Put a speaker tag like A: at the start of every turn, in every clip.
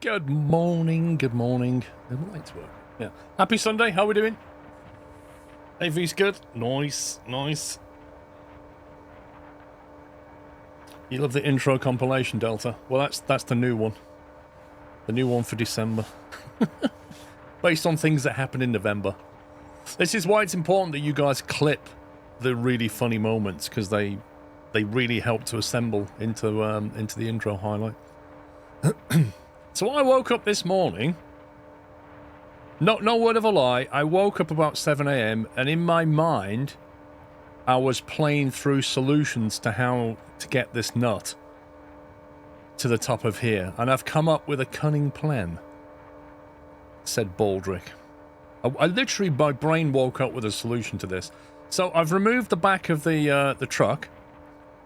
A: Good morning, good morning. The lights work. Yeah. Happy Sunday, how are we doing? AV's good. Nice, nice. You love the intro compilation, Delta. Well, that's the new one. The new one for December. Based on things that happen in November. This is why it's important that you guys clip the really funny moments, because they really help to assemble into the intro highlight. So I woke up this morning. No word of a lie. I woke up about 7 a.m. and in my mind, I was playing through solutions to how to get this nut to the top of here, and I've come up with a cunning plan," said Baldrick. I literally, my brain woke up with a solution to this. So I've removed the back of the truck,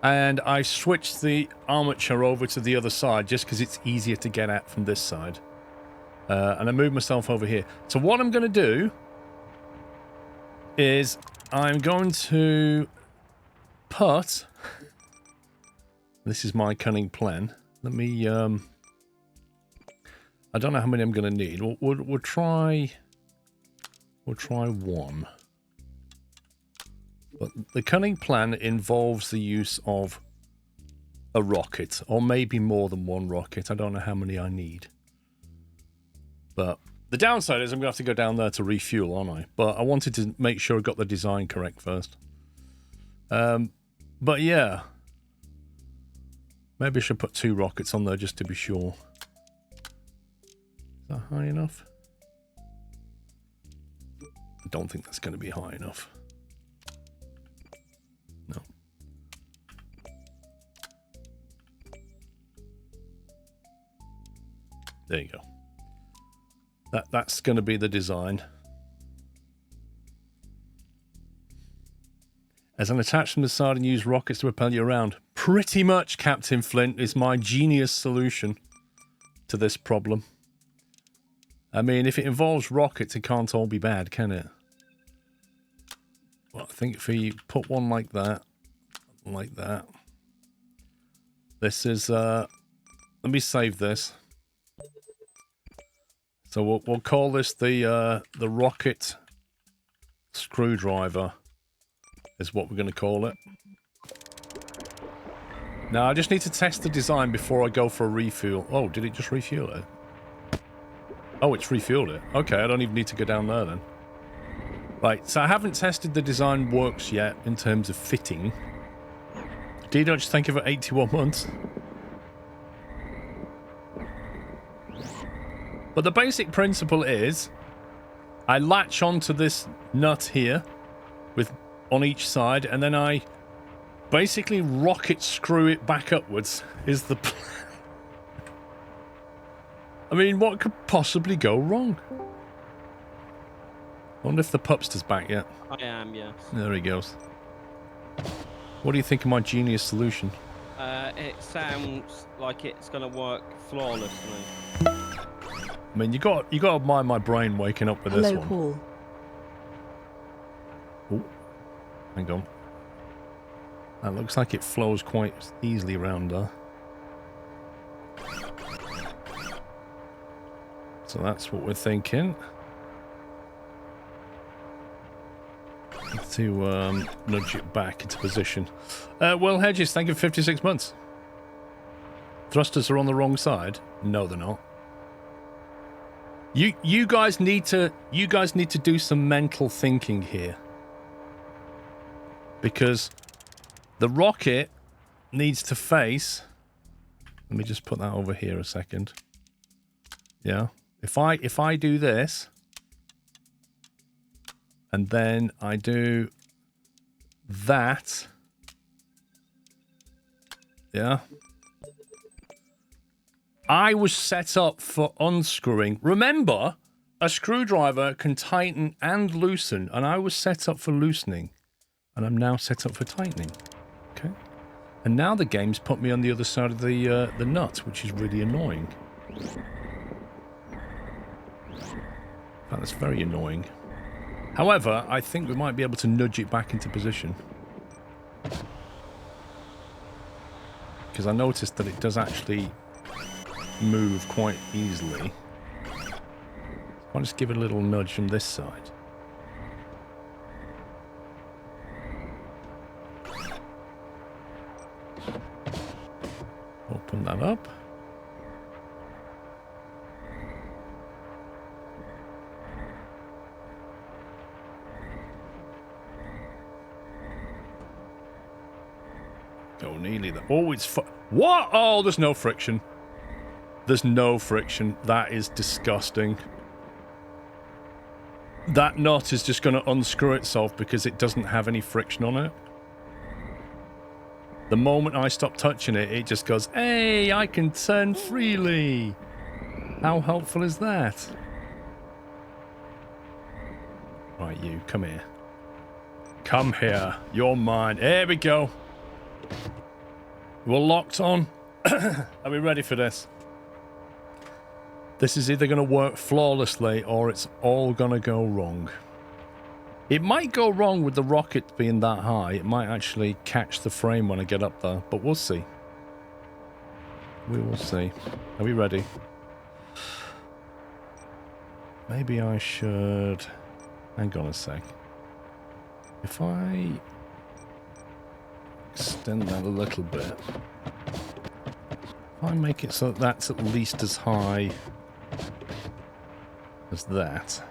A: and I switched the armature over to the other side just because it's easier to get at from this side. And I moved myself over here. So what I'm going to do is I'm going to put... This is my cunning plan. Let me... I don't know how many I'm going to need. We'll try... We'll try one. But the cunning plan involves the use of a rocket, or maybe more than one rocket. I don't know how many I need. But the downside is I'm going to have to go down there to refuel, aren't I? But I wanted to make sure I got the design correct first. But yeah. Maybe I should put 2 rockets on there just to be sure. Is that high enough? I don't think that's going to be high enough. No. There you go. That's going to be the design. As an attachment to the side and use rockets to propel you around. Pretty much, Captain Flint, is my genius solution to this problem. I mean, if it involves rockets, it can't all be bad, can it? Well, I think if you put one like that, this is, let me save this. So we'll call this the rocket screwdriver, is what we're going to call it. Now, I just need to test the design before I go for a refuel. Oh, did it just refuel it? Oh, it's refueled it. Okay, I don't even need to go down there then. Right, so I haven't tested the design works yet in terms of fitting. D-Dodge, thank you for 81 months. But the basic principle is I latch onto this nut here on each side, and then I basically rocket screw it back upwards is the plan. I mean, what could possibly go wrong? I wonder if the pupster's back yet.
B: I am, yes.
A: There he goes. What do you think of my genius solution?
B: It sounds like it's going to work flawlessly.
A: I mean, you got to admire my brain waking up with this one.
C: Hello, Paul.
A: Ooh, hang on. That looks like it flows quite easily around there. So that's what we're thinking. To nudge it back into position. Well, Hedges, thank you for 56 months. Thrusters are on the wrong side. No, they're not. You guys need to do some mental thinking here, because the rocket needs to face. Let me just put that over here a second. Yeah, if I do this, and then I do that, yeah. I was set up for unscrewing. Remember, a screwdriver can tighten and loosen, and I was set up for loosening, and I'm now set up for tightening. Okay, and now the game's put me on the other side of the nut, which is really annoying. That's very annoying. However, I think we might be able to nudge it back into position, because I noticed that it does actually move quite easily. I'll just give it a little nudge from this side. Open that up. Oh, nearly there. Oh, it's what? Oh, there's no friction. There's no friction. That is disgusting. That nut is just going to unscrew itself because it doesn't have any friction on it. The moment I stop touching it, it just goes, hey, I can turn freely. How helpful is that? Right, you, come here. Come here. You're mine. There we go. We're locked on. Are we ready for this? This is either going to work flawlessly or it's all going to go wrong. It might go wrong with the rocket being that high. It might actually catch the frame when I get up there, but we'll see. We will see. Are we ready? Maybe I should... Hang on a sec. If I extend that a little bit, if I make it so that that's at least as high as that.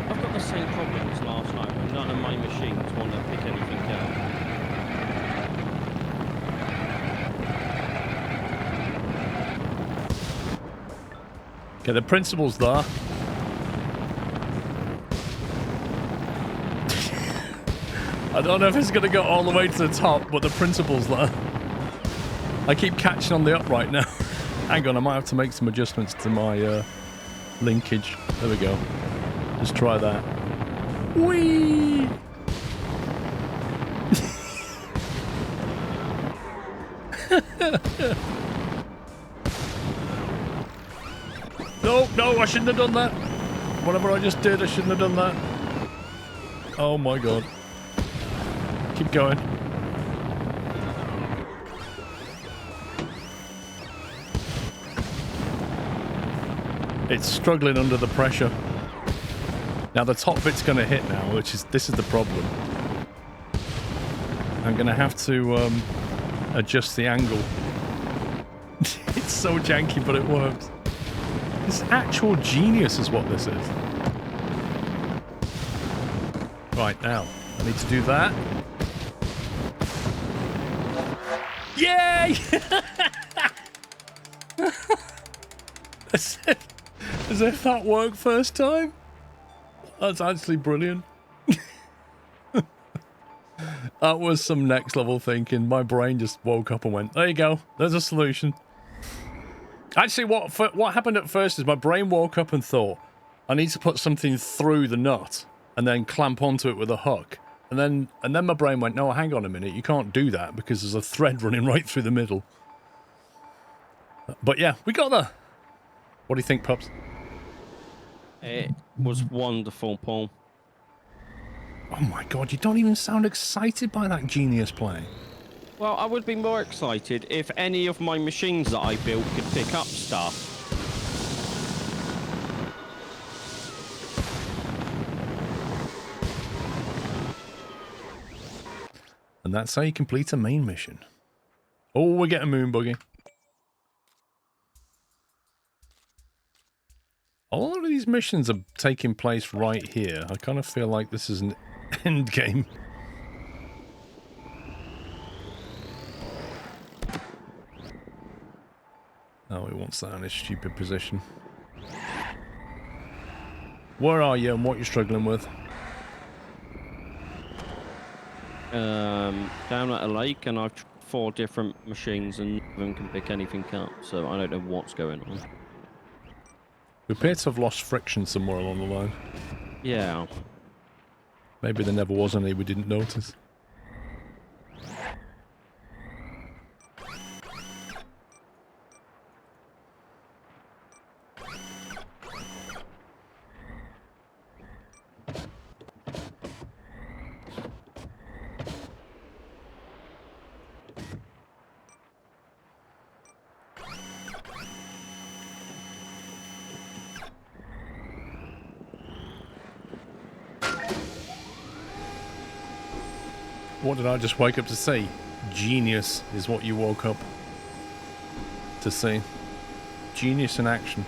B: I've got the same problem as last night when none of my machines want to pick anything out.
A: Okay, the principle's there. I don't know if it's going to go all the way to the top, but the principle's there. I keep catching on the upright now. Hang on, I might have to make some adjustments to my linkage. There we go. Just try that. Whee! No, I shouldn't have done that. Whatever I just did, I shouldn't have done that. Oh my god. Keep going. It's struggling under the pressure. Now the top bit's going to hit now, this is the problem. I'm going to have to adjust the angle. It's so janky, but it works. This actual genius is what this is. Right, now, I need to do that. Yay! As if that worked first time. That's actually brilliant. That was some next level thinking. My brain just woke up and went, there you go, there's a solution. Actually, what happened at first is my brain woke up and thought, I need to put something through the nut and then clamp onto it with a hook. And then my brain went, no, hang on a minute, you can't do that because there's a thread running right through the middle. But yeah, we got there. What do you think, Pups?
B: It was wonderful, Paul.
A: Oh my god, you don't even sound excited by that genius play.
B: Well, I would be more excited if any of my machines that I built could pick up stuff.
A: And that's how you complete a main mission. Oh, we're getting moon buggy. A lot of these missions are taking place right here. I kind of feel like this is an end game. Oh, he wants that in his stupid position. Where are you and what you're struggling with?
B: Down at a lake, and I've 4 different machines, and none of them can pick anything up, so I don't know what's going on.
A: We appear to have lost friction somewhere along the line.
B: Yeah.
A: Maybe there never was any we didn't notice. What did I just wake up to see? Genius is what you woke up to see. Genius in action.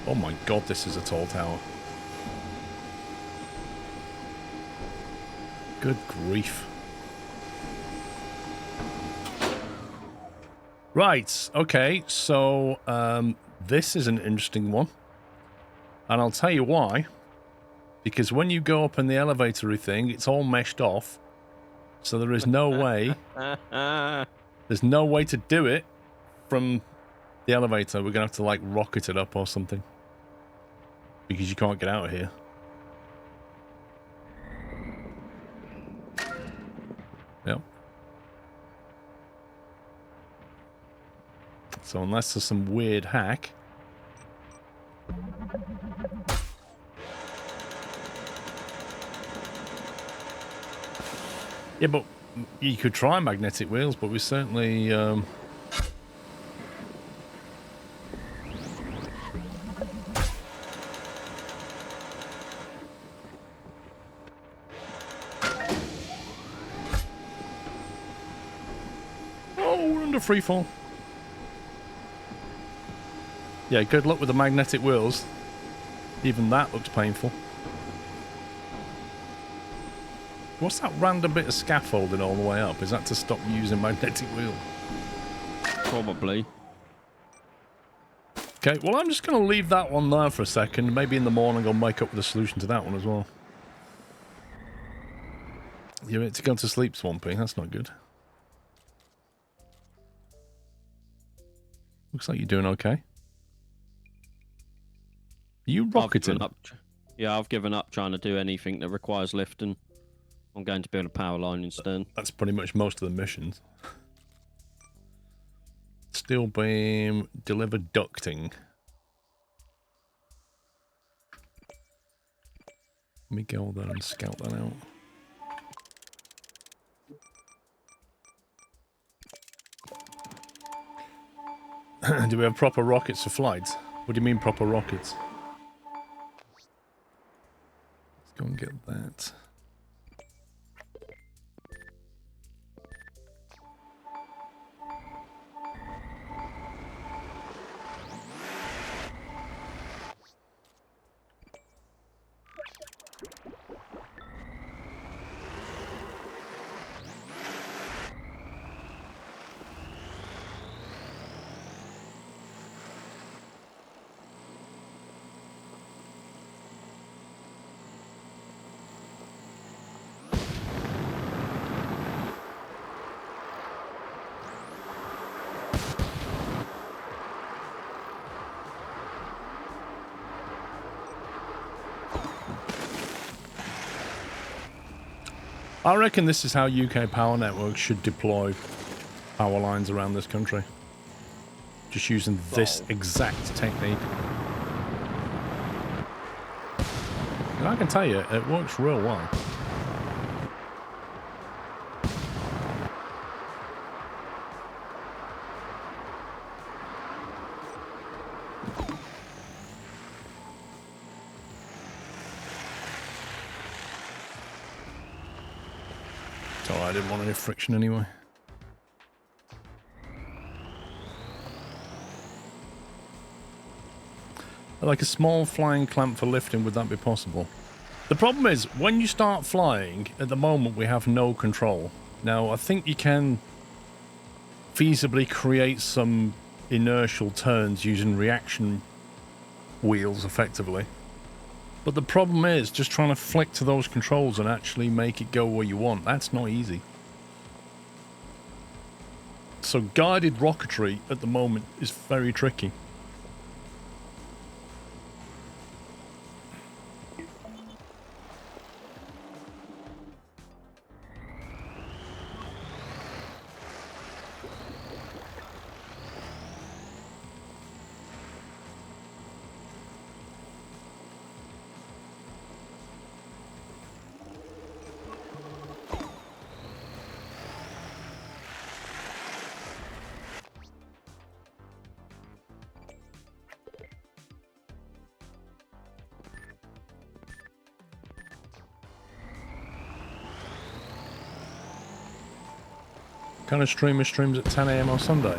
A: Oh my god, this is a tall tower. Good grief. Right, okay, so this is an interesting one. And I'll tell you why. Because when you go up in the elevatory thing, it's all meshed off. So there is no way. There's no way to do it from the elevator. We're going to have to, like, rocket it up or something. Because you can't get out of here. Yep. So unless there's some weird hack... Yeah, but you could try magnetic wheels, but we certainly... Oh, we're under free fall. Yeah, good luck with the magnetic wheels. Even that looks painful. What's that random bit of scaffolding all the way up? Is that to stop using magnetic wheel?
B: Probably.
A: Okay, well, I'm just going to leave that one there for a second. Maybe in the morning I'll make up with a solution to that one as well. You're ready to go to sleep, Swampy. That's not good. Looks like you're doing okay. Are you rocketing?
B: Yeah, I've given up trying to do anything that requires lifting. I'm going to build a power line instead.
A: That's pretty much most of the missions. Steel beam, deliver ducting. Let me go there and scout that out. Do we have proper rockets for flights? What do you mean proper rockets? Let's go and get that. I reckon this is how UK power networks should deploy power lines around this country. Just using this exact technique. And I can tell you, it works real well. I didn't want any friction anyway. Like a small flying clamp for lifting, would that be possible? The problem is, when you start flying, at the moment we have no control. Now, I think you can feasibly create some inertial turns using reaction wheels, effectively. But the problem is just trying to flick to those controls and actually make it go where you want. That's not easy. So guided rocketry at the moment is very tricky. kind of streamer streams at 10 a.m. on Sunday?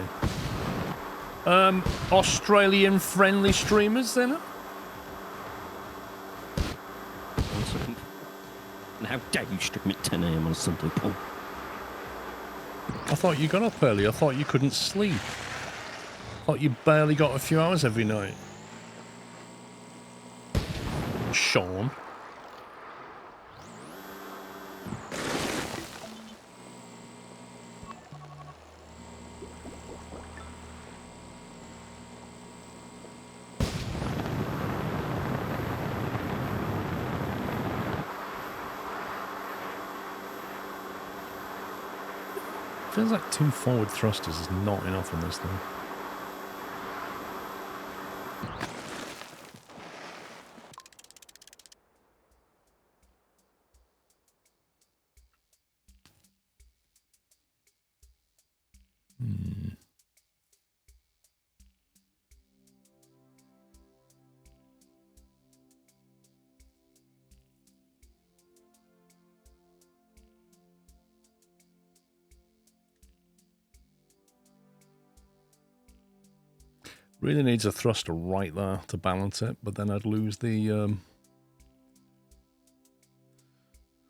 A: Australian-friendly streamers, then?
B: And how dare you stream at 10 a.m. on Sunday, Paul?
A: I thought you got up early. I thought you couldn't sleep. I thought you barely got a few hours every night. Sean. Feels like 2 forward thrusters is not enough on this thing. Really needs a thruster right there to balance it, but then I'd lose the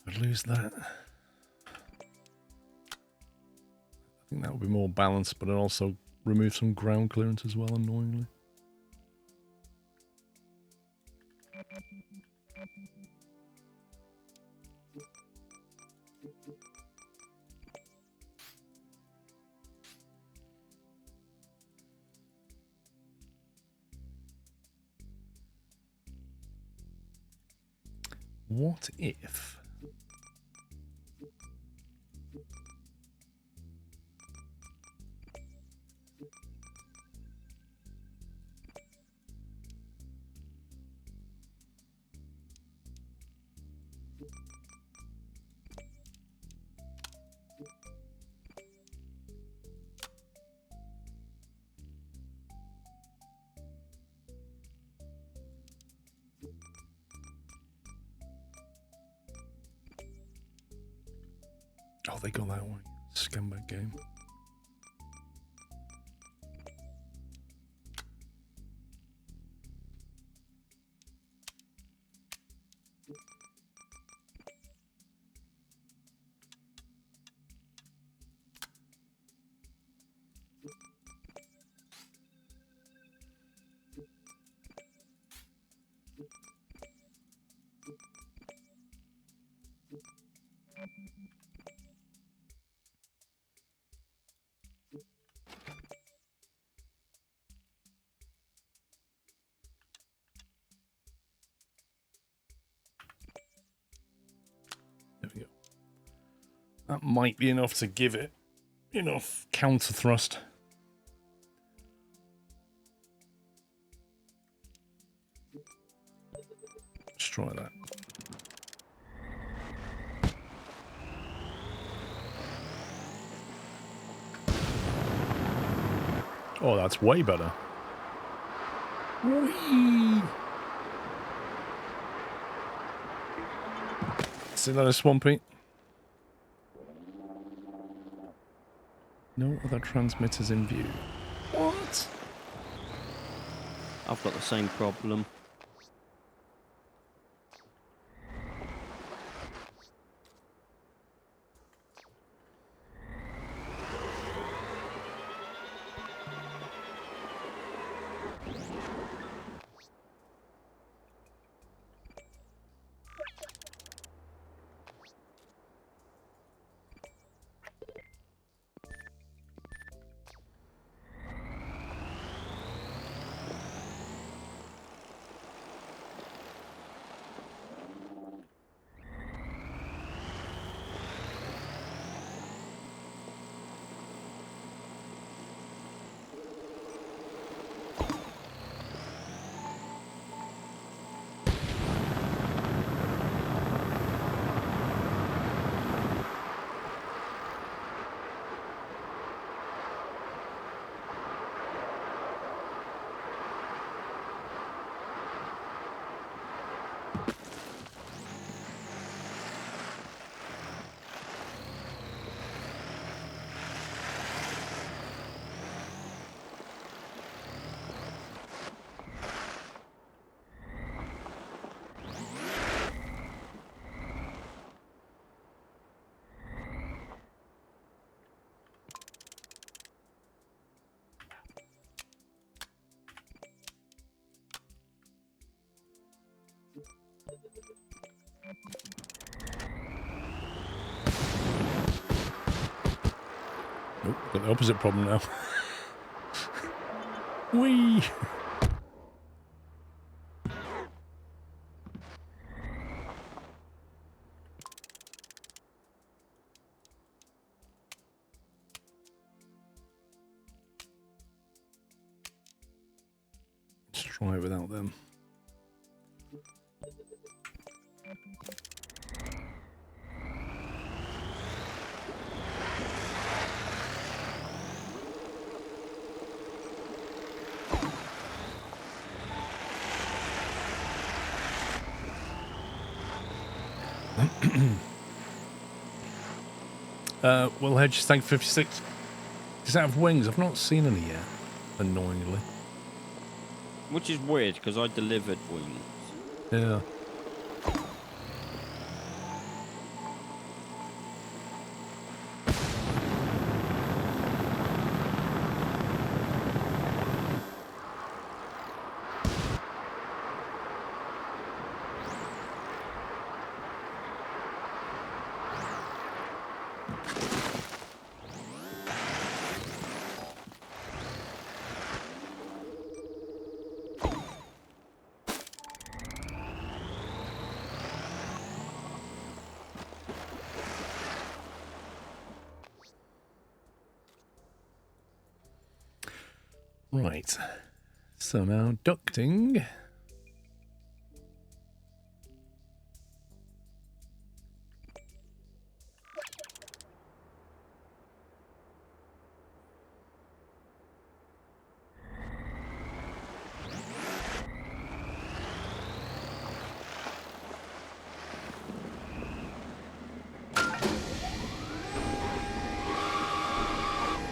A: I'd lose that. I think that would be more balanced, but it also remove some ground clearance as well, annoyingly. What if... Oh, they got that one. Scumbag game. There we go. That might be enough to give it enough counter thrust. Let's try that. Oh, that's way better. Whee! See that as swampy? No other transmitters in view. What?
B: I've got the same problem.
A: Oh, got the opposite problem now. Whee! Let's try it without them. Will Hedge, thank 56. Does that have wings? I've not seen any yet, annoyingly.
B: Which is weird, because I delivered wings.
A: Yeah. Right. So now ducting.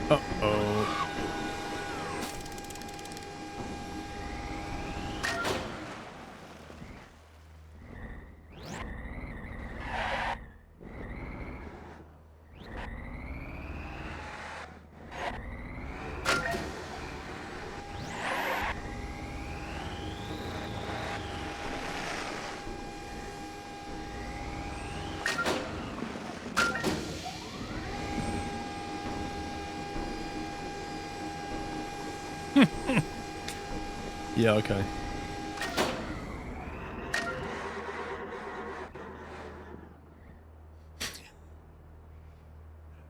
A: Uh-oh. Yeah, okay.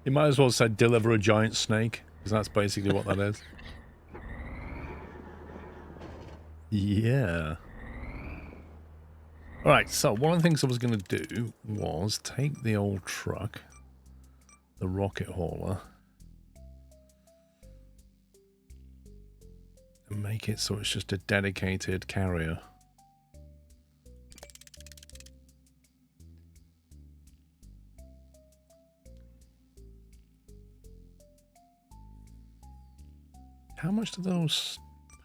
A: You might as well say deliver a giant snake, because that's basically what that is. Yeah. Alright, so one of the things I was going to do was take the old truck, the rocket hauler, and make it so it's just a dedicated carrier. How much do those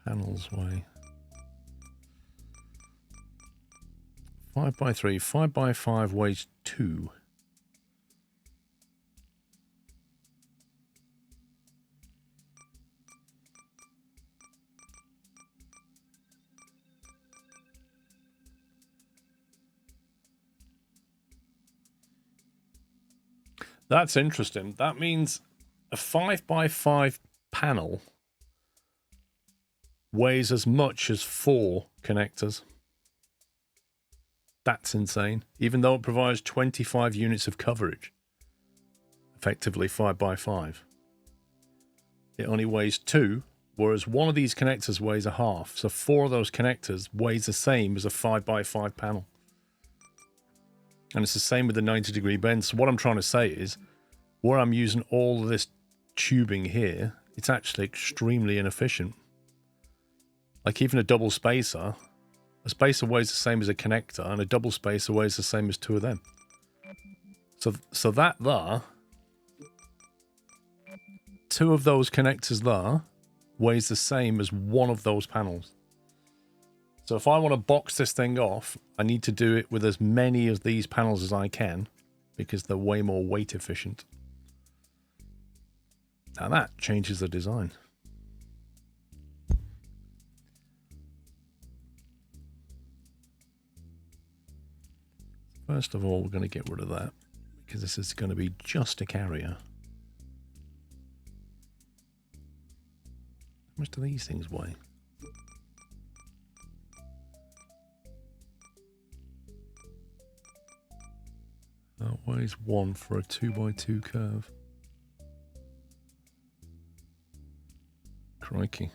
A: panels weigh? 5x3, 5x5 weighs 2. That's interesting. That means a 5x5 panel weighs as much as 4 connectors. That's insane. Even though it provides 25 units of coverage. Effectively 5x5. It only weighs 2, whereas one of these connectors weighs a half. So 4 of those connectors weighs the same as a 5x5 panel. And it's the same with the 90-degree bend. So what I'm trying to say is, where I'm using all of this tubing here, it's actually extremely inefficient. Like even a double spacer, a spacer weighs the same as a connector, and a double spacer weighs the same as 2 of them. So that there, 2 of those connectors there, weighs the same as 1 of those panels. So if I want to box this thing off, I need to do it with as many of these panels as I can, because they're way more weight efficient. Now that changes the design. First of all, we're going to get rid of that, because this is going to be just a carrier. much do these things weigh? That weighs 1 for a 2x2 curve. Crikey.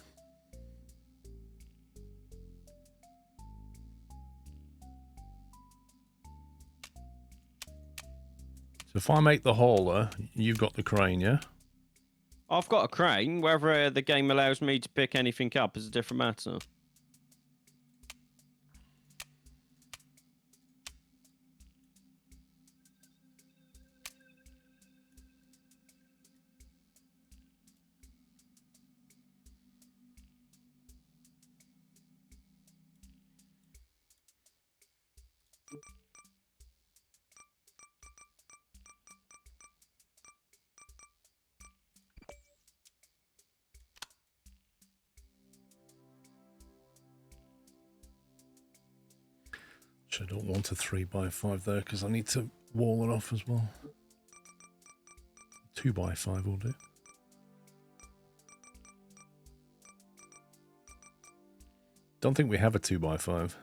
A: So if I make the hauler, you've got the crane, yeah?
B: I've got a crane. Whether the game allows me to pick anything up is a different matter.
A: I don't want a 3x5 there because I need to wall it off as well. 2x5 will do. Don't think we have a 2x5.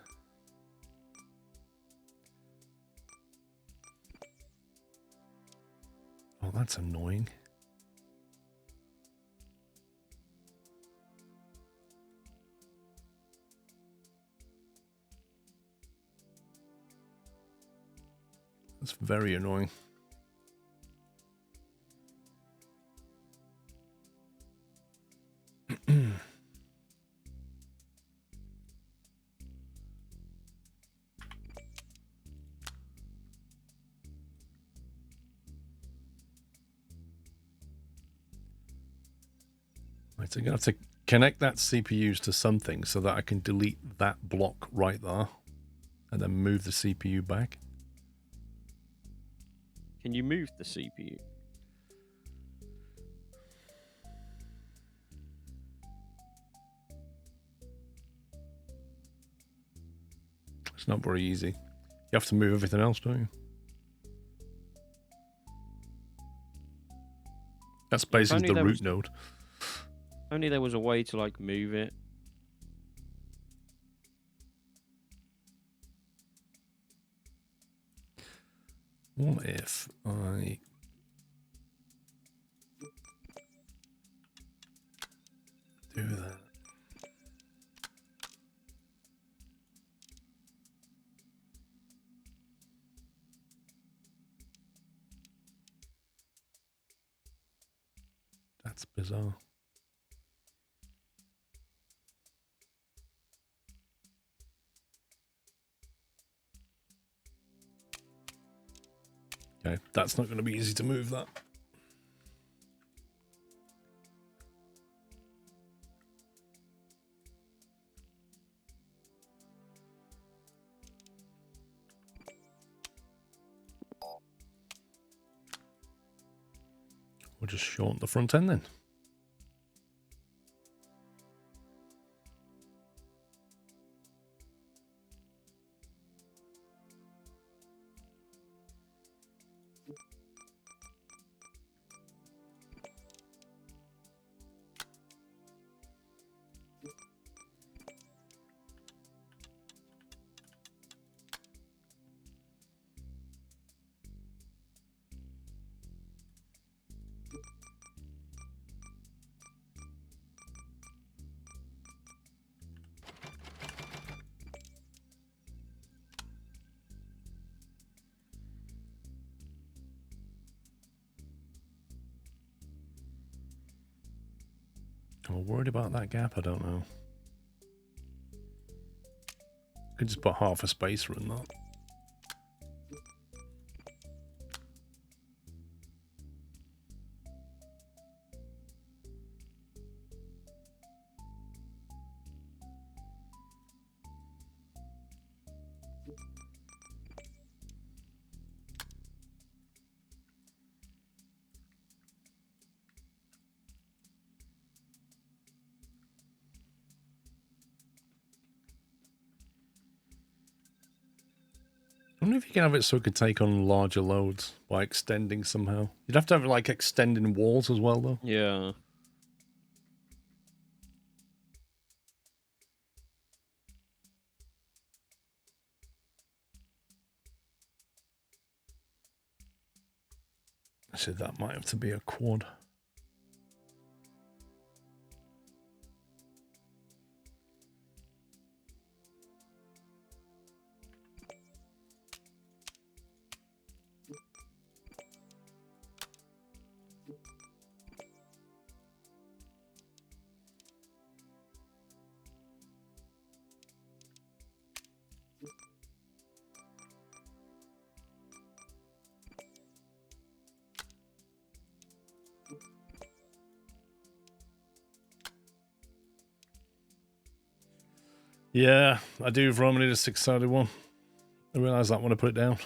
A: Oh, that's annoying. That's very annoying. Right, so I'm going to have to connect that CPUs to something so that I can delete that block right there and then move the CPU back.
B: Can you move the CPU?
A: It's not very easy. You have to move everything else, don't you? That's basically the root node.
B: Only there was a way to like move it.
A: What if I do that? That's bizarre. Okay, that's not going to be easy to move that. We'll just shorten the front end then. I'm worried about that gap, I don't know. Could just put half a spacer in that. I wonder if you can have it so it could take on larger loads by extending somehow. You'd have to have like extending walls as well, though.
B: Yeah.
A: So that might have to be a quad. Yeah, I do Roman need a 6-sided one. I realised that when I put it down.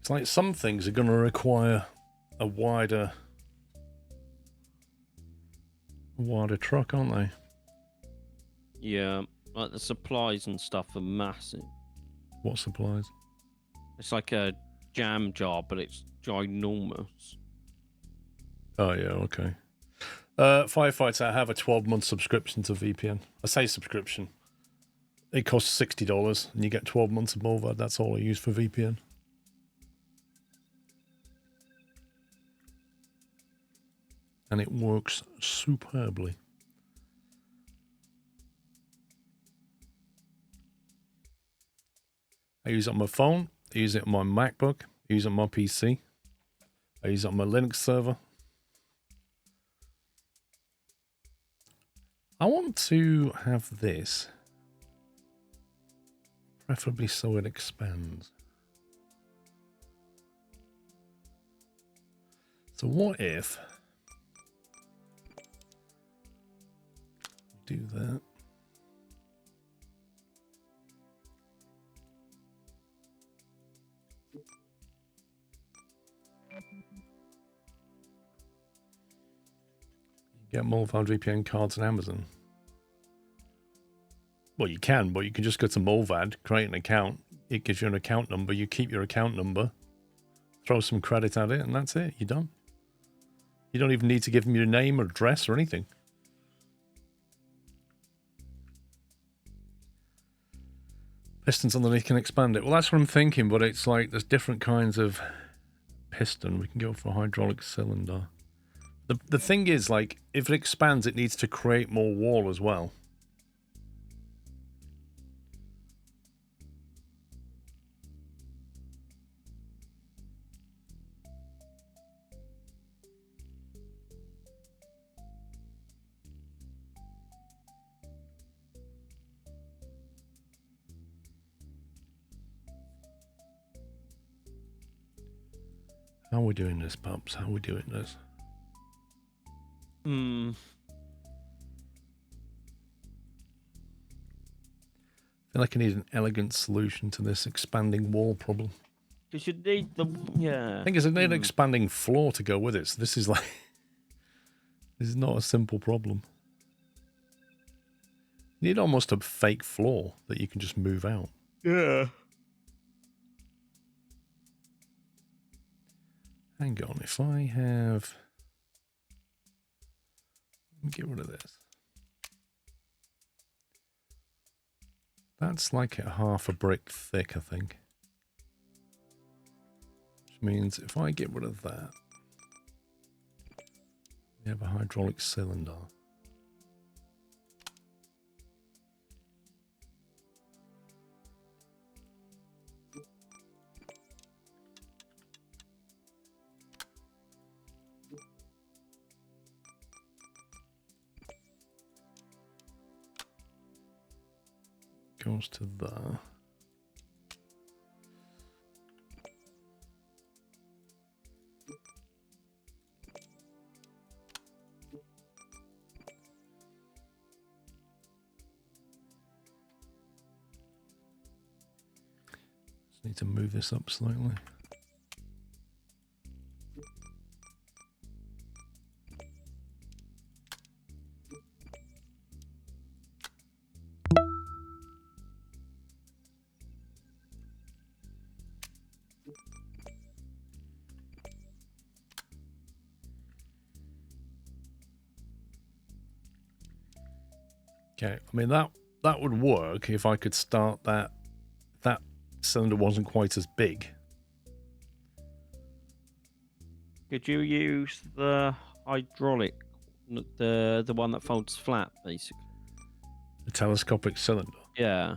A: It's like some things are going to require a wider truck, aren't they?
B: Yeah, like the supplies and stuff are massive.
A: What supplies?
B: It's like a jam jar, but it's ginormous.
A: Oh, yeah, okay. Firefighter, I have a 12-month subscription to VPN. I say subscription. It costs $60, and you get 12 months of Mulvad. That's all I use for VPN. And it works superbly. I use it on my phone. I use it on my MacBook. I use it on my PC. I use it on my Linux server. I want to have this. Preferably so it expands. So what if... do that. You get Mulvad VPN cards on Amazon. Well, you can, but you can just go to Mulvad, create an account. It gives you an account number. You keep your account number, throw some credit at it, and that's it. You're done. You don't even need to give them your name or address or anything. Pistons underneath can expand it. Well, that's what I'm thinking, but it's like there's different kinds of piston. We can go for a hydraulic cylinder. The thing is, like, if it expands, it needs to create more wall as well. How are we doing this, pups? How are we doing this? I feel like I need an elegant solution to this expanding wall problem.
B: Because you need the... yeah.
A: I think I need an expanding floor to go with it. So this is like... this is not a simple problem. You need almost a fake floor that you can just move out.
B: Yeah.
A: Hang on, if I have... let me get rid of this. That's like a half a brick thick, I think. Which means if I get rid of that, we have a hydraulic cylinder. Goes to there. Just need to move this up slightly. Okay, I mean that would work if I could start that. That cylinder wasn't quite as big.
B: Could you use the hydraulic, the one that folds flat, basically?
A: The telescopic cylinder.
B: Yeah.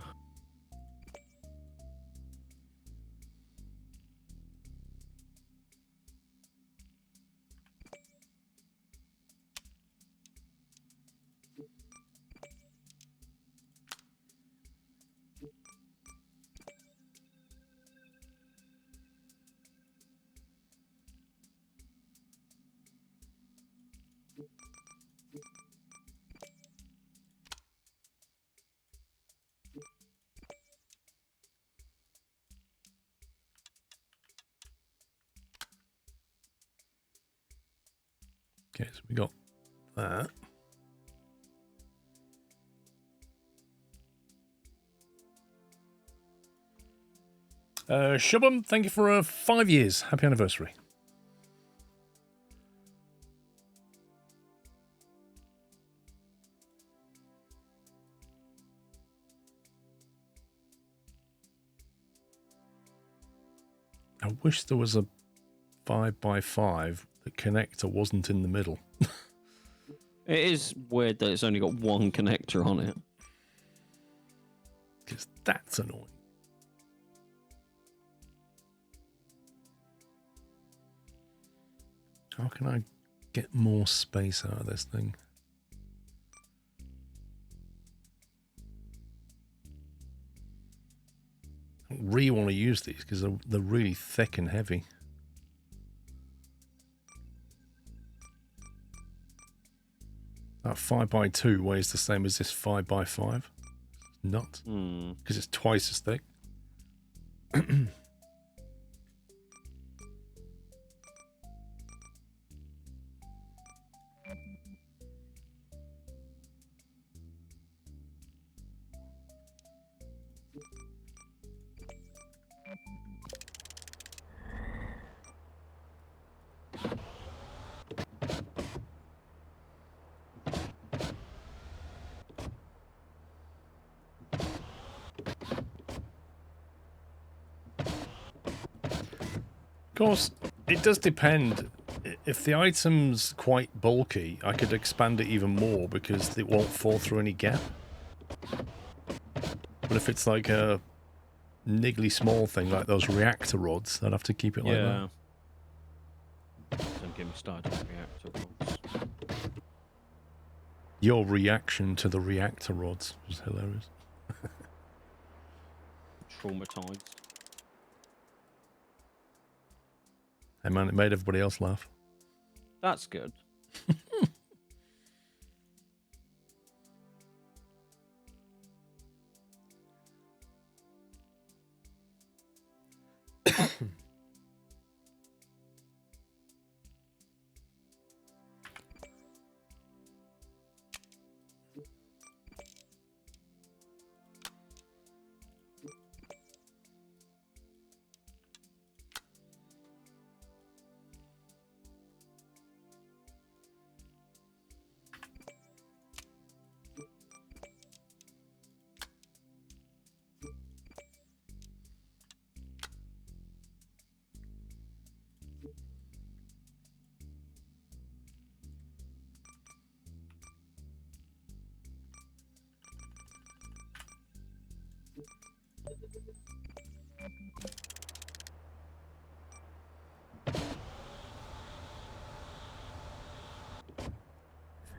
A: Okay, so we got that. Shubham, thank you for 5 years. Happy anniversary. I wish there was a 5x5. The connector wasn't in the middle.
B: It is weird that it's only got one connector on it.
A: Because that's annoying. How can I get more space out of this thing? I don't really want to use these because they're really thick and heavy. That 5x2 weighs the same as this 5x5. Nuts. Because it's twice as thick. Of course, it does depend. If the item's quite bulky, I could expand it even more because it won't fall through any gap. But if it's like a niggly small thing, like those reactor rods, I'd have to keep it like that.
B: Don't get me started on reactor rods.
A: Your reaction to the reactor rods was hilarious.
B: Traumatized.
A: Hey man, it made everybody else laugh.
B: That's good.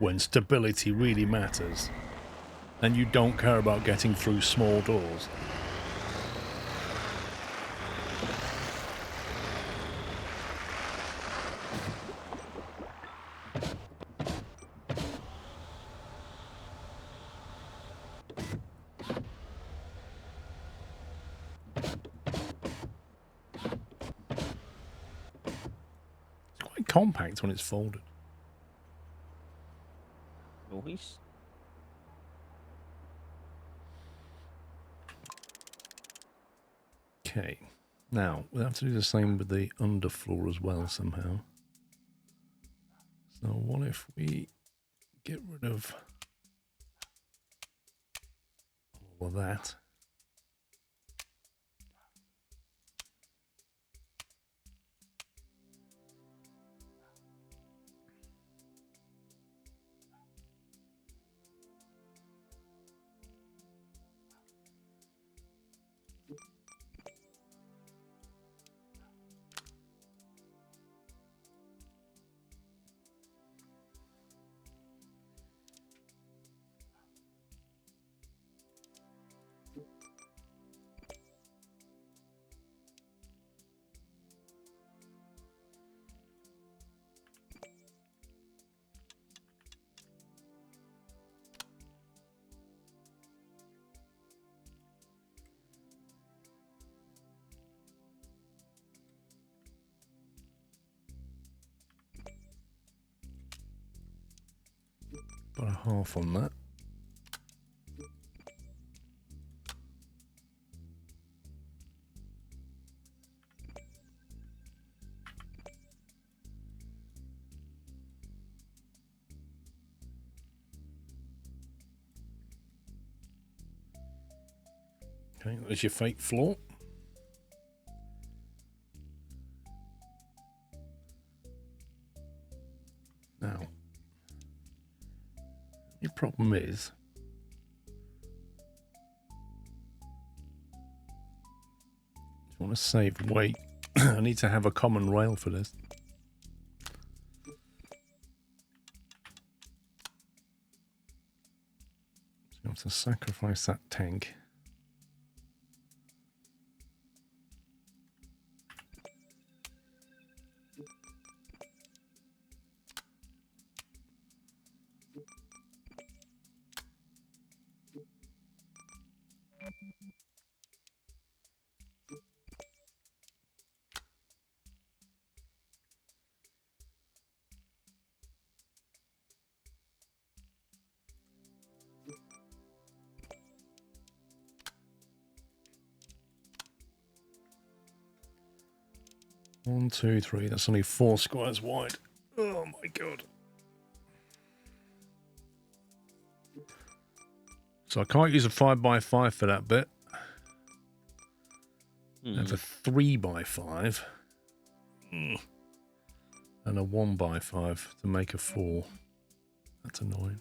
A: When stability really matters, and you don't care about getting through small doors. It's quite compact when it's folded.
B: Nice.
A: Okay, now we'll have to do the same with the underfloor as well somehow. So what if we get rid of All of that. About a half on that. Okay, there's your fake floor. Now, your problem is if you want to save weight, I need to have a common rail for this. So you have to sacrifice that tank. One, two, three. That's only 4 squares wide. Oh my god. So I can't use a 5x5 for that bit. I have a 3x5. And a 1x5 to make a 4. That's annoying.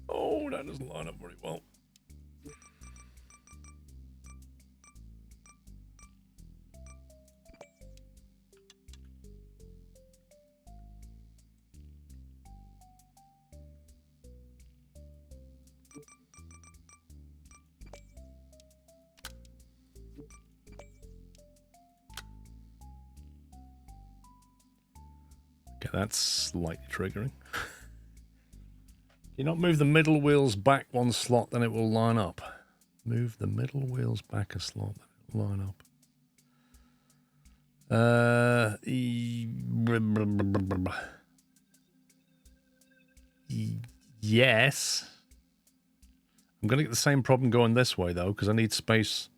A: Oh, that doesn't line up very well. Okay, that's slightly triggering. You not move the middle wheels back 1 slot, then it will line up. Move the middle wheels back a slot, then it will line up. Yes. I'm going to get the same problem going this way, though, because I need space.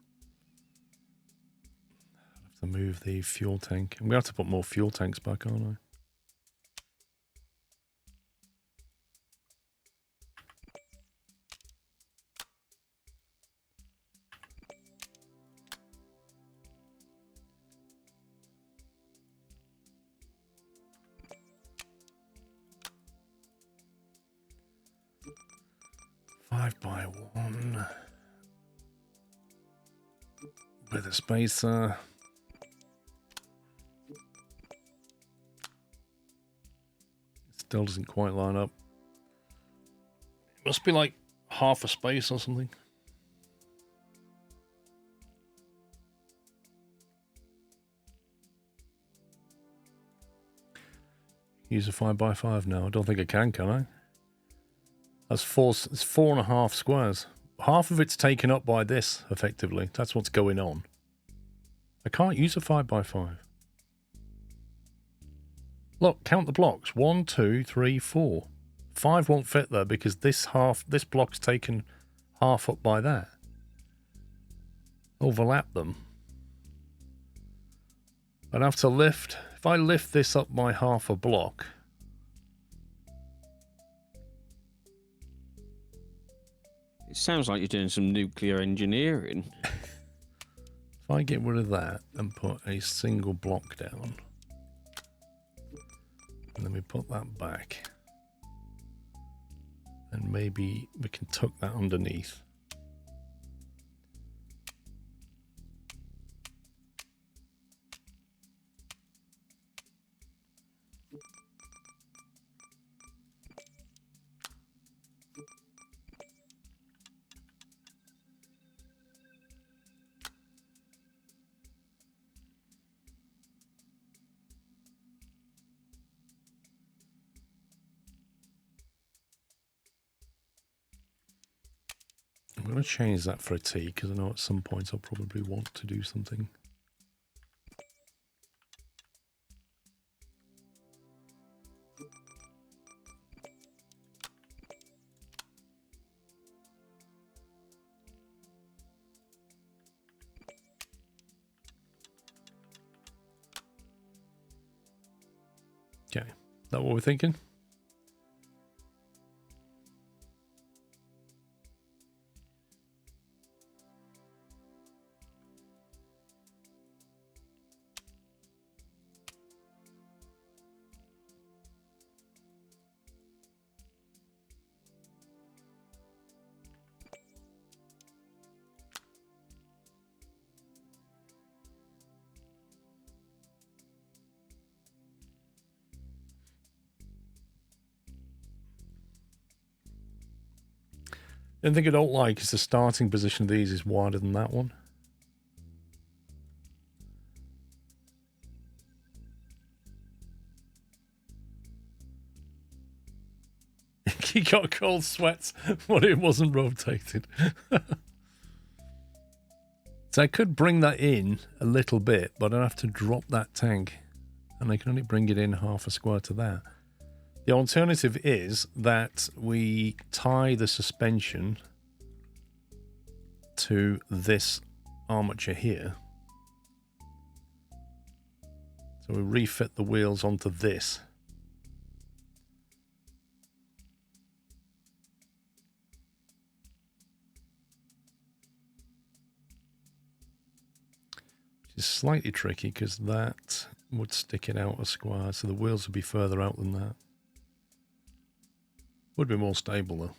A: I have to move the fuel tank. I'm going to have to put more fuel tanks back, aren't I? Five by 1 with a spacer. Still doesn't quite line up. It must be like half a space or something. Use a 5x5 now. I don't think I can I? That's it's 4.5 squares. Half of it's taken up by this, effectively. That's what's going on. I can't use a 5x5. Look, count the blocks. 1, 2, 3, 4. 5 won't fit there because this block's taken half up by that. Overlap them. I'd have to lift. If I lift this up by half a block.
B: It sounds like you're doing some nuclear engineering.
A: If I get rid of that and put a single block down. And then we put that back. And maybe we can tuck that underneath. I'm going to change that for a T because I know at some point I'll probably want to do something. Okay, is that what we're thinking? The thing I don't like is the starting position of these is wider than that one. He got cold sweats when it wasn't rotated. So I could bring that in a little bit, but I'd have to drop that tank. And I can only bring it in half a square to that. The alternative is that we tie the suspension to this armature here. So we refit the wheels onto this. Which is slightly tricky because that would stick it out a square, so the wheels would be further out than that. Would be more stable though.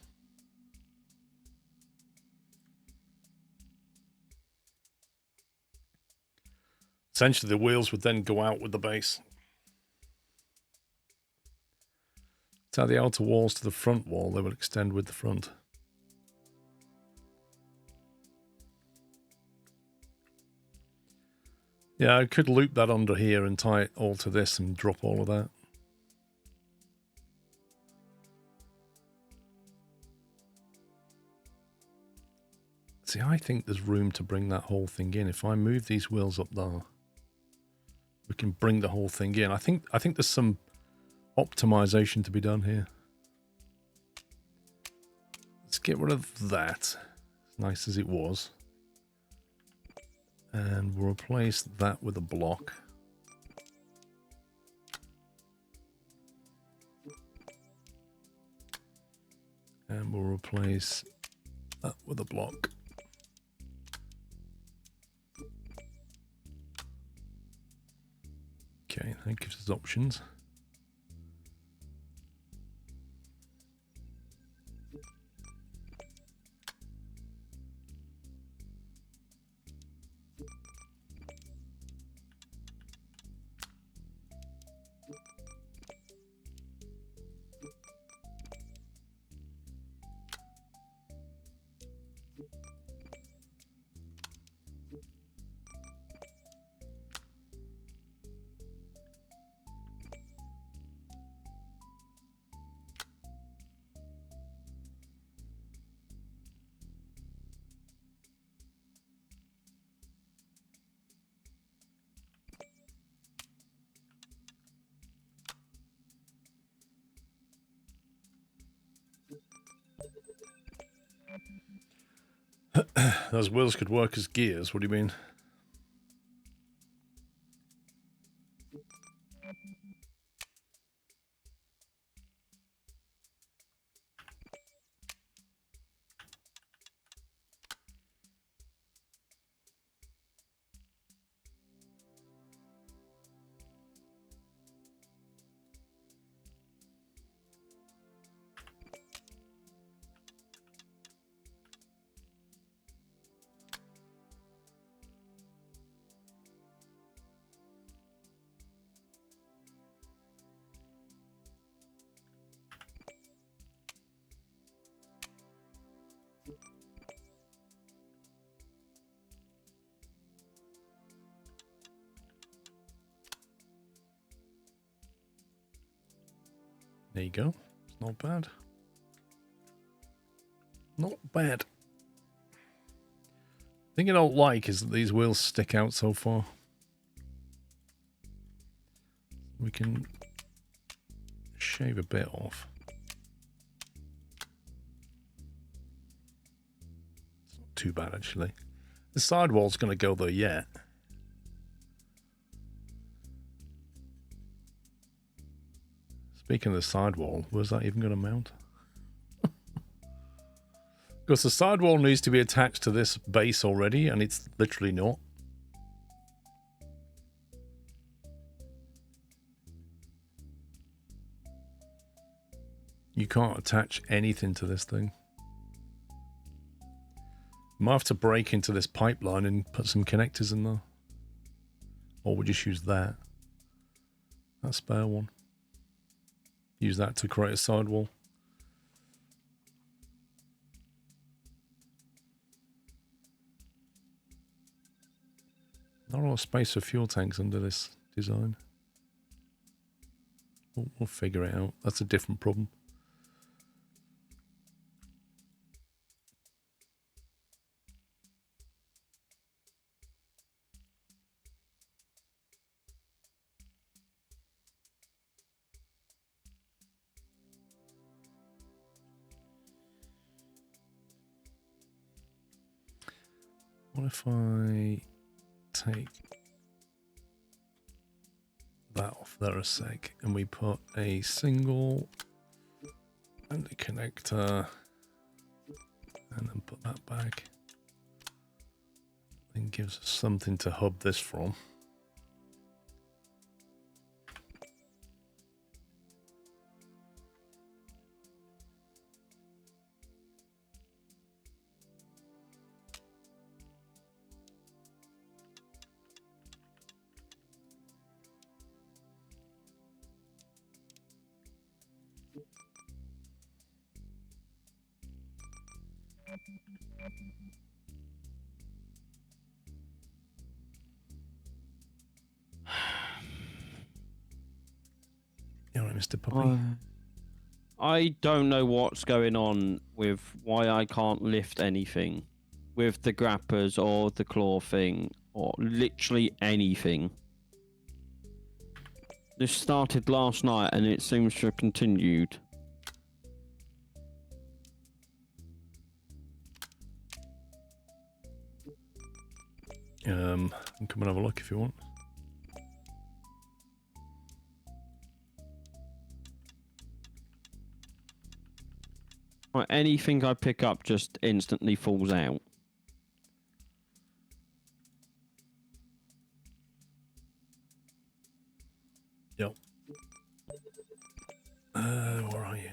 A: Essentially the wheels would then go out with the base. So the outer walls to the front wall, they would extend with the front. Yeah, I could loop that under here and tie it all to this and drop all of that. See, I think there's room to bring that whole thing in. If I move these wheels up there, we can bring the whole thing in. I think there's some optimization to be done here. Let's get rid of that, as nice as it was. And we'll replace that with a block. And we'll replace that with a block. Okay, that gives us options. Those wheels could work as gears. What do you mean? There you go. It's not bad. Not bad. The thing I don't like is that these wheels stick out so far. We can shave a bit off. It's not too bad, actually. The sidewall's going to go there yet. Speaking of the sidewall, where's that even going to mount? Because the sidewall needs to be attached to this base already, and it's literally not. You can't attach anything to this thing. I might have to break into this pipeline and put some connectors in there. Or we'll just use that. That spare one. Use that to create a sidewall. Not a lot of space for fuel tanks under this design. We'll figure it out. That's a different problem. What if I take that off there a sec and we put a single and a connector and then put that back, and gives us something to hub this from. You all right, Mr. Puppy?
B: I don't know what's going on with why I can't lift anything with the grappers or the claw thing or literally anything. This started last night and it seems to have continued.
A: Come and have a look if you want.
B: Right, anything I pick up just instantly falls out.
A: Yep. Where are you?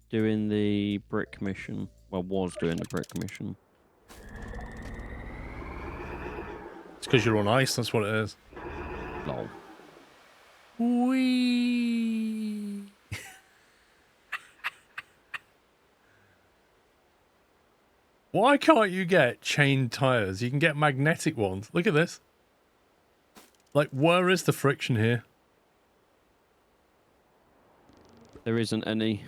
B: Doing the brick mission. Well, was doing the brick mission.
A: It's because you're on ice, that's what it is.
B: Lol.
A: Whee! Why can't you get chain tires? You can get magnetic ones. Look at this. Like, where is the friction here?
B: There isn't any.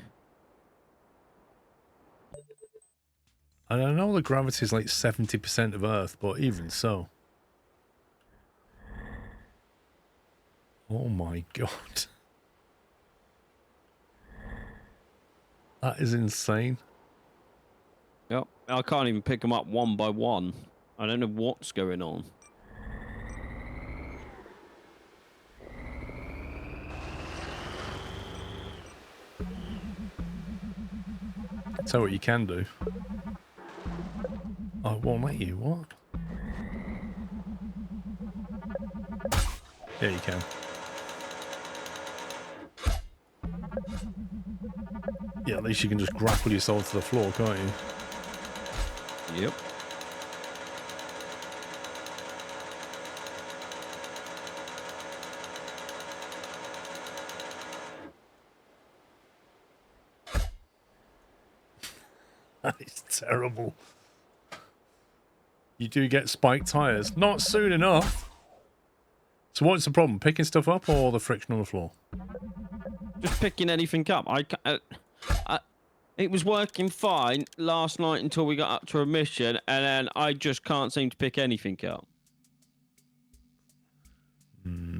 A: And I know the gravity is like 70% of Earth, but even so. Oh my god. That is insane.
B: Yep. I can't even pick them up one by one. I don't know what's going on.
A: Tell what you can do. Oh, won't let you. What? Yeah, you can. Yeah, at least you can just grapple yourself to the floor, can't you?
B: Yep.
A: That is terrible. You do get spiked tires. Not soon enough. So what's the problem? Picking stuff up or the friction on the floor?
B: Just picking anything up. It was working fine last night until we got up to a mission, and then I just can't seem to pick anything up.
A: Hmm.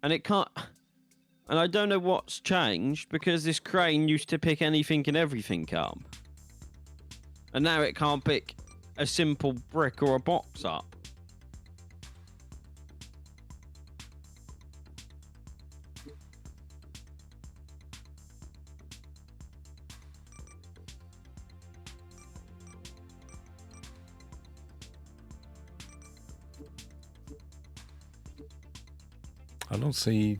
B: And it can't... And I don't know what's changed, because this crane used to pick anything and everything up. And now it can't pick a simple brick or a box up.
A: I don't see...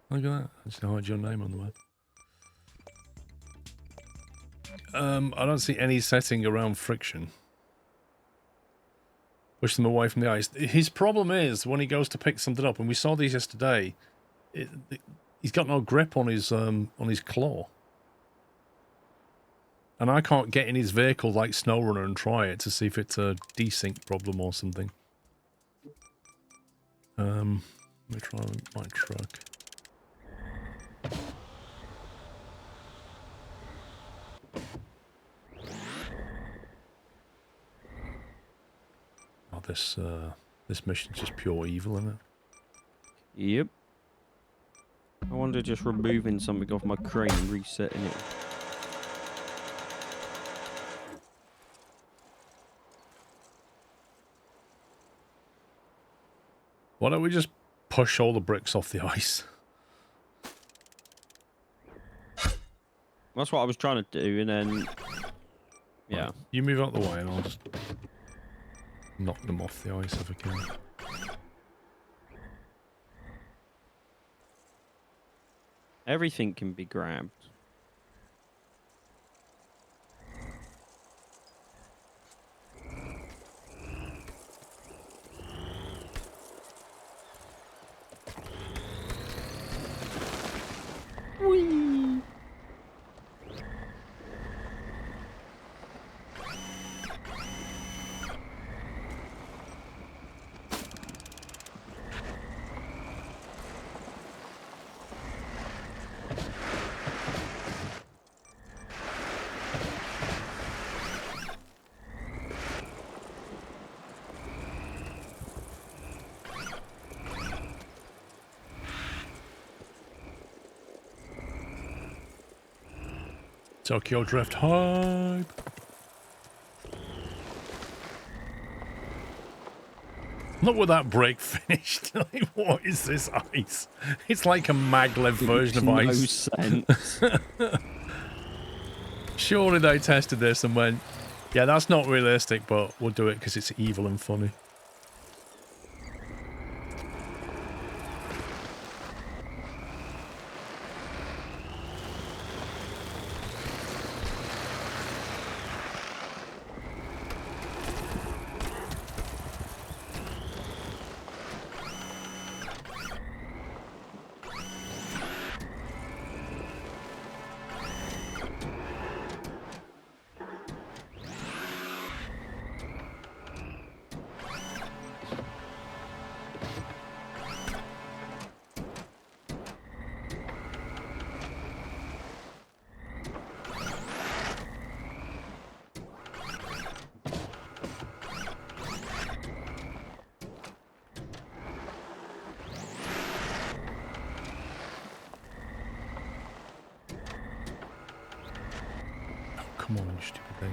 A: Look at that. I just hide your name on the web. I don't see any setting around friction. Push them away from the ice. His problem is when he goes to pick something up, and we saw these yesterday, he's got no grip on his claw. And I can't get in his vehicle like SnowRunner and try it to see if it's a desync problem or something. Let me try my truck. Oh, this mission's just pure evil, isn't it?
B: Yep. I wonder just removing something off my crane and resetting it.
A: Why don't we just push all the bricks off the ice?
B: That's what I was trying to do, and then... Yeah.
A: Right, you move out the way and I'll just knock them off the ice if I can.
B: Everything can be grabbed. Whee!
A: Tokyo Drift hype. Look what that break finished. Like, what is this ice? It's like a maglev version of ice.
B: No sense.
A: Surely they tested this and went, yeah, that's not realistic, but we'll do it because it's evil and funny. come on, you stupid thing.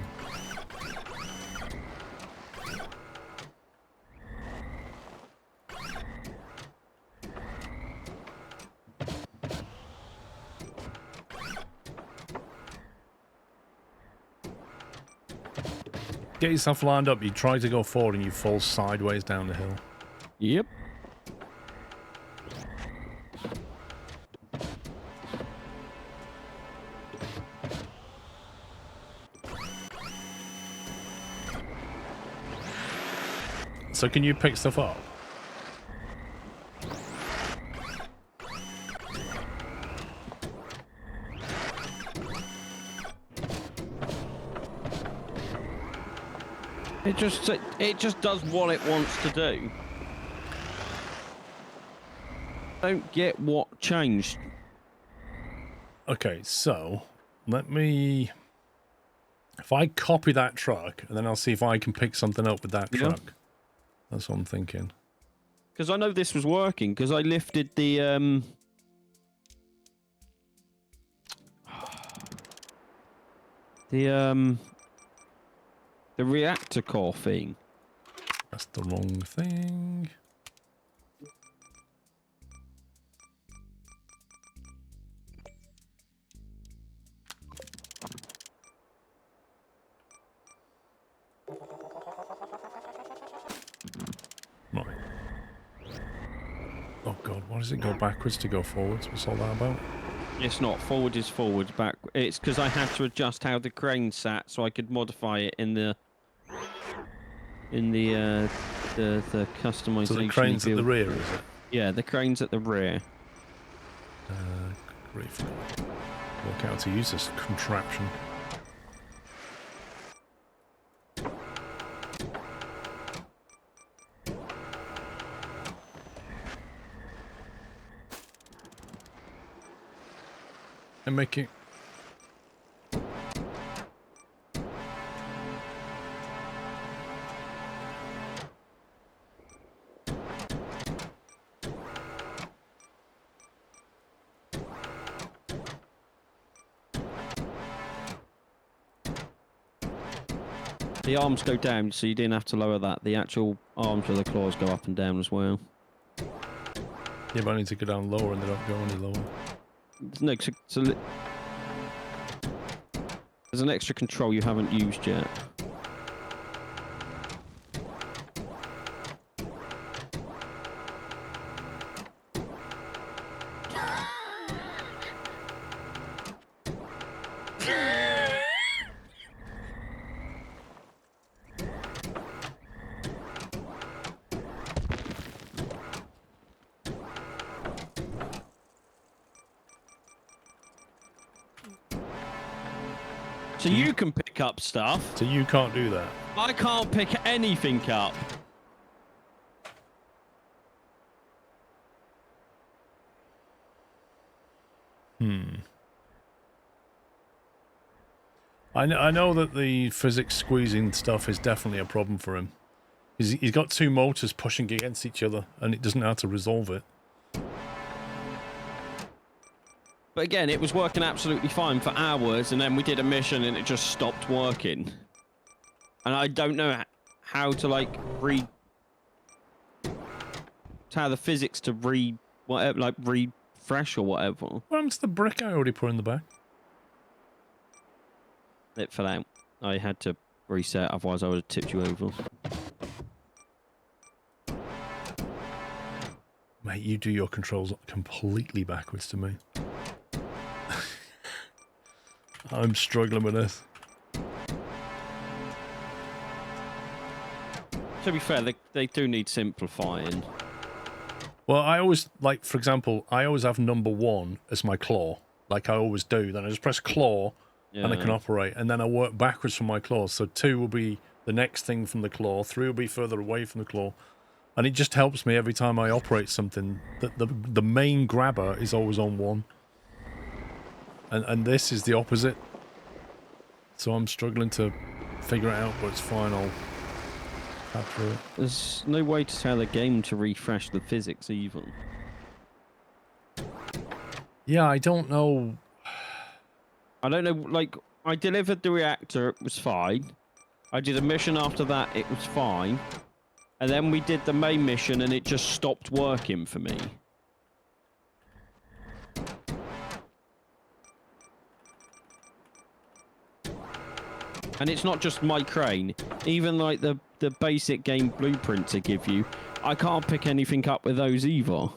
A: Get yourself lined up. You try to go forward and you fall sideways down the hill.
B: Yep.
A: So can you pick stuff up?
B: It just does what it wants to do. Don't get what changed.
A: Okay, so let me... If I copy that truck, and then I'll see if I can pick something up with that truck. That's what I'm thinking.
B: Because I know this was working, because I lifted the... The reactor core thing.
A: That's the wrong thing. Right. Oh god, why does it go backwards to go forwards? What's all that about?
B: It's not. Forward is forward, back. It's because I had to adjust how the crane sat so I could modify it in the customization.
A: So the crane's at the rear, is it?
B: Yeah, the crane's at the rear.
A: Grief. Work out how to use this contraption. And make it...
B: The arms go down, so you didn't have to lower that. The actual arms of the claws go up and down as well.
A: Yeah, but I need to go down lower and they don't go any lower.
B: No, there's an extra control you haven't used yet. So you can pick up stuff.
A: So you can't do that?
B: I can't pick anything up.
A: I know that the physics squeezing stuff is definitely a problem for him. He's got two motors pushing against each other, and it doesn't know how to resolve it.
B: But again, it was working absolutely fine for hours, and then we did a mission and it just stopped working. And I don't know how to, like, how the physics to refresh or whatever.
A: What happened to the brick I already put in the back?
B: It fell out. I had to reset, otherwise I would have tipped you over.
A: Mate, you do your controls completely backwards to me. I'm struggling with this.
B: To be fair, they do need simplifying.
A: Well, I always, like, for example, I always have number 1 as my claw. Like I always do. Then I just press claw and I can operate. And then I work backwards from my claw. So 2 will be the next thing from the claw. 3 will be further away from the claw. And it just helps me every time I operate something. The main grabber is always on 1. And this is the opposite. So I'm struggling to figure it out, but it's fine. I'll tap through it.
B: There's no way to tell the game to refresh the physics even.
A: Yeah, I don't know.
B: I don't know, like, I delivered the reactor, it was fine. I did a mission after that, it was fine. And then we did the main mission and it just stopped working for me. And it's not just my crane. Even like the basic game blueprints they give you, I can't pick anything up with those either.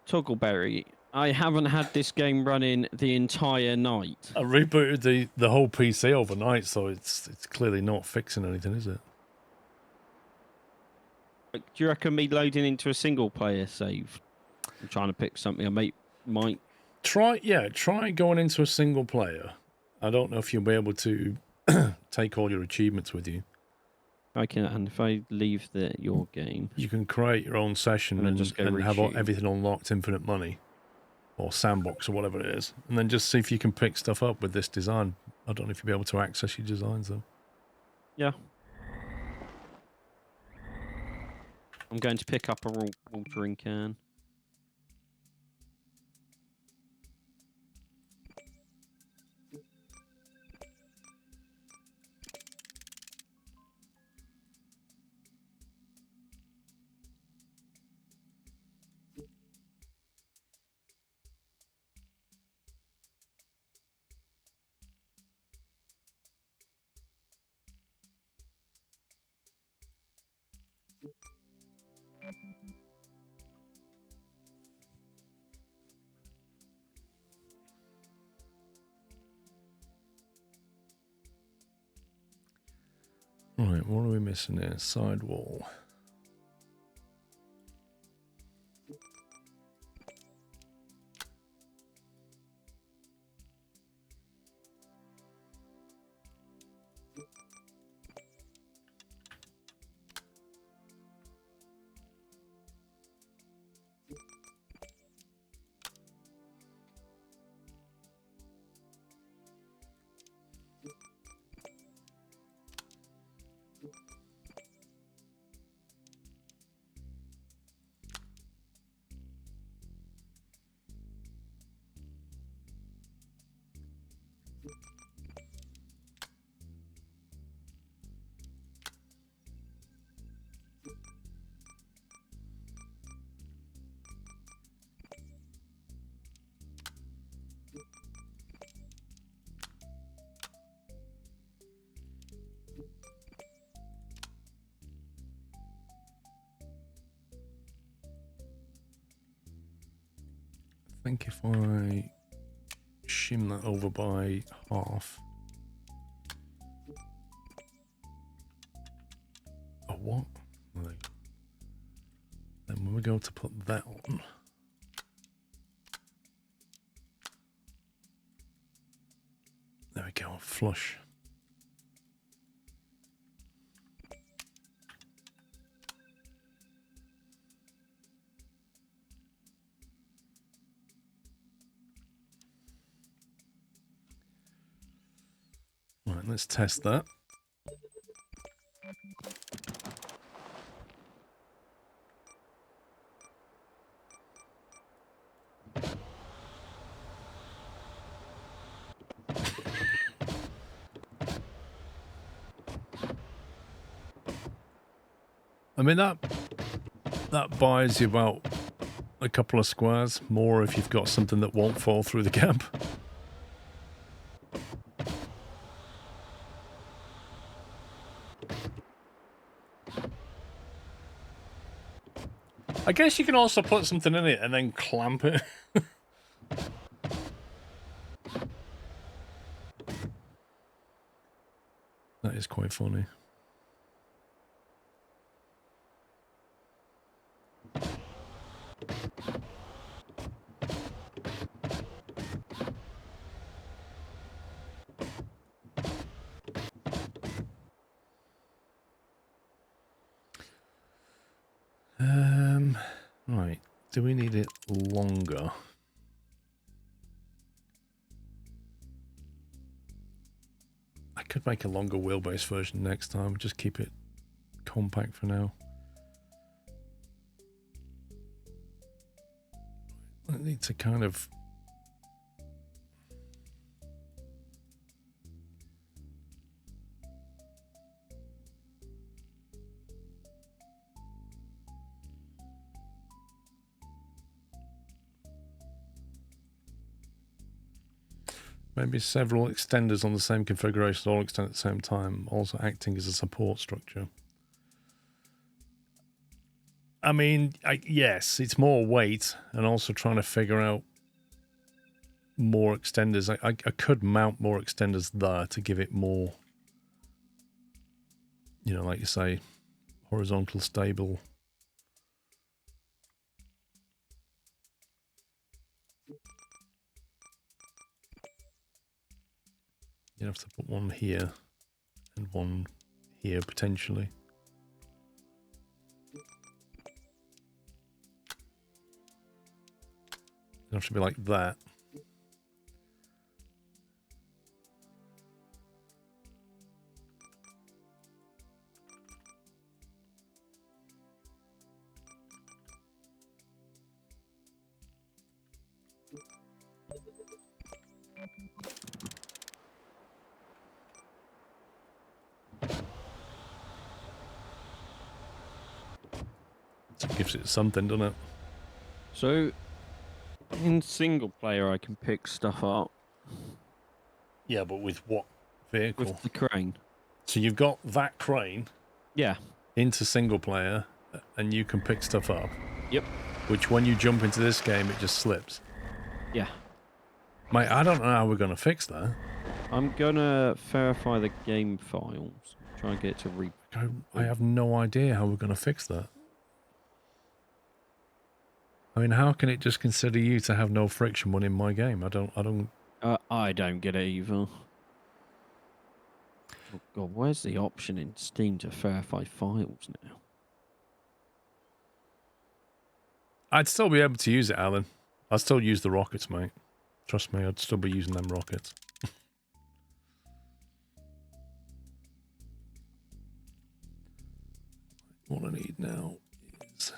B: Toggleberry, I haven't had this game running the entire night.
A: I rebooted the whole PC overnight, so it's clearly not fixing anything, is it?
B: Do you reckon me loading into a single player save? I'm trying to pick something I might
A: try going into a single player. I don't know if you'll be able to take all your achievements with you.
B: I can, and if I leave your game,
A: you can create your own session and have everything unlocked, infinite money, or sandbox or whatever it is, and then just see if you can pick stuff up with this design. I don't know if you'll be able to access your designs though.
B: Yeah. I'm going to pick up a watering can.
A: Right, what are we missing here? Sidewall. I think if I shim that over by half. Oh, what? Then when we go to put that on, there we go, flush. Right, let's test that. I mean, that buys you about a couple of squares more if you've got something that won't fall through the gap. I guess you can also put something in it and then clamp it. That is quite funny. Right. Do we need it longer? I could make a longer wheelbase version next time. Just keep it compact for now. I need to kind of... Maybe several extenders on the same configuration all extend at the same time, also acting as a support structure. I mean, yes, it's more weight and also trying to figure out more extenders. I could mount more extenders there to give it more, you know, like you say, horizontal stable. You have to put one here and one here potentially. It have to be like that. It gives it something, doesn't it?
B: So, in single player, I can pick stuff up.
A: Yeah, but with what vehicle?
B: With the crane.
A: So you've got that crane.
B: Yeah.
A: Into single player, and you can pick stuff up.
B: Yep.
A: Which, when you jump into this game, it just slips.
B: Yeah.
A: Mate, I don't know how we're going to fix that.
B: I'm gonna verify the game files. Try and get it to re.
A: I have no idea how we're going to fix that. I mean, how can it just consider you to have no friction when in my game? I don't.
B: I don't get it either. Oh God, where's the option in Steam to verify files now?
A: I'd still be able to use it, Alan. I'd still use the rockets, mate. Trust me, I'd still be using them rockets. What I need now is...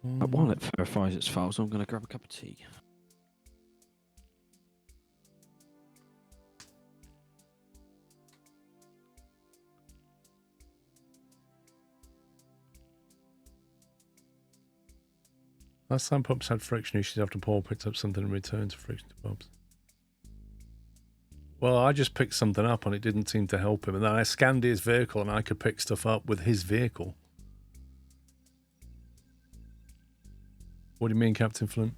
B: But while it verifies its files, I'm going to grab a cup of tea.
A: Last time pups had friction issues after Paul picked up something and returned to friction to pups. Well, I just picked something up and it didn't seem to help him. And then I scanned his vehicle and I could pick stuff up with his vehicle. What do you mean, Captain Flint?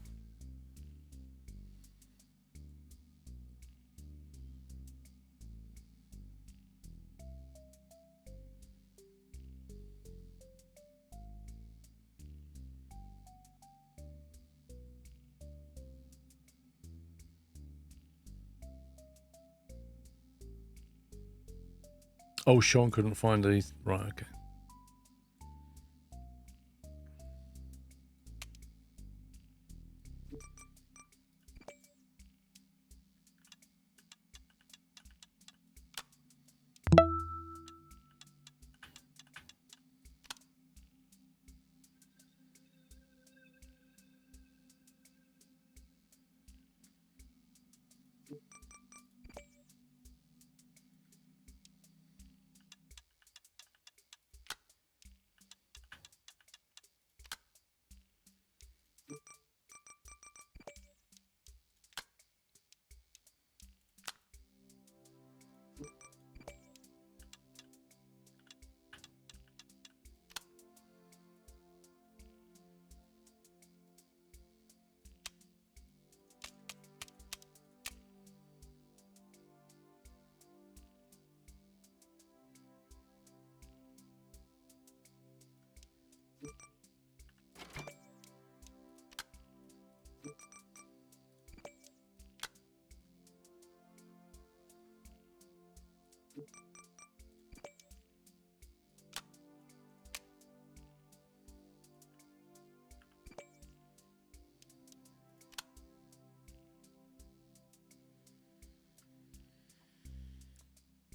A: Oh, Sean couldn't find these. Right, okay.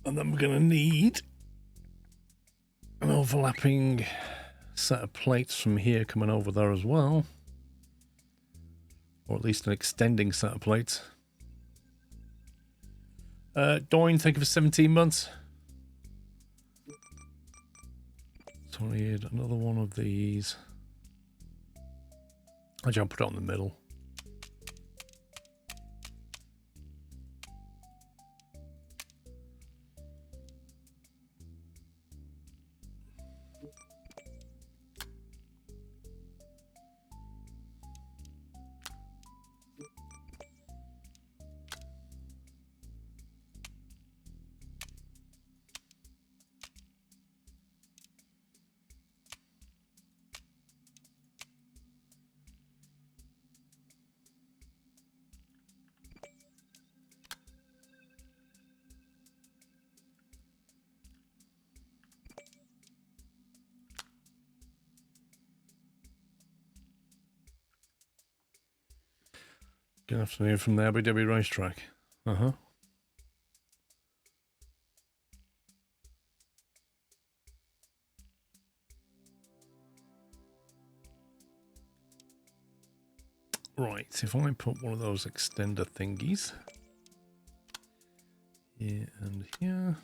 A: And then we're going to need an overlapping set of plates from here coming over there as well. Or at least an extending set of plates. Doyne, thank you for 17 months. So I need another one of these. Actually, I'll put it on the middle. Good afternoon from the Abu Dhabi racetrack. Uh-huh. Right, if I put one of those extender thingies here and here.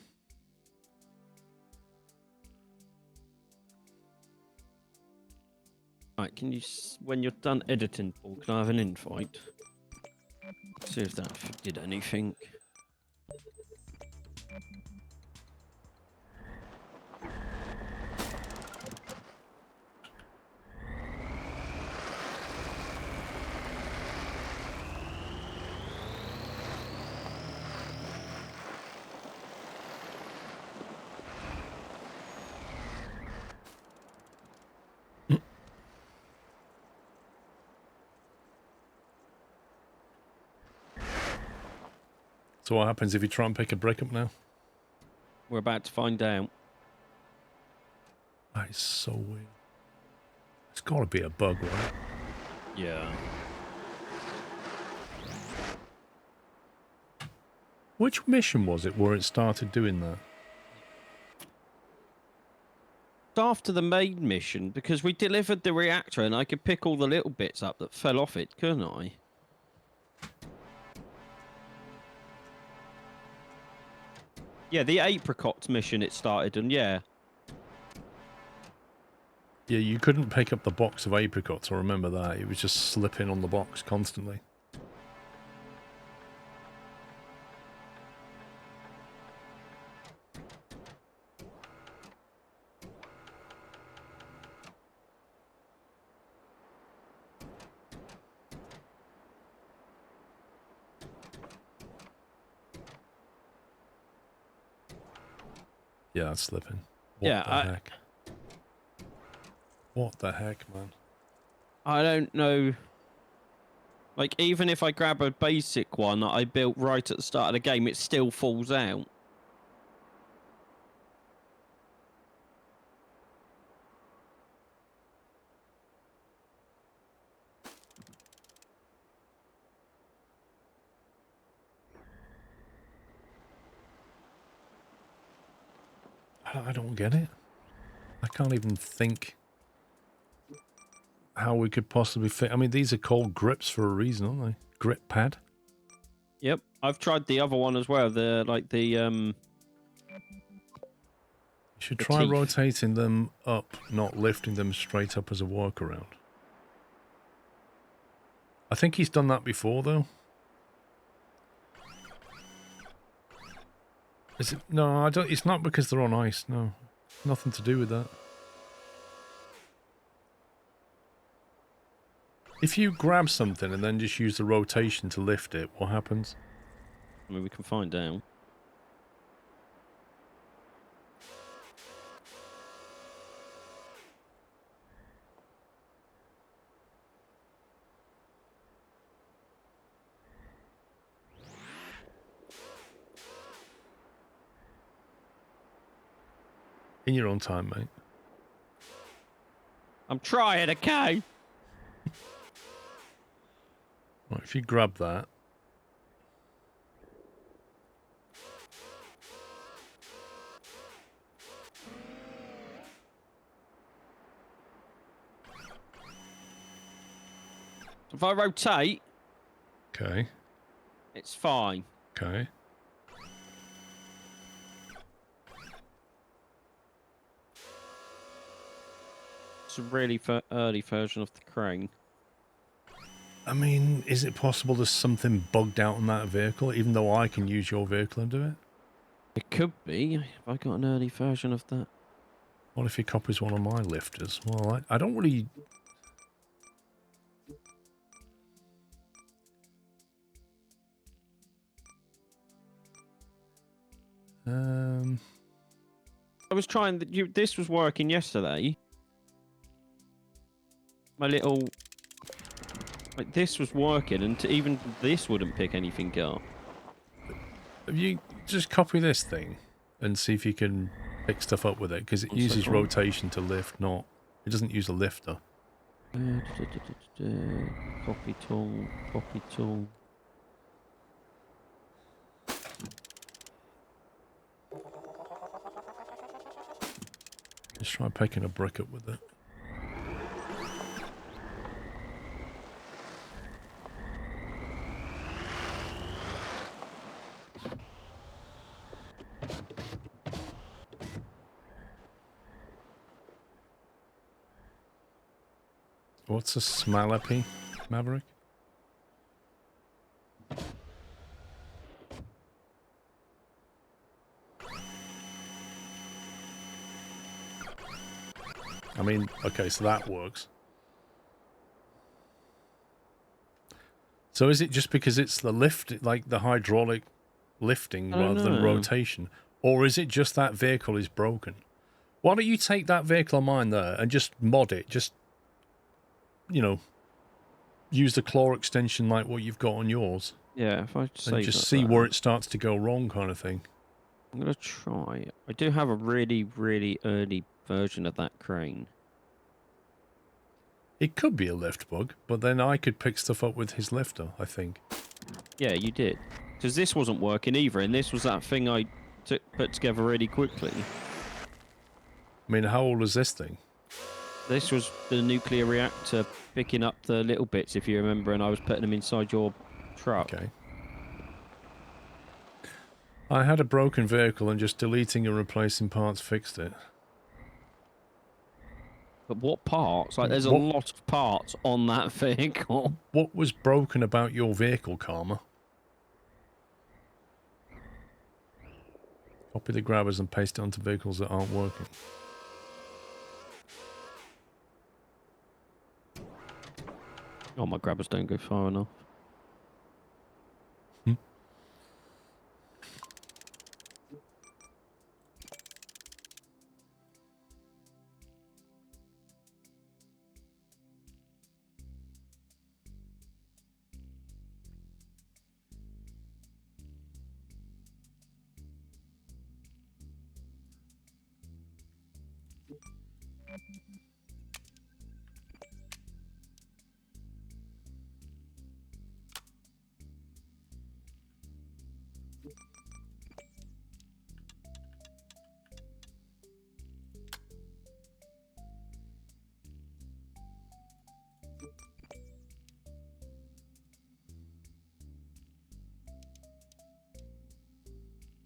B: Right, can you, when you're done editing, Paul, can I have an invite? See if that did anything.
A: So what happens if you try and pick a brick up now?
B: We're about to find out.
A: That is so weird. It's got to be a bug, right?
B: Yeah.
A: Which mission was it where it started doing that?
B: After the main mission, because we delivered the reactor and I could pick all the little bits up that fell off it, couldn't I? Yeah, the apricots mission it started, and yeah.
A: Yeah, you couldn't pick up the box of apricots, I remember that. It was just slipping on the box constantly. Yeah, it's slipping. What
B: Yeah,
A: the heck? What the heck, man?
B: I don't know. Like, even if I grab a basic one that I built right at the start of the game, it still falls out.
A: I don't get it. I can't even think how we could possibly fit. I mean, these are called grips for a reason, aren't they? Grip pad.
B: Yep, I've tried the other one as well.
A: You should try
B: teeth.
A: rotating them up, not lifting them straight up as a workaround. I think he's done that before, though. Is it? No, I don't. It's not because they're on ice. No, nothing to do with that. If you grab something and then just use the rotation to lift it, what happens?
B: I mean, we can find out.
A: In your own time, mate.
B: I'm trying, okay?
A: Right, if you grab that.
B: If I rotate,
A: Okay.
B: it's fine.
A: Okay.
B: It's a really early version of the crane.
A: I mean, is it possible there's something bugged out on that vehicle, even though I can use your vehicle and do it?
B: It could be. Have I got an early version of that?
A: What if he copies one of my lifters? Well, I don't really...
B: I was trying... This was working yesterday. My little... Like, this was working, and even this wouldn't pick anything up.
A: If you just copy this thing and see if you can pick stuff up with it, because it uses rotation to lift, not... It doesn't use a lifter.
B: Copy tool, copy tool.
A: Just try picking a brick up with it. What's a smallopy, Maverick? I mean, okay, so that works. So is it just because it's the lift, like the hydraulic lifting rather than rotation? Or is it just that vehicle is broken? Why don't you take that vehicle of mine there and just mod it? Just, you know, use the claw extension like what you've got on yours.
B: Yeah, if I save
A: and just see where it starts to go wrong kind of thing.
B: I'm going to try. I do have a really, really early version of that crane.
A: It could be a lift bug, but then I could pick stuff up with his lifter, I think.
B: Yeah, you did. Because this wasn't working either, and this was that thing I put together really quickly.
A: I mean, how old is this thing?
B: This was the nuclear reactor picking up the little bits, if you remember, and I was putting them inside your truck.
A: Okay. I had a broken vehicle and just deleting and replacing parts fixed it.
B: But what parts? Like, there's a lot of parts on that vehicle.
A: What was broken about your vehicle, Karma? Copy the grabbers and paste it onto vehicles that aren't working.
B: Oh, my grabbers don't go far enough.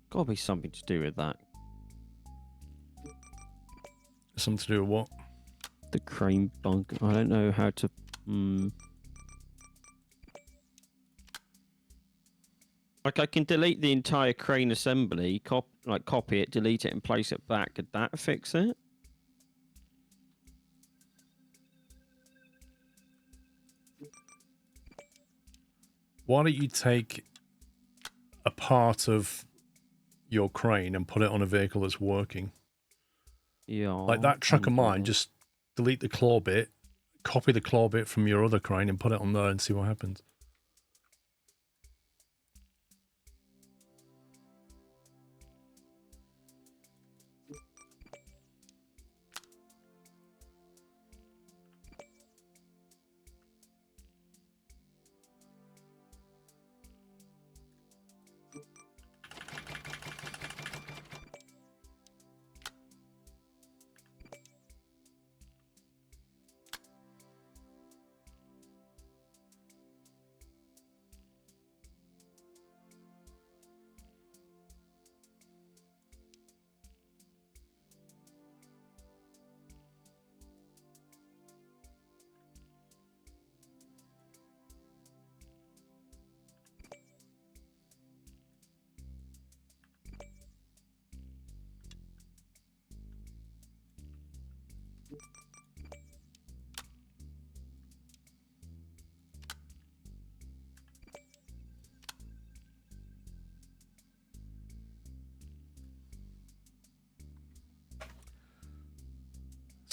B: Gotta be something to do with that.
A: Something to do with what?
B: The crane bug. I don't know how to... Like, I can delete the entire crane assembly, copy it, delete it, and place it back. Could that fix it?
A: Why don't you take a part of your crane and put it on a vehicle that's working?
B: Yeah.
A: Like that truck of mine, just delete the claw bit, copy the claw bit from your other crane and put it on there and see what happens.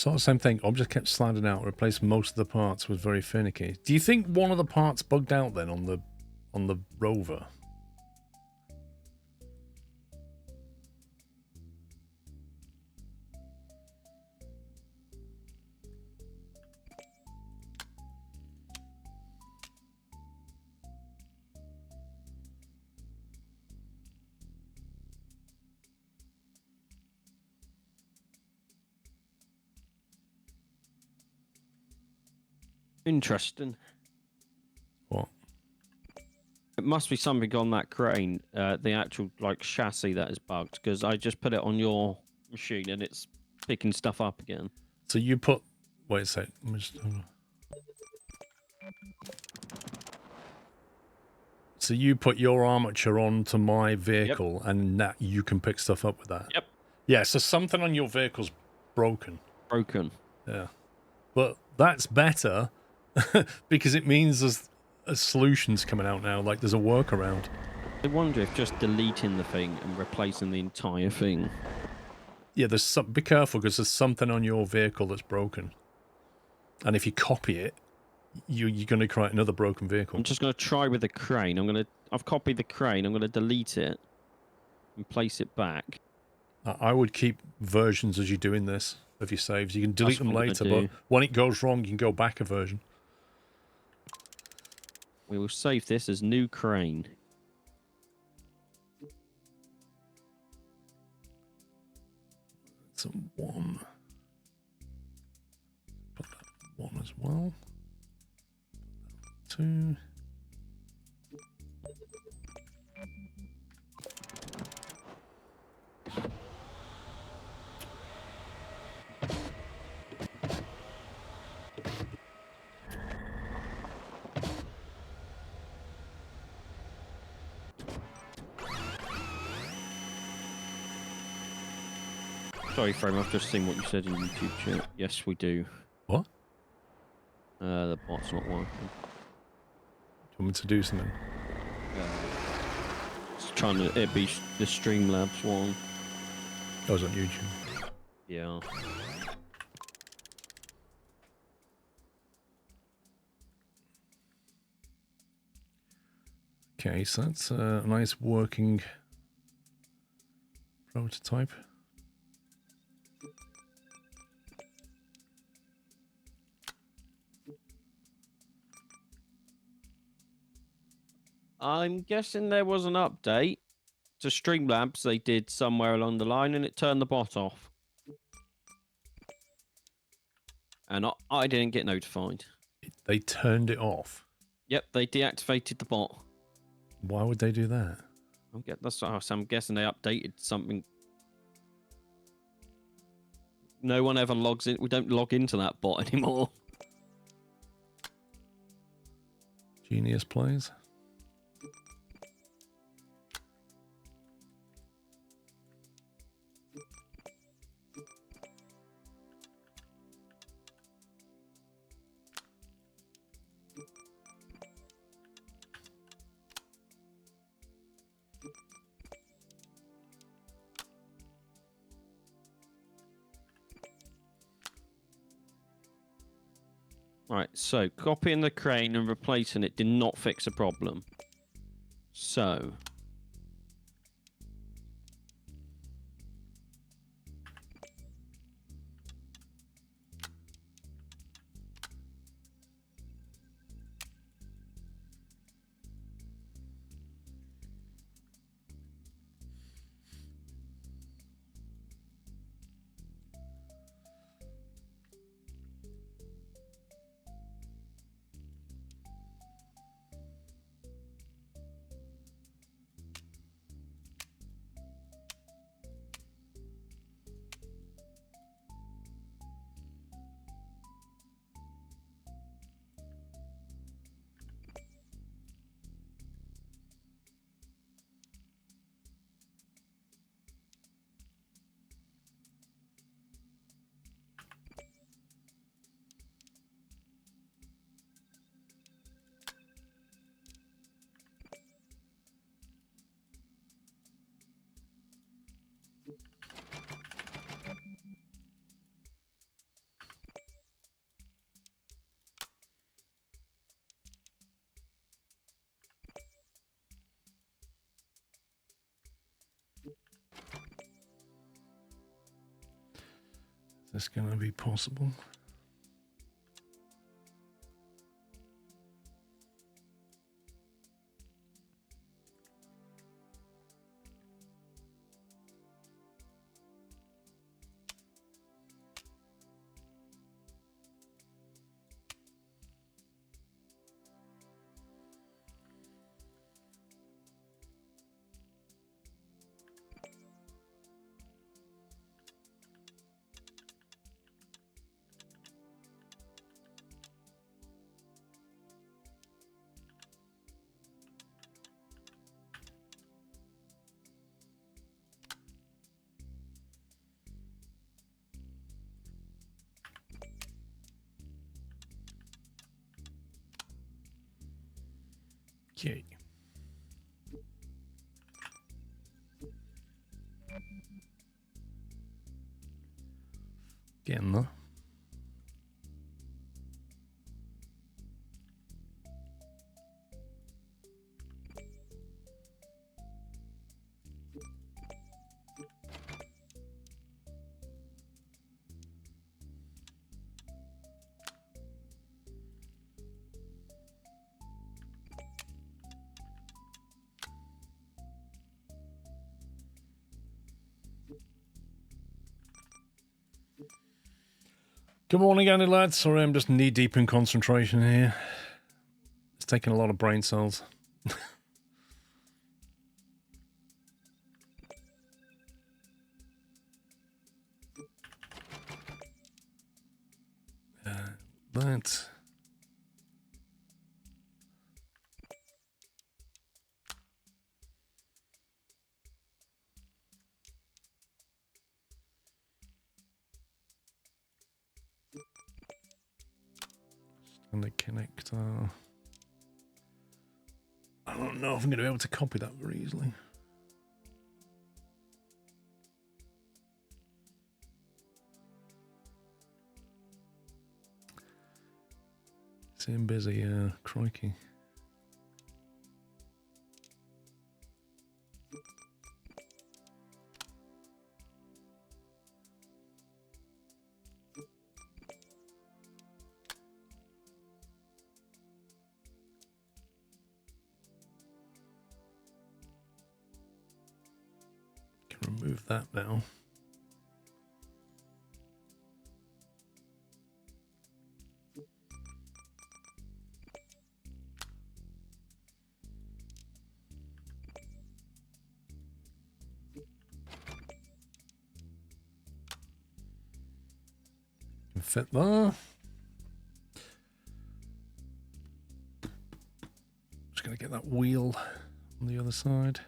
A: Sort of same thing. Object kept sliding out. Replaced most of the parts. Was very finicky. Do you think one of the parts bugged out then on the rover?
B: Interesting.
A: What?
B: It must be something on that crane, the actual like chassis that is bugged, because I just put it on your machine and it's picking stuff up again.
A: So you put... Wait a sec. Let me just... So you put your armature onto my vehicle, yep. And that you can pick stuff up with that?
B: Yep.
A: Yeah, so something on your vehicle's broken.
B: Broken.
A: Yeah. But that's better because it means there's solutions coming out now, like there's a workaround.
B: I wonder if just deleting the thing and replacing the entire thing.
A: Yeah, there's some... Be careful, because there's something on your vehicle that's broken. And if you copy it, you're going to create another broken vehicle.
B: I'm just going to try with the crane. I've copied the crane. I'm going to delete it and place it back.
A: I would keep versions as you're doing this of your saves. You can delete them later, but when it goes wrong, you can go back a version.
B: We will save this as new crane.
A: It's a 1. Put that 1 as well. 2.
B: Sorry, Frame, I've just seen what you said in YouTube chat. Yes, we do.
A: What?
B: The bot's not working.
A: Do you want me to do something?
B: It's trying to... It'd be the Streamlabs one.
A: That was on YouTube.
B: Yeah.
A: Okay, so that's a nice working prototype.
B: I'm guessing there was an update to Streamlabs they did somewhere along the line and it turned the bot off. And I didn't get notified.
A: They turned it off?
B: Yep, they deactivated the bot.
A: Why would they do that?
B: I'm guessing they updated something. No one ever logs in. We don't log into that bot anymore.
A: Genius plays.
B: Right, so copying the crane and replacing it did not fix the problem. So...
A: this going to be possible? Okay. Getting there. Good morning, Andy lads. Sorry, I'm just knee deep in concentration here. It's taking a lot of brain cells. That. And the connector. I don't know if I'm going to be able to copy that very easily. Seem busy, crikey. Can remove that now. Can fit there. Just gonna get that wheel on the other side.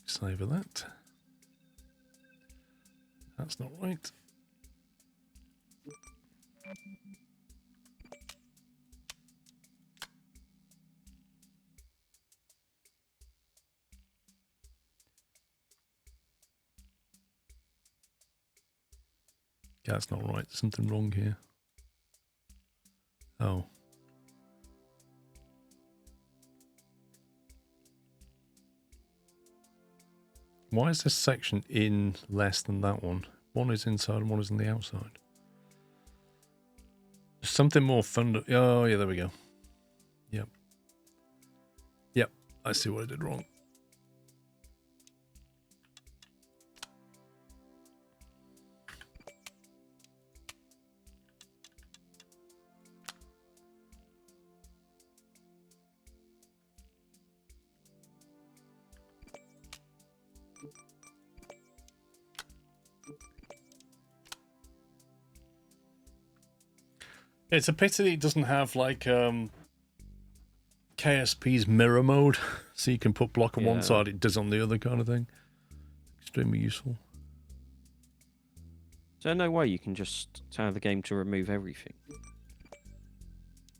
A: Save that. That's not right. Yeah, that's not right. There's something wrong here. Oh. Why is this section in less than that one? One is inside and one is on the outside. There's something more fun. Oh, yeah, there we go. Yep. Yep, I see what I did wrong. It's a pity that it doesn't have like KSP's mirror mode, so you can put block on one
B: Yeah.
A: side, it does on the other kind of thing. Extremely useful.
B: Is there no way you can just tell the game to remove everything?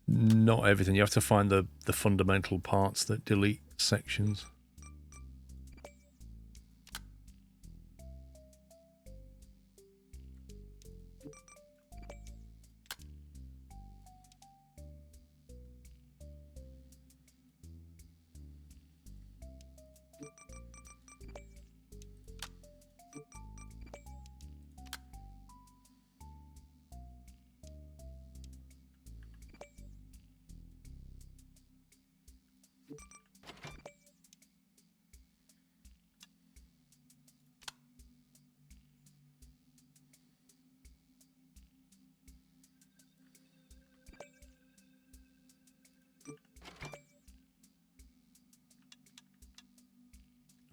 A: Not everything. You have to find the fundamental parts that delete sections.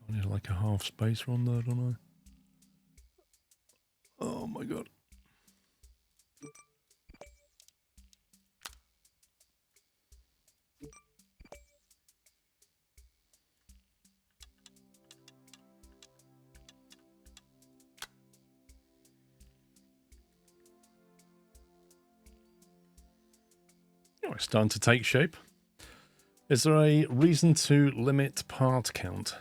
A: I need like a half space on there, don't I? Oh my god. Oh, it's starting to take shape. Is there a reason to limit part count?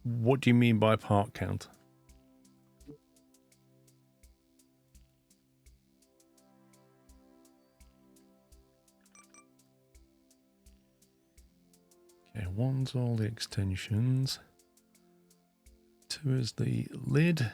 A: What do you mean by part count? Okay, one's all the extensions. Two is the lid.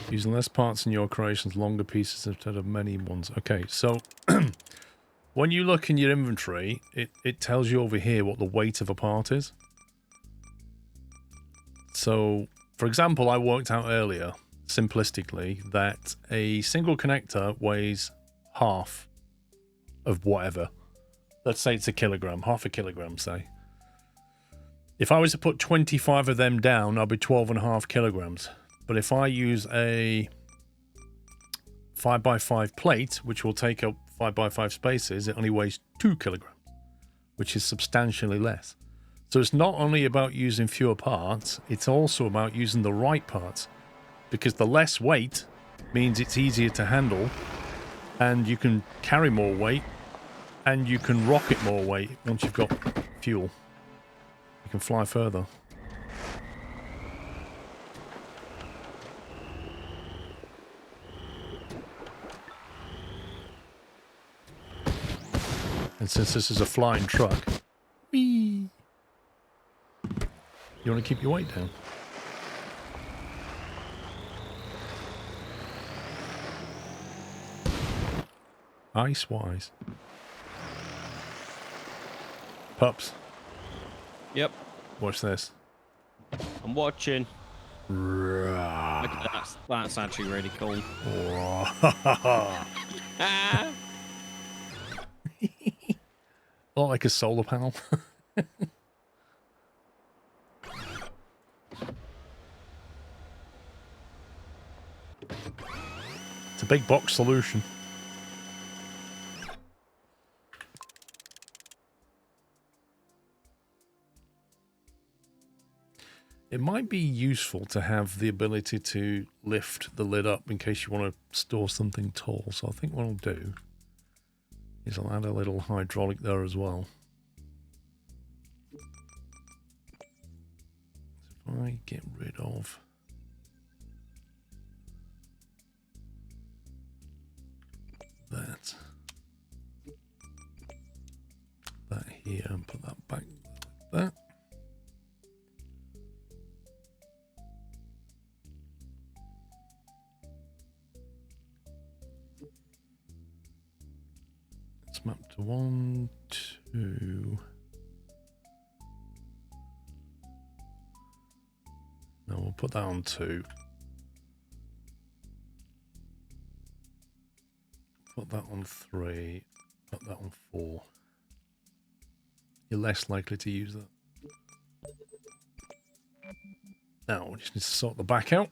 A: Using less parts in your creations, longer pieces instead of many ones. Okay, so when you look in your inventory, it tells you over here what the weight of a part is. So, for example, I worked out earlier, simplistically, that a single connector weighs half of whatever. Let's say it's a kilogram, half a kilogram, say. If I was to put 25 of them down, I'll be 12.5 kilograms. But if I use a 5x5 plate, which will take up 5x5 spaces, it only weighs 2 kilograms, which is substantially less. So it's not only about using fewer parts, it's also about using the right parts, because the less weight means it's easier to handle, and you can carry more weight, and you can rocket more weight once you've got fuel. You can fly further. And since this is a flying truck, whee, you want to keep your weight down. Ice-wise. Pups,
B: Yep,
A: watch this.
B: I'm watching.
A: Rah.
B: Look at that. That's actually really cool.
A: Rah.
B: Ah!
A: Not like a solar panel. It's a big box solution. It might be useful to have the ability to lift the lid up in case you want to store something tall. So I think what I'll do is I'll add a little hydraulic there as well. So if I get rid of that here and put that back like that. It's mapped to 1, 2. No, we'll put that on 2. Put that on 3. Put that on 4. you're less likely to use that. Now, we just need to sort the back out.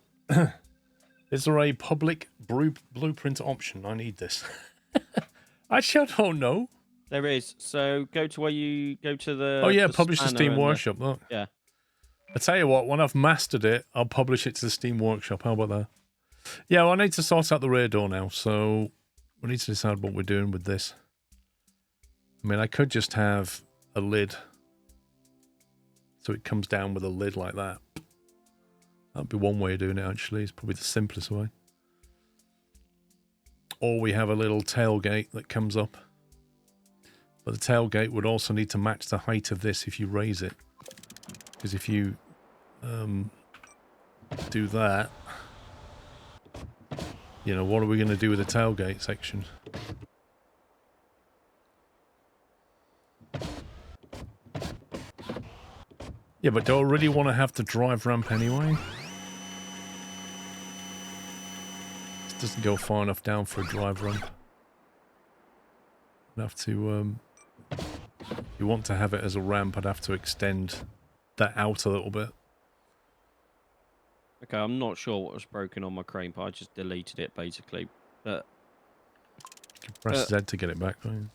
A: Is there a public blueprint option? I need this. Actually, I don't know.
B: There is. So go to where you go to the.
A: Oh, yeah,
B: the
A: publish the
B: spanner
A: Steam
B: and
A: Workshop. Look.
B: Yeah.
A: I tell you what, when I've mastered it, I'll publish it to the Steam Workshop. How about that? Yeah, well, I need to sort out the rear door now, so we need to decide what we're doing with this. I mean, I could just have a lid. So it comes down with a lid like that. That'd be one way of doing it, actually. It's probably the simplest way. Or we have a little tailgate that comes up. But the tailgate would also need to match the height of this if you raise it. Because if you do that, you know, what are we going to do with the tailgate section? Yeah, but do I really want to have the drive ramp anyway? This doesn't go far enough down for a drive ramp. I'd have to, if you want to have it as a ramp, I'd have to extend that out a little bit.
B: Okay, I'm not sure what was broken on my crane, but I just deleted it basically. But
A: You can press Z to get it back, don't you?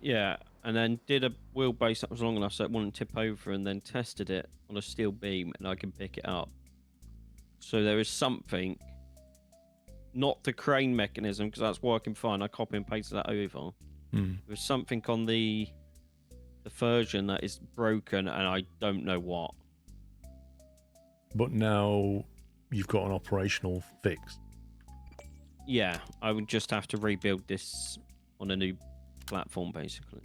B: yeah, and then did a wheelbase that was long enough so it wouldn't tip over, and then tested it on a steel beam, and I can pick it up. So there is something, not the crane mechanism, because that's working fine. I copy and pasted that over. There's something on the version that is broken, and I don't know what.
A: But now you've got an operational fix.
B: Yeah, I would just have to rebuild this on a new platform, basically.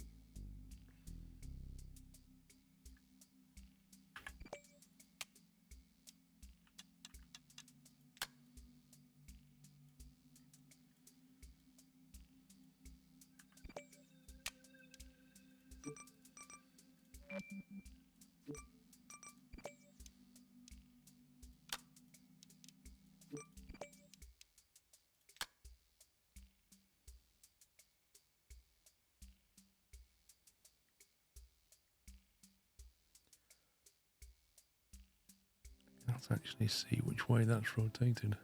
A: Let's actually see which way that's rotated.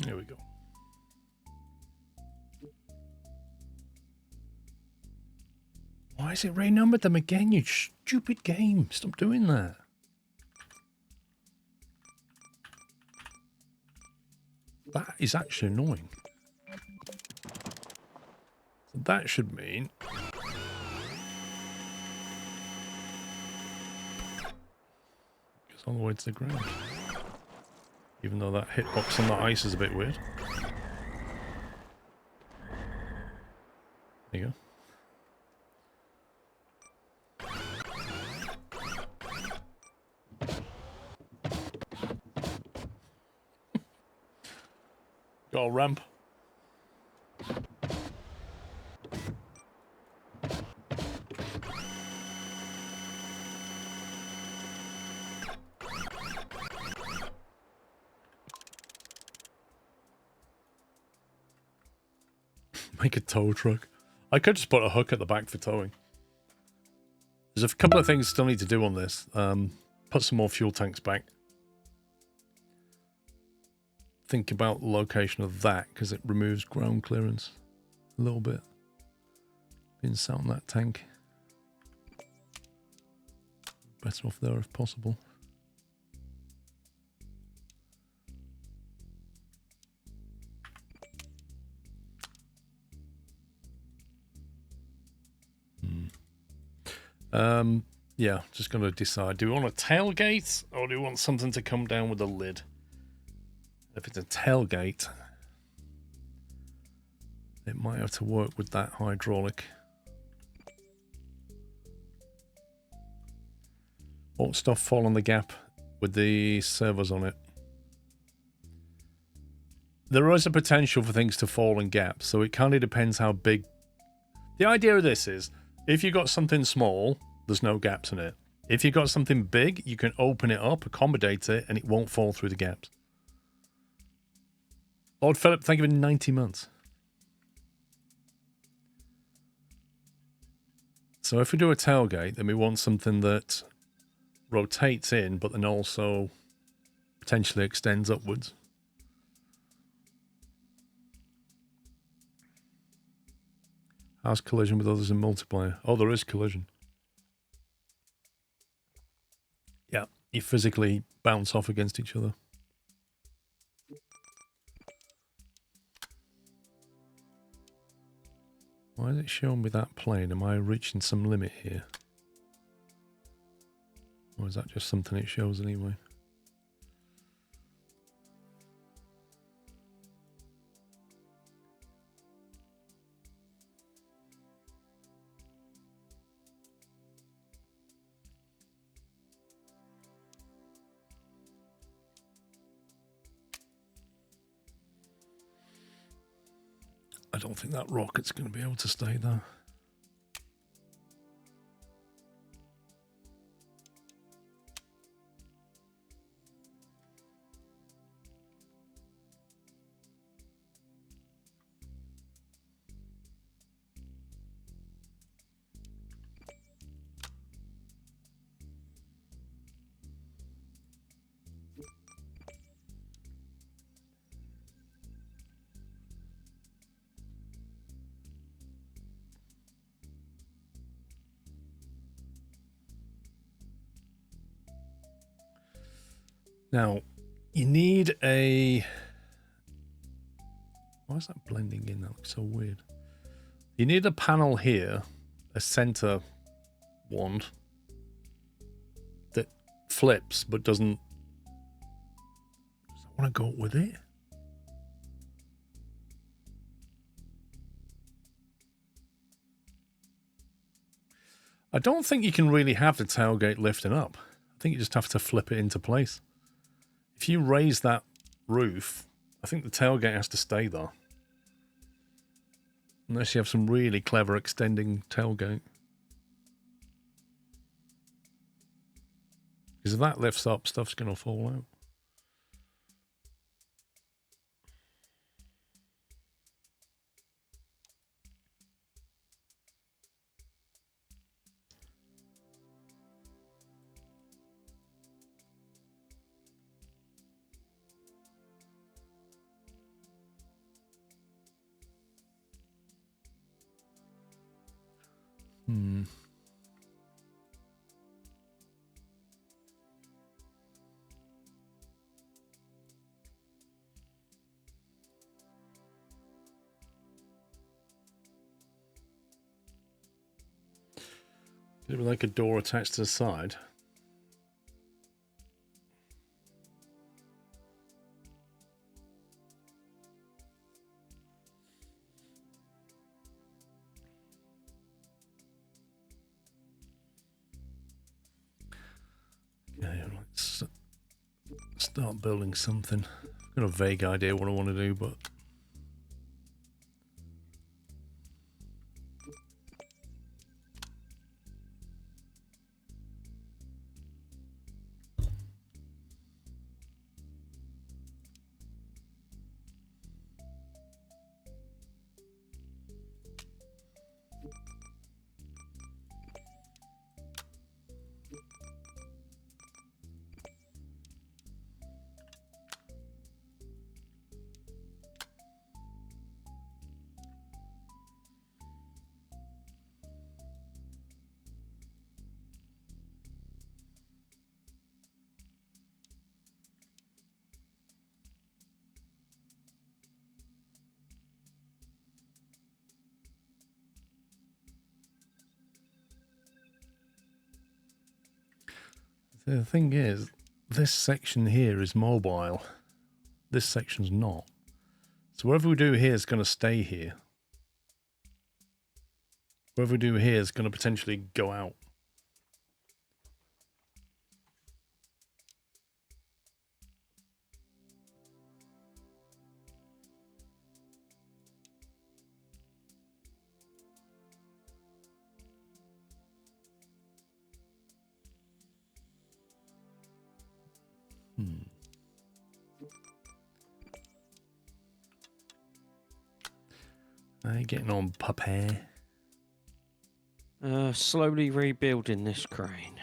A: There we go. Why is it renumbered them again, you stupid game? Stop doing that. That is actually annoying. So that should mean... It's all the way to the ground. Even though that hitbox on the ice is a bit weird. There you go. Got a ramp. Make a tow truck. I could just put a hook at the back for towing. There's a couple of things still need to do on this. Put some more fuel tanks back. Think about the location of that because it removes ground clearance a little bit. Being sat on that tank. Better off there if possible. Yeah, just going to decide. Do we want a tailgate or do we want something to come down with a lid? If it's a tailgate, it might have to work with that hydraulic. Won't stuff fall on the gap with the servos on it? There is a potential for things to fall in gaps, so it kind of depends how big. The idea of this is, if you've got something small, there's no gaps in it. If you've got something big, you can open it up, accommodate it, and it won't fall through the gaps. Lord Philip, thank you for 90 months. So if we do a tailgate, then we want something that rotates in, but then also potentially extends upwards. How's collision with others in multiplayer? Oh, there is collision. Yeah, you physically bounce off against each other. Why is it showing me that plane? Am I reaching some limit here? Or is that just something it shows anyway? I don't think that rocket's going to be able to stay there. Now, you need a... Why is that blending in? That looks so weird. You need a panel here, a center one, that flips but doesn't... Does I want to go with it? I don't think you can really have the tailgate lifting up. I think you just have to flip it into place. If you raise that roof, I think the tailgate has to stay there. Unless you have some really clever extending tailgate. Because if that lifts up, stuff's going to fall out. It was like a door attached to the side. Okay, let's start building something. I've got a vague idea what I want to do, but The thing is, this section here is mobile. This section's not. So whatever we do here is going to stay here. Whatever we do here is going to potentially go out. How you getting on, puppy?
B: Slowly rebuilding this crane.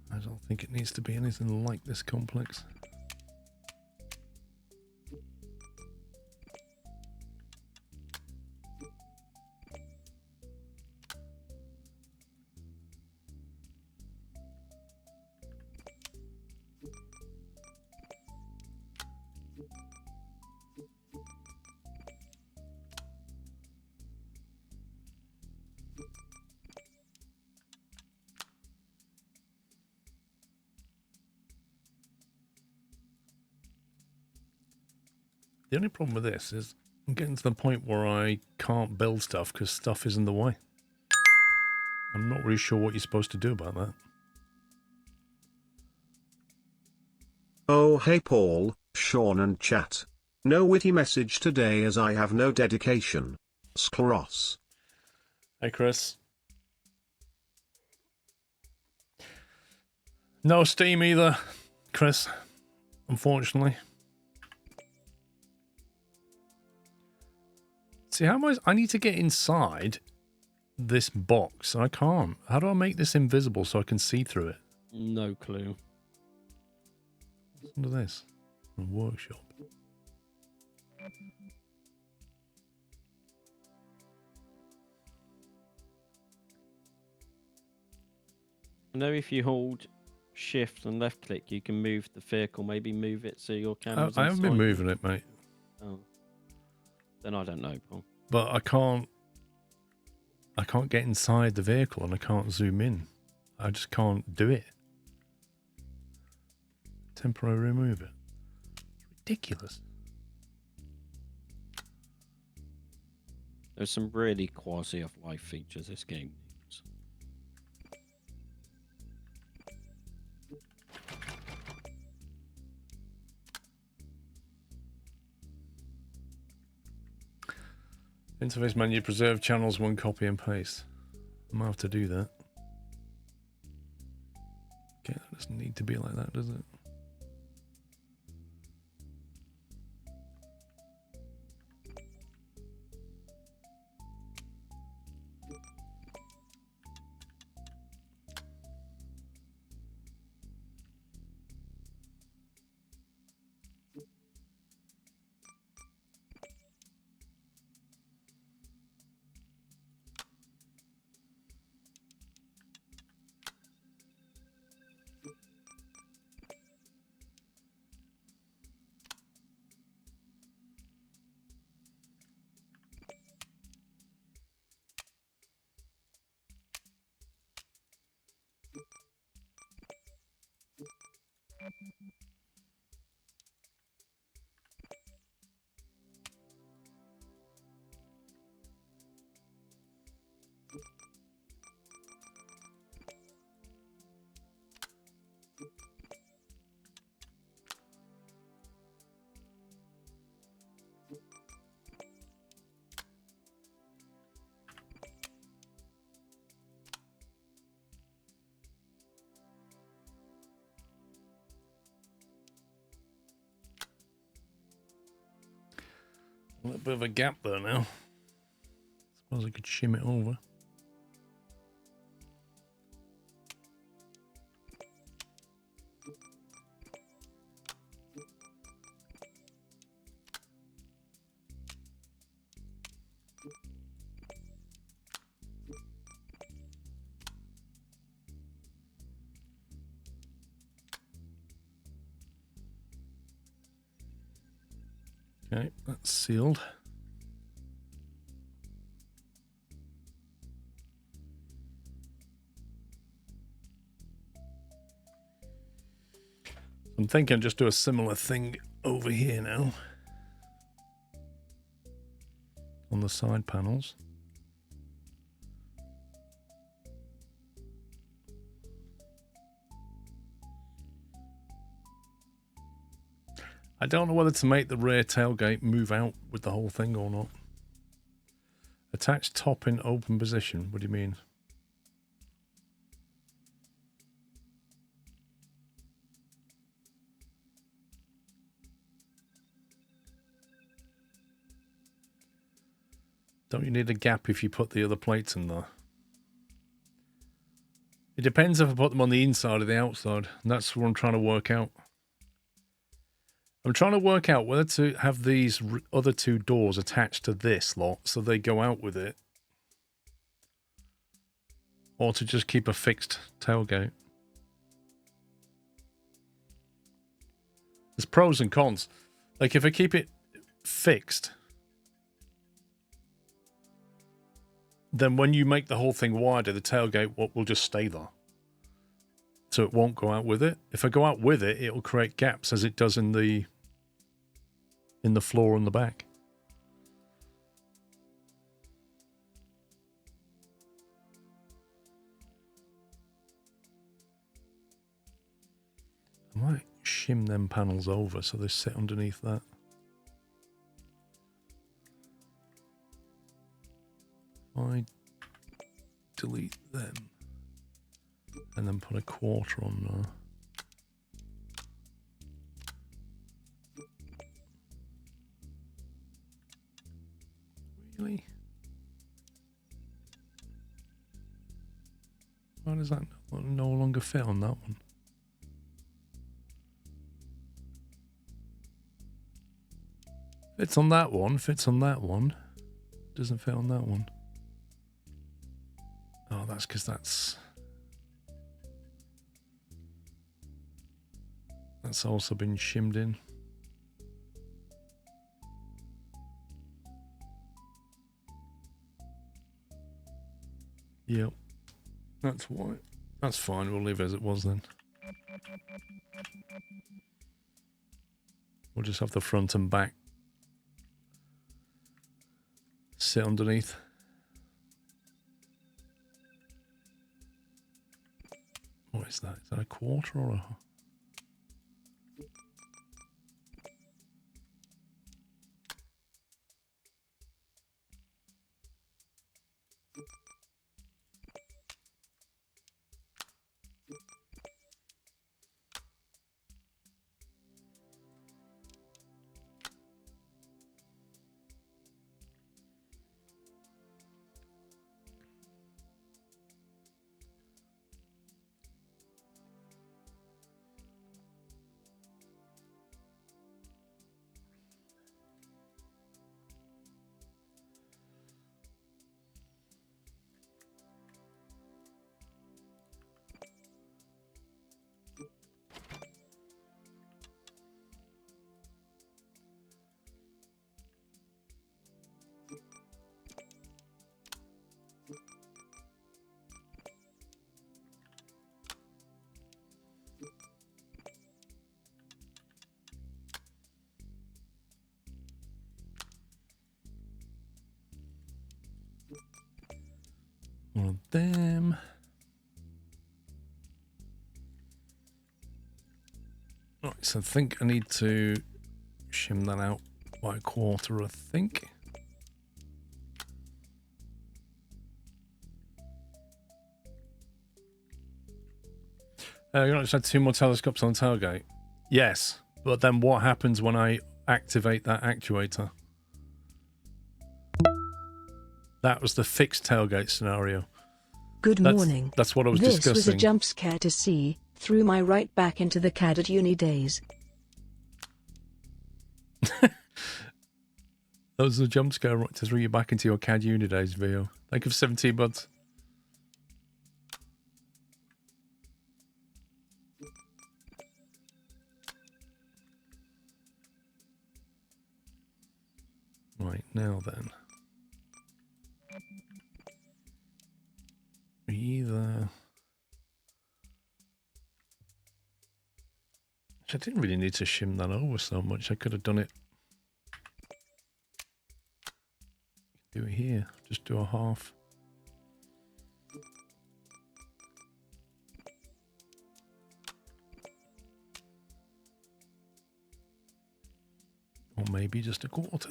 A: I don't think it needs to be anything like this complex. The only problem with this is I'm getting to the point where I can't build stuff because stuff is in the way. I'm not really sure what you're supposed to do about that.
C: Oh hey Paul, Sean and chat. No witty message today as I have no dedication. Skros.
A: Hey Chris. No Steam either, Chris, unfortunately. See, how much I need to get inside this box, and I can't. How do I make this invisible so I can see through it?
B: No clue.
A: What's under this? A workshop.
B: I know if you hold shift and left click, you can move the vehicle, maybe move it so your camera's
A: I haven't been
B: inside.
A: moving it, mate.
B: Oh. Then I don't know, Paul.
A: But I can't get inside the vehicle and I can't zoom in. I just can't do it. Temporary remove it. Ridiculous.
B: There's some really quality of life features this game needs.
A: Interface menu, preserve channels, one copy and paste. I might have to do that. Okay, that doesn't need to be like that, does it? A little bit of a gap there now. Suppose I could shim it over. Okay, that's sealed. I'm thinking just do a similar thing over here now. On the side panels. I don't know whether to make the rear tailgate move out with the whole thing or not. Attach top in open position. What do you mean? Don't you need a gap if you put the other plates in there? It depends if I put them on the inside or the outside. And that's what I'm trying to work out. I'm trying to work out whether to have these other two doors attached to this lot so they go out with it. Or to just keep a fixed tailgate. There's pros and cons. Like if I keep it fixed, then when you make the whole thing wider, the tailgate will just stay there. So it won't go out with it. If I go out with it, it'll create gaps as it does in the floor on the back. I might shim them panels over so they sit underneath that. I delete them and then put a quarter on there. Really? Why does that no longer fit on that one? Fits on that one, fits on that one. Doesn't fit on that one. Oh, that's because that's also been shimmed in. Yep. That's why. That's fine. We'll leave it as it was then. We'll just have the front and back sit underneath. What is that? Is that a quarter or a... One of them. Right, so I think I need to shim that out by a quarter, I think. You just had 2 more telescopes on the tailgate. Yes, but then what happens when I activate that actuator? That was the fixed tailgate scenario.
D: Good morning.
A: That's what I was
D: This
A: discussing.
D: was a jump scare to see, threw my right back into the CAD at uni days.
A: That was a jump scare right to throw you back into your CAD uni days, VO. Thank you for 17 months. Right, now then. Either... I didn't really need to shim that over so much. I could have done it. Do it here. Just do a half. Or maybe just a quarter.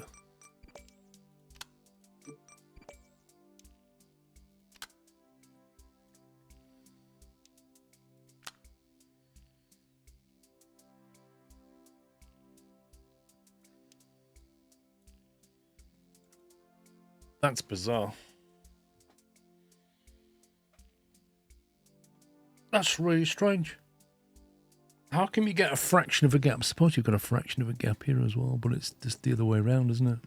A: That's bizarre. That's really strange. How can you get a fraction of a gap? I suppose you've got a fraction of a gap here as well, but it's just the other way around, isn't it?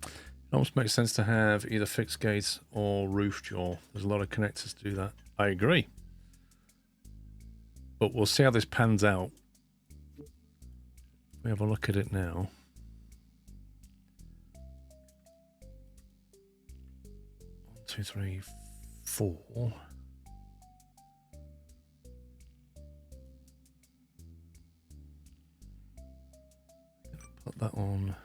A: It almost makes sense to have either fixed gates or roof jaw. There's a lot of connectors to do that. I agree. But we'll see how this pans out. We have a look at it now. 1, 2, 3, 4. Put that on.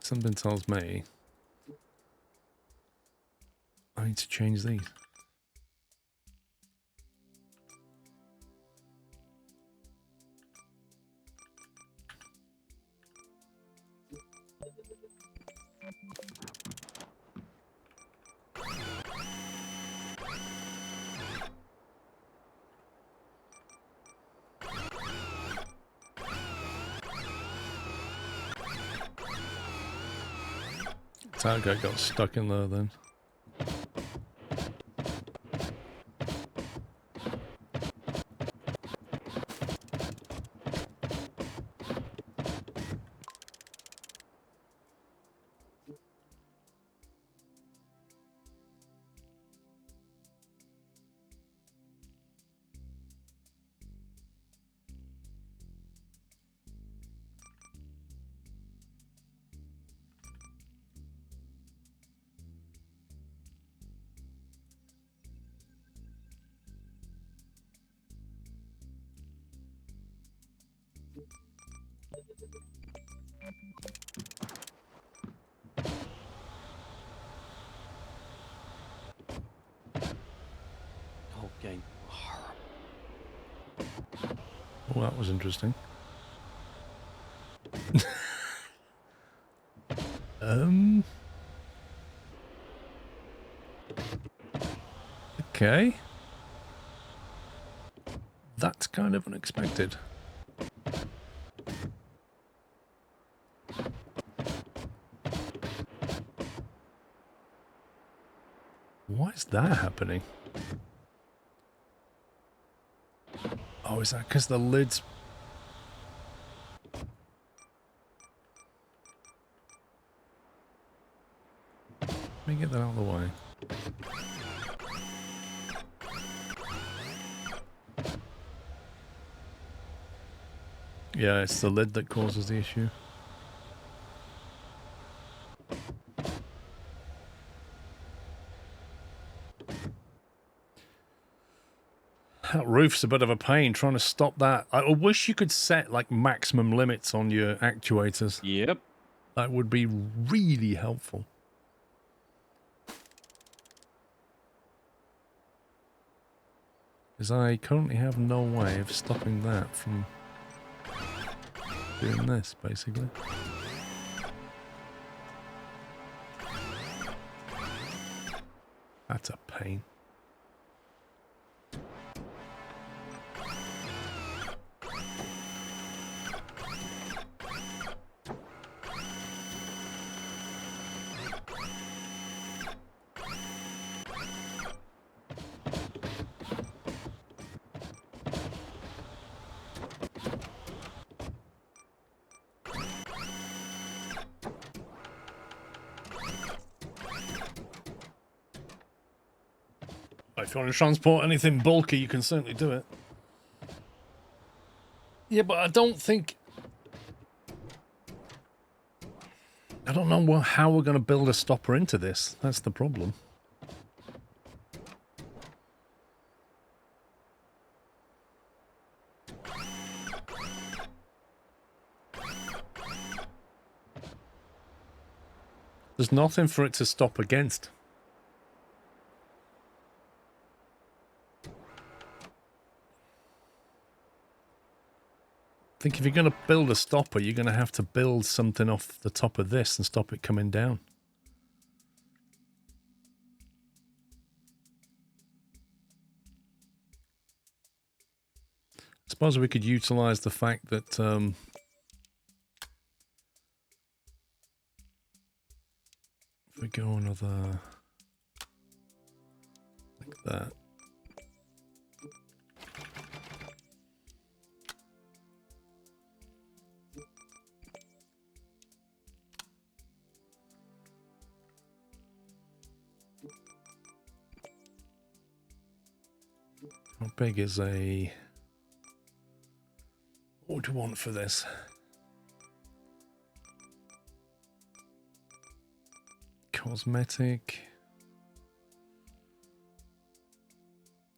A: Something tells me I need to change these. That guy got stuck in there then.
B: Game.
A: Oh, that was interesting. Okay. That's kind of unexpected. Why is that happening? Oh, is that because the lid's... Let me get that out of the way. Yeah, it's the lid that causes the issue. That roof's a bit of a pain trying to stop that. I wish you could set like maximum limits on your actuators.
B: Yep.
A: That would be really helpful. Because I currently have no way of stopping that from doing this, basically. That's a pain. If you want to transport anything bulky, you can certainly do it. Yeah, but I don't think... I don't know how we're going to build a stopper into this. That's the problem. There's nothing for it to stop against. I think if you're going to build a stopper, you're going to have to build something off the top of this and stop it coming down. I suppose we could utilize the fact that if we go another like that. How big is a... What do you want for this? Cosmetic.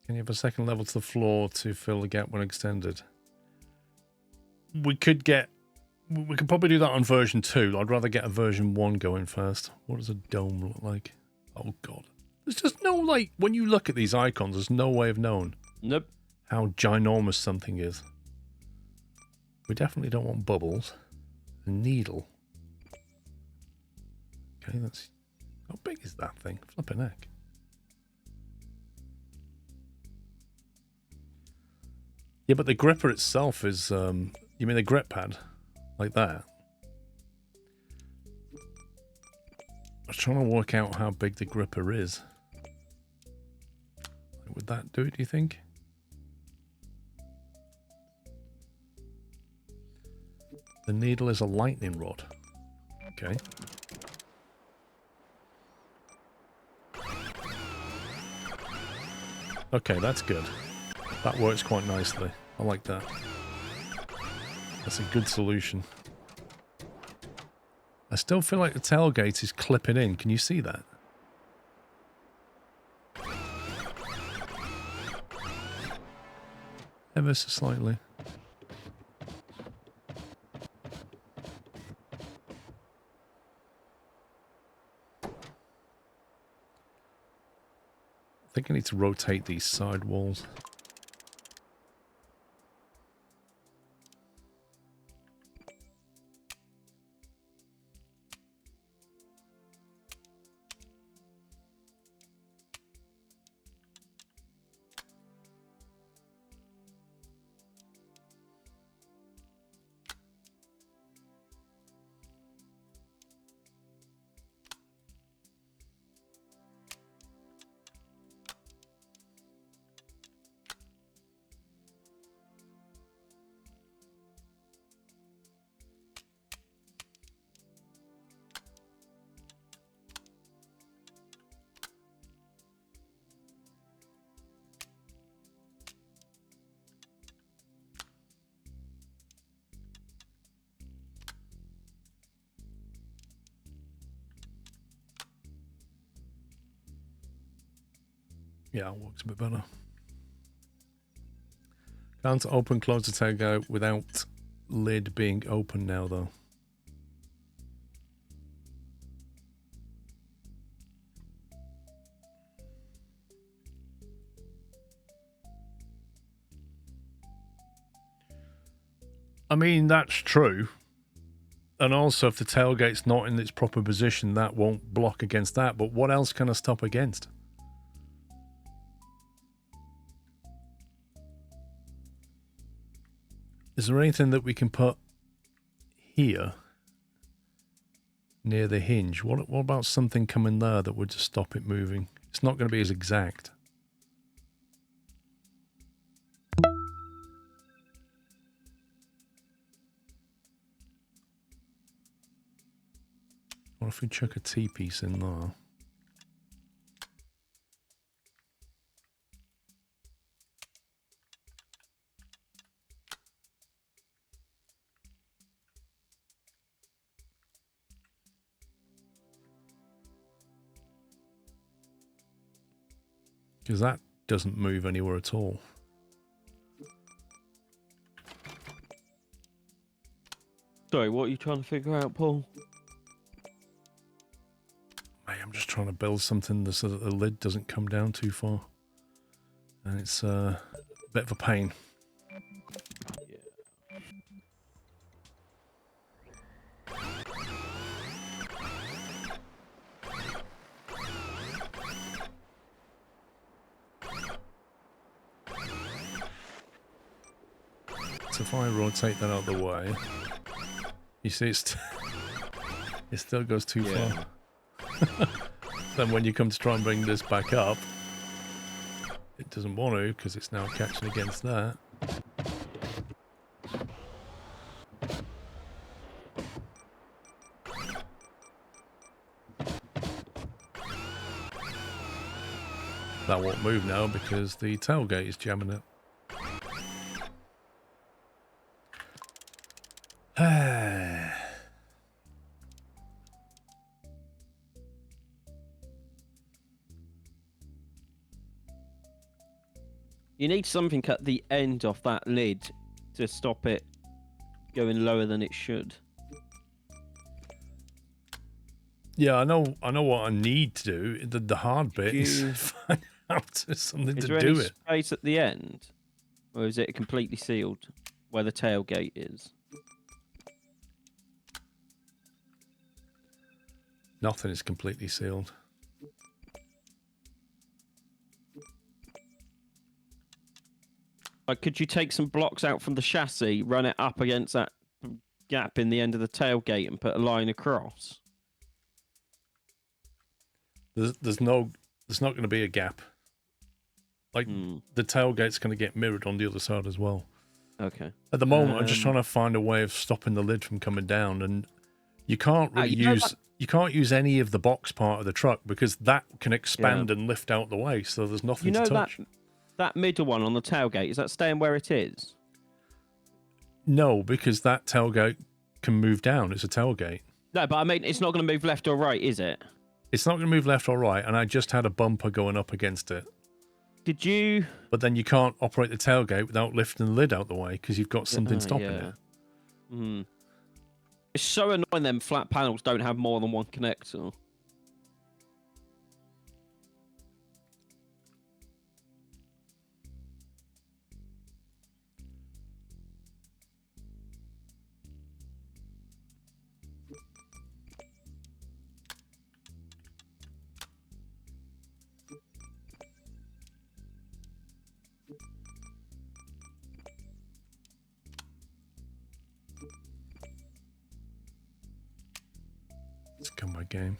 A: Can you have a second level to the floor to fill the gap when extended? We could probably do that on version 2. I'd rather get a version 1 going first. What does a dome look like? Oh god. There's just no, like, when you look at these icons, there's no way of knowing.
B: Nope.
A: How ginormous something is. We definitely don't want bubbles. A needle. Okay, that's... How big is that thing? Flipping heck. Yeah, but the gripper itself is... you mean the grip pad? Like that? I was trying to work out how big the gripper is. Would that do it, do you think? The needle is a lightning rod. Okay. Okay, that's good. That works quite nicely. I like that. That's a good solution. I still feel like the tailgate is clipping in. Can you see that? Ever so slightly. I think I need to rotate these side walls. Yeah, it works a bit better. Can't open, close the tailgate without lid being open now, though. I mean, that's true. And also, if the tailgate's not in its proper position, that won't block against that. But what else can I stop against? Is there anything that we can put here near the hinge? What about something coming there that would just stop it moving? It's not going to be as exact. What if we chuck a T-piece in there? Because that doesn't move anywhere at all.
B: Sorry, what are you trying to figure out, Paul?
A: Mate, I'm just trying to build something so that the lid doesn't come down too far. And it's a bit of a pain. So if I rotate that out of the way, you see it still goes too far. Then when you come to try and bring this back up, it doesn't want to because it's now catching against that. That won't move now because the tailgate is jamming it.
B: You need something at the end of that lid to stop it going lower than it should.
A: Yeah, I know what I need to do. The hard bit is find out something to
B: there
A: do
B: any
A: it.
B: space at the end? Or is it completely sealed where the tailgate is?
A: Nothing is completely sealed.
B: Like, could you take some blocks out from the chassis, run it up against that gap in the end of the tailgate and put a line across?
A: There's not going to be a gap. Like, the tailgate's going to get mirrored on the other side as well.
B: Okay.
A: At the moment, I'm just trying to find a way of stopping the lid from coming down, and you can't really you can't use any of the box part of the truck because that can expand and lift out the way, so there's nothing to touch.
B: That middle one on the tailgate, is that staying where it is?
A: No, because that tailgate can move down. It's a tailgate.
B: No, but I mean, it's not going to move left or right, is it?
A: It's not going to move left or right, and I just had a bumper going up against it.
B: Did you?
A: But then you can't operate the tailgate without lifting the lid out the way because you've got something stopping it.
B: It's so annoying them flat panels don't have more than one connector.
A: It's come my game.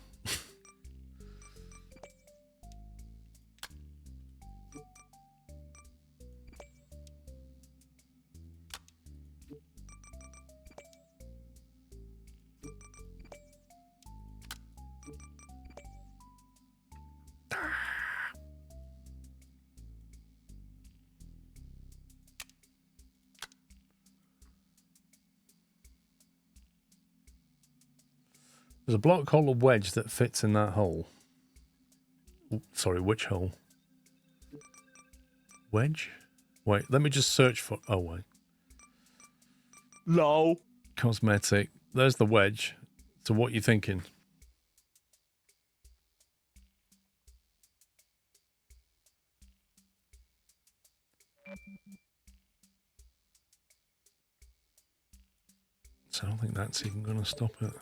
A: There's a block hole wedge that fits in that hole. Sorry, which hole? Wedge? Wait, let me just search for... Oh, wait.
B: Lol.
A: Cosmetic. There's the wedge. So what you thinking? So I don't think that's even going to stop it.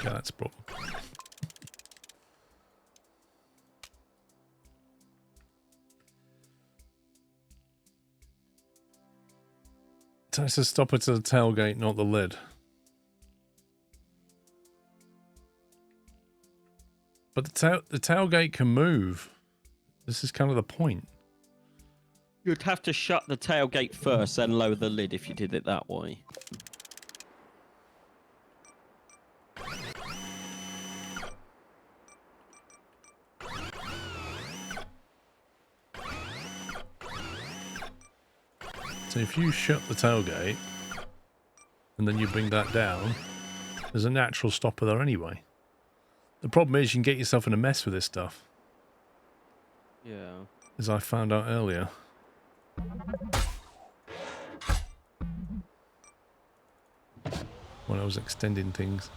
A: Yeah, that's a problem. It has to stop it to the tailgate, not the lid. But the tailgate can move. This is kind of the point.
B: You'd have to shut the tailgate first, then lower the lid if you did it that way.
A: So if you shut the tailgate and then you bring that down, there's a natural stopper there anyway. The problem is you can get yourself in a mess with this stuff.
B: Yeah.
A: As I found out earlier. When I was extending things.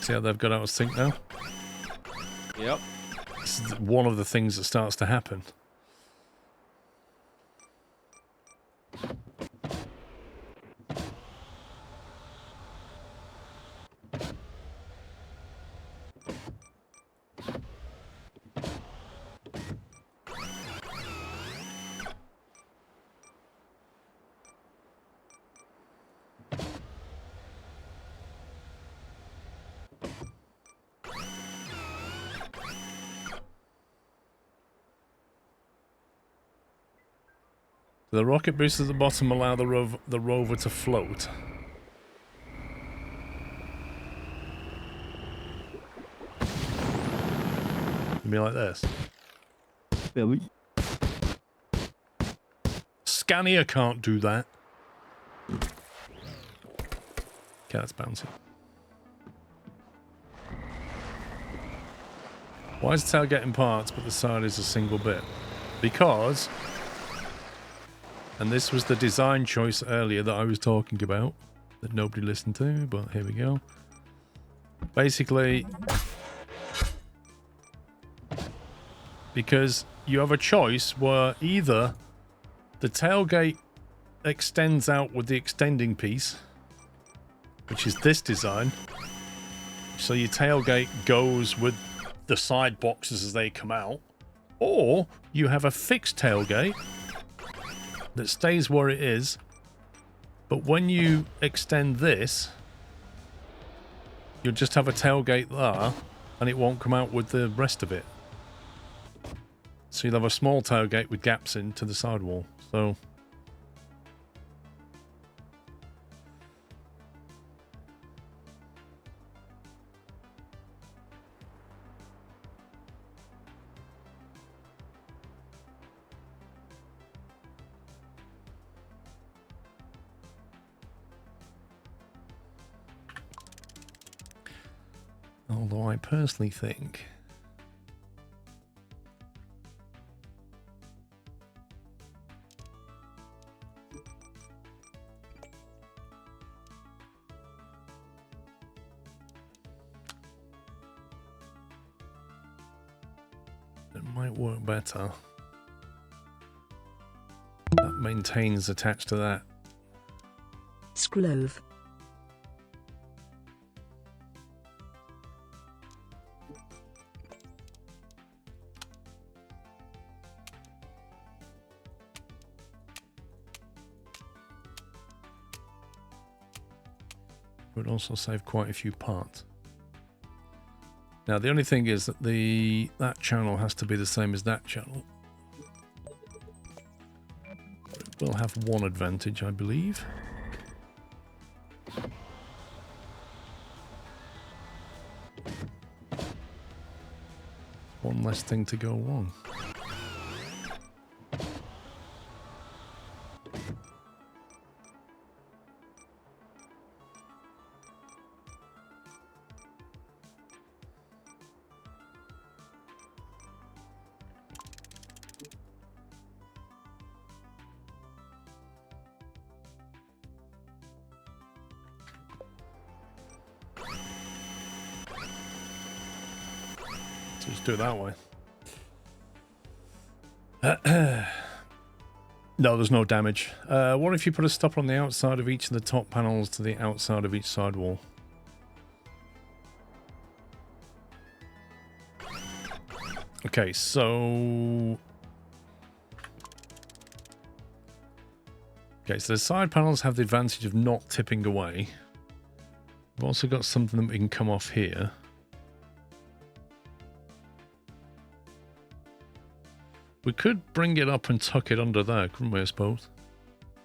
A: See how they've got out of sync now?
B: Yep.
A: This is one of the things that starts to happen. The rocket boosters at the bottom allow the rover to float. It'd be like this.
B: Billy.
A: Scania can't do that. Okay, that's bouncy. Why is the tail getting parts but the side is a single bit? Because... And this was the design choice earlier that I was talking about that nobody listened to, but here we go. Basically, because you have a choice where either the tailgate extends out with the extending piece, which is this design, so your tailgate goes with the side boxes as they come out, or you have a fixed tailgate that stays where it is, but when you extend this, you'll just have a tailgate there, and it won't come out with the rest of it. So you'll have a small tailgate with gaps into the sidewall. So although I personally think it might work better. That maintains attached to that.
D: Scrove.
A: Would also save quite a few parts. Now the only thing is that that channel has to be the same as that channel. It will have one advantage, I believe. One less thing to go wrong. So just do it that way. No, there's no damage. What if you put a stopper on the outside of each of the top panels to the outside of each sidewall? Okay, so... Okay, so the side panels have the advantage of not tipping away. We've also got something that we can come off here. We could bring it up and tuck it under there, couldn't we, I suppose?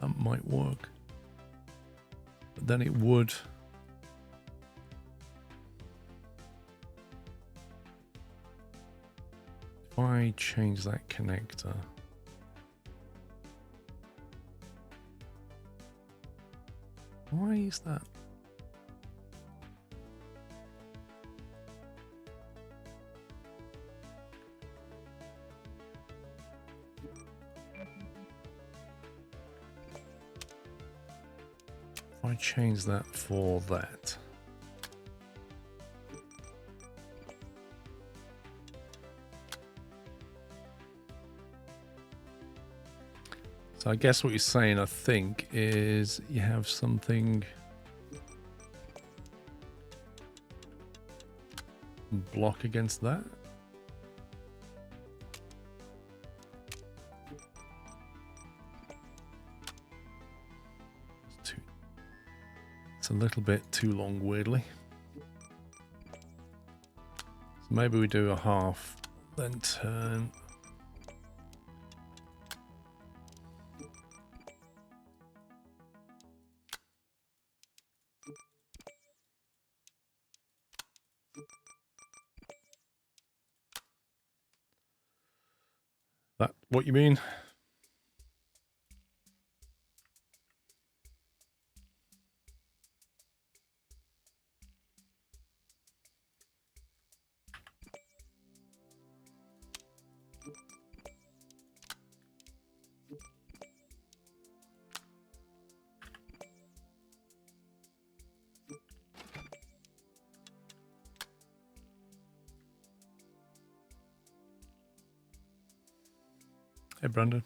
A: That might work. But then it would... If I change that connector... Why is that? If I change that for that. So I guess what you're saying, I think, is you have something block against that. It's a little bit too long, weirdly. So maybe we do a half, then turn. That what you mean? Hey, Brandon.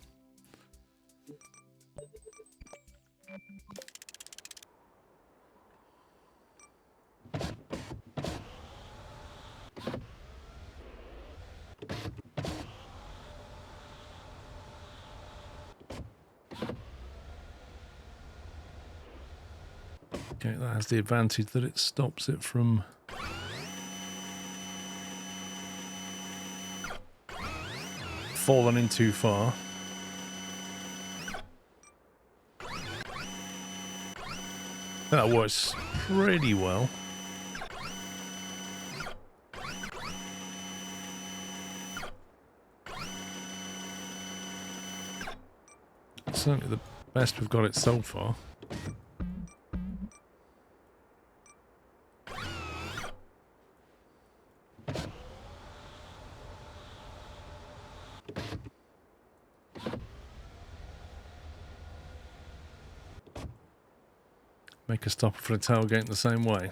A: Okay, that has the advantage that it stops it from falling in too far. That works pretty well. Certainly the best we've got it so far. Make a stopper for the tailgate in the same way.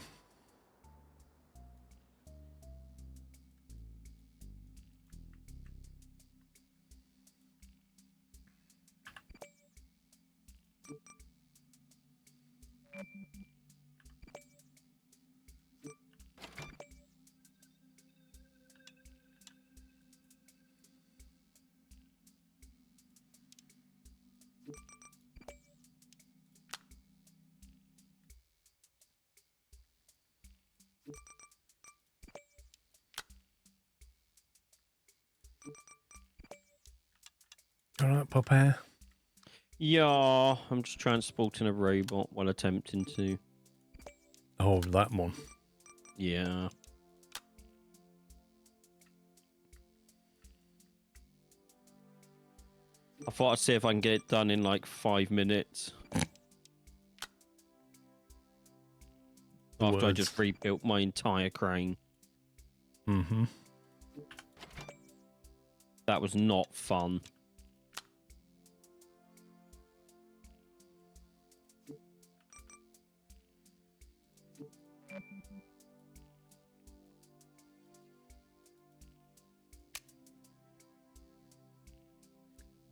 A: All right, Popeye.
B: Yeah, I'm just transporting a robot while attempting to.
A: Oh, that one.
B: Yeah. I thought I'd see if I can get it done in like 5 minutes. After I just rebuilt my entire crane.
A: Mm-hmm.
B: That was not fun.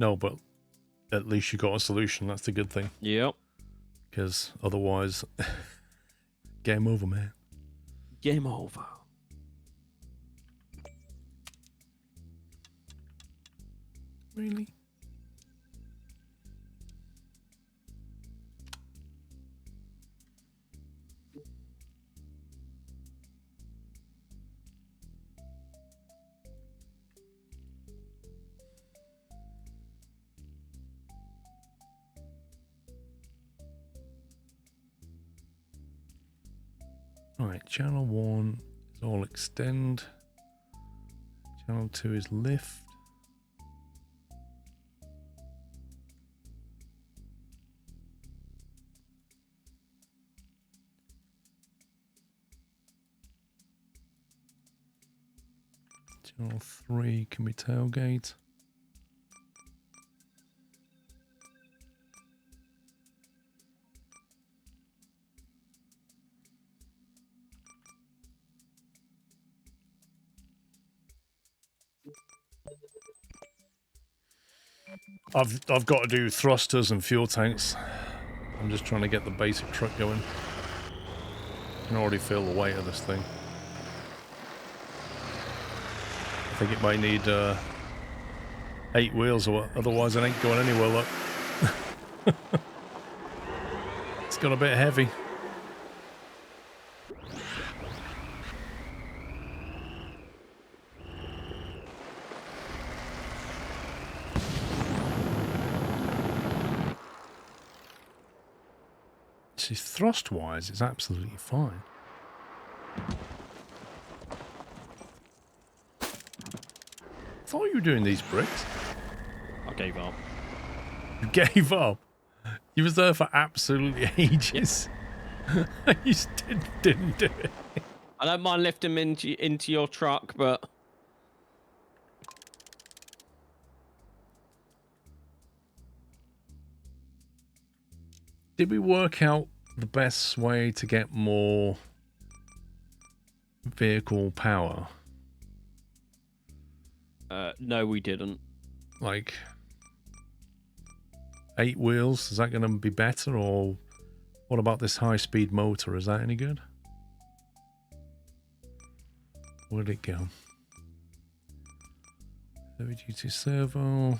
A: No, but at least you got a solution. That's the good thing.
B: Yep.
A: Because otherwise, game over, man.
B: Game over.
A: Really? Alright, channel 1 is all extend. Channel 2 is lift. Channel 3 can be tailgate. I've got to do thrusters and fuel tanks. I'm just trying to get the basic truck going. I can already feel the weight of this thing. I think it might need 8 wheels, or otherwise it ain't going anywhere. Look, it's got a bit heavy. See, thrust-wise, it's absolutely fine. I thought you were doing these bricks.
B: I gave up.
A: You gave up. You was there for absolutely ages. You still didn't do it.
B: I don't mind lifting them into your truck, but
A: did we work out the best way to get more vehicle power?
B: no, we didn't.
A: Like 8 wheels, is that going to be better? Or what about this high-speed motor? Is that any good? Where'd it go? Heavy-duty servo.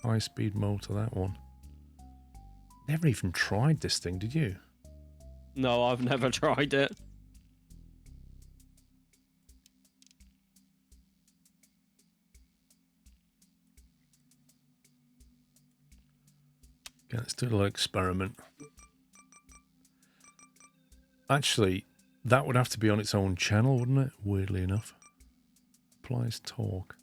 A: High-speed motor, that one. Never even tried this thing, did you?
B: No, I've never tried it.
A: Okay, let's do a little experiment. Actually, that would have to be on its own channel, wouldn't it? Weirdly enough. Applies torque.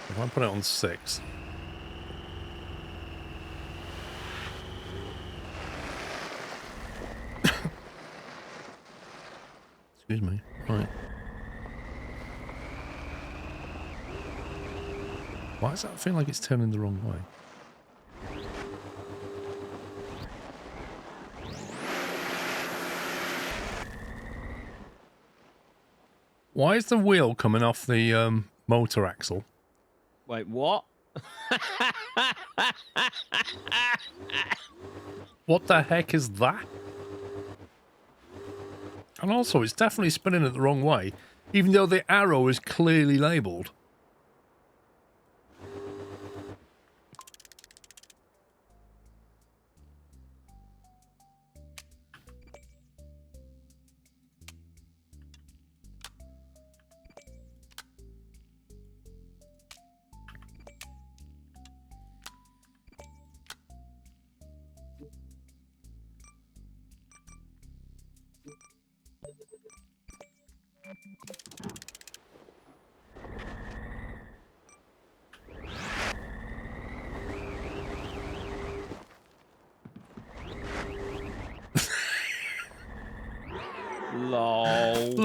A: If I put it on 6. Excuse me. Right. Why does that feel like it's turning the wrong way? Why is the wheel coming off the motor axle?
B: Wait, what?
A: What the heck is that? And also, it's definitely spinning it the wrong way, even though the arrow is clearly labelled.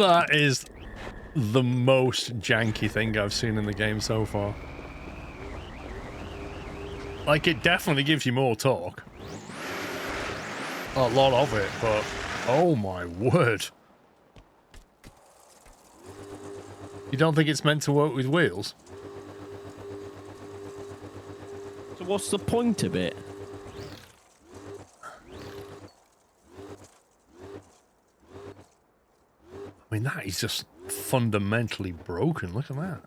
A: That is the most janky thing I've seen in the game so far. Like, it definitely gives you more torque. A lot of it, but oh my word. You don't think it's meant to work with wheels?
B: So what's the point of it?
A: I mean, that is just fundamentally broken. Look at that.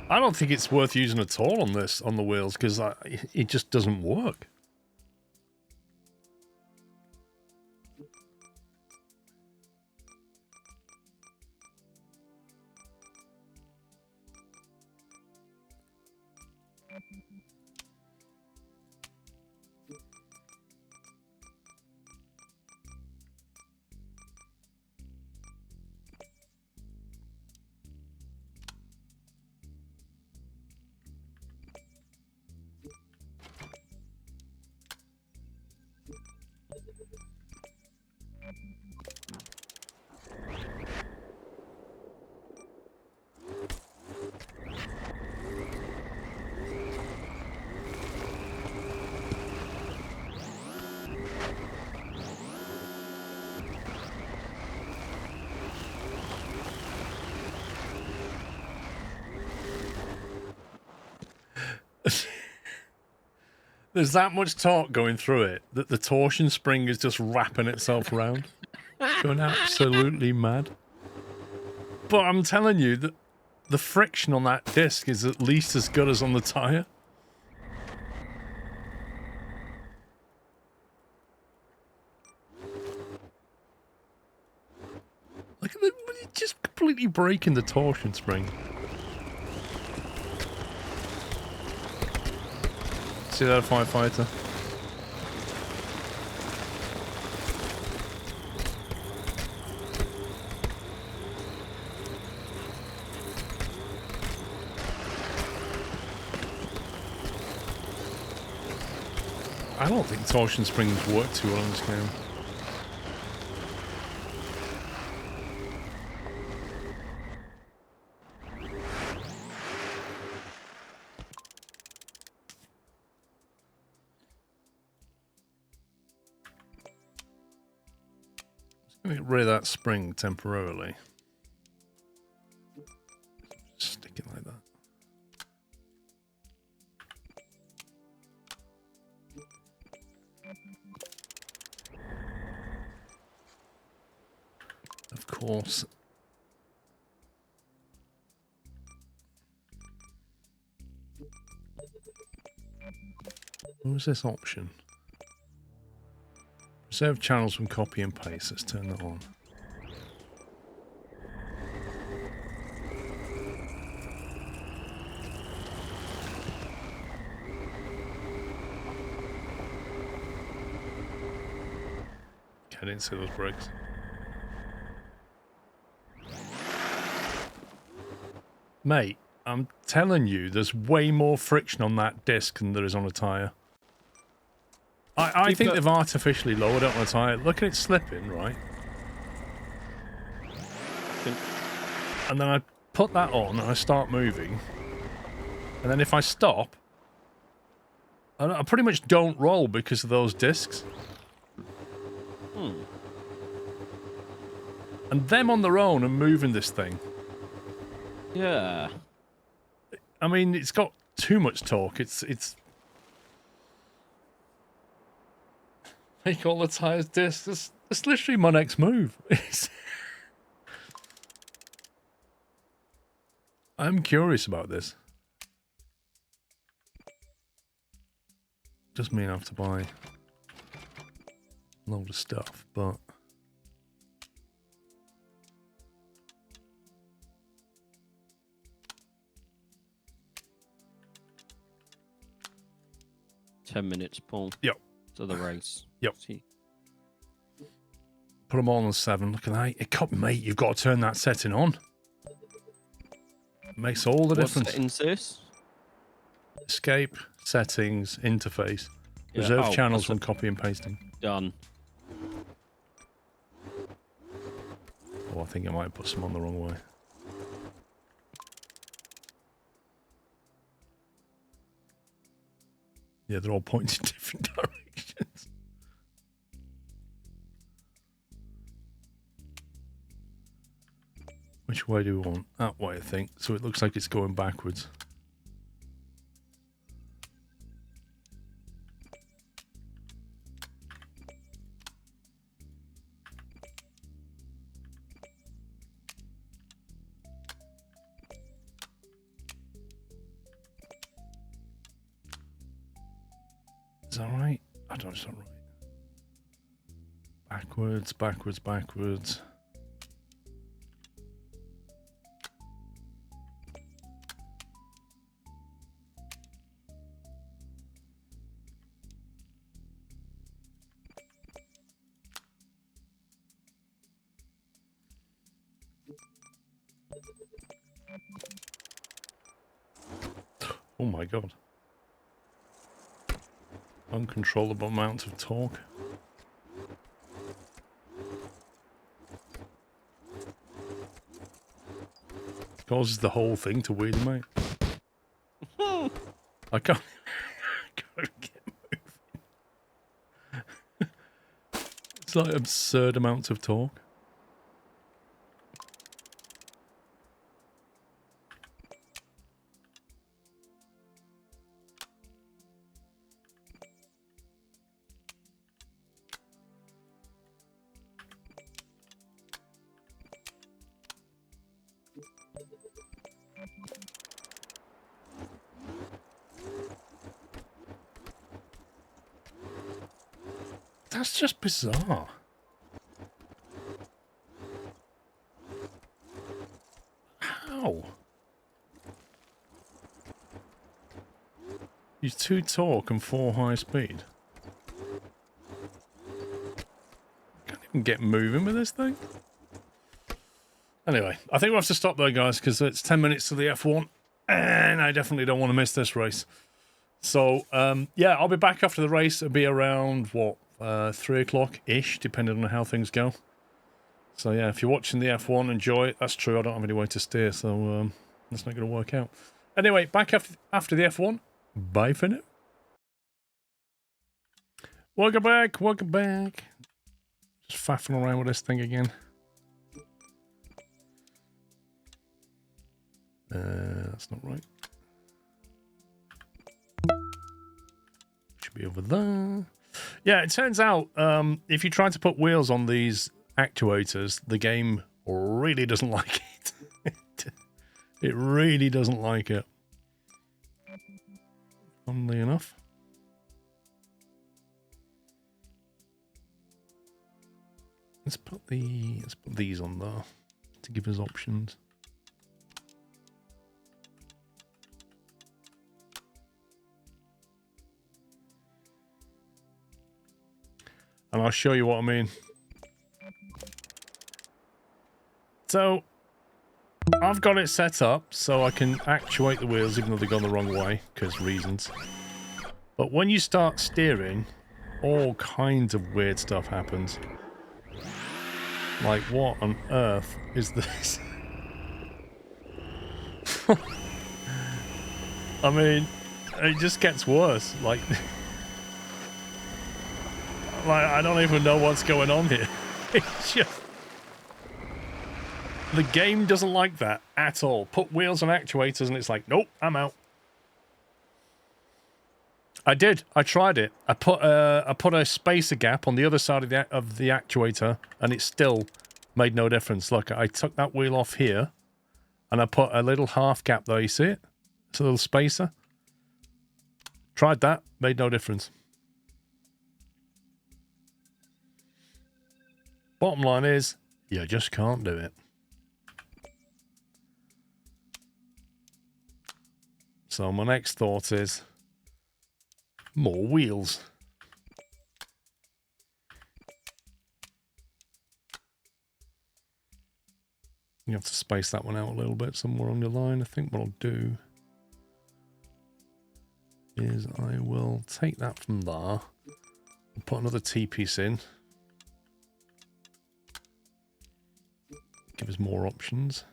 A: I don't think it's worth using at all on this, on the wheels, because it just doesn't work. There's that much torque going through it that the torsion spring is just wrapping itself around. Going absolutely mad. But I'm telling you that the friction on that disc is at least as good as on the tyre. Look at it, just completely breaking the torsion spring. See that, firefighter? I don't think torsion springs work too well in this game. Get rid of that spring temporarily. Stick it like that. Of course. What was this option? Preserve channels from copy and paste. Let's turn that on. I didn't see those brakes. Mate, I'm telling you, there's way more friction on that disc than there is on a tyre. I think they've artificially lowered it on a tyre. Look at it slipping, right? And then I put that on and I start moving. And then if I stop, I pretty much don't roll because of those discs. And them on their own are moving this thing.
B: Yeah.
A: I mean, it's got too much torque. It's make all the tires discs. It's literally my next move. I'm curious about this. Doesn't mean I have to buy a load of stuff, but
B: $10, Paul.
A: Yep.
B: To the race.
A: Yep.
B: See.
A: Put them all on 7. Look at that. Mate, you've got to turn that setting on. It makes all the difference.
B: What settings this?
A: Escape, settings, interface. Reserve
B: Oh,
A: channels
B: that's
A: when copy and pasting.
B: done.
A: Oh, I think I might have put some on the wrong way. Yeah, they're all pointing in different directions. Which way do we want? That way, I think. So it looks like it's going backwards. Is that right? I don't know if it's not right. Backwards, backwards, backwards. Oh my god. Uncontrollable amount of torque. Causes the whole thing to wheelie, mate. I can't, can't get moving. It's like absurd amounts of torque. That's just bizarre. How? Use 2 torque and 4 high speed. Can't even get moving with this thing. Anyway, I think we'll have to stop there, guys, because it's 10 minutes to the F1, and I definitely don't want to miss this race. So, yeah, I'll be back after the race. It'll be around, what, 3 o'clock-ish, depending on how things go. So, yeah, if you're watching the F1, enjoy it. That's true, I don't have any way to steer, so that's not going to work out. Anyway, back after the F1. Bye for now. Welcome back, welcome back. Just faffing around with this thing again. That's not right. Should be over there. Yeah, it turns out if you try to put wheels on these actuators, the game really doesn't like it. It really doesn't like it. Funnily enough. Let's put these on there to give us options. And I'll show you what I mean. So, I've got it set up so I can actuate the wheels even though they've gone the wrong way, because reasons. But when you start steering, all kinds of weird stuff happens. Like, what on earth is this? I mean, it just gets worse. Like, I don't even know what's going on here. It's just... The game doesn't like that at all. Put wheels on actuators and it's like, nope, I'm out. I did. I tried it. I put a spacer gap on the other side of the actuator and it still made no difference. Look, I took that wheel off here and I put a little half gap there. You see it? It's a little spacer. Tried that. Made no difference. Bottom line is, you just can't do it. So my next thought is more wheels. You have to space that one out a little bit somewhere on your line. I think what I'll do is I will take that from there and put another T-piece in. Give us more options.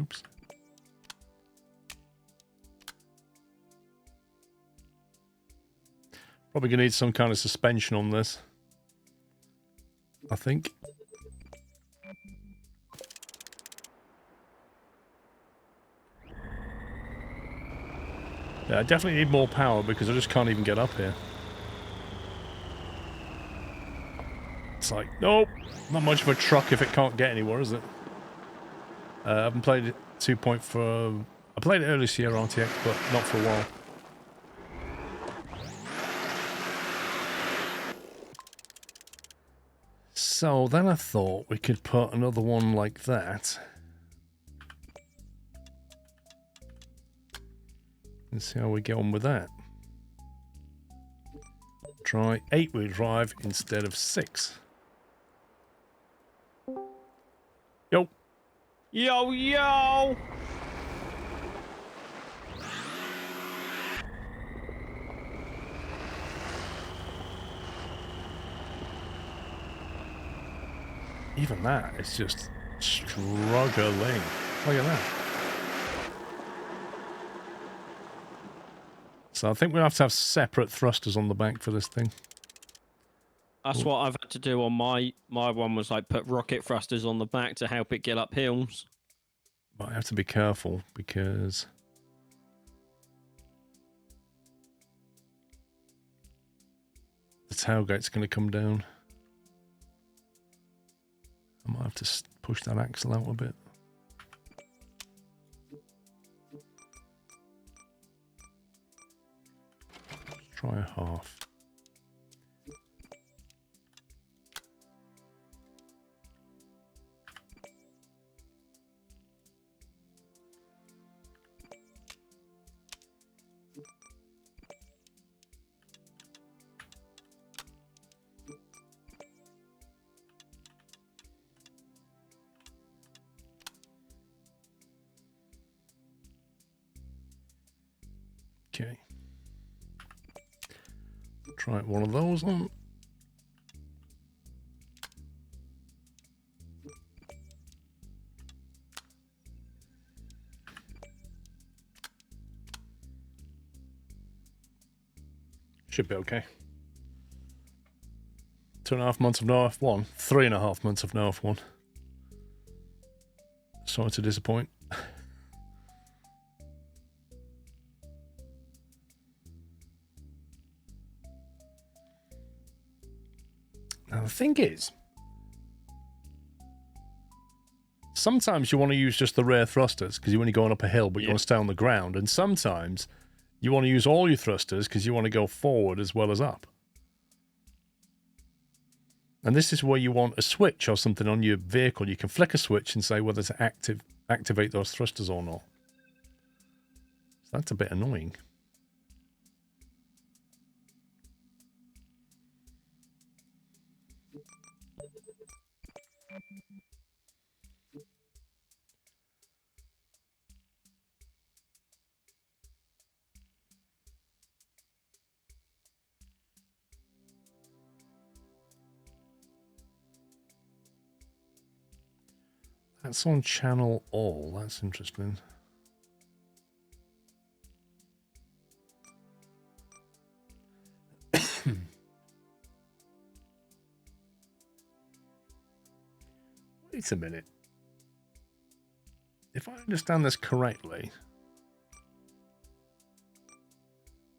A: Oops. Probably gonna need some kind of suspension on this, I think. Yeah, I definitely need more power because I just can't even get up here. It's like, nope, not much of a truck if it can't get anywhere, is it? I haven't played it 2.4. I played it earlier this year RTX, but not for a while. So then I thought we could put another one like that. And see how we get on with that. Try 8-wheel drive instead of 6. Yo.
B: Yo, yo!
A: Even that, it's just struggling. Look at that. So I think we have to have separate thrusters on the back for this thing.
B: That's what I've had to do on my one, was like put rocket thrusters on the back to help it get up hills.
A: But I have to be careful because the tailgate's going to come down. I might have to push that axle out a bit. Let's try a half. Okay. Try one of those on. Should be okay. 2.5 months of no F1. 3.5 months of no F1. Sorry to disappoint. Now the thing is, sometimes you want to use just the rear thrusters because you're only going up a hill, but you want to stay on the ground. And sometimes you want to use all your thrusters because you want to go forward as well as up. And this is where you want a switch or something on your vehicle. You can flick a switch and say whether to activate those thrusters or not. So that's a bit annoying. That's on channel all. That's interesting. Wait a minute. If I understand this correctly,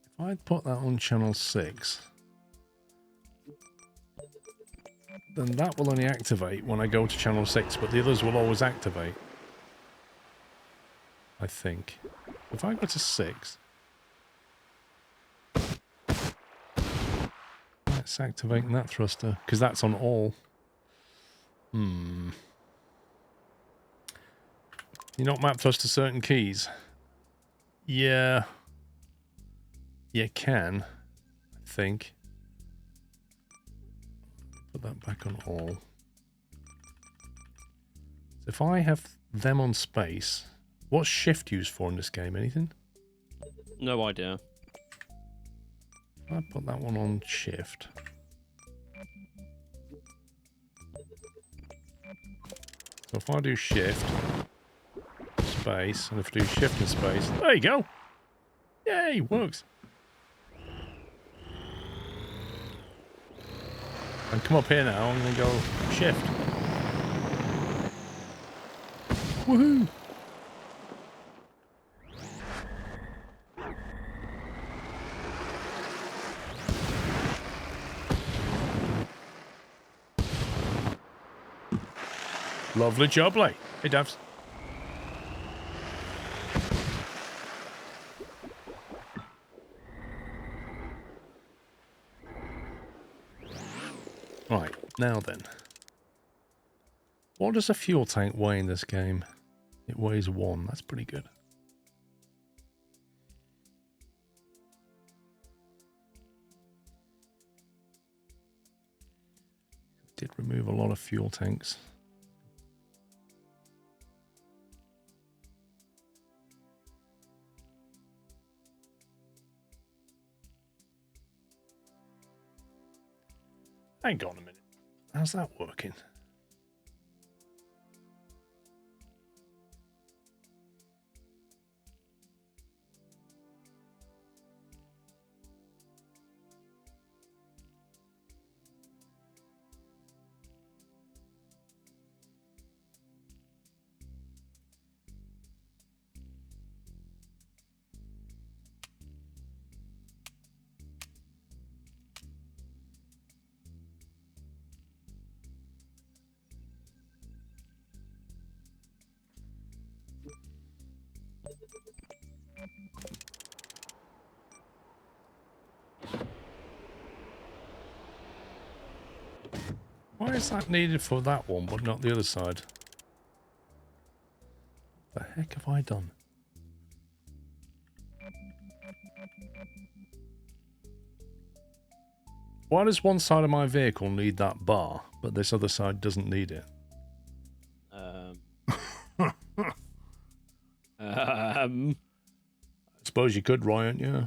A: if I put that on channel 6, then that will only activate when I go to channel 6, but the others will always activate. I think. If I go to 6, that's activating that thruster, because that's on all. you not map us to certain keys? Yeah. You can, I think. Put that back on all. So if I have them on space, what's shift used for in this game? Anything?
B: No idea.
A: I put that one on shift. So if I do shift, space, and if I do shift and space, there you go. Yay, works. And come up here now, I'm going to go shift. Woohoo! Lovely jubbly. Hey, Davs. Right, now then. What does a fuel tank weigh in this game? It weighs 1. That's pretty good. Did remove a lot of fuel tanks. Hang on a minute. How's that working? Why is that needed for that one, but not the other side? What the heck have I done? Why does one side of my vehicle need that bar, but this other side doesn't need it? I suppose you could, Ryan, yeah.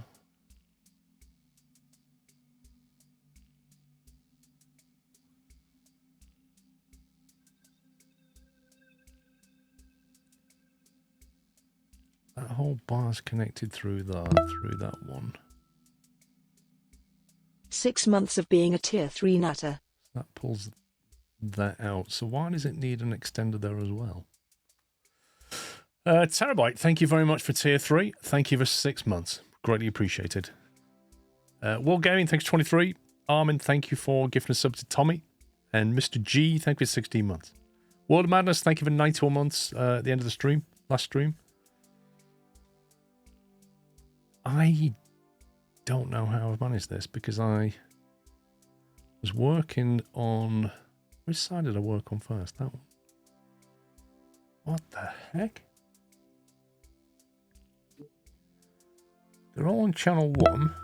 A: That whole bar's connected through that one.
D: 6 months of being a tier 3 nutter.
A: That pulls that out. So why does it need an extender there as well? Terabyte, thank you very much for tier 3. Thank you for 6 months. Greatly appreciated. World Gaming, thanks 23. Armin, thank you for gifting a sub to Tommy. And Mr. G, thank you for 16 months. World of Madness, thank you for 91 months at the end of the stream. Last stream. I don't know how I've managed this because I was working on... Which side did I work on first? That one. What the heck? They're all on channel 1.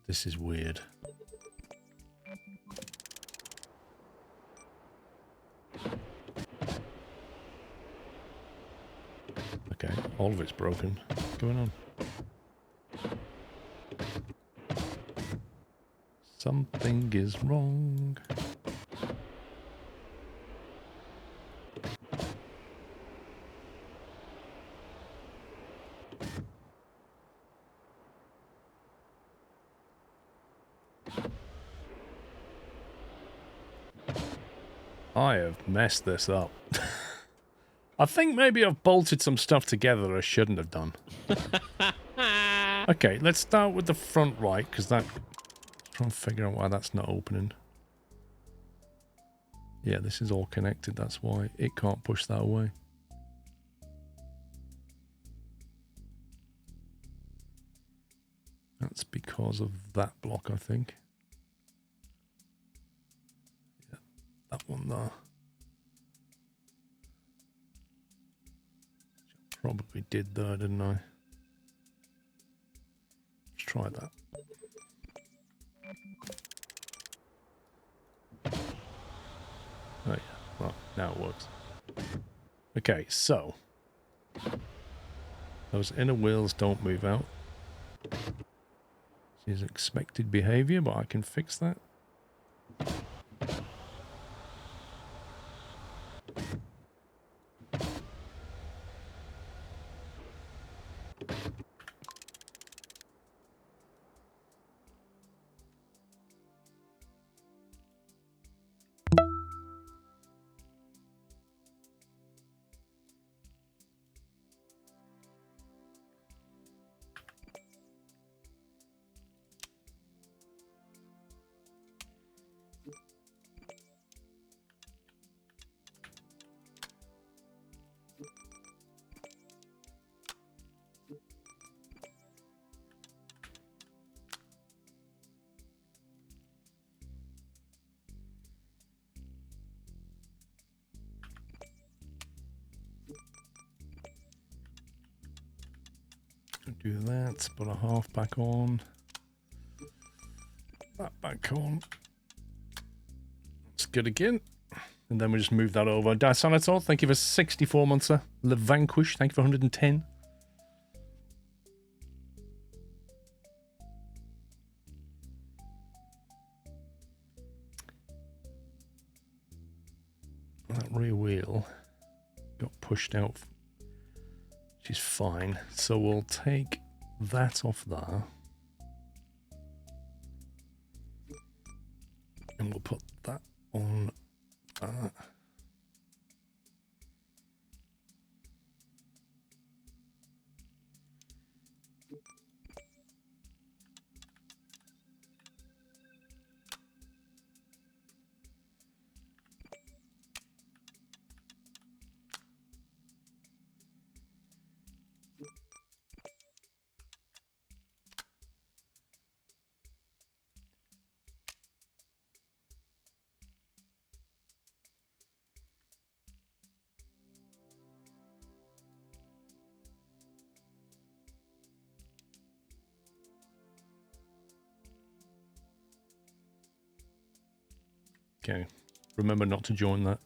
A: This is weird. Okay, all of it's broken. What's going on? Something is wrong. I have messed this up. I think maybe I've bolted some stuff together that I shouldn't have done. Okay, let's start with the front right, because that... Try and figure out why that's not opening. Yeah, this is all connected, that's why it can't push that away. That's because of that block, I think. Yeah, that one there. probably did though, didn't I? Let's try that. Oh yeah, well, now it works. Okay, so those inner wheels don't move out. This is expected behavior, but I can fix that. Do that, put a half back on. That back on. That's good again. And then we just move that over. Dasanator, thank you for 64 months, sir. Le Vanquish, thank you for 110. That rear wheel got pushed out. Which is fine. So we'll take that off there. And we'll put that on that. Okay, remember not to join that.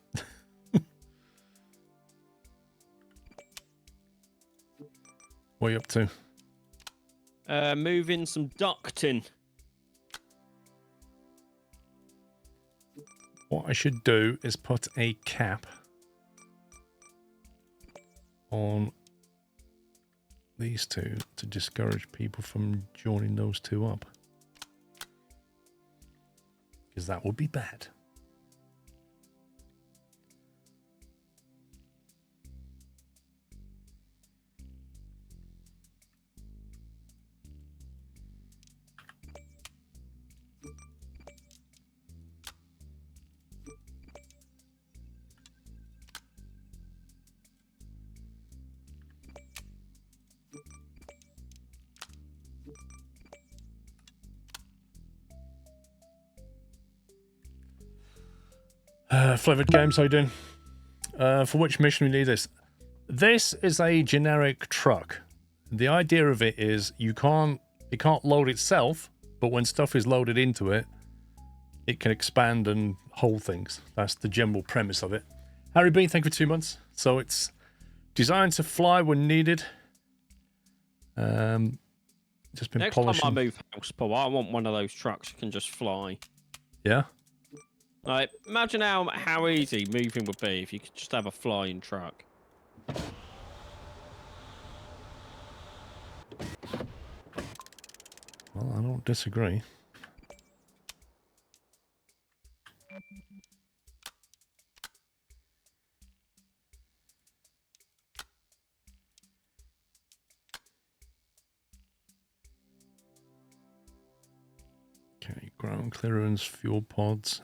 A: What are you up to?
B: Moving some ducting.
A: What I should do is put a cap on these two to discourage people from joining those two up. Because that would be bad. Flavored Games, how you doing? For which mission we need this? This is a generic truck. The idea of it is it can't load itself, but when stuff is loaded into it, it can expand and hold things. That's the general premise of it. Harry B, thank you for 2 months. So it's designed to fly when needed. Just been
B: Next
A: polishing.
B: time I move house, Paul, I want one of those trucks that can just fly.
A: Yeah?
B: Like, imagine how easy moving would be if you could just have a flying truck.
A: Well, I don't disagree. Okay, ground clearance, fuel pods.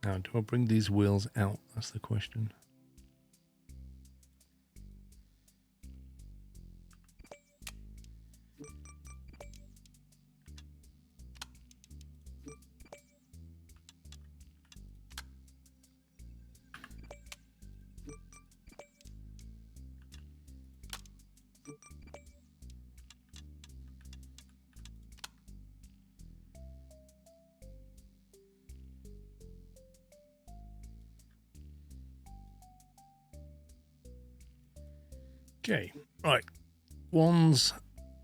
A: Now, do I bring these wheels out? That's the question. Okay, right. One's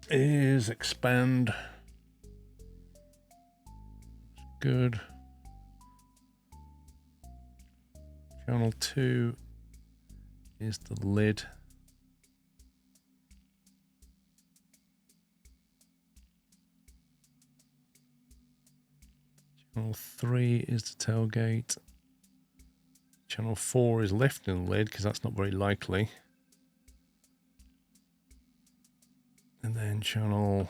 A: is expand. Good. Channel 2 is the lid. Channel 3 is the tailgate. Channel 4 is lifting the lid because that's not very likely. And then channel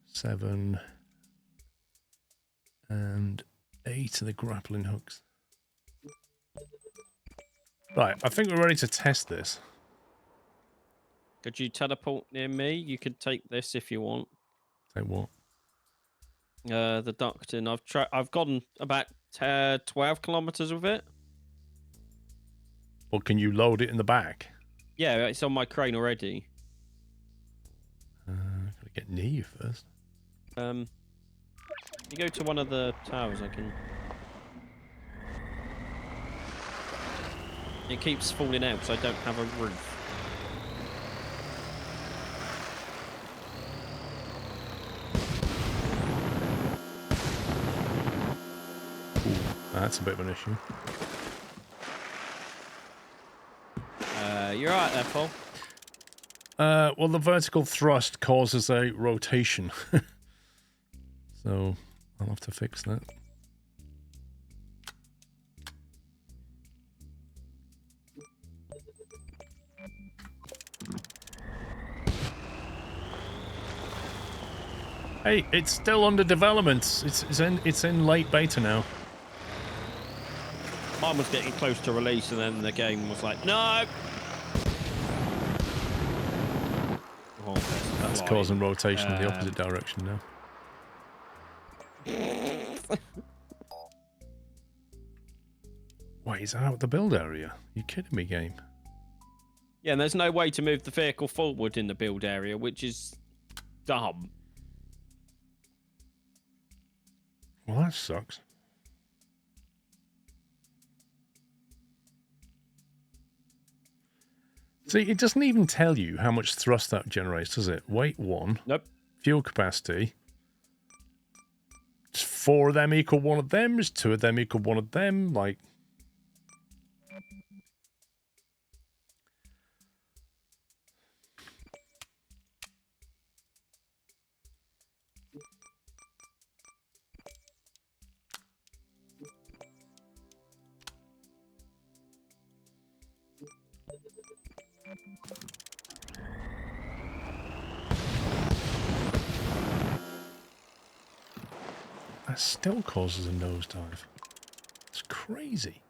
A: 7 and 8 are the grappling hooks. Right, I think we're ready to test this.
B: Could you teleport near me? You could take this if you want.
A: Say what?
B: The ducting. I've gone about 12 kilometers with it.
A: Or can you load it in the back?
B: Yeah, it's on my crane already.
A: Gotta get near you first.
B: You go to one of the towers, I can... It keeps falling out, so I don't have a roof.
A: Ooh, that's a bit of an issue.
B: You're right there, Paul.
A: Well, the vertical thrust causes a rotation. So, I'll have to fix that. Hey, it's still under development. It's in late beta now.
B: Mine was getting close to release, and then the game was like, no! Oh,
A: That's causing rotation in the opposite direction now. Wait, is that out the build area? You kidding me, game?
B: Yeah, and there's no way to move the vehicle forward in the build area, which is dumb.
A: Well, that sucks. See, it doesn't even tell you how much thrust that generates, does it? Weight 1.
B: Nope.
A: Fuel capacity. 4 of them equal 1 of them. 2 of them equal 1 of them. Like... That still causes a nosedive. It's crazy.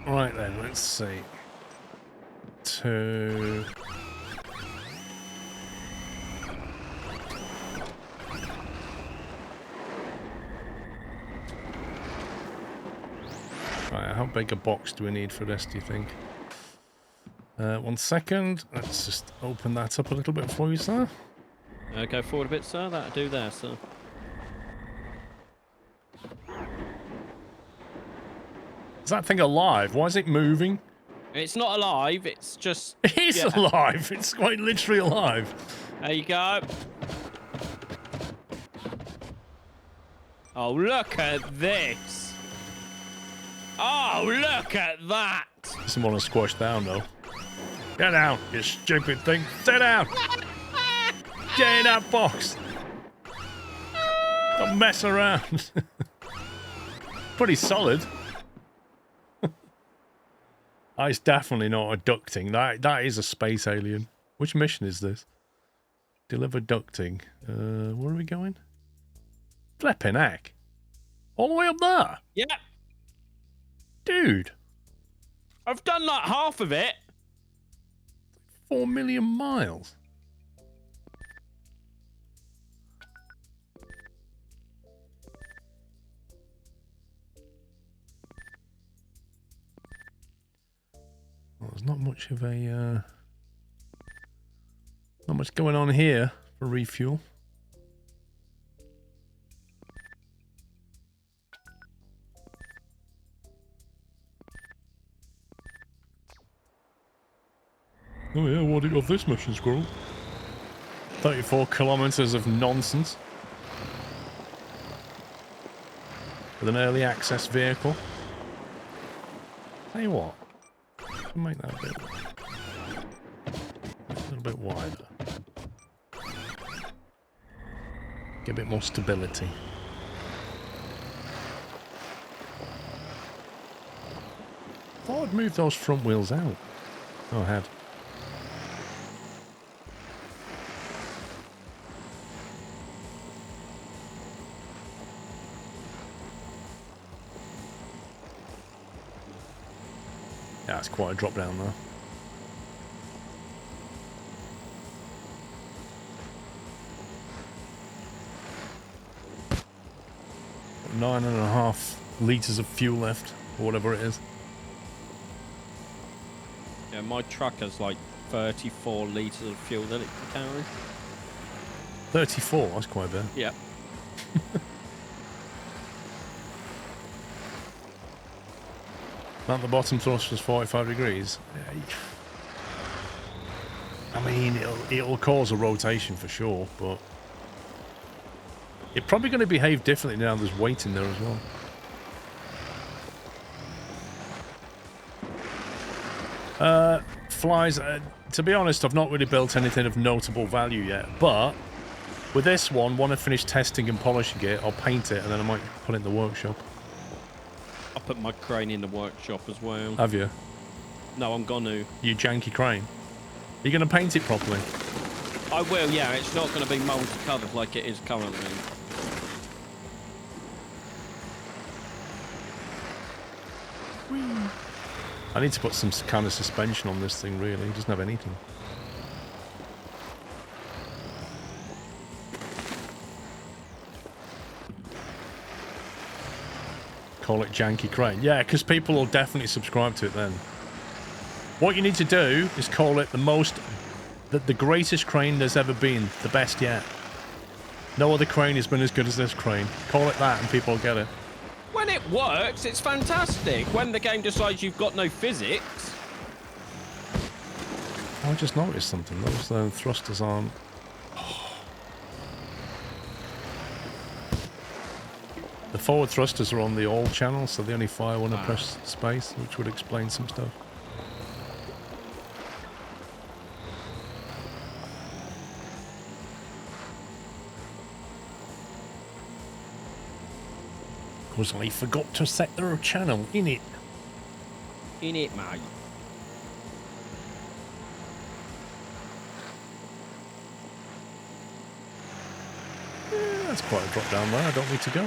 A: Right then, let's see. 2... how big a box do we need for this, do you think? 1 second. Let's just open that up a little bit for you, sir.
B: Go forward a bit, sir. That'll do there, sir.
A: Is that thing alive? Why is it moving?
B: It's not alive. It's just...
A: It is alive. It's quite literally alive.
B: There you go. Oh, look at this. Oh, look at that.
A: Doesn't want to squash down, though. Get down, you stupid thing. Sit down. Get in that box. Don't mess around. Pretty solid. It's definitely not a ducting. That is a space alien. Which mission is this? Deliver ducting. Where are we going? Flipping heck. All the way up there?
B: Yeah.
A: Dude.
B: I've done like half of it.
A: 4 million miles. Well, there's not much of a... not much going on here for refuel. Oh yeah, what do you of this mission, Squirrel? 34 kilometers of nonsense. With an early access vehicle. Tell you what, I'll make that a little bit wider. Get a bit more stability. Thought I'd move those front wheels out. Oh, I had. Yeah, it's quite a drop down there. Got 9.5 litres of fuel left, or whatever it is.
B: Yeah, my truck has like 34 litres of fuel that it can carry.
A: 34, that's quite a bit.
B: Yeah.
A: At the bottom thrust was 45 degrees. I mean, it'll cause a rotation for sure, but it's probably going to behave differently now there's weight in there as well. Flies, to be honest, I've not really built anything of notable value yet, but with this one, when I finish testing and polishing it, I'll paint it and then I might put it in the workshop.
B: I put my crane in the workshop as well.
A: Have you?
B: No, I'm gonna.
A: You janky crane. Are you going to paint it properly?
B: I will, yeah. It's not going to be multicolored like it is currently.
A: I need to put some kind of suspension on this thing, really. It doesn't have anything. Call it Janky Crane. Yeah, because people will definitely subscribe to it then. What you need to do is call it the greatest crane there's ever been. The best yet. No other crane has been as good as this crane. Call it that and people will get it.
B: When it works, it's fantastic. When the game decides you've got no physics...
A: I just noticed something. Those thrusters aren't... The forward thrusters are on the all channel, so they only fire when I press space, which would explain some stuff. Because I forgot to set their channel in it.
B: In it, mate.
A: Yeah, that's quite a drop down there. I don't need to go.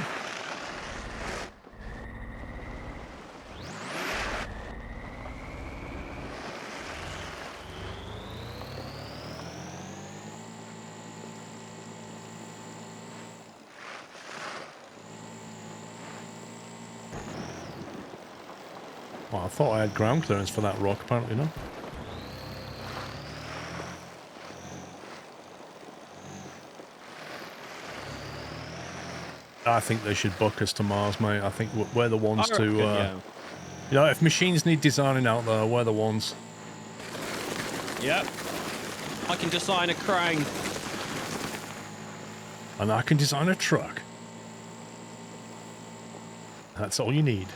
A: Well, I thought I had ground clearance for that rock, apparently not. I think they should book us to Mars, mate. I think we're the ones to...
B: yeah.
A: You know, if machines need designing out there, we're the ones.
B: Yep. I can design a crane.
A: And I can design a truck. That's all you need.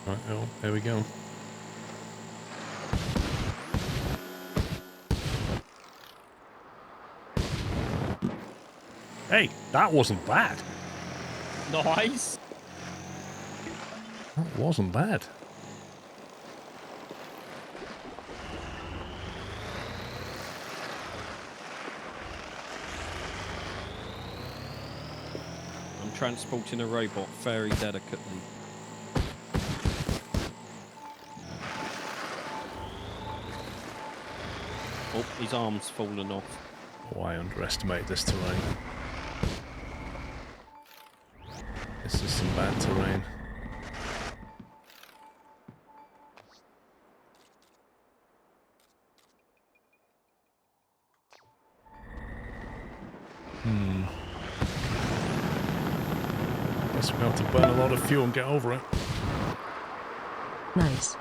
A: Right, oh, there we go. Hey, that wasn't bad.
B: Nice.
A: That wasn't bad.
B: I'm transporting a robot very delicately. Oh, his arm's fallen off.
A: Oh, I underestimate this terrain. This is some bad terrain. Guess we're going to have to burn a lot of fuel and get over it.
D: Nice.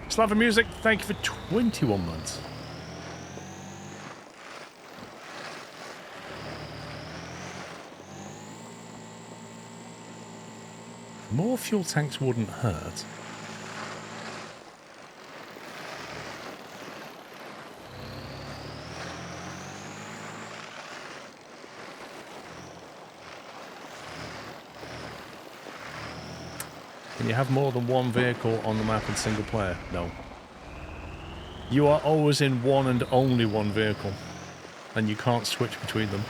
A: Slava Music, thank you for 21 months. More fuel tanks wouldn't hurt. Can you have more than one vehicle on the map in single player? No. You are always in one and only one vehicle, and you can't switch between them.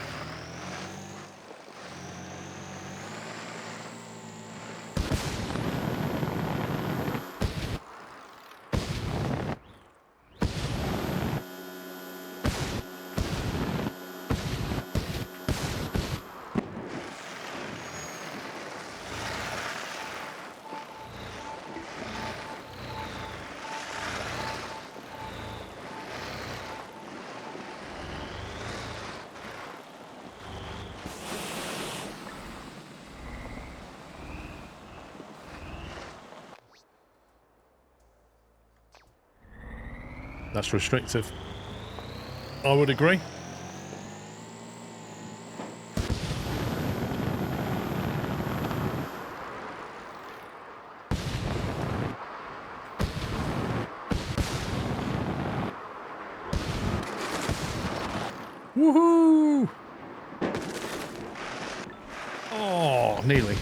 A: That's restrictive. I would agree. Woohoo! Oh, nearly.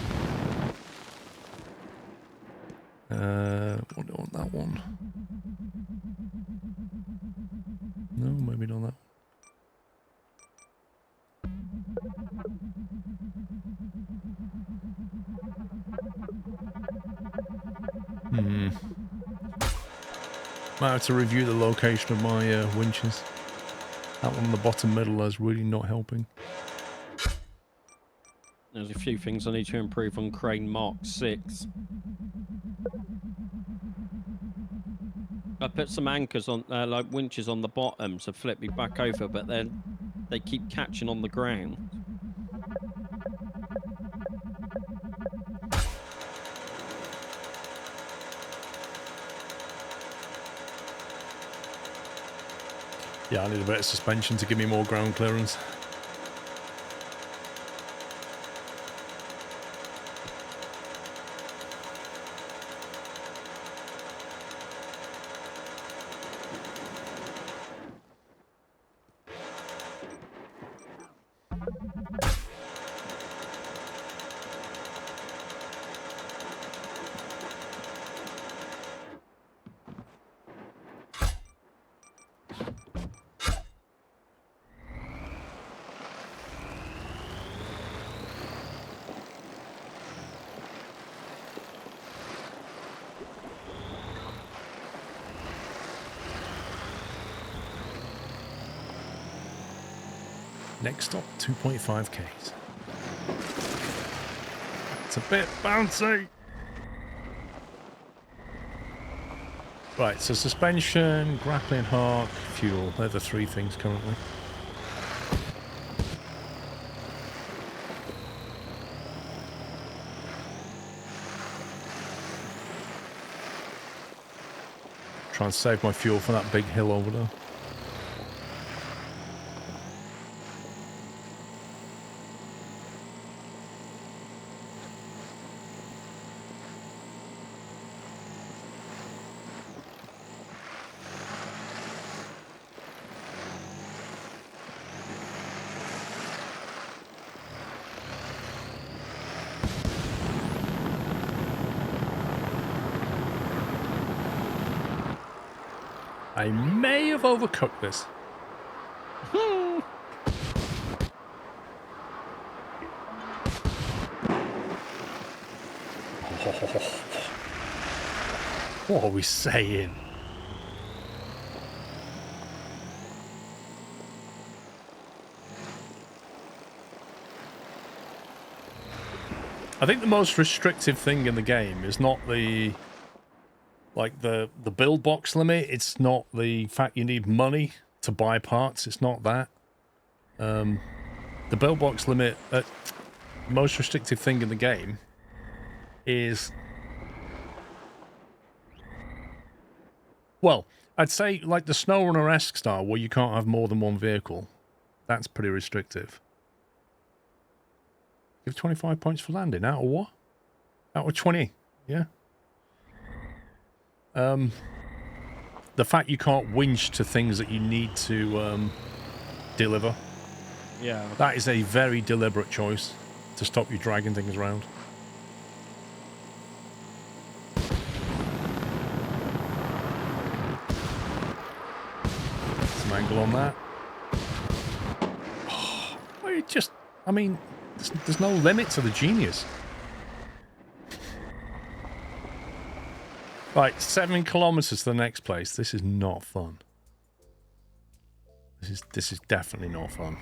A: What on that one? No, maybe not that. Might have to review the location of my winches. That one in the bottom middle is really not helping.
B: There's a few things I need to improve on Crane Mark 6. I put some anchors on, like winches on the bottom to flip me back over, but then they keep catching on the ground.
A: Yeah, I need a bit of suspension to give me more ground clearance. Next stop, 2.5Ks. It's a bit bouncy. Right, so suspension, grappling hook, fuel. They're the three things currently. Try and save my fuel for that big hill over there. I may have overcooked this. What are we saying? I think the most restrictive thing in the game is not the build box limit. It's not the fact you need money to buy parts. It's not that. The build box limit, most restrictive thing in the game is, well, I'd say like the SnowRunner-esque style where you can't have more than one vehicle. That's pretty restrictive. Give 25 points for landing. Out of what? Out of 20. Yeah. The fact you can't winch to things that you need to deliver.
B: Yeah.
A: That is a very deliberate choice to stop you dragging things around. Some angle on that. Oh, it just, I mean, there's no limit to the genius. Right, 7 kilometers to the next place. This is not fun. This is definitely not fun.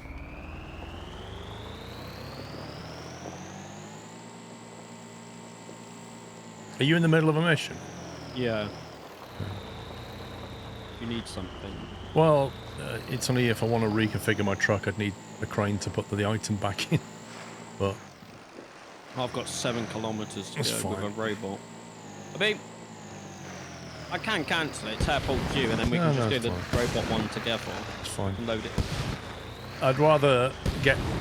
A: Are you in the middle of a mission?
B: Yeah. You need something.
A: Well, it's only if I want to reconfigure my truck, I'd need a crane to put the item back in. But
B: I've got 7 kilometers to
A: That's
B: go with a
A: fine.
B: robot. I mean, I can cancel it, teleport you, and then we
A: No,
B: can just
A: no,
B: do the
A: it's
B: robot one together
A: it's fine.
B: and load it.
A: I'd rather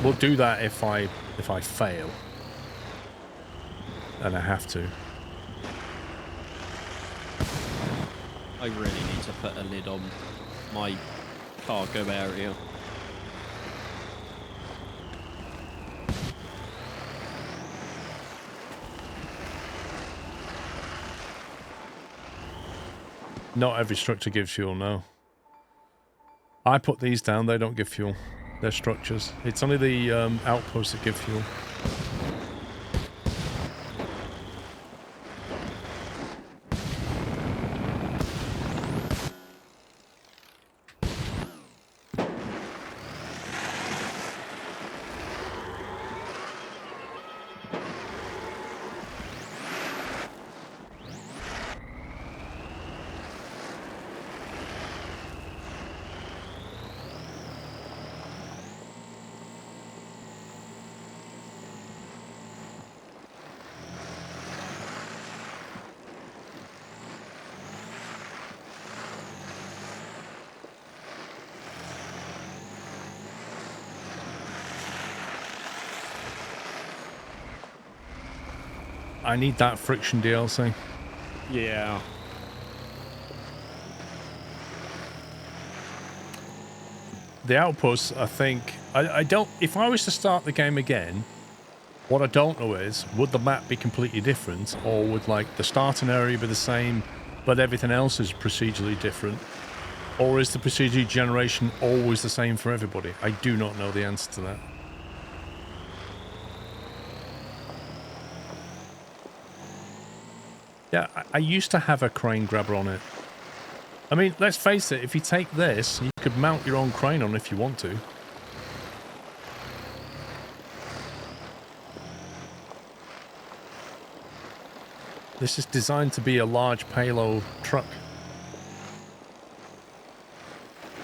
A: we'll do that if I fail. And I have to.
B: I really need to put a lid on my cargo area.
A: Not every structure gives fuel, no. I put these down, they don't give fuel. They're structures. It's only the outposts that give fuel. I need that friction DLC.
B: Yeah.
A: The outposts, I think... I don't... If I was to start the game again, what I don't know is, would the map be completely different? Or would, like, the starting area be the same, but everything else is procedurally different? Or is the procedure generation always the same for everybody? I do not know the answer to that. Yeah, I used to have a crane grabber on it. I mean, let's face it, if you take this, you could mount your own crane on if you want to. This is designed to be a large payload truck.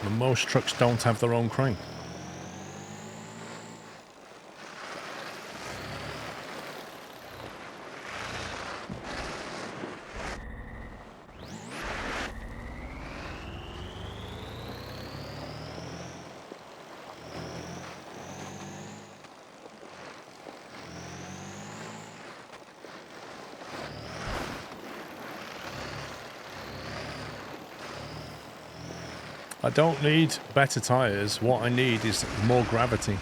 A: And most trucks don't have their own crane. I don't need better tyres. What I need is more gravity.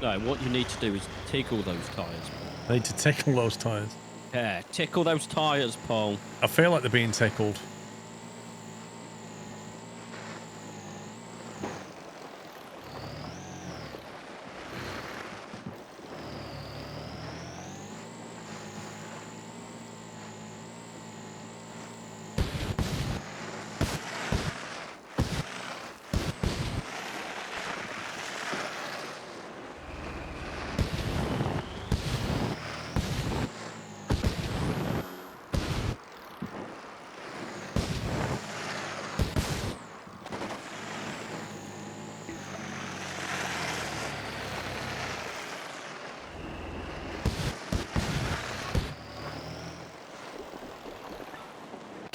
B: No, what you need to do is tickle those tyres.
A: I need to tickle those tyres.
B: Yeah, tickle those tyres, Paul.
A: I feel like they're being tickled.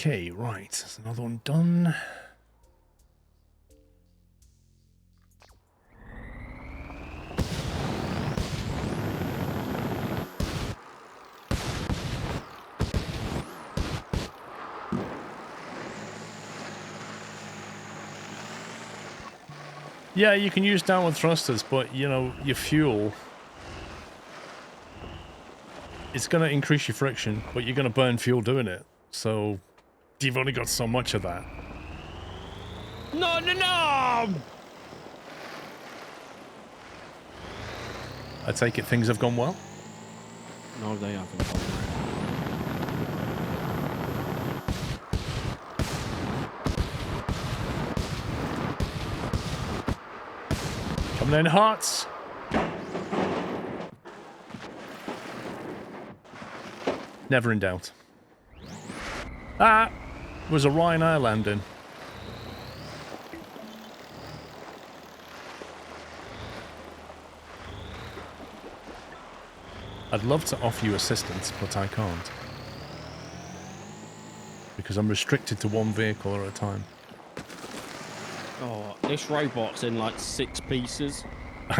A: Okay, right. There's another one done. Yeah, you can use downward thrusters, but, you know, your fuel... It's going to increase your friction, but you're going to burn fuel doing it. So, you've only got so much of that.
B: No, no, no!
A: I take it things have gone well?
B: No, they haven't gone well.
A: Coming in hot. Never in doubt. Ah! Was a Ryanair landing. I'd love to offer you assistance, but I can't. Because I'm restricted to one vehicle at a time.
B: Oh, this robot's in like 6 pieces.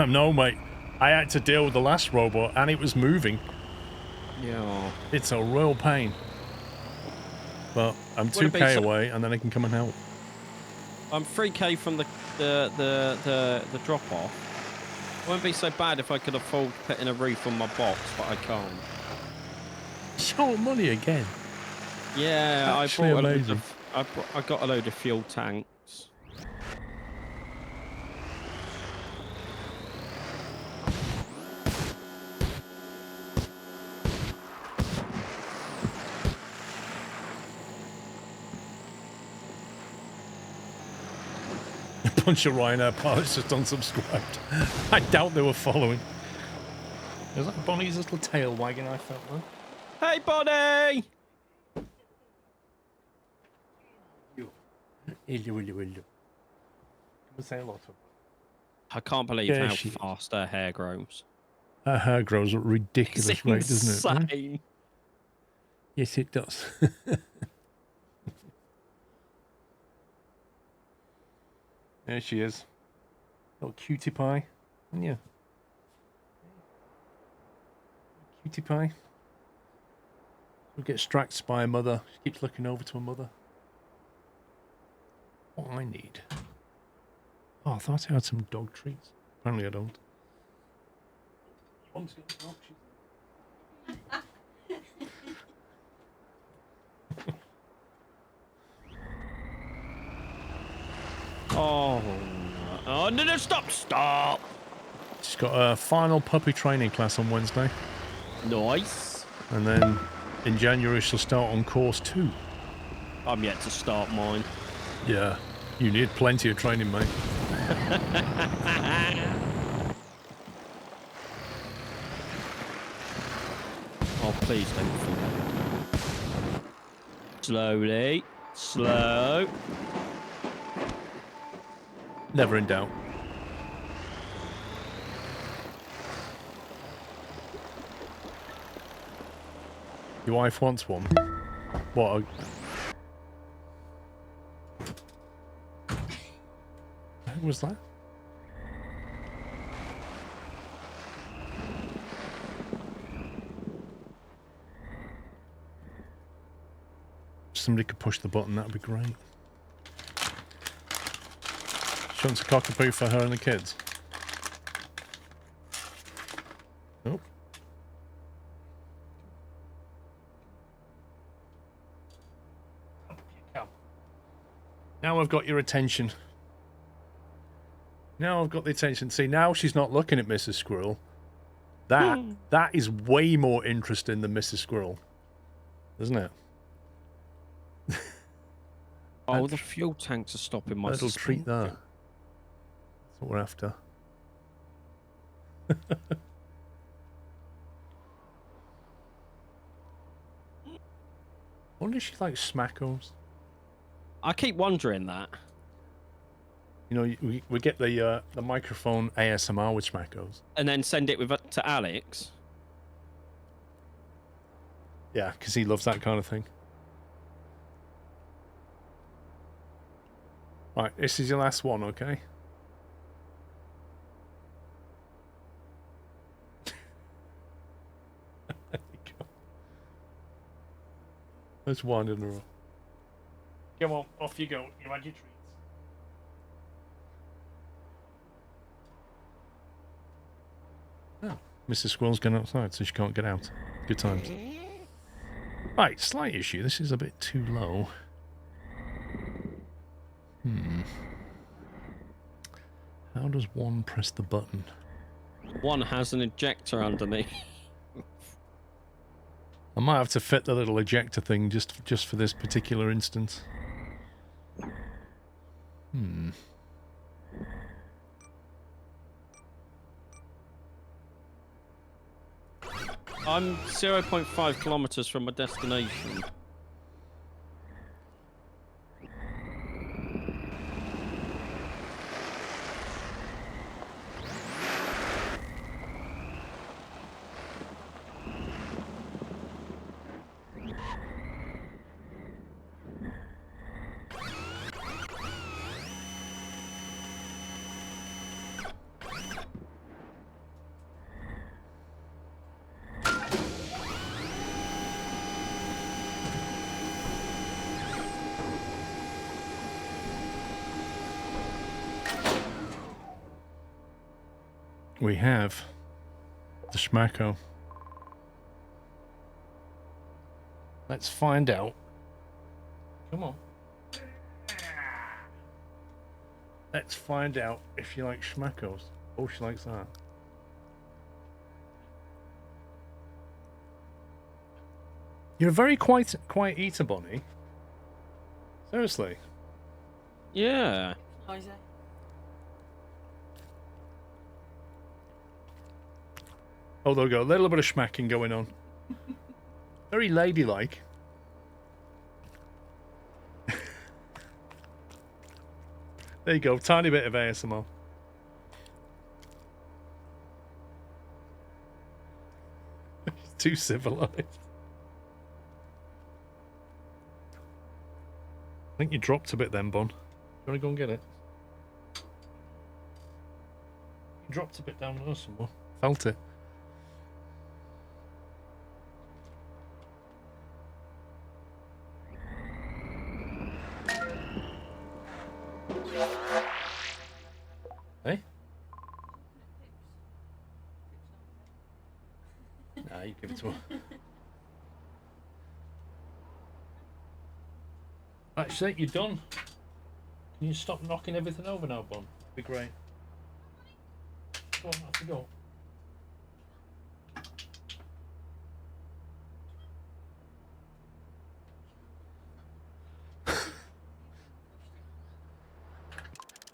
A: No, mate. I had to deal with the last robot, and it was moving.
B: Yeah.
A: It's a real pain. But I'm 2k away, and then I can come and help.
B: I'm 3k from the drop off. It wouldn't be so bad if I could afford putting a roof on my box, but I can't.
A: Show money again.
B: Yeah,
A: Actually
B: I bought
A: amazing.
B: I got a load of fuel tanks.
A: A bunch of Ryanair pilots just unsubscribed. I doubt they were following. Is that Bonnie's little tail wagging I felt there?
B: Hey, Bonnie!
A: Say a lot of.
B: I can't believe
A: Yeah,
B: how
A: she-
B: fast her hair grows.
A: Her hair grows at a ridiculous
B: It's
A: rate, doesn't it?
B: insane.
A: Yes, it does. There she is. Little cutie pie. Yeah. Cutie pie. She'll get distracted by her mother. She keeps looking over to her mother. What I need. Oh, I thought I had some dog treats. Apparently I don't.
B: Oh, no. Oh, no, no, stop, stop.
A: She's got a final puppy training class on Wednesday.
B: Nice.
A: And then in January she'll start on course 2.
B: I'm yet to start mine.
A: Yeah, you need plenty of training, mate.
B: Oh, please don't fall. Slowly. Slow.
A: Never in doubt. Your wife wants one. What? What was that? If somebody could push the button, that'd be great. She wants a cockapoo for her and the kids. Nope. Now I've got your attention. Now I've got the attention. See, now she's not looking at Mrs. Squirrel. That is way more interesting than Mrs. Squirrel. Isn't it?
B: Oh, the fuel tanks are stopping my
A: little treat
B: suspension.
A: there. That's what we're after. I wonder if she likes smackos.
B: I keep wondering that.
A: You know, we get the microphone ASMR with smackos.
B: And then send it to Alex.
A: Yeah, because he loves that kind of thing. Right, this is your last one, okay? There you go. Let's wind in a row. Come on, off you go. You had your treats. Oh, Mrs. Squirrel's gone outside, so she can't get out. Good times. Right, slight issue. This is a bit too low. How does one press the button?
B: One has an ejector underneath.
A: I might have to fit the little ejector thing just for this particular instance.
B: I'm 0.5 kilometers from my destination.
A: We have the schmacko. Let's find out. Come on. Let's find out if she likes schmackos. Oh, she likes that. You're a very quiet eater, Bonnie. Seriously.
B: Yeah.
E: How's that?
A: Oh, there we go. A little bit of schmacking going on. Very ladylike. There you go. Tiny bit of ASMR. Too civilized. I think you dropped a bit then, Bon. You want to go and get it? You dropped a bit down there somewhere. Felt it. Hey? Nah, you give it to her. Actually, you're done. Can you stop knocking everything over now, Bon? Be great. Go on, off you go.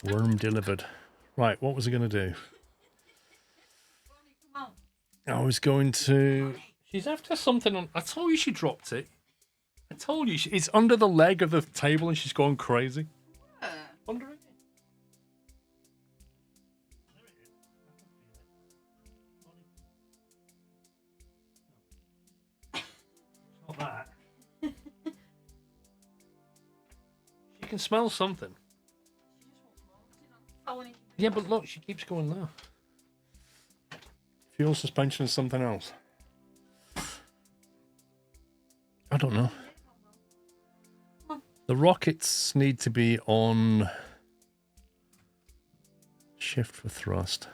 A: Worm delivered. Right, what was I going to do? I was going to... She's after something on... I told you she dropped it. I told you, it's under the leg of the table and she's going crazy. Under it. Not that. She can smell something. Yeah, but look, she keeps going there. Fuel suspension is something else. I don't know. The rockets need to be on shift for thrust.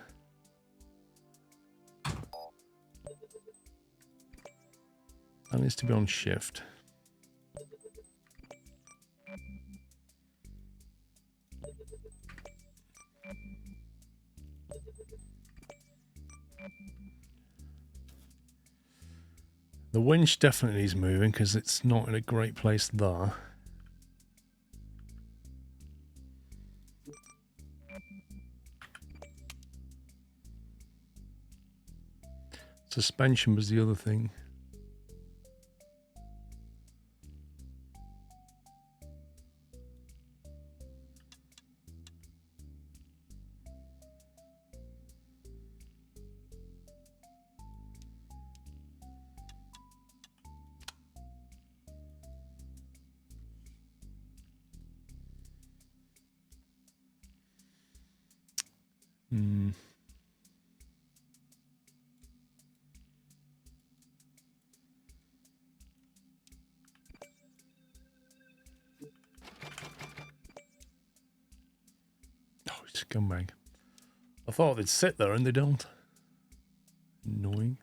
A: That needs to be on shift. The winch definitely is moving because it's not in a great place there. Suspension was the other thing. Scumbag. I thought they'd sit there and they don't. Annoying.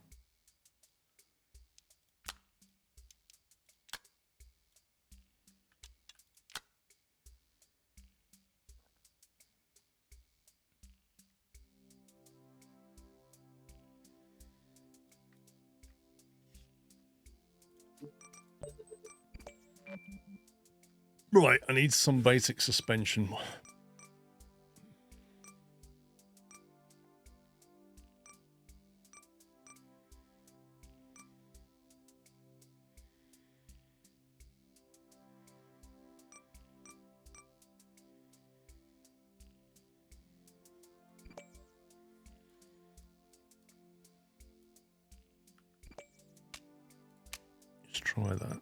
A: Right, I need some basic suspension. Let's try that.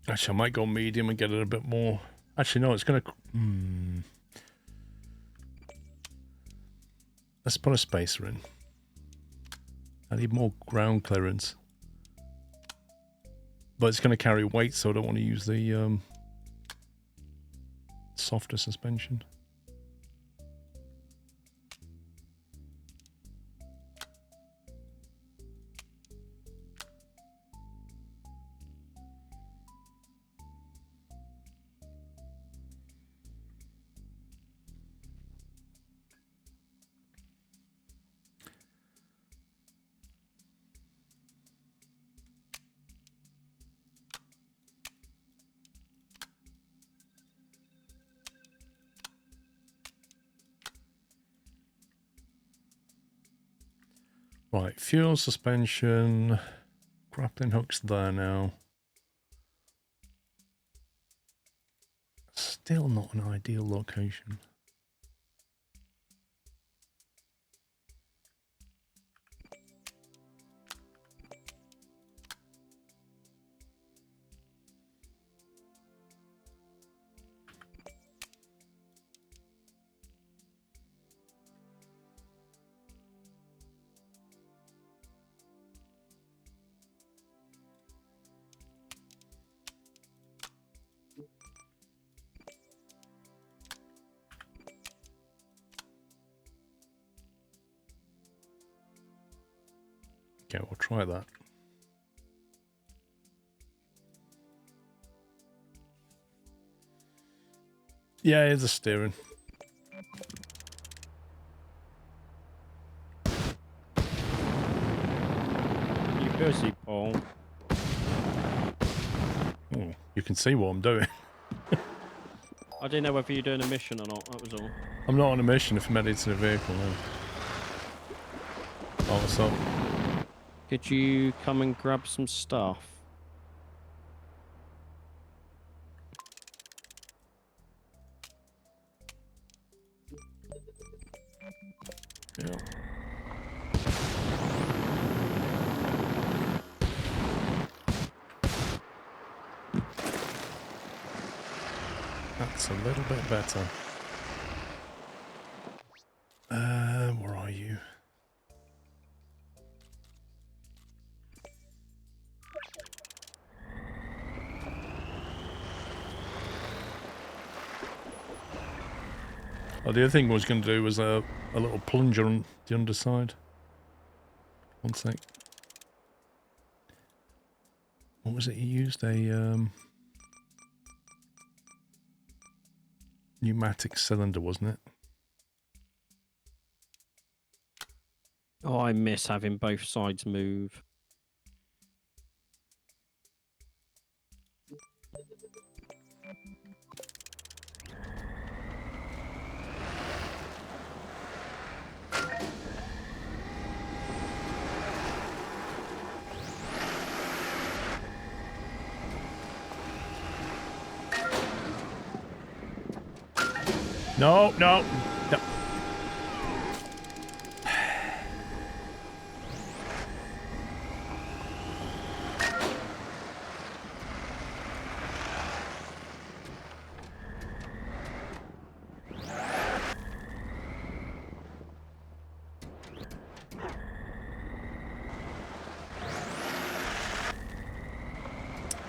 A: Actually, I might go medium and get it a bit more. Actually, no, it's going to... Let's put a spacer in. I need more ground clearance. But it's going to carry weight, so I don't want to use the softer suspension. Right, fuel suspension, grappling hooks there now. Still not an ideal location. Okay, we'll try that. Yeah, here's the steering.
B: You Goosey, Paul.
A: Oh, you can see what I'm doing.
B: I didn't know whether you're doing a mission or not, that was all.
A: I'm not on a mission if I'm headed to the vehicle, no. Oh, what's up?
B: Could you come and grab some stuff?
A: Yeah. That's a little bit better. Where are you? Oh, the other thing I was going to do was a little plunger on the underside. One sec. What was it you used? A pneumatic cylinder, wasn't it?
B: Oh, I miss having both sides move.
A: No, no, no.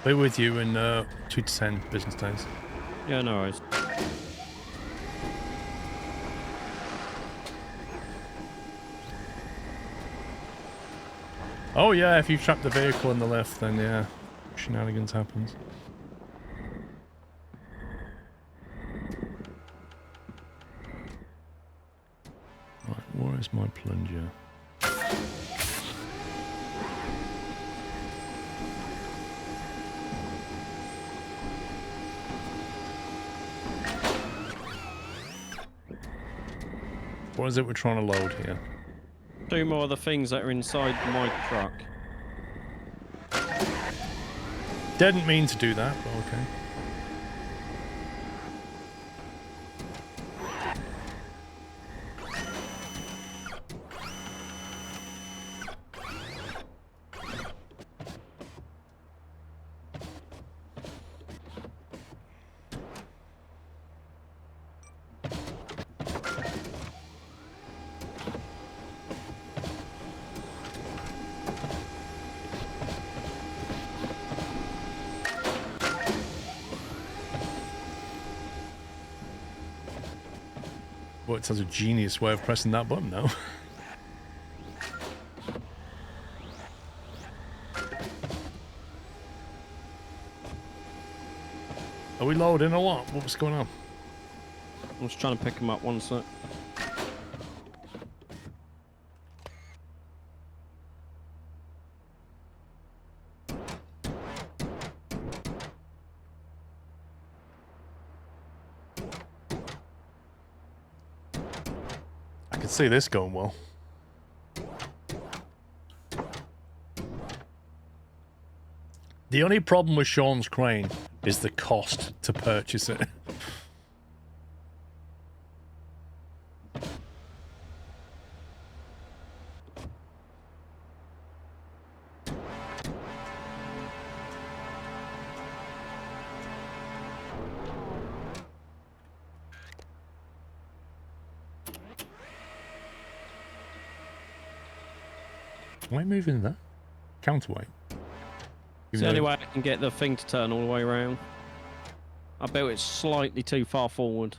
A: Be with you in 2 to 10 business days.
B: Yeah, no worries.
A: Oh yeah, if you trap the vehicle in the left, then yeah, shenanigans happens. Right, where is my plunger? What is it we're trying to load here?
B: 2 more of the things that are inside my truck.
A: Didn't mean to do that, but okay. Well, it has a genius way of pressing that button now. Are we loading or what? What's going on?
B: I'm just trying to pick them up one sec.
A: I can see this going well. The only problem with Sean's crane is the cost to purchase it. Am I moving that? Counterweight.
B: It's the only way I can get the thing to turn all the way around. I built it slightly too far forward.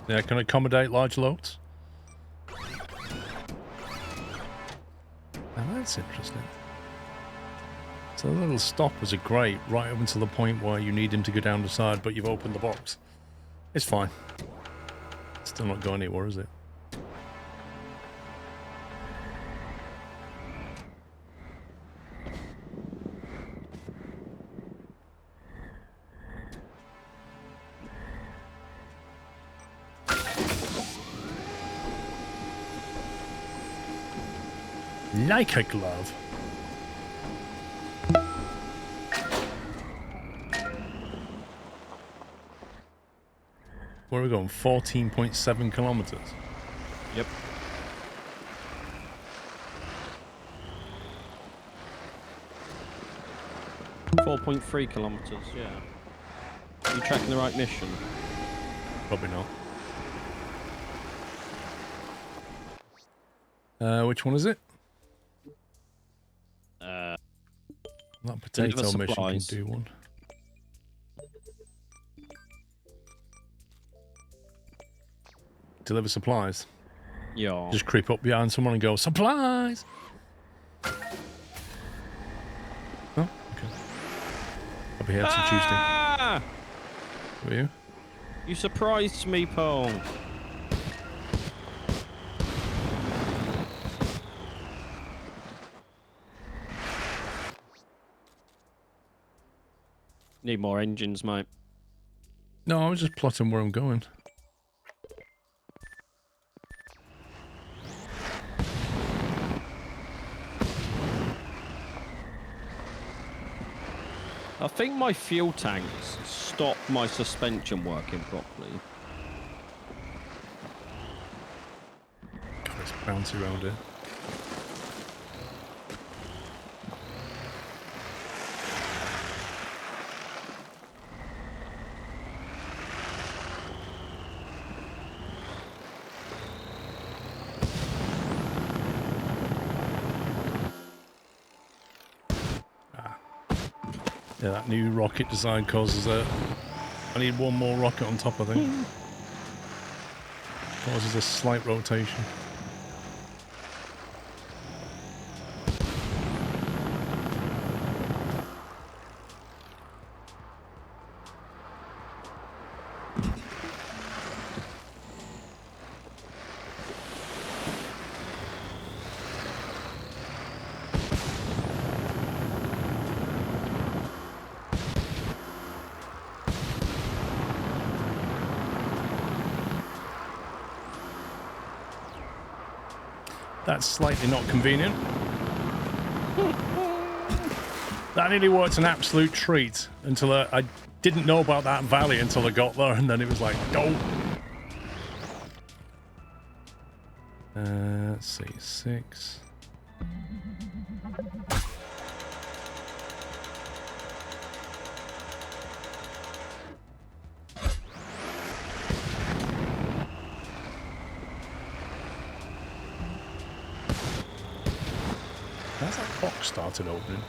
A: Yeah, can accommodate large loads. Now that's interesting. So the little stoppers are great right up until the point where you need him to go down the side, but you've opened the box. It's fine. It's still not going anywhere, is it? Like a glove. Where are we going? 14.7 kilometers.
B: Yep. 4.3 kilometers, yeah. Are you tracking the right mission?
A: Probably not. Which one is it? That potato mission can
B: supplies.
A: do one. Deliver supplies.
B: Yeah.
A: Just creep up behind someone and go, supplies! Oh, okay. I'll be here till Tuesday.
B: Ah!
A: Who are you?
B: You surprised me, Paul. Need more engines, mate.
A: No, I was just plotting where I'm going.
B: I think my fuel tanks stopped my suspension working properly.
A: God, it's bouncy around here. Yeah, that new rocket design causes a... I need one more rocket on top, I think. Causes a slight rotation. That's slightly not convenient. That nearly worked an absolute treat until I didn't know about that valley until I got there, and then it was like, go. Let's see, 6. How's that box started opening?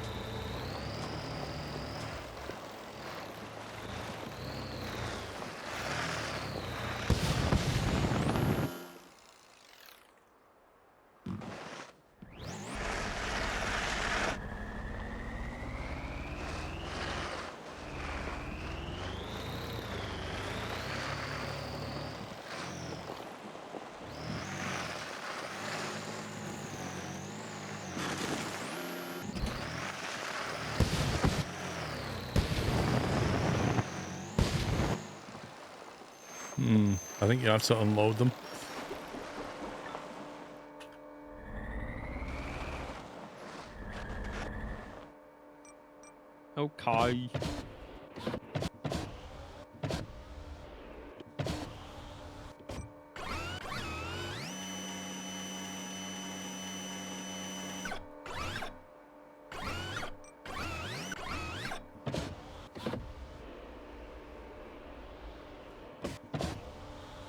A: I think you have to unload them.
B: Okay.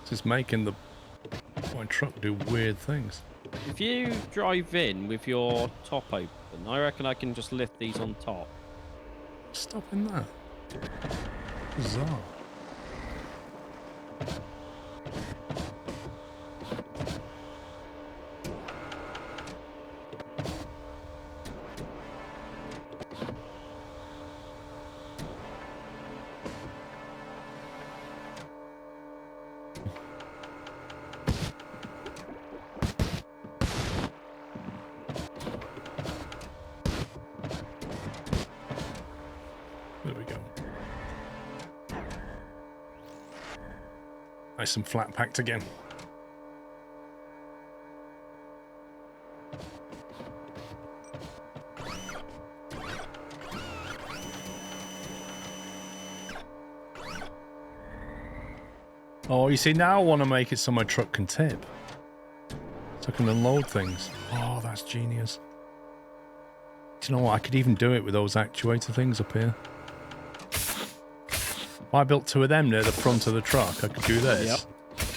A: Just making my truck do weird things.
B: If you drive in with your top open, I reckon I can just lift these on top.
A: Stopping that. Bizarre. There we go. Nice and flat packed again. Oh, you see, now I want to make it so my truck can tip. So I can unload things. Oh, that's genius. Do you know what? I could even do it with those actuator things up here. If I built 2 of them near the front of the truck, I could do this. Yep.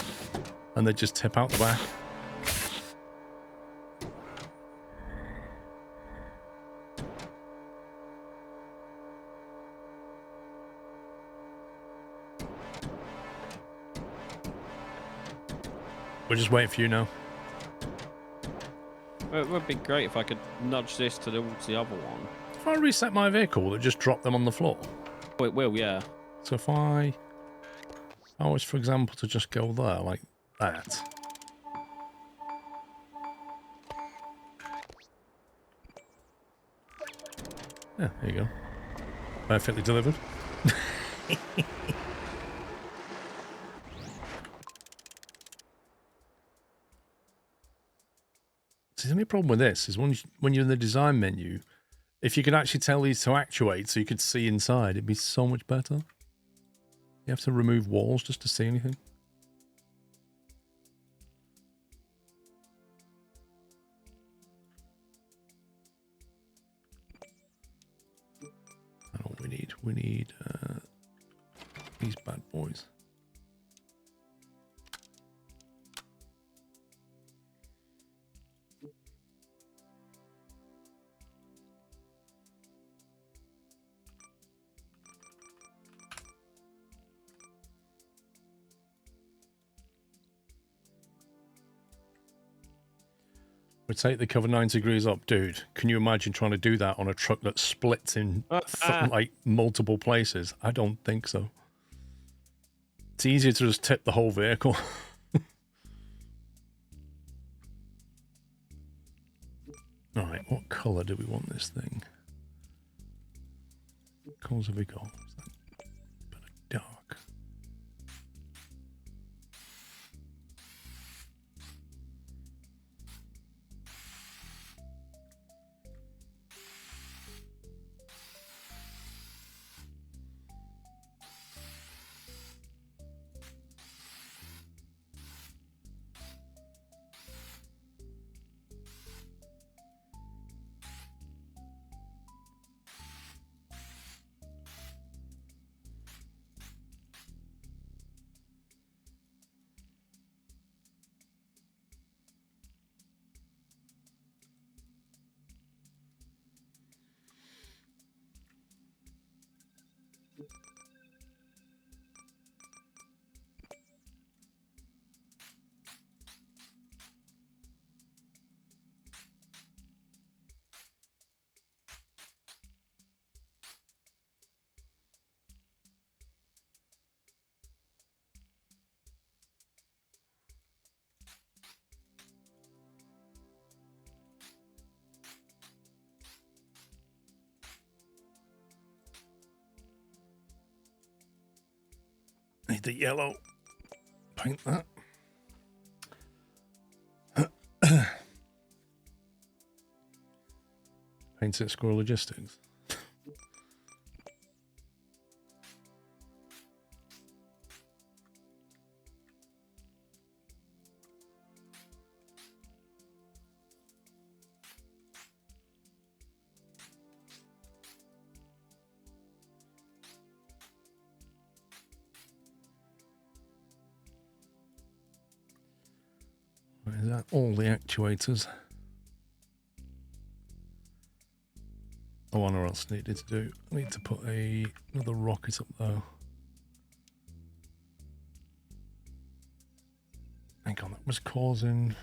A: And they just tip out the back. We're just waiting for you now.
B: Well, it would be great if I could nudge this towards the other one.
A: If I reset my vehicle, will it just drop them on the floor?
B: Oh, it will, yeah.
A: So if I was, for example, to just go there like that. Yeah, there you go. Perfectly delivered. See, the only problem with this is when you're in the design menu, if you could actually tell these to actuate so you could see inside, it'd be so much better. You have to remove walls just to see anything. I know what we need. We need these bad boys. We take the cover 9 degrees up, dude. Can you imagine trying to do that on a truck that splits in like multiple places? I don't think so. It's easier to just tip the whole vehicle. All right, what color do we want this thing? What colors have we got? Is that a bit of dark? Need the yellow. Paint that. Paint it Squirrel Logistics. Is that all the actuators? Oh, what else needed to do? I need to put another rocket up there. Hang on, that was causing...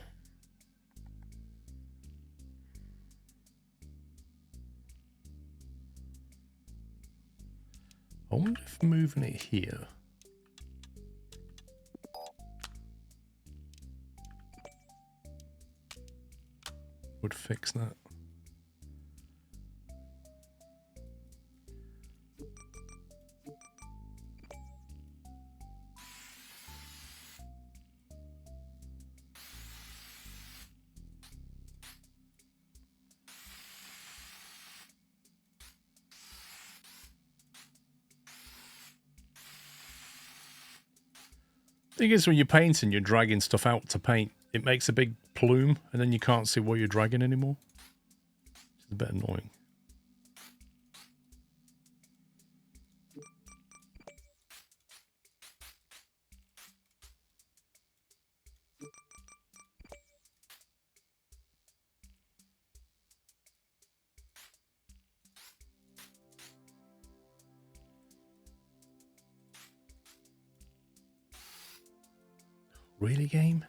A: I wonder if moving it here would fix that. Thing is, when you're painting, you're dragging stuff out to paint. It makes a big plume, and then you can't see what you're dragging anymore. It's a bit annoying. Really, game?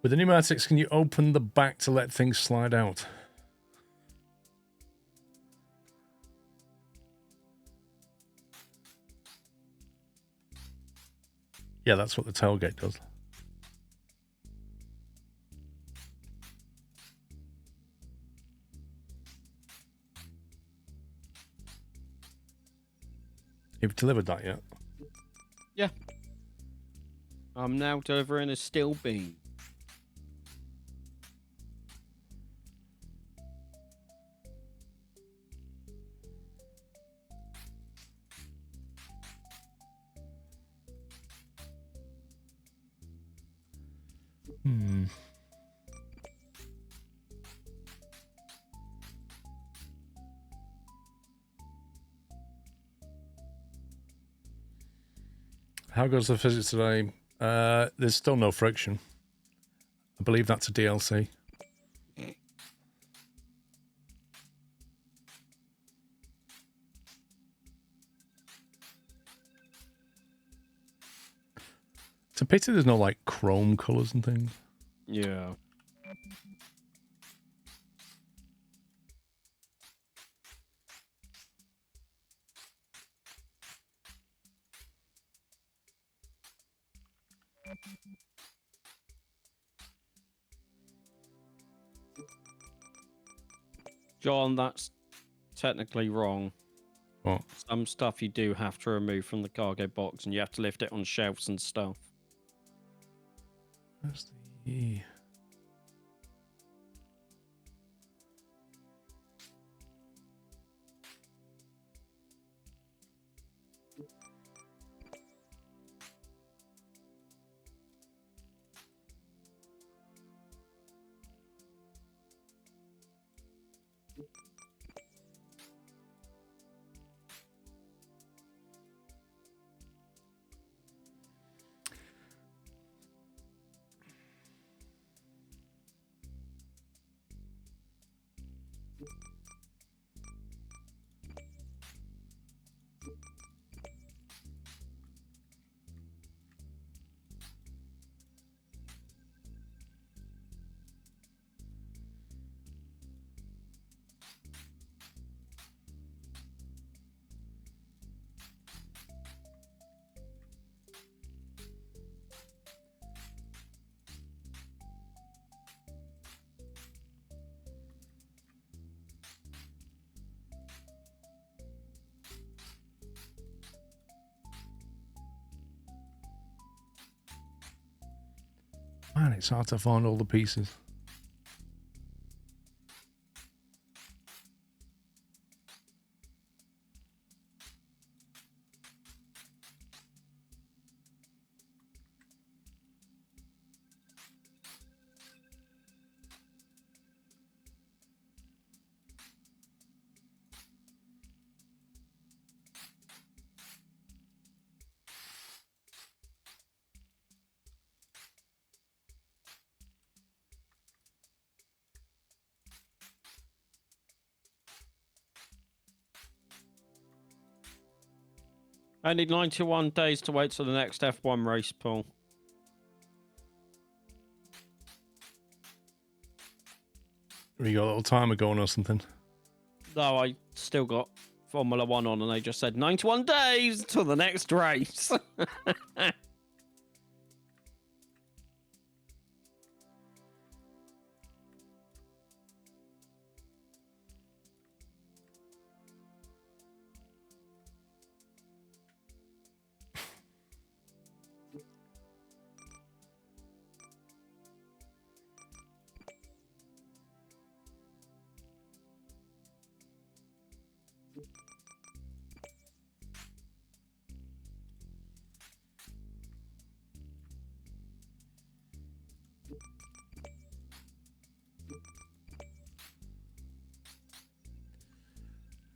A: With the pneumatics, can you open the back to let things slide out? Yeah, that's what the tailgate does. You've delivered that yet?
B: Yeah. I'm now delivering a steel beam.
A: Hmm. How goes the physics today? There's still no friction. I believe that's a DLC. It's a pity there's no like chrome colors and things.
B: Yeah. John, that's technically wrong.
A: What?
B: Some stuff you do have to remove from the cargo box, and you have to lift it on shelves and stuff.
A: Where's the... Man, it's hard to find all the pieces.
B: I need 91 days to wait till the next F1 race, Paul.
A: We got a little timer going or something.
B: No, I still got Formula 1 on, and they just said 91 days till the next race.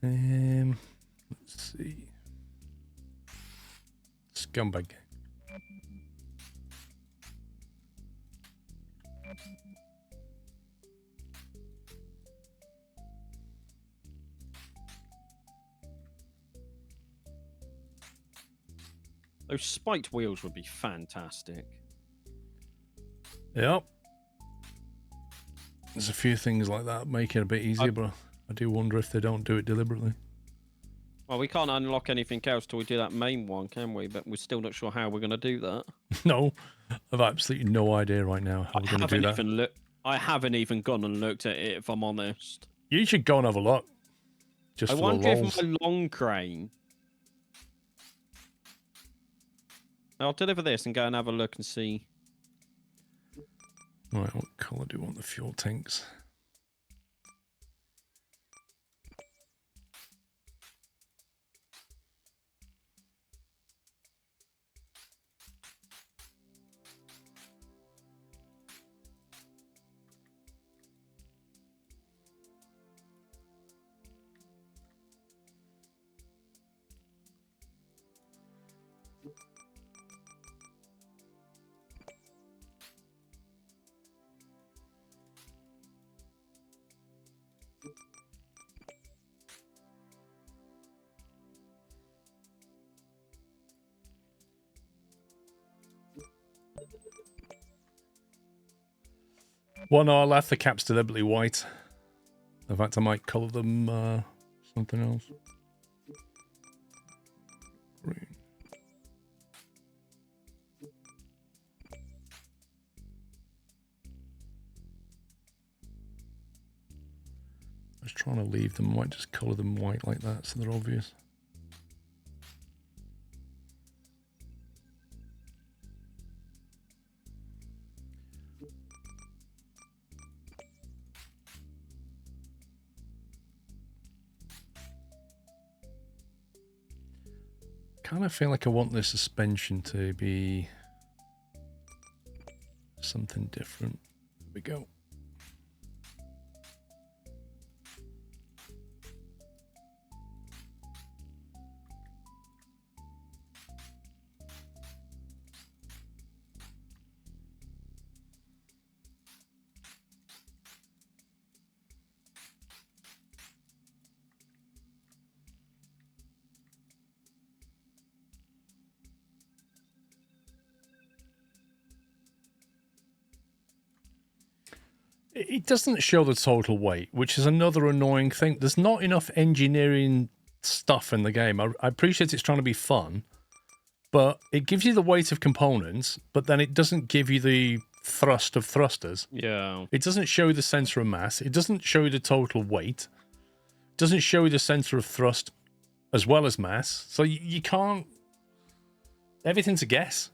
A: Let's see. Scumbag.
B: Those spiked wheels would be fantastic.
A: Yep. There's a few things like that make it a bit easier, but I do wonder if they don't do it deliberately.
B: Well, we can't unlock anything else till we do that main one, can we? But we're still not sure how we're going to do that.
A: No, I've absolutely no idea right now how we're going to do that.
B: I haven't even gone and looked at it, if I'm honest.
A: You should go and have a look. Just
B: I
A: for
B: wonder
A: the
B: if
A: lols.
B: my long crane... I'll deliver this and go and have a look and see.
A: Right, what colour do you want the fuel tanks? Well, no, I left the caps deliberately white. In fact, I might colour them something else. Green. I was trying to leave them. I might just colour them white like that so they're obvious. Kind of feel like I want the suspension to be something different. There we go. It doesn't show the total weight, which is another annoying thing. There's not enough engineering stuff in the game. I appreciate it's trying to be fun, but it gives you the weight of components, but then it doesn't give you the thrust of thrusters.
B: Yeah.
A: It doesn't show you the sensor of mass. It doesn't show you the total weight. It doesn't show you the sensor of thrust as well as mass. So you can't... Everything's a guess.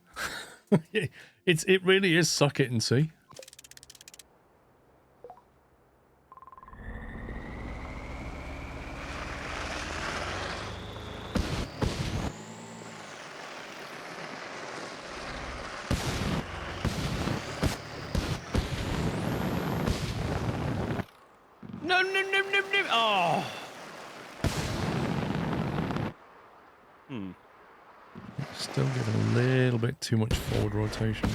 A: It really is suck it and see.
B: No, no, no, no, no. Oh.
A: Still giving a little bit too much forward rotation.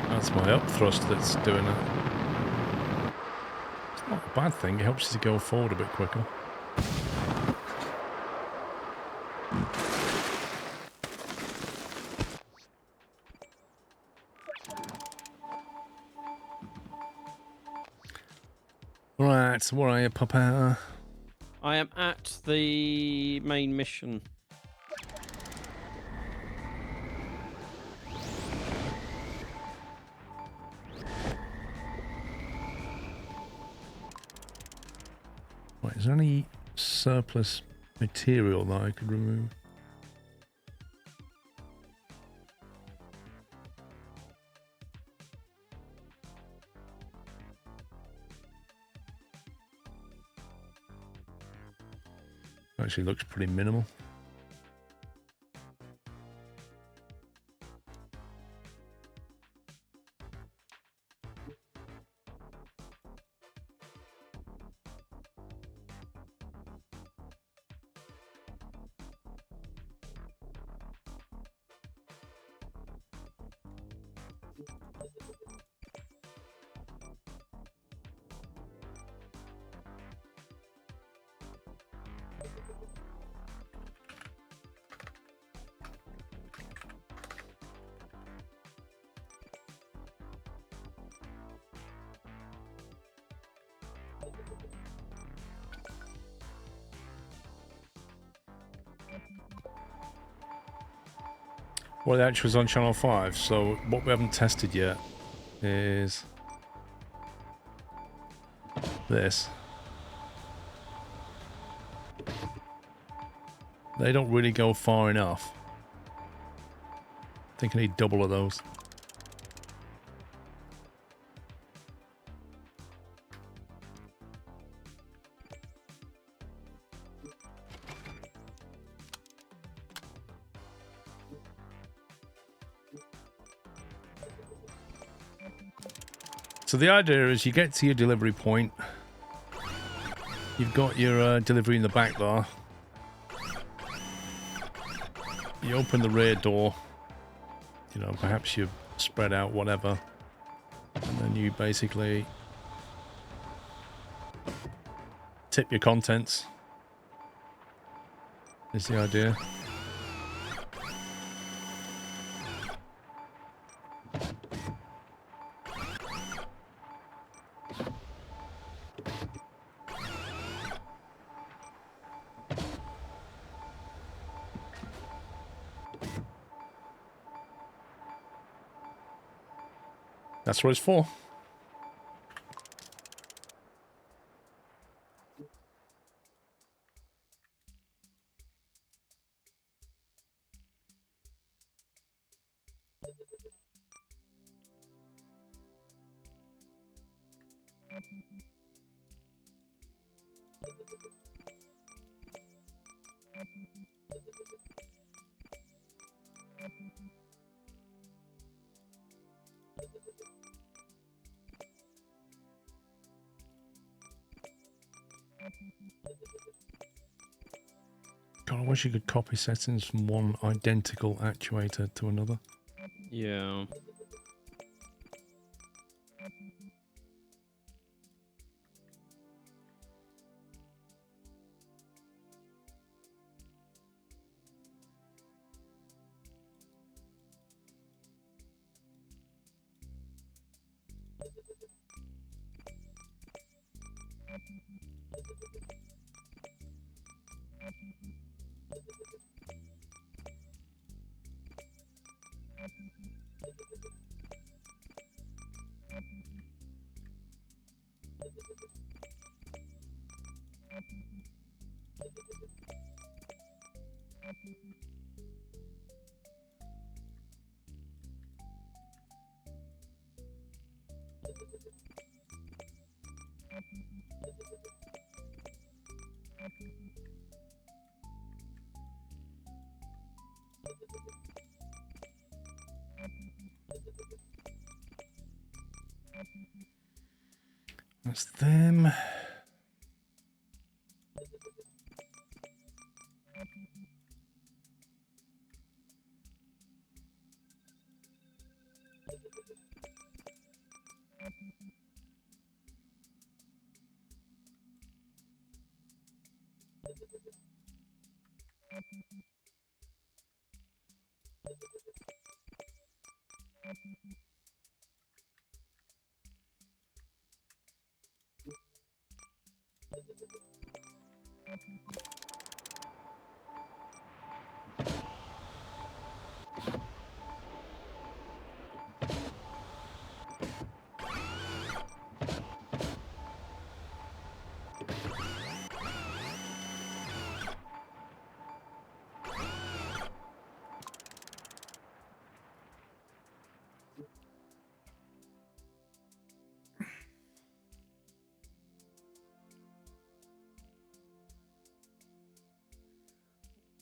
A: That's my up thrust that's doing it. It's not a bad thing, it helps you to go forward a bit quicker. Right, where are you, Papa?
B: I am at the main mission.
A: Right, is there any surplus material that I could remove? Actually looks pretty minimal. Well, it actually was on channel 5, so what we haven't tested yet is this. They don't really go far enough. I think I need double of those. So the idea is you get to your delivery point. You've got your delivery in the back there. You open the rear door. You know, perhaps you spread out whatever. And then you basically tip your contents. Is the idea. That's what it's for. God, I wish you could copy settings from one identical actuator to another.
B: Yeah. That's them.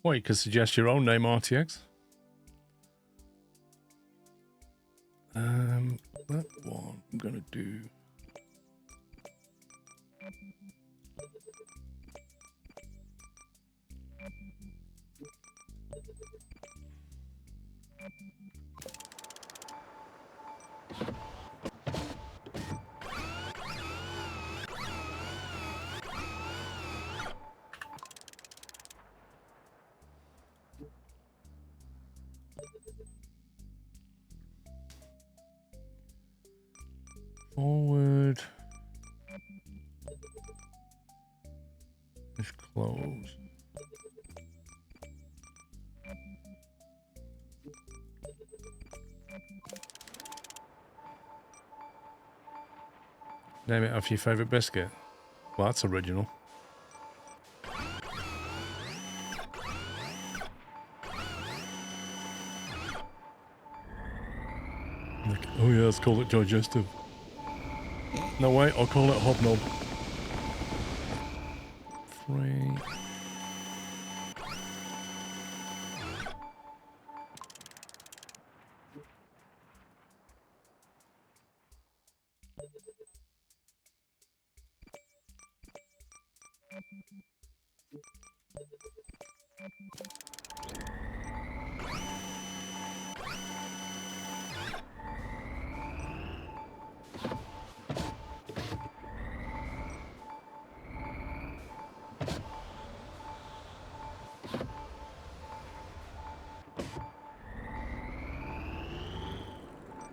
B: Well, you could suggest your own name, RTX. That one I'm gonna do.
A: It's closed. Name it after your favourite biscuit. Well, that's original. Like, oh yeah, let's call it digestive. No way, I'll call it hobnob. 3.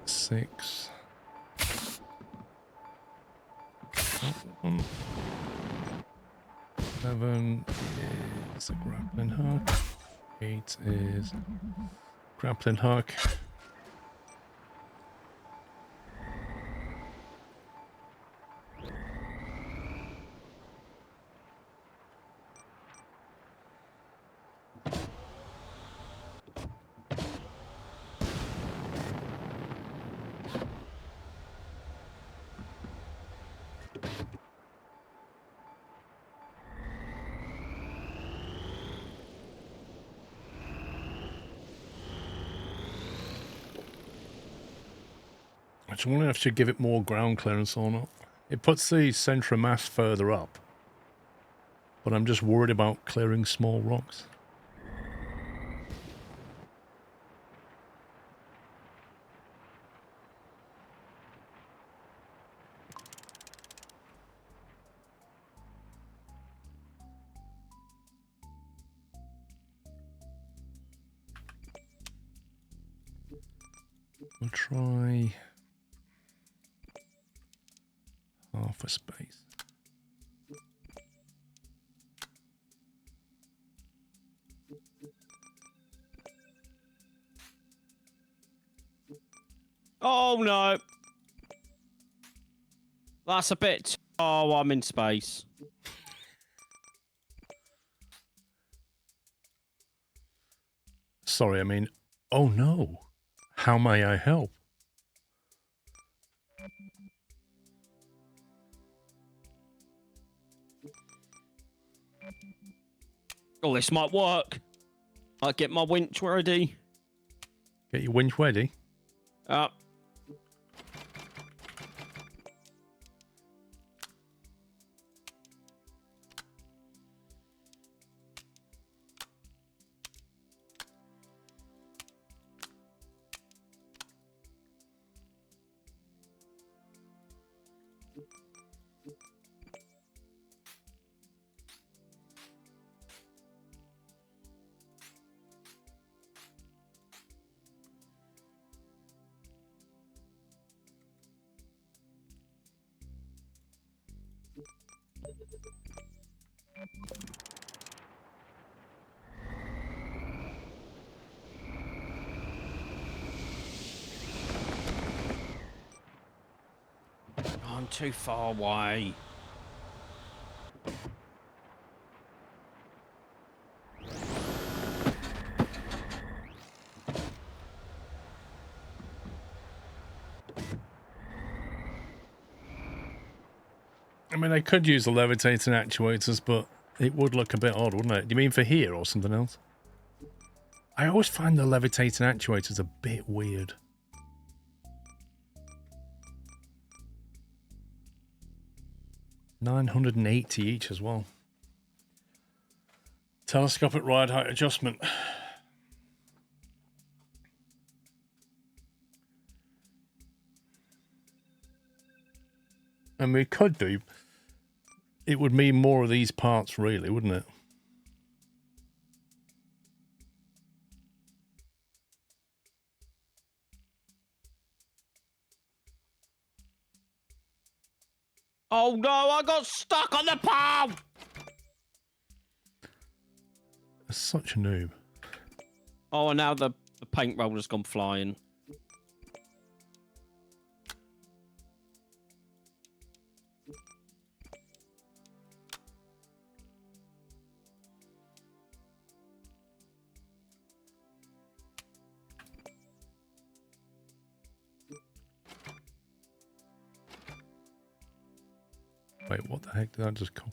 A: Six. 7 is a grappling hook. 8 is grappling hook. I wonder if I should give it more ground clearance or not. It puts the centre of mass further up, but I'm just worried about clearing small rocks. We'll try half a space.
B: Oh no! That's a bit. Oh, I'm in space.
A: Sorry, I mean, oh no. How may I help?
B: Oh, this might work. I'll get my winch ready.
A: Get your winch ready.
B: I'm too far away.
A: I mean, I could use the levitating actuators, but it would look a bit odd, wouldn't it? Do you mean for here or something else? I always find the levitating actuators a bit weird. $980 each as well. Telescopic ride height adjustment. And we could do. It would mean more of these parts, really, wouldn't it?
B: Oh no, I got stuck on the pole!
A: Such a noob.
B: Oh, and now the paint roller's gone flying.
A: Wait, what the heck did I just copy?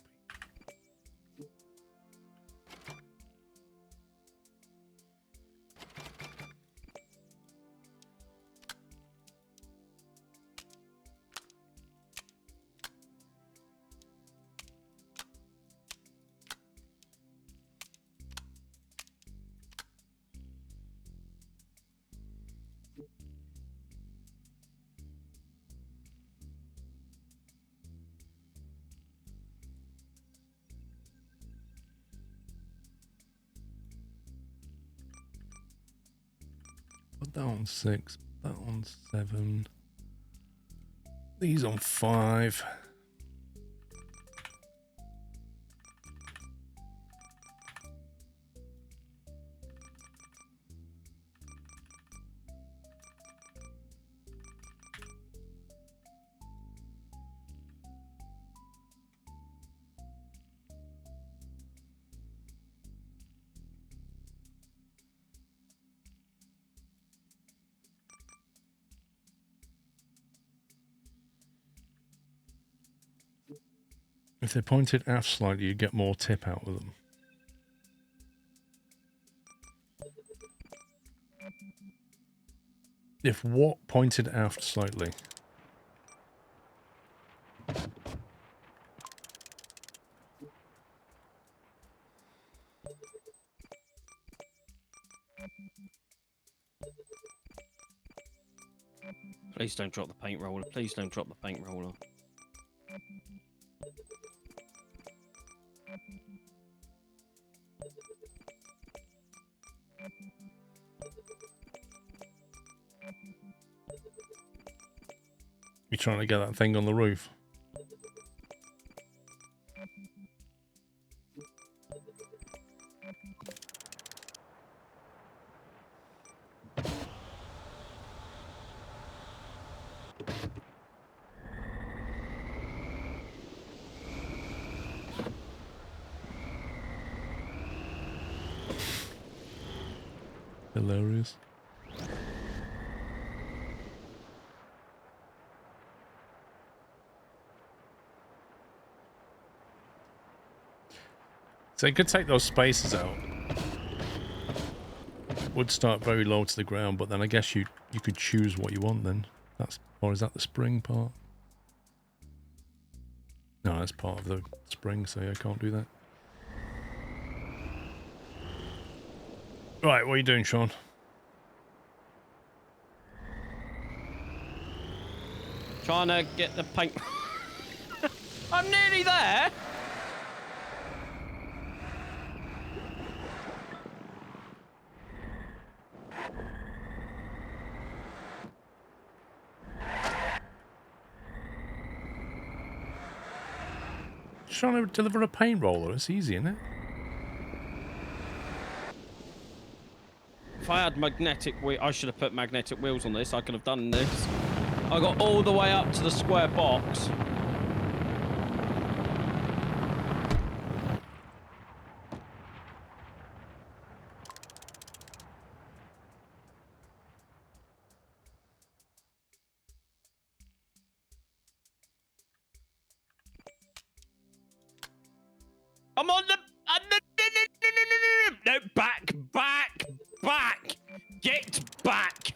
A: Put that on 6, put that on 7. These on 5. If they're pointed aft slightly, you get more tip out of them. If what pointed aft slightly?
B: Please don't drop the paint roller. Please don't drop the paint roller.
A: You're trying to get that thing on the roof. Hilarious. So you could take those spaces out. Would start very low to the ground, but then I guess you could choose what you want then. That's, or is that the spring part? No, that's part of the spring, so I can't do that. Right, what are you doing, Sean?
B: Trying to get the paint. I'm nearly there.
A: Trying to deliver a paint roller. It's easy, isn't it?
B: If I had magnetic wheel, I should have put magnetic wheels on this. I could have done this. I got all the way up to the square box. I'm on the... No, back. Get back.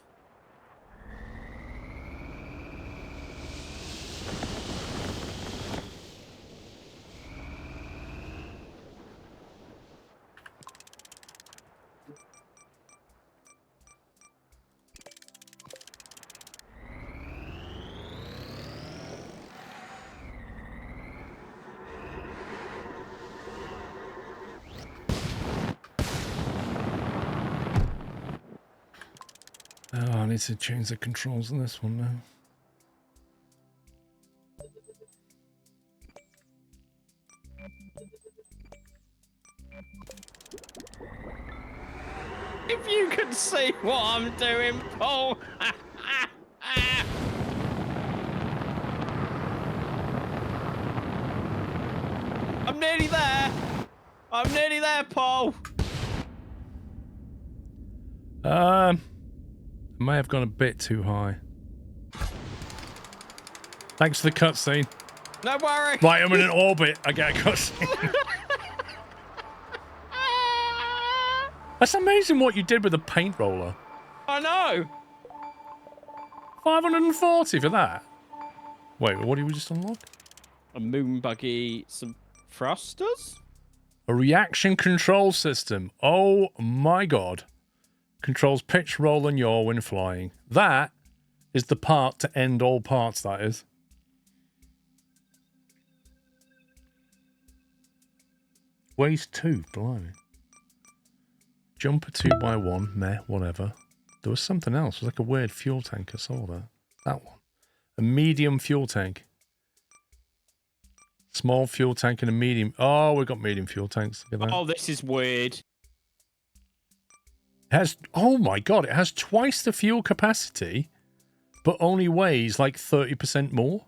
A: Oh, I need to change the controls on this one now.
B: If you could see what I'm doing, Paul. I'm nearly there. I'm nearly there, Paul.
A: I may have gone a bit too high. Thanks for the cutscene.
B: No worry.
A: Right, I'm in an orbit. I get a cutscene. That's amazing what you did with a paint roller.
B: I know.
A: 540 for that. Wait, what did we just unlock?
B: A moon buggy, some thrusters.
A: A reaction control system. Oh my god. Controls pitch, roll, and yaw when flying. That is the part to end all parts, that is. Weighs 2, blimey. Jumper 2x1, meh, whatever. There was something else. It was like a weird fuel tank. I saw that. That one. A medium fuel tank. Small fuel tank and a medium. Oh, we've got medium fuel tanks. Look at that.
B: Oh, this is weird.
A: It has, oh my god, it has twice the fuel capacity, but only weighs like 30% more.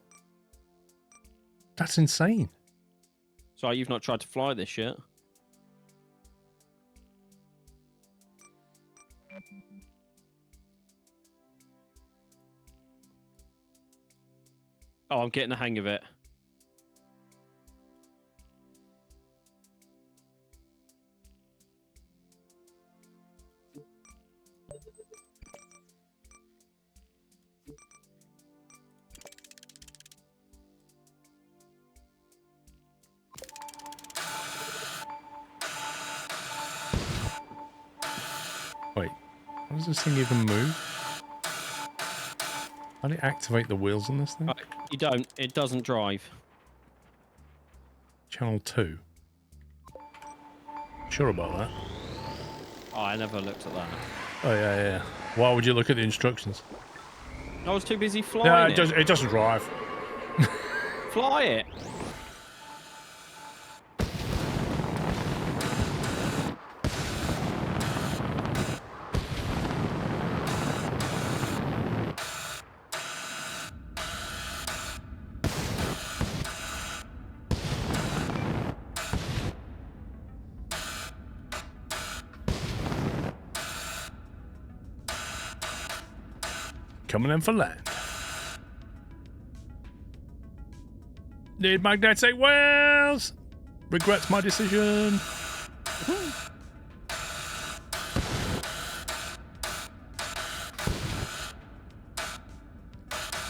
A: That's insane.
B: So you've not tried to fly this yet? Oh, I'm getting the hang of it.
A: Wait, how does this thing even move? How do you activate the wheels on this thing?
B: You don't. It doesn't drive.
A: Channel 2. Sure about that?
B: Oh, I never looked at that.
A: Oh, yeah. Why would you look at the instructions?
B: I was too busy flying
A: Yeah,
B: it.
A: it doesn't drive.
B: Fly it.
A: Coming in for land. Need magnetic wheels. Regrets my decision.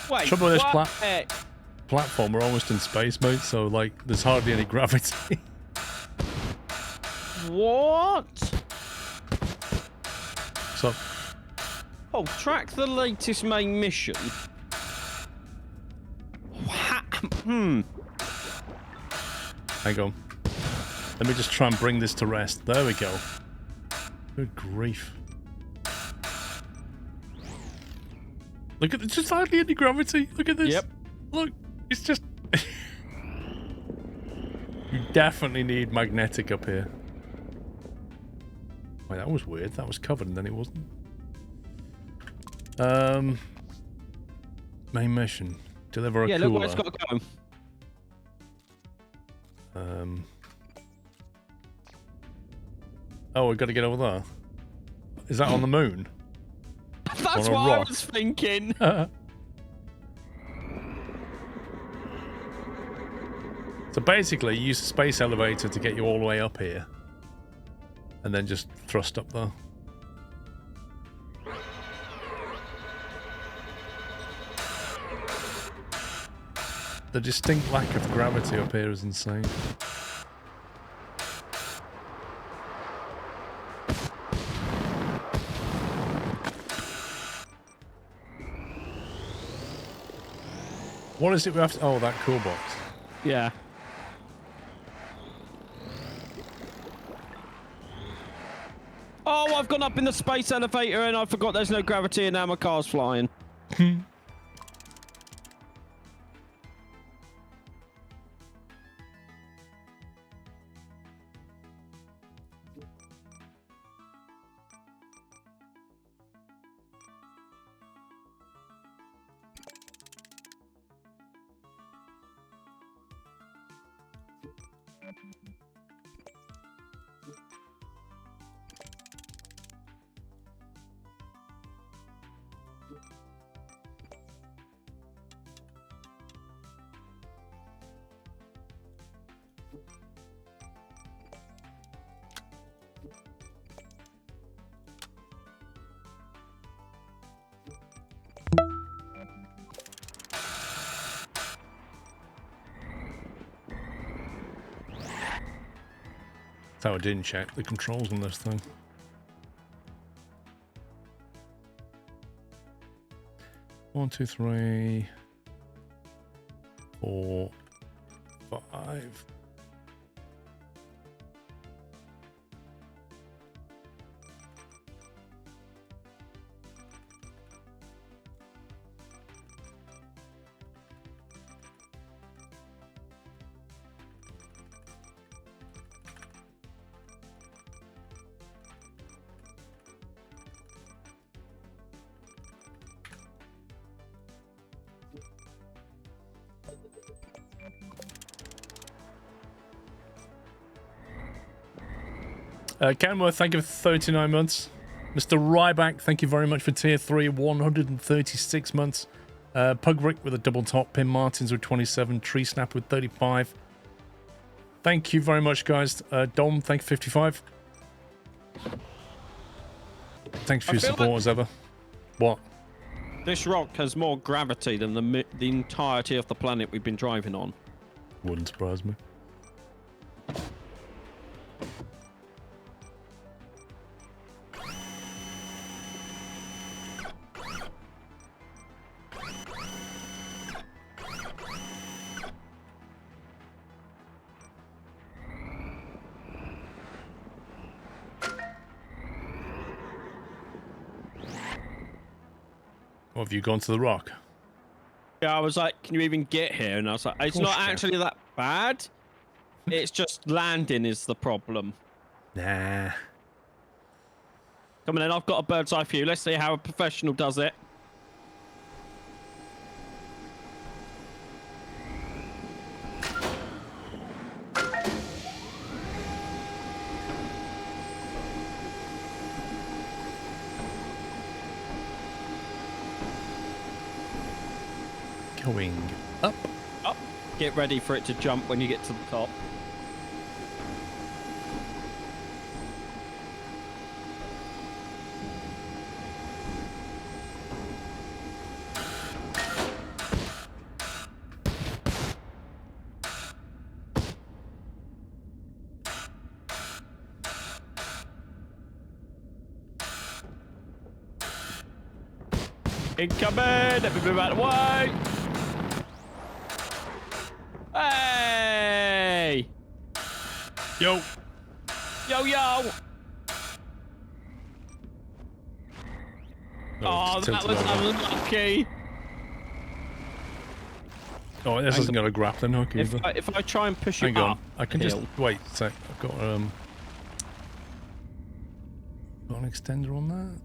B: Wait,
A: Trouble with this
B: what?
A: platform, we're almost in space, mate, so like there's hardly any gravity.
B: What?
A: So
B: Oh, track the latest main mission.
A: hang on. Let me just try and bring this to rest. There we go. Good grief. Look at, there's just hardly any gravity. Look at this.
B: Yep.
A: Look, it's just... You definitely need magnetic up here. Wait, that was weird. That was covered and then it wasn't. Main mission. Deliver a cooler.
B: Yeah, look where it's got to go.
A: Oh, we've got to get over there. Is that on the moon?
B: That's
A: On a
B: what I
A: rock?
B: was thinking.
A: So basically, you use a space elevator to get you all the way up here. And then just thrust up there. The distinct lack of gravity up here is insane. What is it we have to... Oh, that cool box.
B: Yeah. Oh, I've gone up in the space elevator and I forgot there's no gravity and now my car's flying.
A: That's how I didn't check the controls on this thing. One, two, three, 4, 5. Kenworth, thank you for 39 months. Mr. Ryback, thank you very much for tier 3, 136 months. Pugrick with a double top. Pim Martins with 27. Tree Snap with 35. Thank you very much, guys. Dom, thank you 55. Thanks for your support as ever. What?
B: This rock has more gravity than the entirety of the planet we've been driving on.
A: Wouldn't surprise me. What, have you gone to the rock?
B: Yeah, I was like, can you even get here? And I was like, it's not actually that bad. It's just landing is the problem.
A: Nah.
B: Come on then, I've got a bird's eye view. Let's see how a professional does it.
A: Going up.
B: Up. Get ready for it to jump when you get to the top. Incoming! Let me move out of the way! Hey!
A: Yo!
B: Yo, yo! Oh, that was unlucky.
A: Oh, this isn't got a grappling hook either.
B: If I try and push you
A: Hang
B: up,
A: on, I can just wait a sec. I've got an extender on that.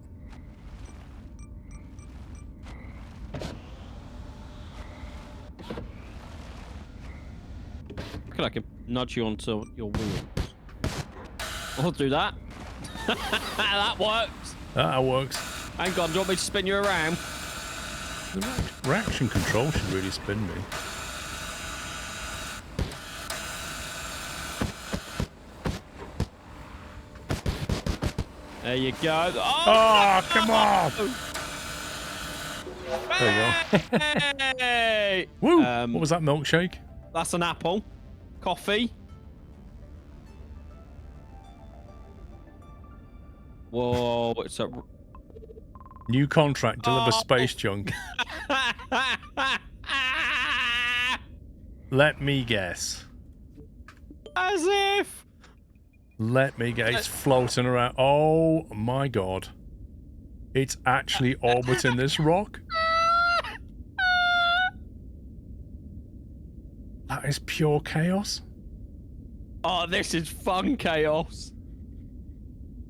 B: I can nudge you onto your wheels. I'll do that. That works.
A: That works.
B: Hang on, do you want me to spin you around?
A: The reaction control should really spin me.
B: There you go.
A: Oh, come on! There you go.
B: Hey!
A: Woo! What was that milkshake?
B: That's an apple. Coffee. Whoa, it's a...
A: New contract, deliver space junk. Let me guess.
B: As if.
A: Let me guess. It's floating around. Oh my god. It's actually orbiting this rock. That is pure chaos.
B: Oh, this is fun chaos.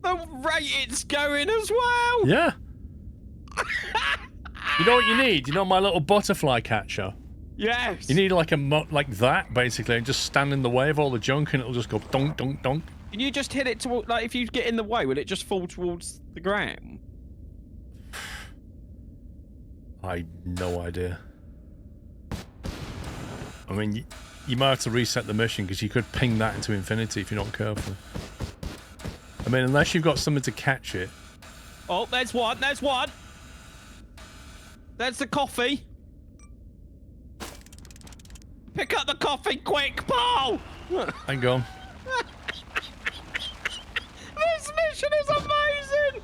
B: The rate it's going as well.
A: Yeah. You know what you need? You know my little butterfly catcher?
B: Yes.
A: You need like a like that basically, and just stand in the way of all the junk, and it'll just go donk donk donk.
B: Can you just hit it to like if you get in the way, will it just fall towards the ground?
A: I no idea. I mean, you might have to reset the mission because you could ping that into infinity if you're not careful. I mean, unless you've got something to catch it.
B: Oh, there's one. There's one. There's the coffee. Pick up the coffee quick, Paul!
A: Hang on.
B: This mission is amazing!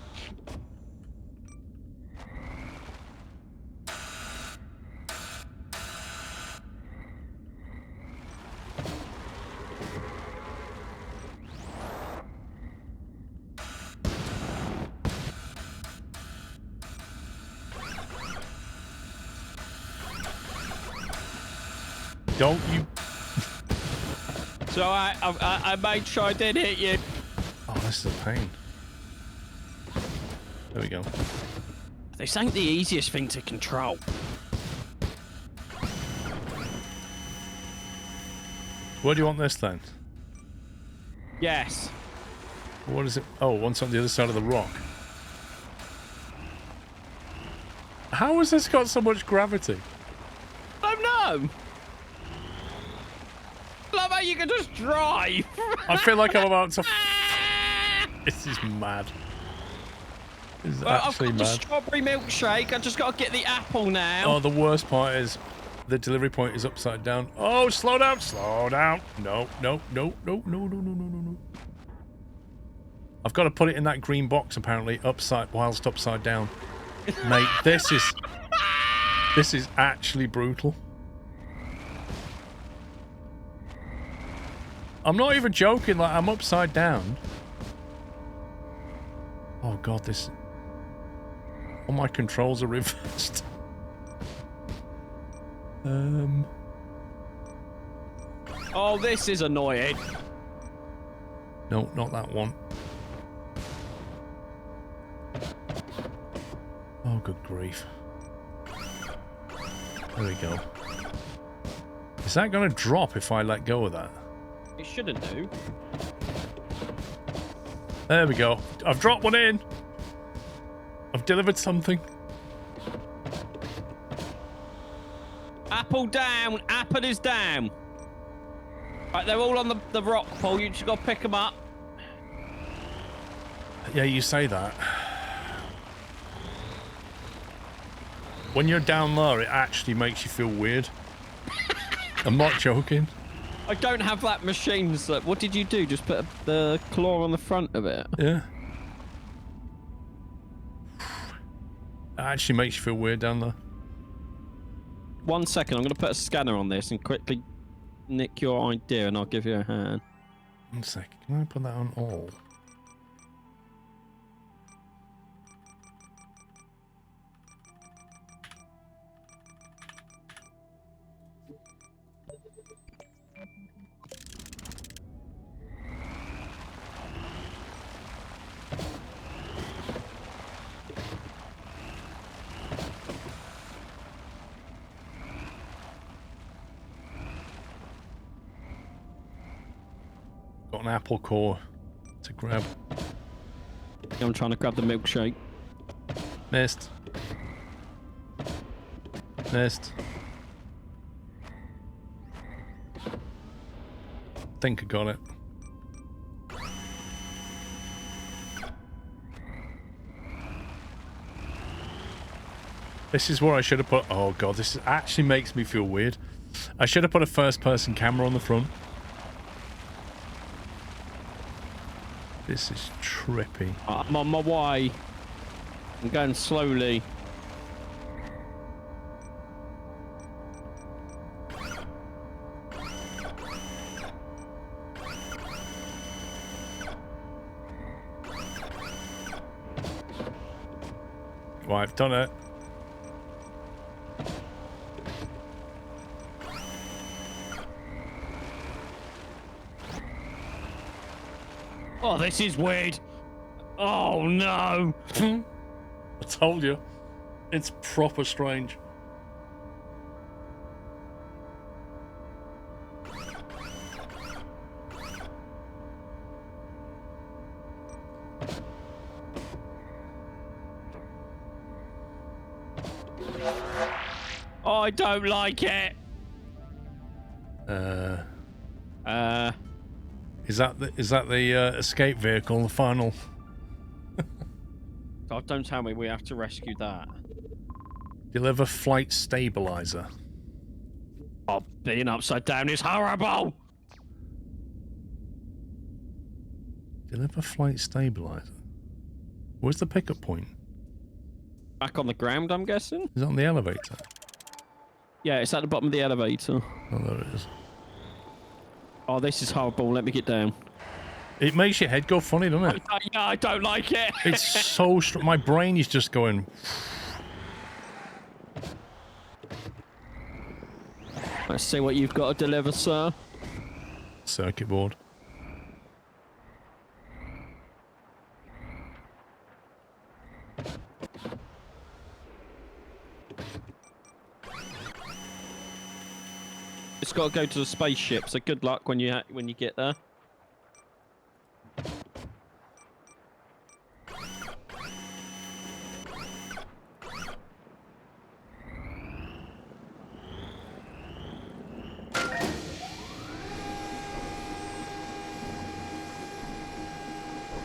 A: Don't you?
B: So I made sure I did hit you.
A: Oh, this is a pain. There we go.
B: This ain't the easiest thing to control.
A: Where do you want this then?
B: Yes.
A: What is it? Oh, one's on the other side of the rock. How has this got so much gravity?
B: Oh no! Love how you can just drive.
A: I feel like I'm about to. This is mad. This is actually
B: I've got the
A: mad.
B: strawberry milkshake. I just got to get the apple now.
A: Oh, the worst part is the delivery point is upside down. Oh, slow down, slow down. No, no, no, no, no, no, no, no, no, no. I've got to put it in that green box apparently, whilst upside down. Mate, this is actually brutal. I'm not even joking, like I'm upside down. Oh god, all my controls are reversed.
B: Oh, this is annoying.
A: No, not that one. Oh, good grief. There we go. Is that going to drop if I let go of that?
B: It shouldn't do.
A: There we go. I've dropped one in. I've delivered something.
B: Apple down. Apple is down. Right, they're all on the rock, Paul. You just got to pick them up.
A: Yeah, you say that. When you're down there, it actually makes you feel weird. I'm not joking.
B: I don't have that machine. So what did you do? Just put the claw on the front of it?
A: Yeah. It actually makes you feel weird down there.
B: 1 second. I'm going to put a scanner on this and quickly nick your idea, and I'll give you a hand.
A: 1 second. Can I put that on all? Got an apple core to grab.
B: I'm trying to grab the milkshake.
A: Missed. Missed. Think I got it. This is where I should have put... Oh god, this actually makes me feel weird. I should have put a first-person camera on the front. This is trippy.
B: I'm on my way. I'm going slowly.
A: Well, I've done it.
B: Oh, this is weird. Oh, no.
A: I told you. It's proper strange.
B: I don't like it.
A: Is that the escape vehicle, the final?
B: God, don't tell me we have to rescue that.
A: Deliver flight stabilizer.
B: Oh, being upside down is horrible.
A: Deliver flight stabilizer. Where's the pickup point?
B: Back on the ground, I'm guessing?
A: Is it on the elevator?
B: Yeah, it's at the bottom of the elevator.
A: Oh, there it is.
B: Oh, this is horrible. Let me get down.
A: It makes your head go funny, doesn't it?
B: Yeah, I don't like it.
A: It's so my brain is just going.
B: Let's see what you've got to deliver, sir.
A: Circuit board.
B: It's got to go to the spaceship, so good luck when you get there.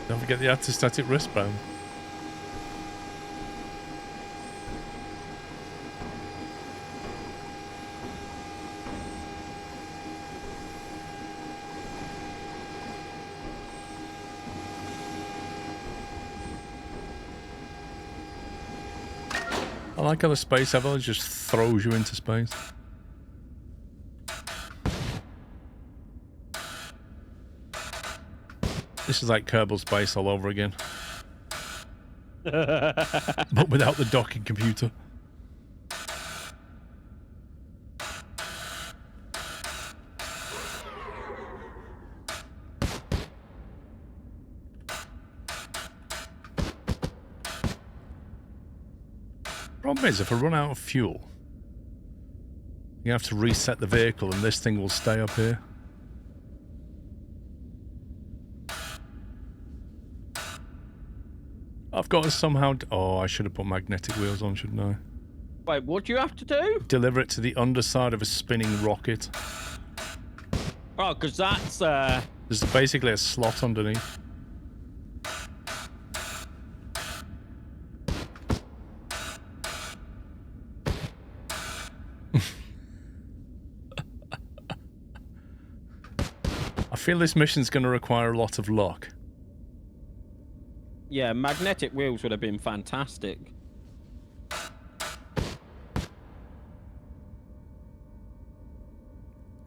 A: Don't forget the anti-static wristband. I like how the space avalanche just throws you into space. This is like Kerbal Space all over again. But without the docking computer. Problem is, if I run out of fuel, you have to reset the vehicle and this thing will stay up here. I've got to somehow... Oh, I should have put magnetic wheels on, shouldn't I?
B: Wait, what do you have to do?
A: Deliver it to the underside of a spinning rocket.
B: Oh, because that's...
A: There's basically a slot underneath. I feel this mission's going to require a lot of luck.
B: Yeah, magnetic wheels would have been fantastic.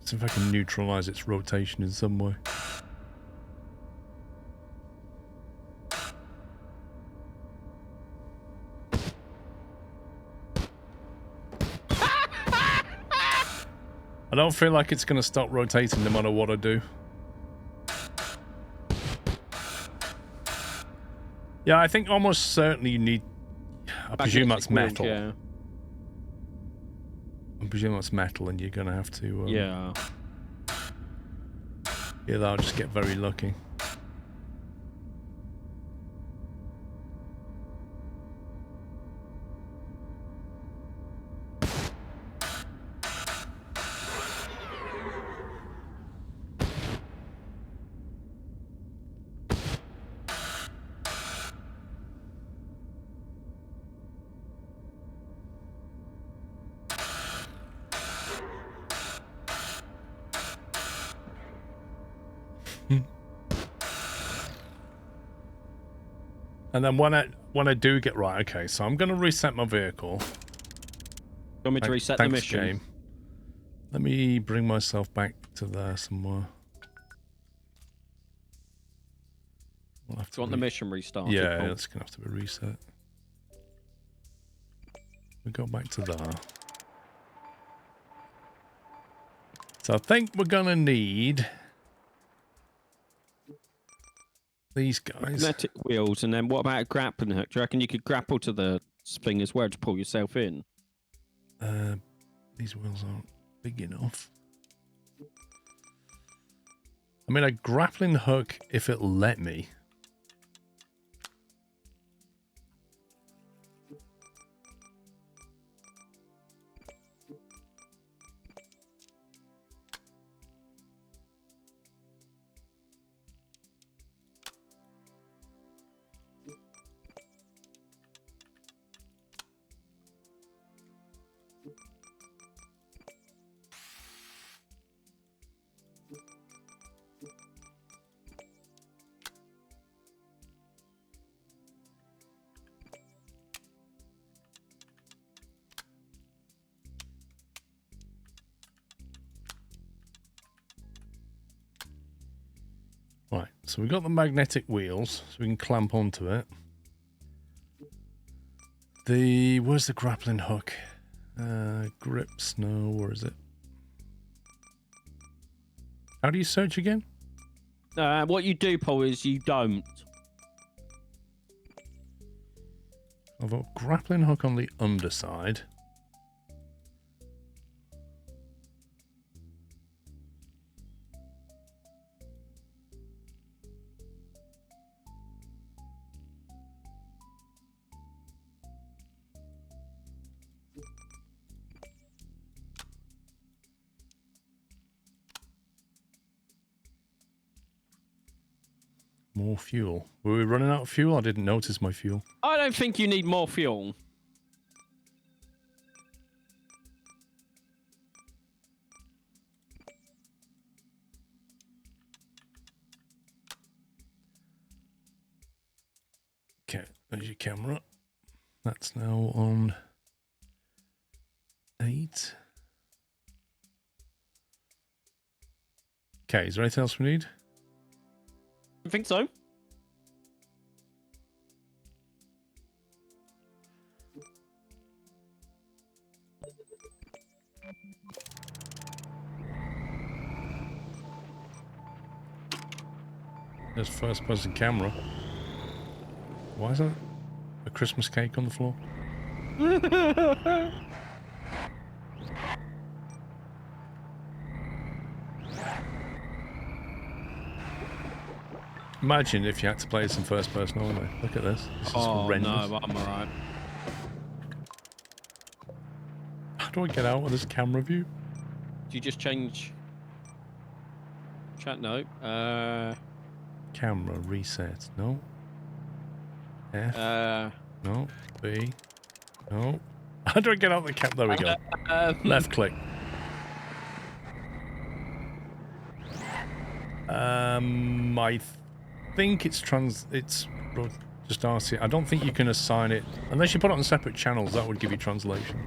A: See if I can neutralize its rotation in some way. I don't feel like it's going to stop rotating no matter what I do. Yeah, I think almost certainly you need... I presume that's metal.
B: Yeah.
A: I presume that's metal and you're going to have to...
B: Yeah.
A: Yeah, that'll just get very lucky. And then when I do get right, okay, so I'm going to reset my vehicle.
B: You want me to reset the mission?
A: Game. Let me bring myself back to there somewhere. We'll have to
B: Do you want the mission restarted?
A: Yeah, it's going to have to be reset. We go back to there. So I think we're going to need... these guys.
B: Magnetic wheels, and then what about a grappling hook? Do you reckon you could grapple to the thing as well to pull yourself in?
A: These wheels aren't big enough. I mean, a grappling hook, if it'll let me. Right, so we've got the magnetic wheels, so we can clamp onto it. Where's the grappling hook? Grips, no, where is it? How do you search again?
B: What you do, Paul, is you don't.
A: I've got grappling hook on the underside. More fuel. Were we running out of fuel? I didn't notice my fuel.
B: I don't think you need more fuel.
A: Okay, there's your camera. That's now on 8. Okay, is there anything else we need?
B: I think so.
A: There's first person camera. Why is that a Christmas cake on the floor? Imagine if you had to play this in first person only. Look at this. This is horrendous.
B: No, I'm alright.
A: How do I get out of this camera view?
B: Do you just change chat? No.
A: Camera reset. No. F. No. B. No. How do I get out of the camera? There we go. Left click. I think it's just RC. I don't think you can assign it unless you put it on separate channels. That would give you translation.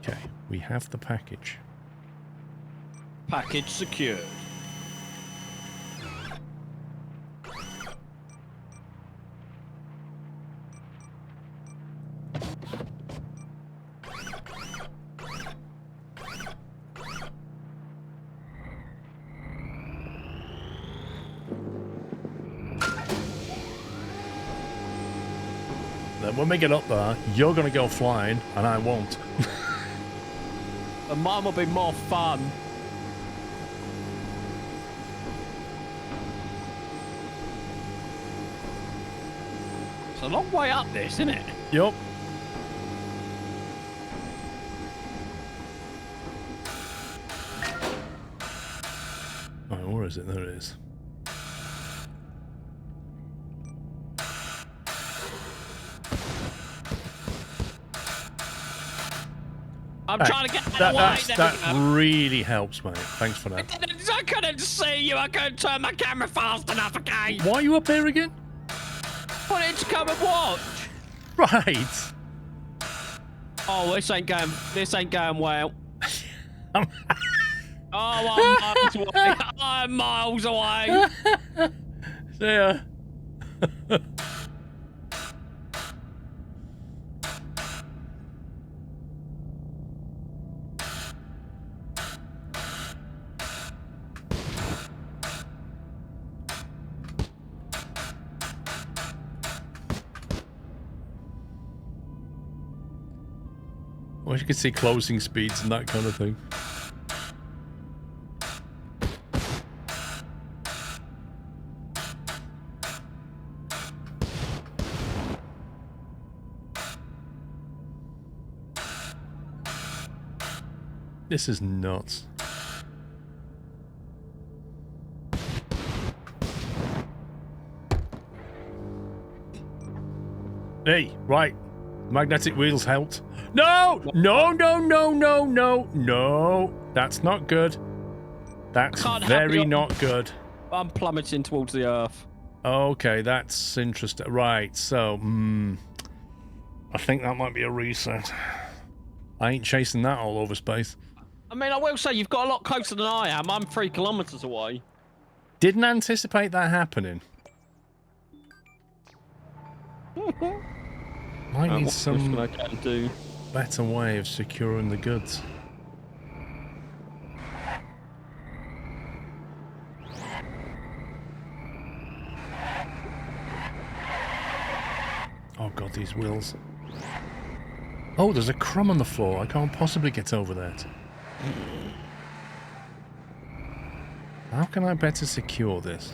A: Okay, we have the package.
B: Package secured.
A: Then when we get up there, you're going to go flying, and I won't.
B: And mine will be more fun. It's a long way up this, isn't it?
A: Yup. Right, where is it? There it is.
B: I'm trying to get out of the way.
A: That really helps, mate. Thanks for that.
B: I couldn't see you. I couldn't turn my camera fast enough, okay?
A: Why are you up here again?
B: Wanted to come and watch.
A: Right.
B: Oh, this ain't going well. Oh, I'm miles away. I'm miles away.
A: See ya. Well, you can see closing speeds and that kind of thing. This is nuts. Hey, right. Magnetic wheels helped. No! No, no, no, no, no, no. That's not good. That's very not good.
B: I'm plummeting towards the earth.
A: Okay, that's interesting. Right, so, I think that might be a reset. I ain't chasing that all over space.
B: I mean, I will say you've got a lot closer than I am. I'm 3 kilometers away.
A: Didn't anticipate that happening. Might need some better way of securing the goods. Oh god, these wheels. Oh, there's a crumb on the floor. I can't possibly get over that. How can I better secure this?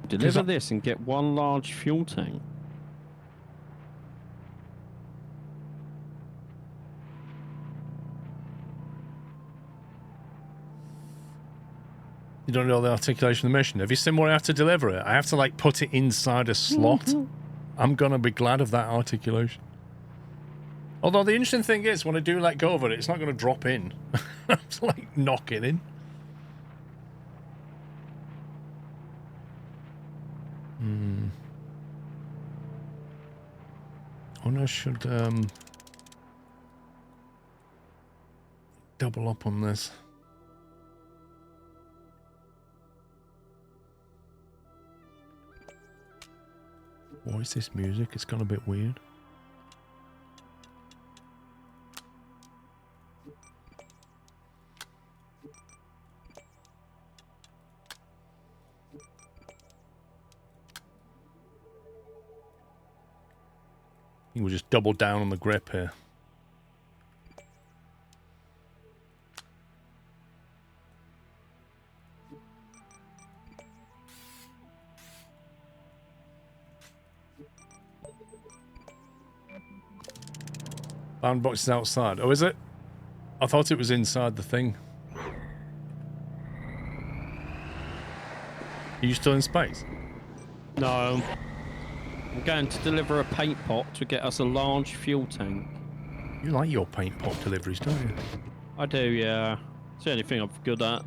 B: Deliver this and get 1 large fuel tank.
A: You don't know the articulation of the mission. Have you seen where I have to deliver it? I have to, like, put it inside a slot. I'm gonna be glad of that articulation. Although the interesting thing is, when I do let go of it, it's not gonna drop in. I have to, like, knock it in. Oh no, I should, double up on this. What is this music? It's gone a bit weird. I think we'll just double down on the grip here. Mailbox is outside. Oh, is it? I thought it was inside the thing. Are you still in space?
B: No. I'm going to deliver a paint pot to get us a large fuel tank.
A: You like your paint pot deliveries, don't you?
B: I do, yeah. It's the only thing I'm good at.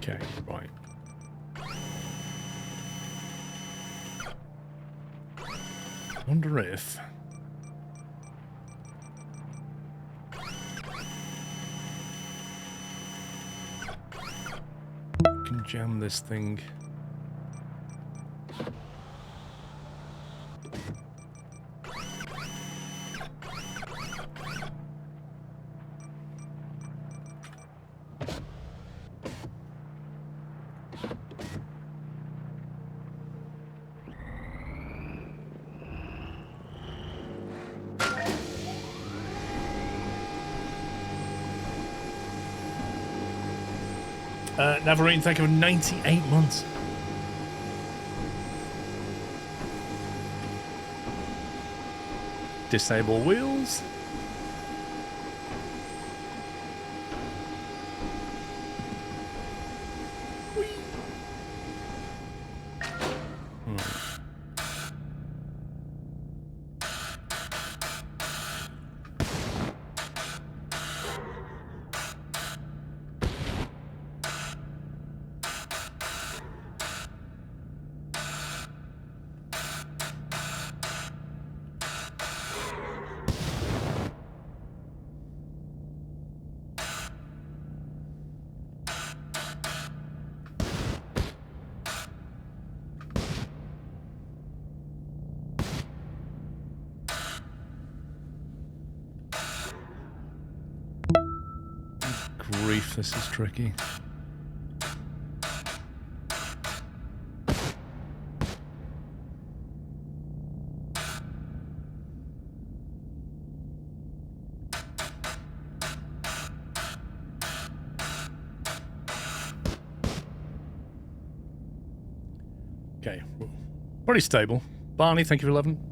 A: Okay, right. Wonder if... I can jam this thing. Navarine, thank you for 98 months. Disable wheels. Grief, this is tricky. Okay. Pretty stable. Barney, thank you for 11.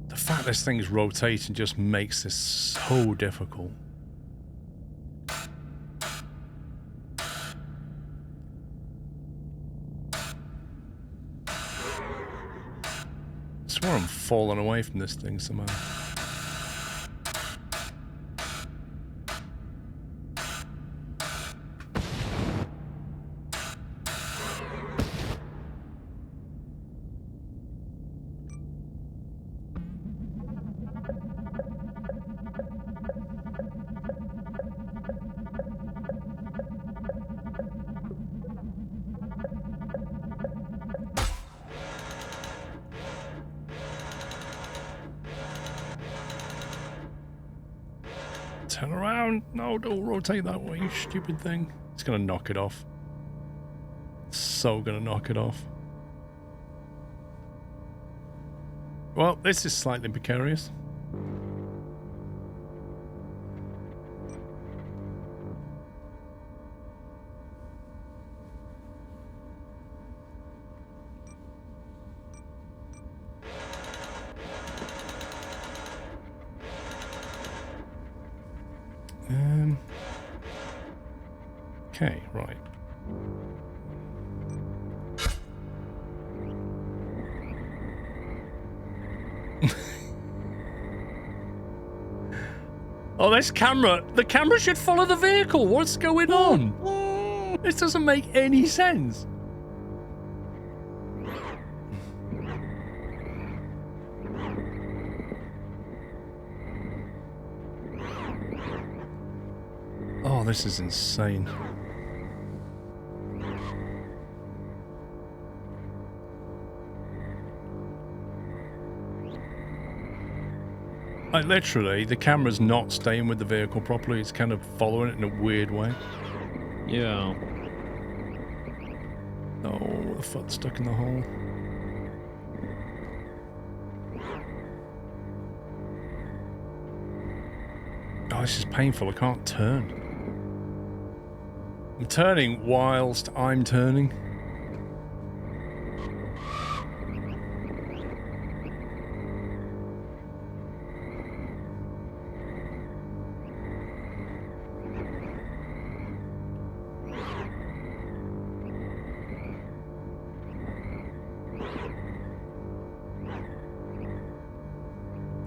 A: The fact this thing's rotating just makes this so difficult. I swear I'm falling away from this thing somehow. Turn around. No, don't rotate that way, you stupid thing. It's gonna knock it off. So gonna knock it off. Well, this is slightly precarious. Okay, right. Oh, this camera. The camera should follow the vehicle. What's going on? This doesn't make any sense. Oh, this is insane. Like, literally, the camera's not staying with the vehicle properly. It's kind of following it in a weird way.
B: Yeah.
A: Oh, the foot's stuck in the hole. Oh, this is painful. I can't turn. I'm turning whilst I'm turning.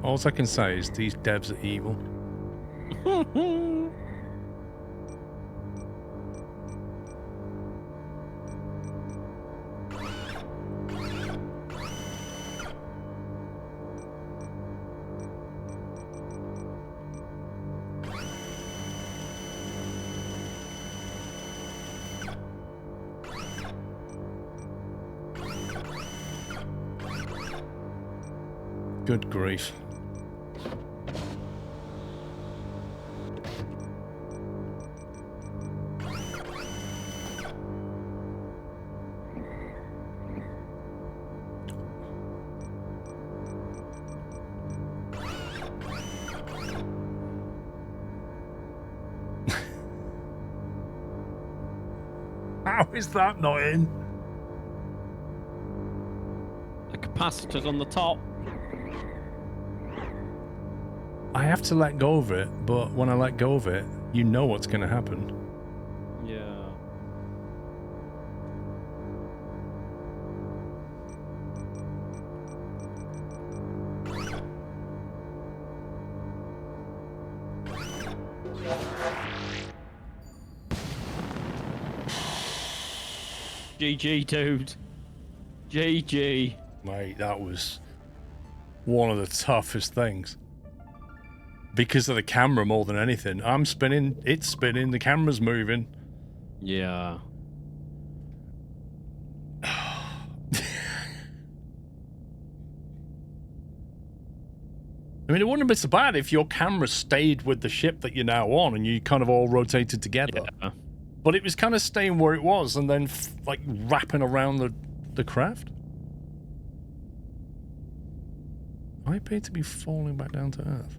A: All I can say is these devs are evil. Good grief. How is that not in?
B: The capacitor's on the top.
A: I have to let go of it, but when I let go of it, you know what's going to happen.
B: Yeah. GG, dude. GG.
A: Mate, that was one of the toughest things. Because of the camera more than anything. I'm spinning, it's spinning, the camera's moving.
B: Yeah.
A: I mean, it wouldn't have been so bad if your camera stayed with the ship that you're now on and you kind of all rotated together.
B: Yeah.
A: But it was kind of staying where it was and then, like, wrapping around the craft. I appear to be falling back down to Earth.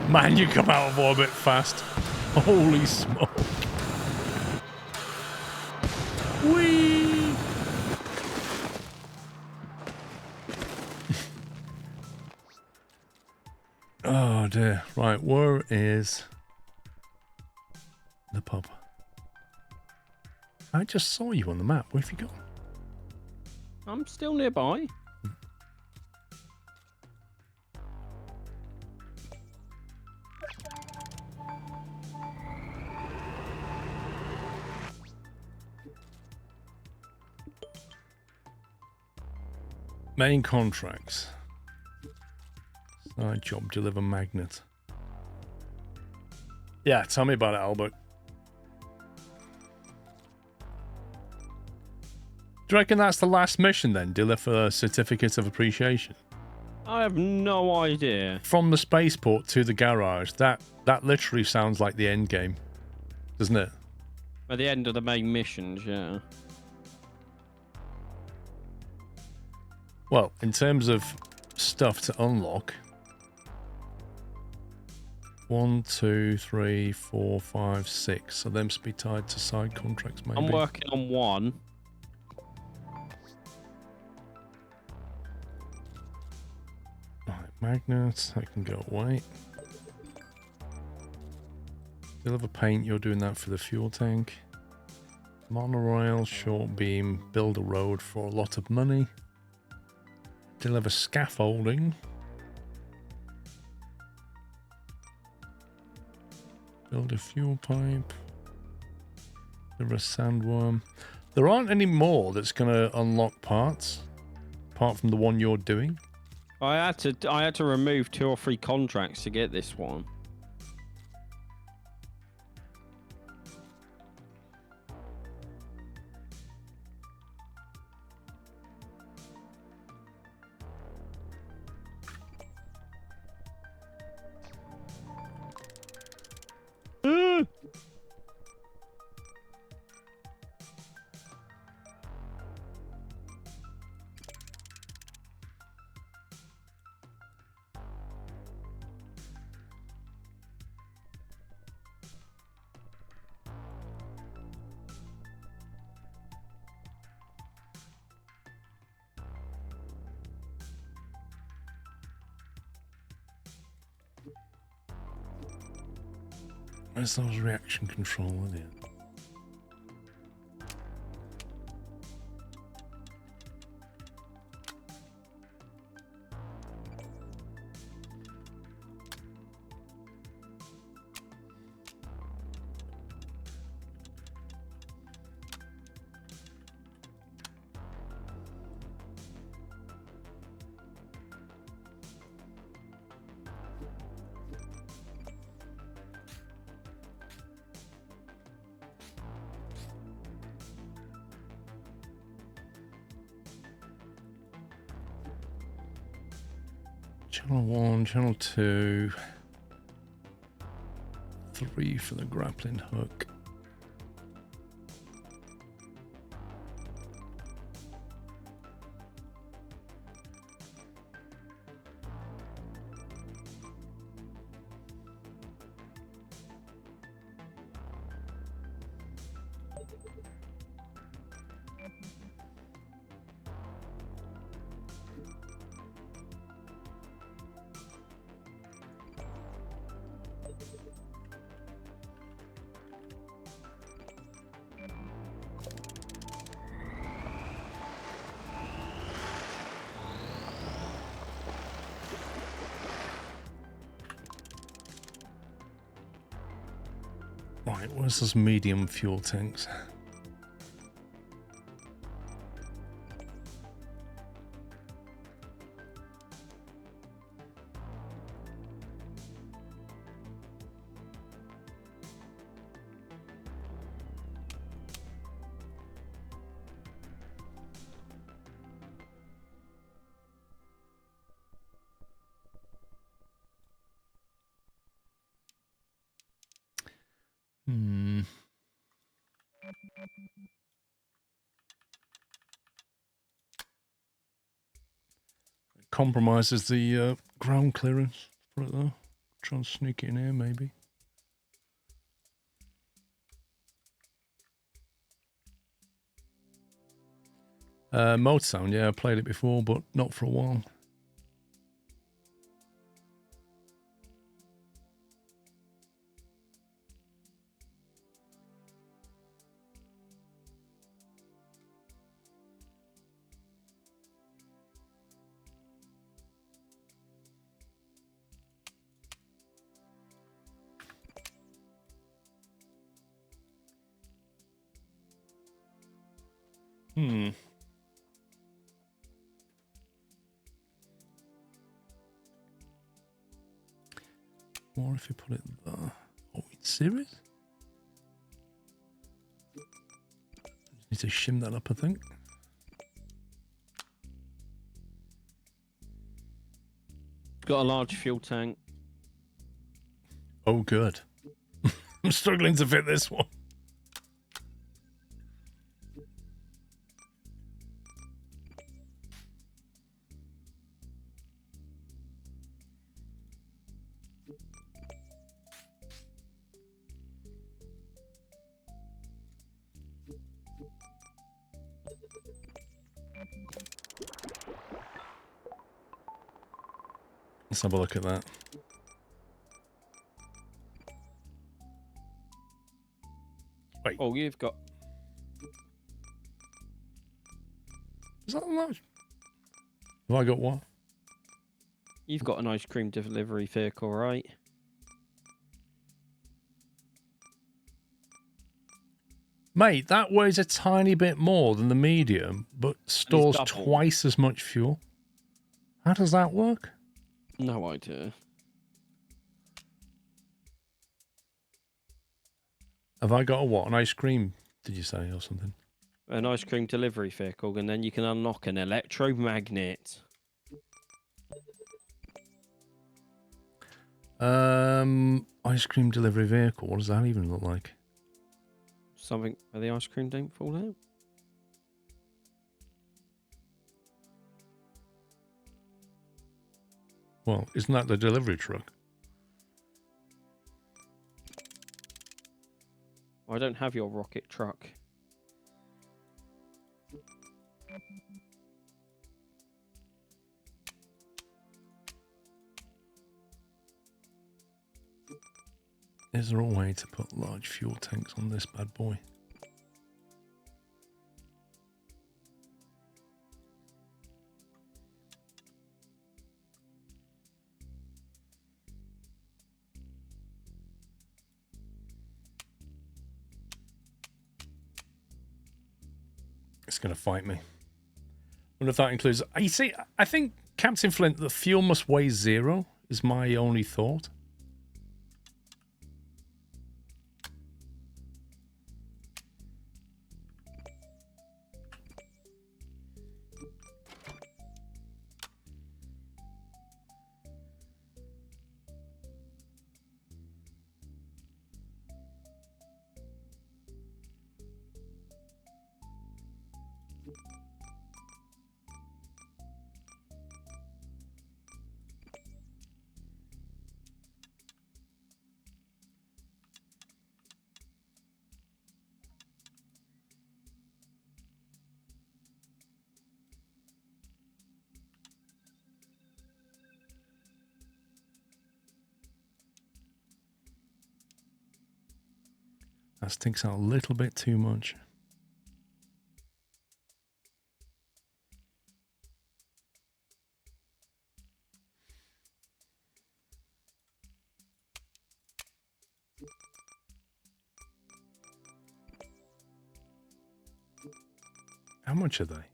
A: Man, you come out of orbit fast. Holy smoke. Whee! Oh dear. Right, where is the pub? I just saw you on the map. Where have you gone?
B: I'm still nearby.
A: Main contracts. Side job, deliver magnet. Yeah, tell me about it, Albert. Do you reckon that's the last mission then? Deliver a certificate of appreciation?
B: I have no idea.
A: From the spaceport to the garage. That literally sounds like the end game, doesn't it?
B: At the end of the main missions, yeah.
A: Well, in terms of stuff to unlock, 1, 2, 3, 4, 5, 6. So them must be tied to side contracts, maybe.
B: I'm working on one.
A: Right, magnets, that can go away. Deliver paint, you're doing that for the fuel tank. Monorail, short beam, build a road for a lot of money. Deliver scaffolding. Build a fuel pipe. Deliver a sandworm. There aren't any more that's going to unlock parts, apart from the one you're doing.
B: I had to remove 2 or 3 contracts to get this one.
A: Where's those reaction control in it? Channel 1, channel 2, 3 for the grappling hook. Right, where's those medium fuel tanks? Compromises the ground clearance. Put it there. Try and sneak it in here, maybe. Mode Sound, yeah, I played it before, but not for a while. Or if you put it there. Oh, it's serious? Need to shim that up, I think.
B: Got a large fuel tank.
A: Oh, good. I'm struggling to fit this one. Let's have a look at that. Wait.
B: Oh, you've got...
A: Is that large? Have I got what?
B: You've got an ice cream delivery vehicle, right?
A: Mate, that weighs a tiny bit more than the medium, but stores
B: double.
A: twice as much fuel. How does that work?
B: No idea.
A: Have I got a what? An ice cream, did you say, or something?
B: An ice cream delivery vehicle, and then you can unlock an electromagnet.
A: Ice cream delivery vehicle. What does that even look like?
B: Something where the ice cream don't fall out.
A: Well, isn't that the delivery truck?
B: I don't have your rocket truck.
A: Is there a way to put large fuel tanks on this bad boy? It's going to fight me. I wonder if that includes... You see, I think, Captain Flint, the fuel must weigh 0 is my only thought. That stinks out a little bit too much. How much are they?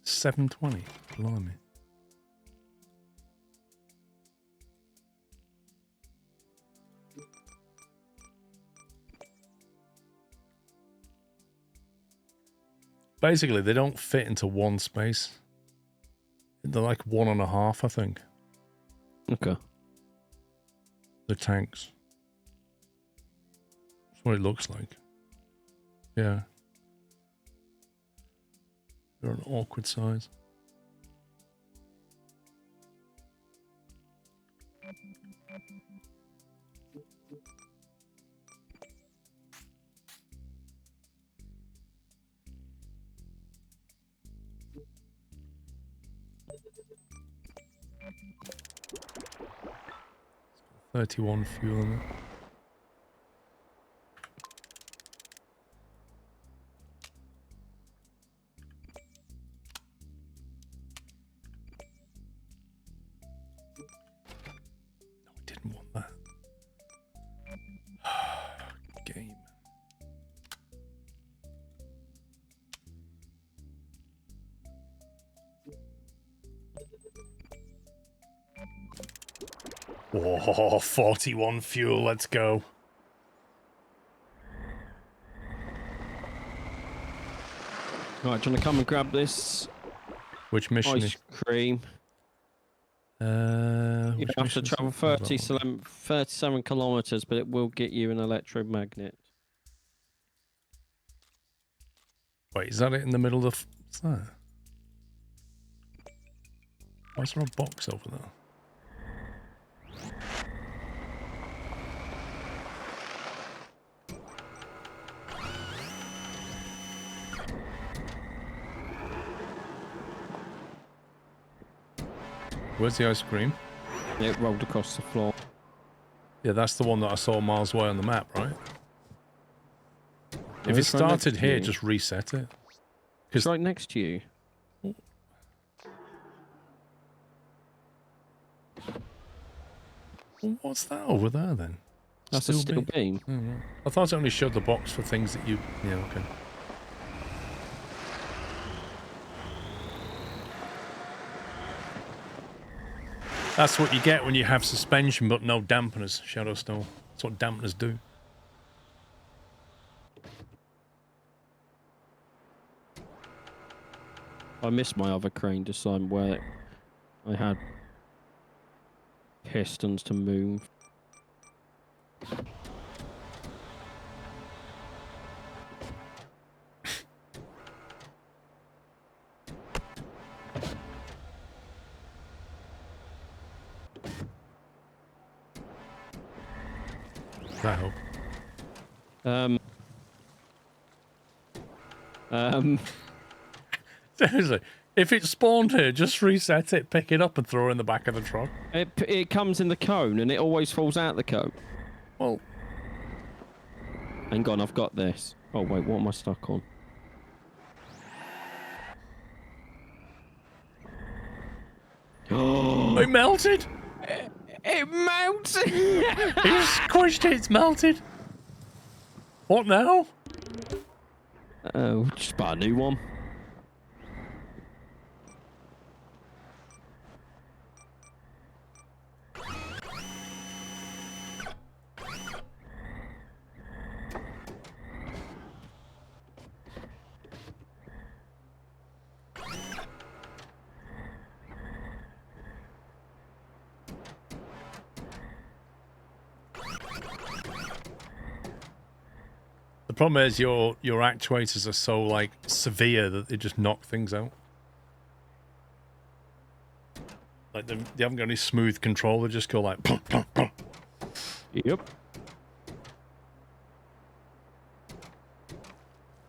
A: 720. Blimey. Basically, they don't fit into one space. They're like 1.5, I think.
B: Okay.
A: The tanks. That's what it looks like. Yeah. They're an awkward size. It's got 31 fuel in it. Didn't want that. Game. Whoa, 41 fuel, let's go.
B: Right, do you want to come and grab this
A: Which mission
B: ice
A: is...
B: cream? You
A: which
B: have to
A: mission is
B: travel
A: it?
B: 37 kilometers, but it will get you an electromagnet.
A: Wait, is that it in the middle of... What's that? Why is there a box over there? Where's the ice cream?
B: It rolled across the floor.
A: Yeah, that's the one that I saw miles away on the map, right? If it
B: No, it's right next
A: started
B: to
A: here,
B: you.
A: just reset it.
B: It's right next to you.
A: Well, what's that over there then?
B: That's a steel beam.
A: Oh, right. I thought it only showed the box for things that you... Yeah, okay. That's what you get when you have suspension but no dampeners, Shadow Snow. That's what dampeners do.
B: I missed my other crane design where I had pistons to move.
A: That help. Seriously, if it spawned here, just reset it, pick it up and throw it in the back of the truck.
B: It comes in the cone and it always falls out the cone.
A: Well,
B: hang on, I've got this. Oh wait, what am I stuck on? Oh,
A: it melted!
B: it melted!
A: You squished it, it's melted! What now?
B: Oh, just buy a new one.
A: The problem is your actuators are so like severe that they just knock things out. Like they haven't got any smooth control, they just go like plump, plump, plump.
B: Yep.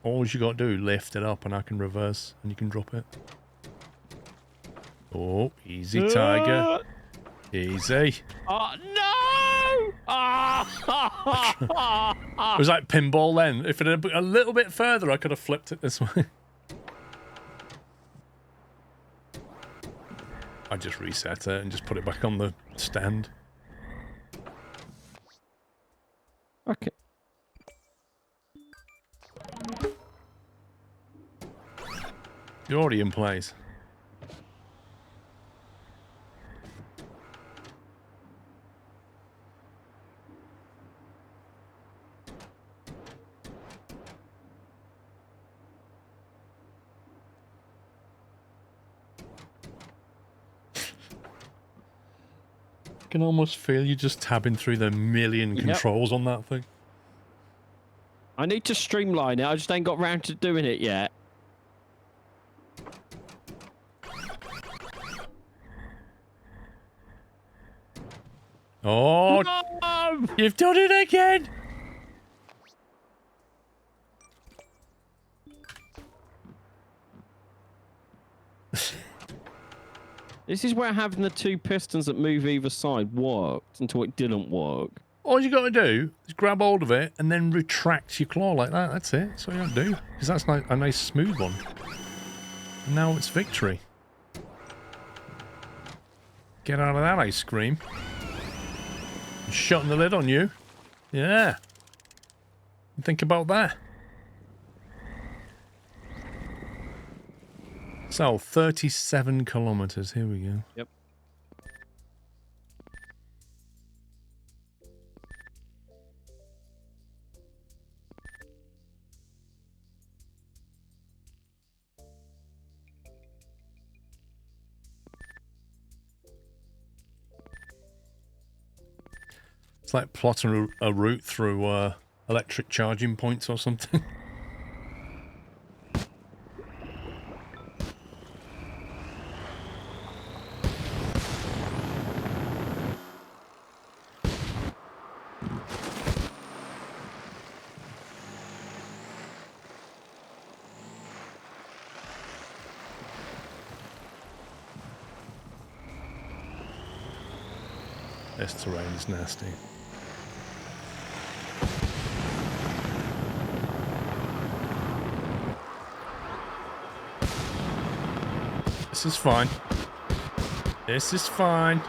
A: All you got to do, lift it up and I can reverse and you can drop it. Oh, easy tiger. Easy.
B: Oh no!
A: It was like pinball then. If it had been a little bit further, I could have flipped it this way. I just reset it and just put it back on the stand.
B: Okay.
A: You're already in place. I can almost feel you just tabbing through the million controls on that thing.
B: I need to streamline it. I just ain't got round to doing it yet.
A: Oh,
B: No!
A: you've done it again!
B: This is where having the two pistons that move either side worked until it didn't work.
A: All you got to do is grab hold of it and then retract your claw like that. That's it. That's all you got to do. Because that's like a nice smooth one. And now it's victory. Get out of that ice cream. I'm shutting the lid on you. Yeah. Think about that. So, 37 kilometers. Here we go.
B: Yep.
A: It's like plotting a route through electric charging points or something. This terrain is nasty. This is fine. This is fine.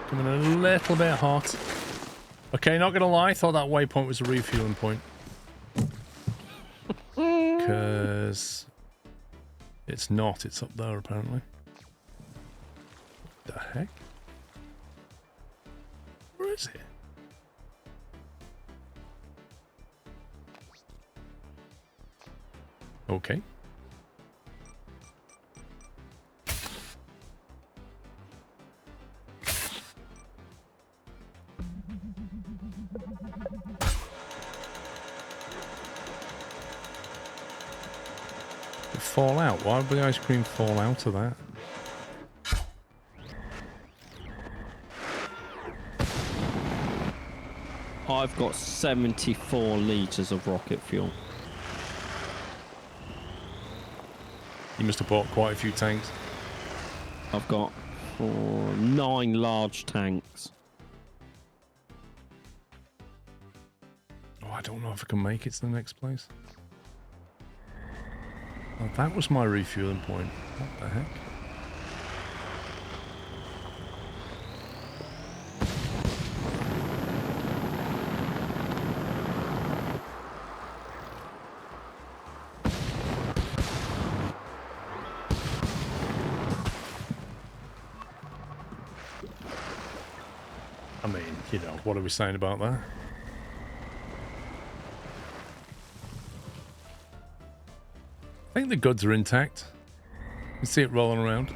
A: Coming a little bit hot. Okay, not gonna lie, I thought that waypoint was a refueling point. Because it's not, it's up there apparently. What the heck? Where is it? Okay. Fall out? Why would the ice cream fall out of that?
B: I've got 74 litres of rocket fuel.
A: You must have bought quite a few tanks.
B: I've got 9 large tanks.
A: Oh, I don't know if I can make it to the next place. Oh, that was my refueling point. What the heck? I mean, you know, what are we saying about that? I think the goods are intact. You can see it rolling around.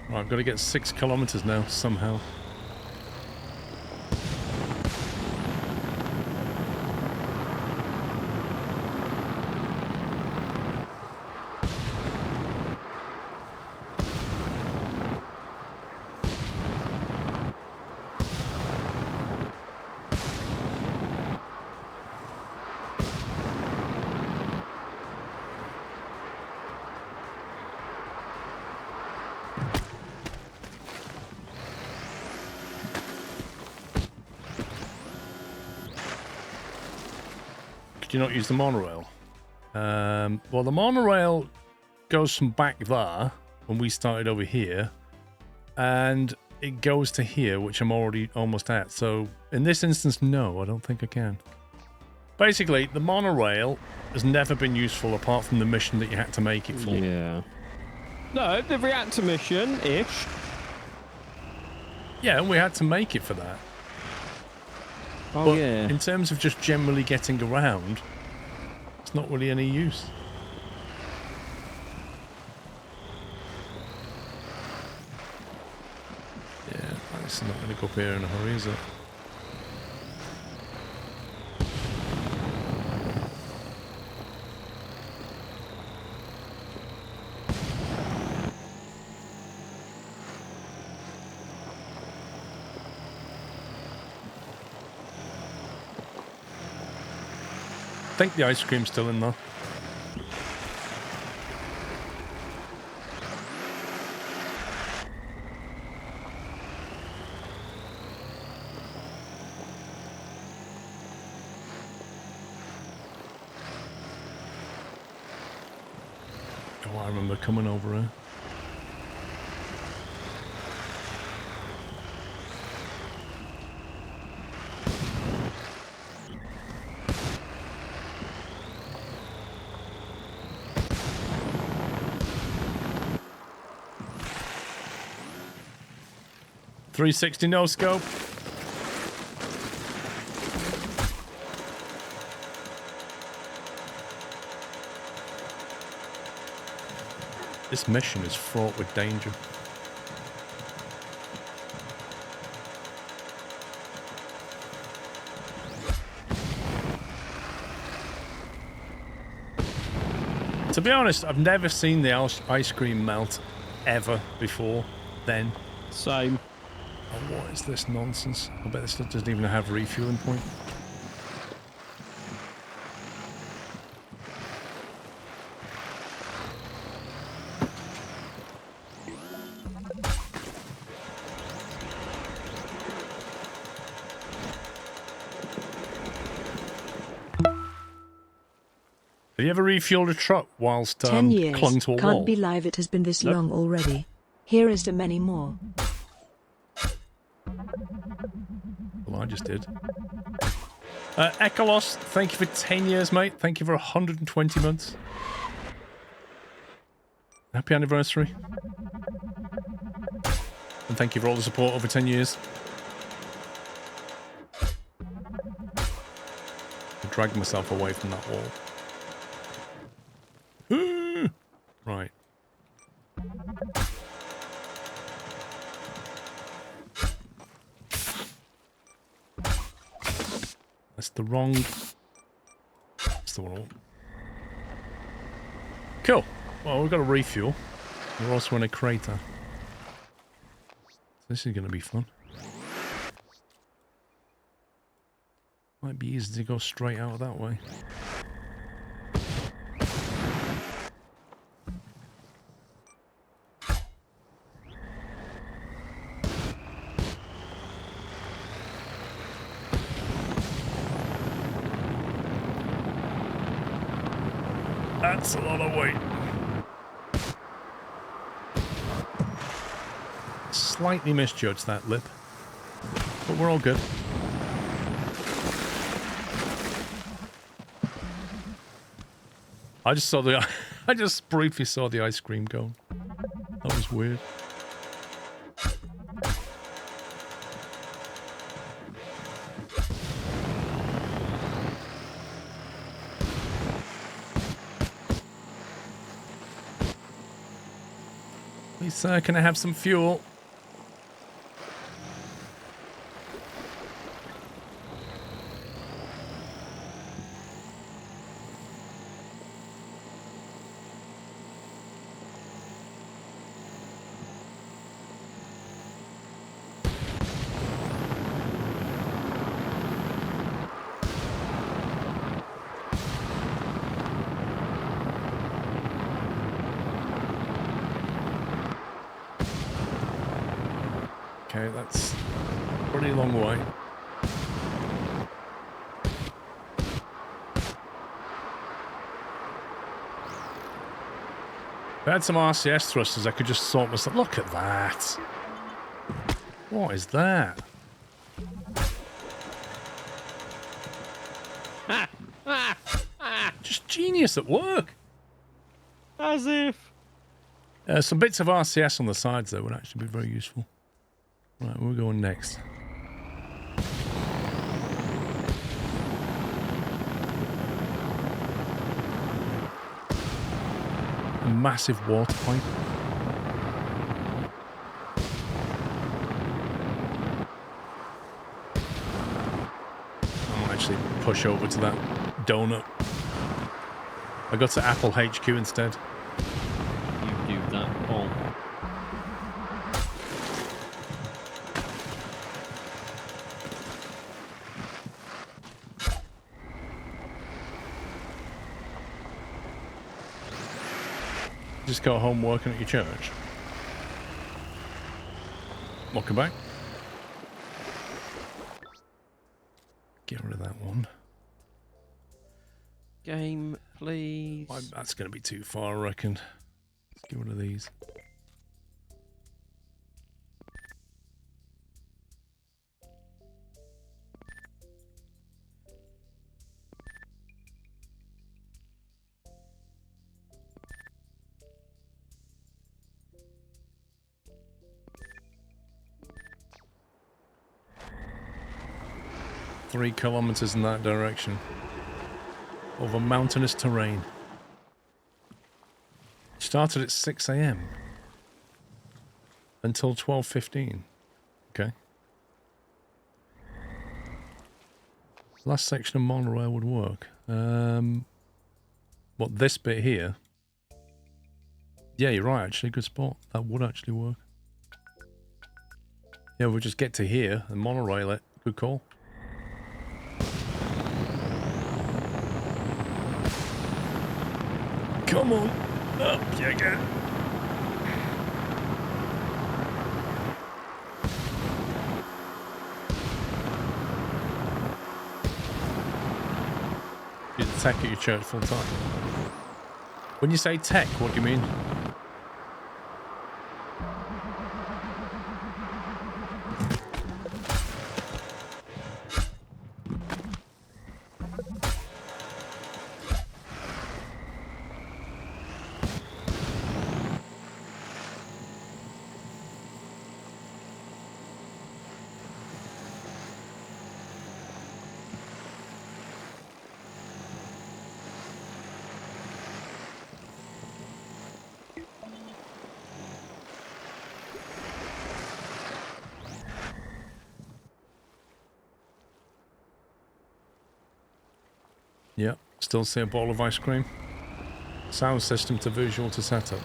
A: Right, I've got to get 6 kilometers now, somehow. Could you not use the monorail? Well, the monorail goes from back there when we started over here, and it goes to here, which I'm already almost at. So in this instance, no, I don't think I can. Basically, the monorail has never been useful apart from the mission that you had to make it for.
B: Yeah. No, the reactor mission-ish.
A: Yeah, we had to make it for that.
B: Oh,
A: But
B: yeah.
A: in terms of just generally getting around, it's not really any use. Yeah, it's not going to go up here in a hurry, is it? I think the ice cream's still in there. Oh, I remember coming over here. .360 no scope. This mission is fraught with danger. To be honest, I've never seen the ice cream melt ever before then.
B: Same.
A: Oh, what is this nonsense? I bet this doesn't even have a refueling point. Have you ever refueled a truck whilst
D: 10 years.
A: clung to a
D: Can't
A: wall?
D: believe it has been this
B: Nope.
D: long already. Here is to many more.
A: Well, I just did. Ekalos, thank you for 10 years, mate. Thank you for 120 months. Happy anniversary. And thank you for all the support over 10 years. I dragged myself away from that wall. Right. That's the wrong... That's the one. Cool. Well, we've got a refuel. We're also in a crater. This is going to be fun. Might be easy to go straight out that way. That's a lot of weight. Slightly misjudged that lip, but we're all good. I just saw the, I just briefly saw the ice cream go. That was weird. Please, sir, can I have some fuel? Okay, that's a pretty long way. If I had some RCS thrusters, I could just sort myself. Look at that. What is that? Just genius at work.
B: As if.
A: Some bits of RCS on the sides, though, would actually be very useful. Right, we're going next. A massive water pipe. I'll actually push over to that donut. I got to Apple HQ instead.
B: You do that, Paul.
A: Just got home working at your church. Welcome back. Get rid of that one.
B: Game, please.
A: That's going to be too far, I reckon. Let's get rid of these. Three kilometers in that direction. Over mountainous terrain. Started at 6 a.m. until 12:15. Okay. Last section of monorail would work. What, this bit here? Yeah, you're right, actually. Good spot. That would actually work. Yeah, we'll just get to here and monorail it. Good call. Come on. Up you get. You're the tech at your church full time. When you say tech, what do you mean? Yep, still see a bowl of ice cream. Sound system to visual to setup.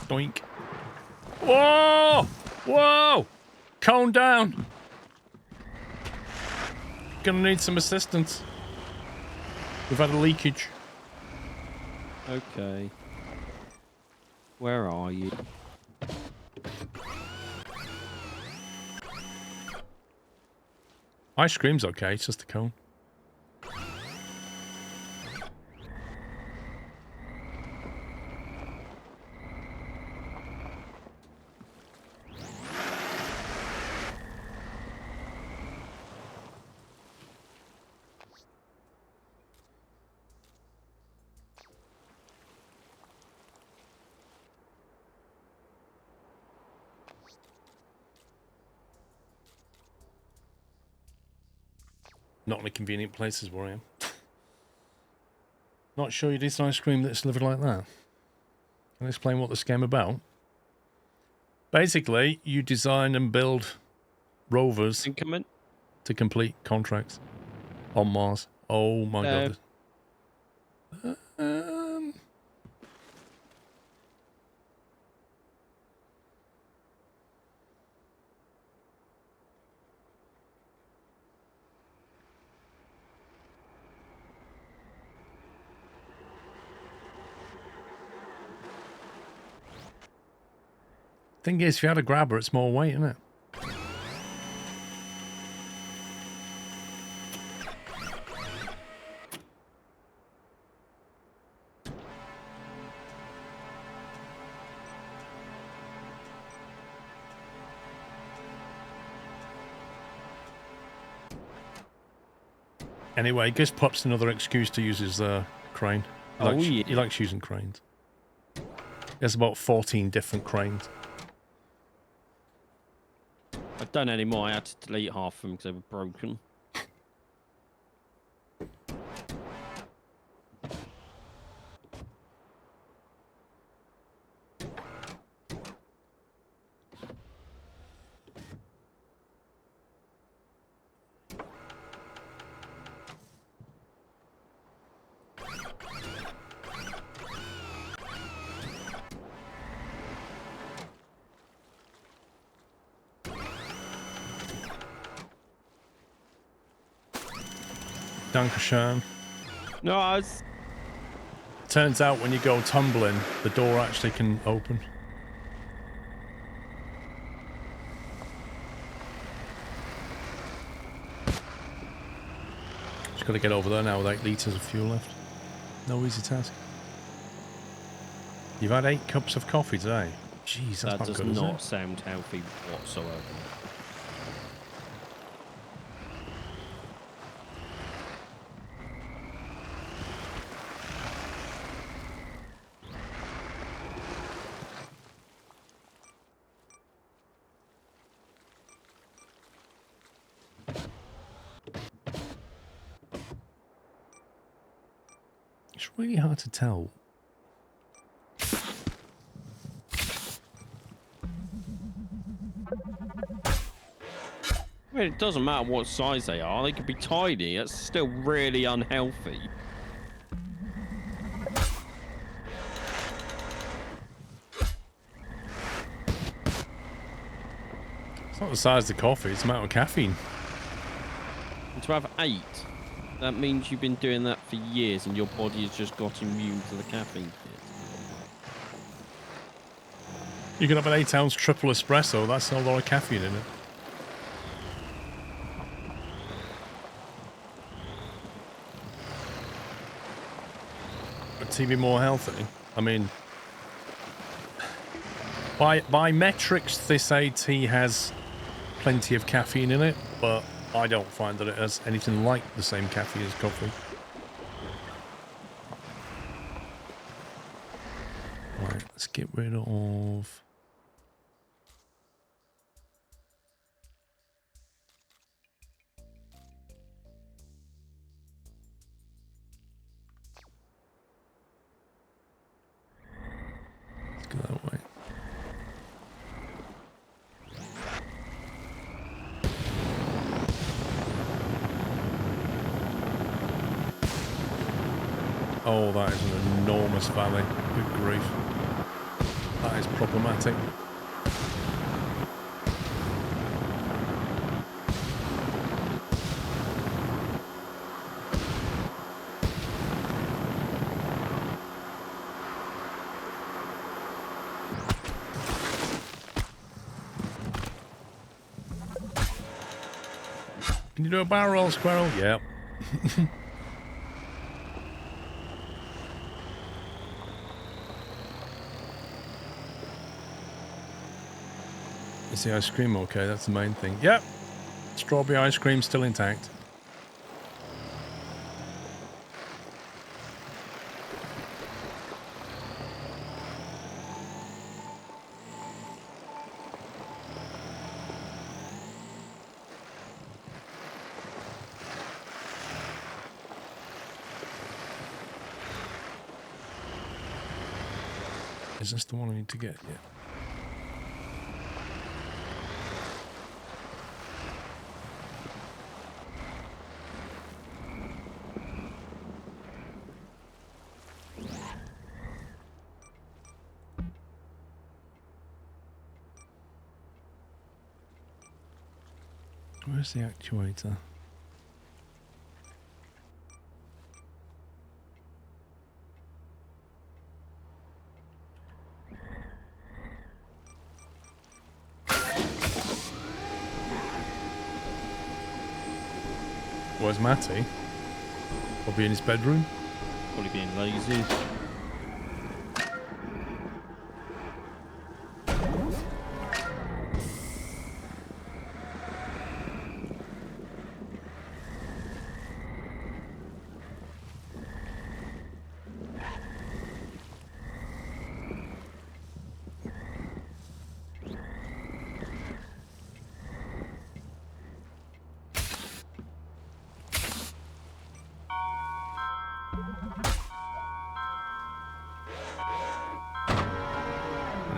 A: Doink. Whoa! Whoa! Calm down. Gonna need some assistance. We've had a leakage.
B: Okay. Where are you?
A: Ice cream's okay, it's just a cone. Not in a convenient place is where I am. Not sure you did ice cream that's delivered like that. Can I explain what this game about? Basically, you design and build rovers
B: Incoming?
A: to complete contracts on Mars. Oh my god. Thing is, if you had a grabber, it's more weight, isn't it? Anyway, Gus Pup's another excuse to use his crane. He likes using cranes. There's about 14 different cranes.
B: I don't anymore. I had to delete half of them because they were broken.
A: Dankeschön.
B: No, I was...
A: Turns out when you go tumbling, the door actually can open. Just got to get over there now with 8 litres of fuel left. No easy task. You've had 8 cups of coffee today. Jeez, that's
B: that
A: not good,
B: does not
A: is it?
B: sound healthy whatsoever.
A: It's really hard to tell.
B: I mean, it doesn't matter what size they are. They could be tiny. That's still really unhealthy.
A: It's not the size of the coffee, it's the amount of caffeine.
B: And to have 8, that means you've been doing that for years and your body has just got immune to the caffeine hit.
A: You can have an 8-ounce triple espresso, that's a lot of caffeine in it. Would tea be more healthy? I mean, by metrics, they say tea has plenty of caffeine in it, but I don't find that it has anything like the same caffeine as coffee. Right, let's get rid of... Let's go that way. Oh, that is an enormous valley. Good grief. That is problematic. Can you do a barrel roll, Squirrel? Yep. Is the ice cream okay? That's the main thing. Yep. Strawberry ice cream still intact. Is this the one I need to get? Yeah. Where's the actuator? Where's Matty? Probably in his bedroom.
B: Probably being lazy.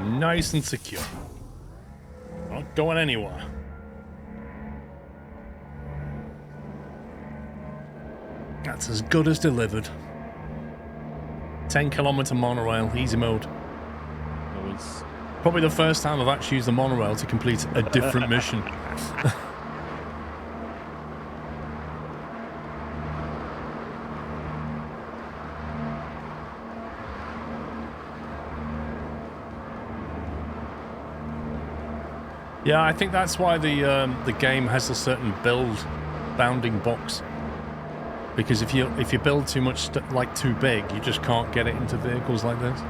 A: Nice and secure. Not going anywhere. That's as good as delivered. 10-kilometer monorail, easy mode.
B: Always.
A: Probably the first time I've actually used the monorail to complete a different mission. Yeah, I think that's why the game has a certain build bounding box. Because if you build too much like too big, you just can't get it into vehicles like this.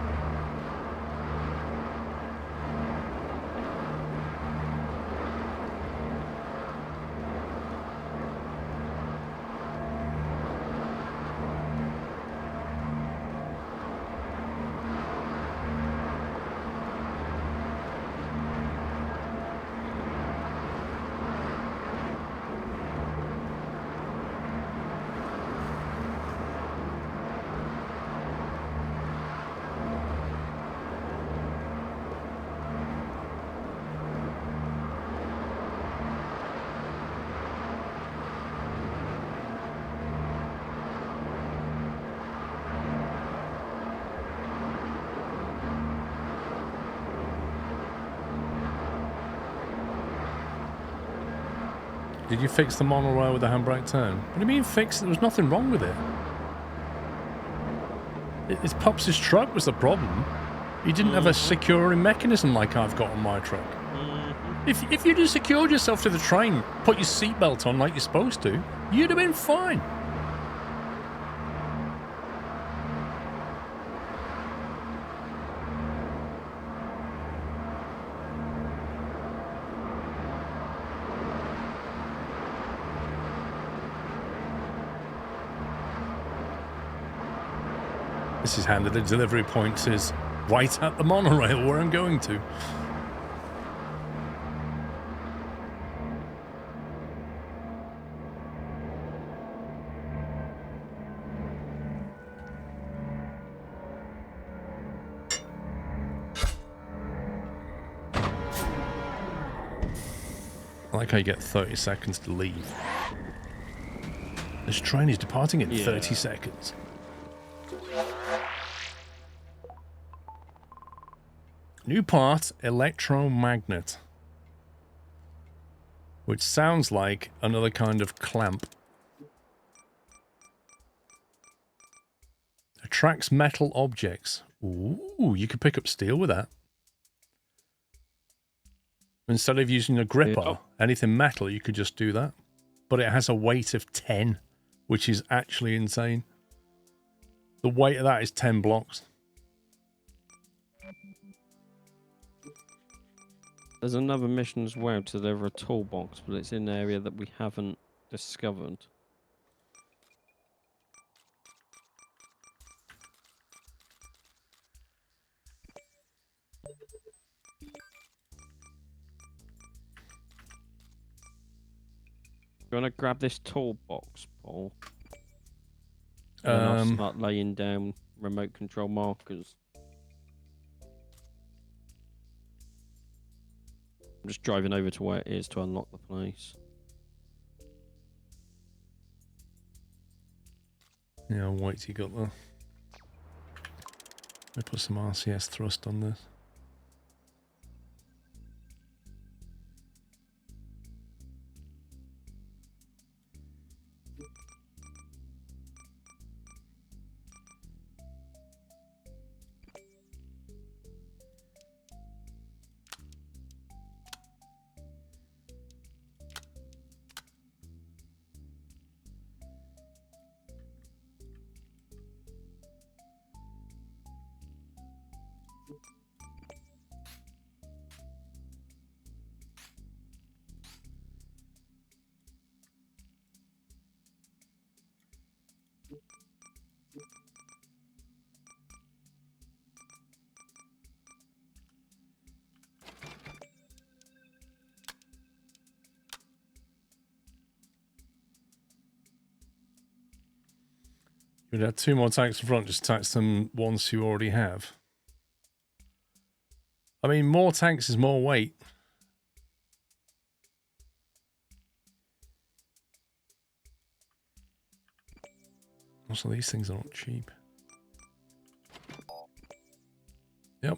A: Did you fix the monorail with the handbrake turn? What do you mean fix? There was nothing wrong with it. It's Pops' truck was the problem. He didn't have a securing mechanism like I've got on my truck. If you'd have secured yourself to the train, put your seatbelt on like you're supposed to, you'd have been fine. This is handy. The delivery point is right at the monorail where I'm going to. I like how you get 30 seconds to leave. This train is departing in 30 seconds. New part, electromagnet. Which sounds like another kind of clamp. Attracts metal objects. Ooh, you could pick up steel with that. Instead of using a gripper, anything metal, you could just do that. But it has a weight of 10, which is actually insane. The weight of that is 10 blocks.
B: There's another mission as well to deliver a toolbox, but it's in an area that we haven't discovered. You want to grab this toolbox, Paul? And then I'll start laying down remote control markers. I'm just driving over to where it is to unlock the place.
A: Yeah, what weight you got there? Let me put some RCS thrust on this. You'd have 2 more tanks in front, just tax them ones you already have. I mean, more tanks is more weight. Also, these things aren't cheap. Yep.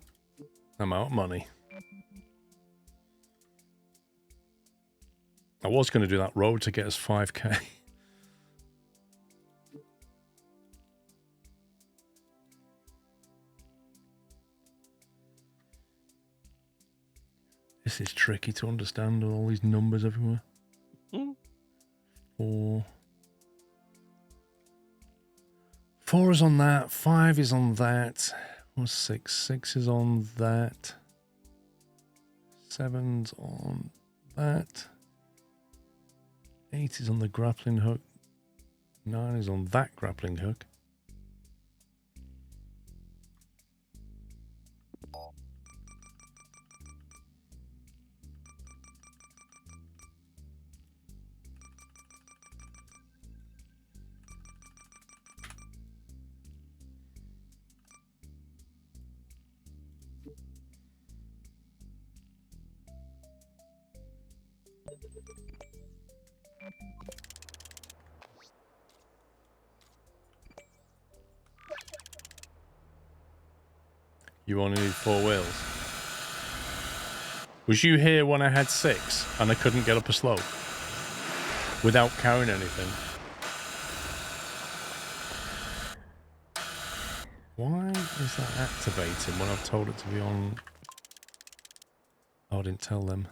A: I'm out of money. I was going to do that road to get us 5k. This is tricky to understand, all these numbers everywhere. 4. 4 is on that, 5 is on that. What's 6? 6 is on that. 7's on that. 8 is on the grappling hook. 9 is on that grappling hook. You only need 4 wheels. Was you here when I had 6 and I couldn't get up a slope without carrying anything? Why is that activating when I've told it to be on? Oh, I didn't tell them.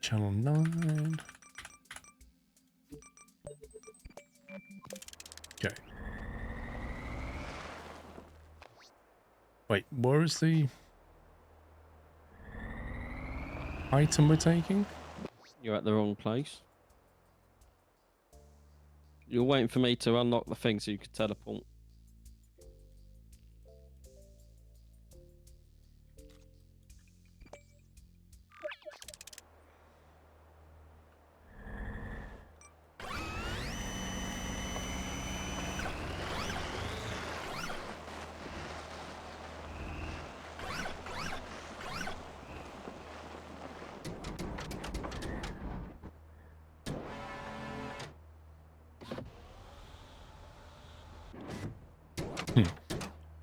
A: Channel 9. Okay. Wait, where is the item we're taking?
B: You're at the wrong place. You're waiting for me to unlock the thing so you can teleport.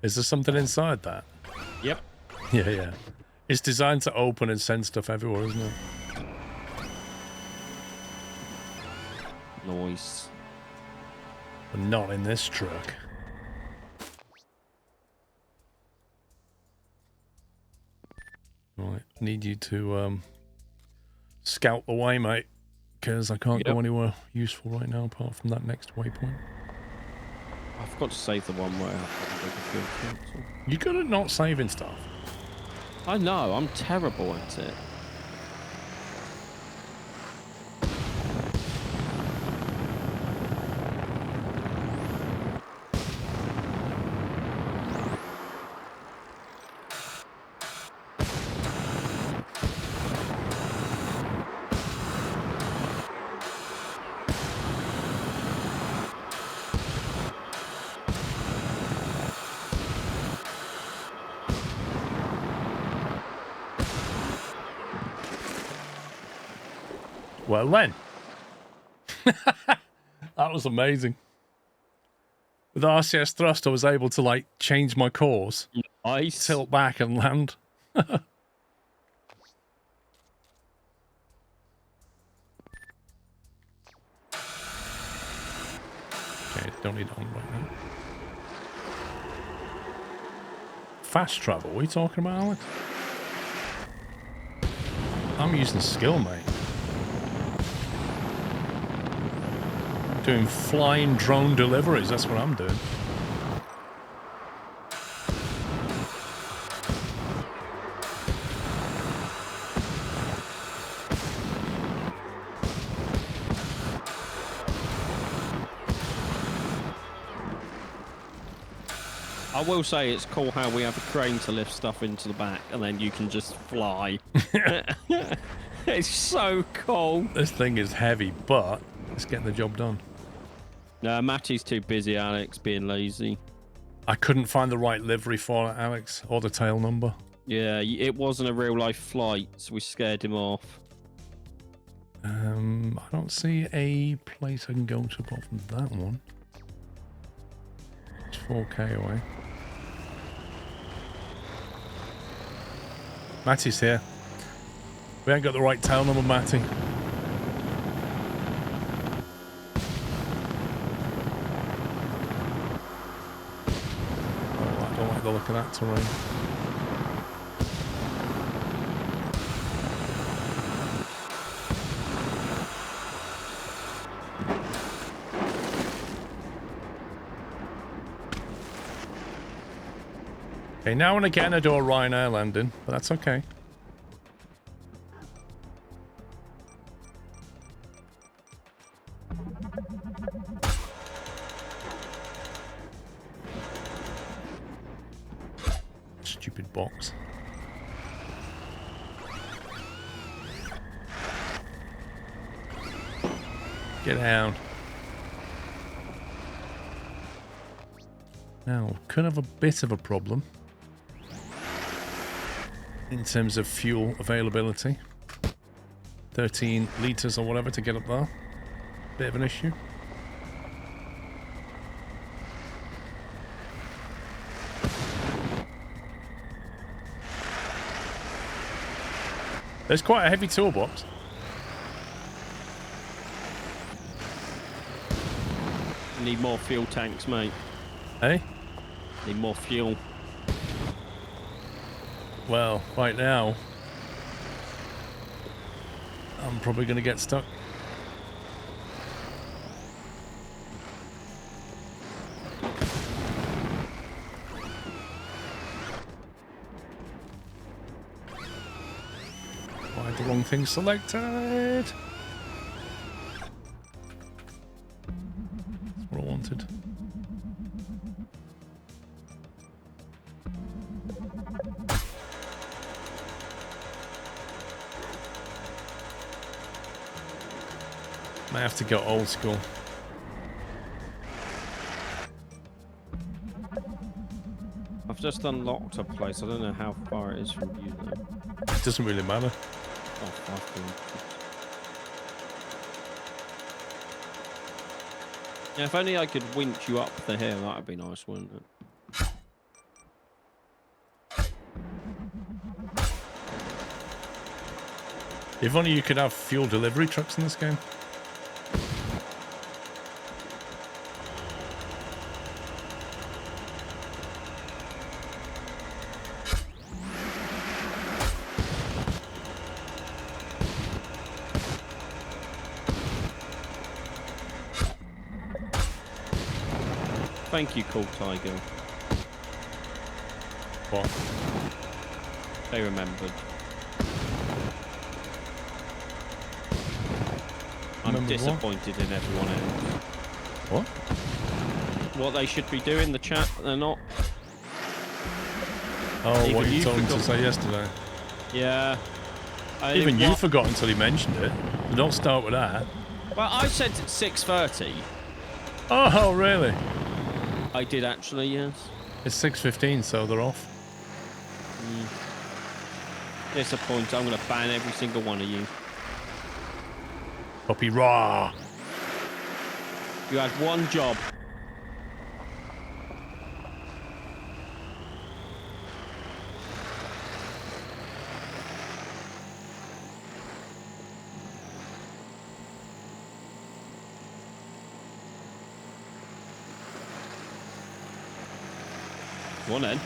A: Is there something inside that?
B: Yep.
A: Yeah. It's designed to open and send stuff everywhere, isn't it?
B: Noise.
A: But not in this truck. Right, need you to scout the way, mate, because I can't go anywhere useful right now apart from that next waypoint.
B: I forgot to save the one where I have to make a field cancel.
A: You good at not saving stuff?
B: I know, I'm terrible at it.
A: Well then. That was amazing. With RCS thrust, I was able to like change my course,
B: Nice.
A: tilt back and land. Okay, don't need it on right now. Fast travel, what are you talking about, Alex? I'm using skill, mate. Doing flying drone deliveries. That's what I'm doing.
B: I will say it's cool how we have a crane to lift stuff into the back and then you can just fly. It's so cool.
A: This thing is heavy, but it's getting the job done.
B: No, Matty's too busy, Alex, being lazy.
A: I couldn't find the right livery for it, Alex, or the tail number.
B: Yeah, it wasn't a real life flight, so we scared him off.
A: I don't see a place I can go to apart from that one. It's 4K away. Matty's here. We ain't got the right tail number, Matty. Oh, I don't like the look of that terrain. Okay, now and again I do a Ryanair landing, but that's okay. Stupid box. Get down. Now, could have a bit of a problem in terms of fuel availability. 13 litres or whatever to get up there. Bit of an issue. There's quite a heavy toolbox.
B: Need more fuel tanks, mate.
A: Hey?
B: Need more fuel.
A: Well, right now, I'm probably going to get stuck. I had the wrong thing selected. That's what I wanted. I have to go old school.
B: I've just unlocked a place. I don't know how far it is from you, though.
A: It doesn't really matter.
B: Oh, fucking. Yeah, if only I could winch you up the hill, that would be nice, wouldn't it?
A: If only you could have fuel delivery trucks in this game.
B: Thank you, Cool Tiger.
A: What?
B: They remembered. I'm
A: Remembered
B: disappointed in everyone else.
A: What?
B: What they should be doing, the chat, they're not.
A: Oh,
B: Even
A: what you
B: you
A: told him to
B: forgot-
A: say yesterday.
B: Yeah.
A: Even you forgot until he mentioned it. So don't start with that.
B: Well, I said 6:30.
A: Oh, really?
B: I did actually, yes.
A: It's 6:15, so they're off.
B: Disappointed. I'm going to ban every single one of you.
A: Puppy raw.
B: You had one job. Go on then.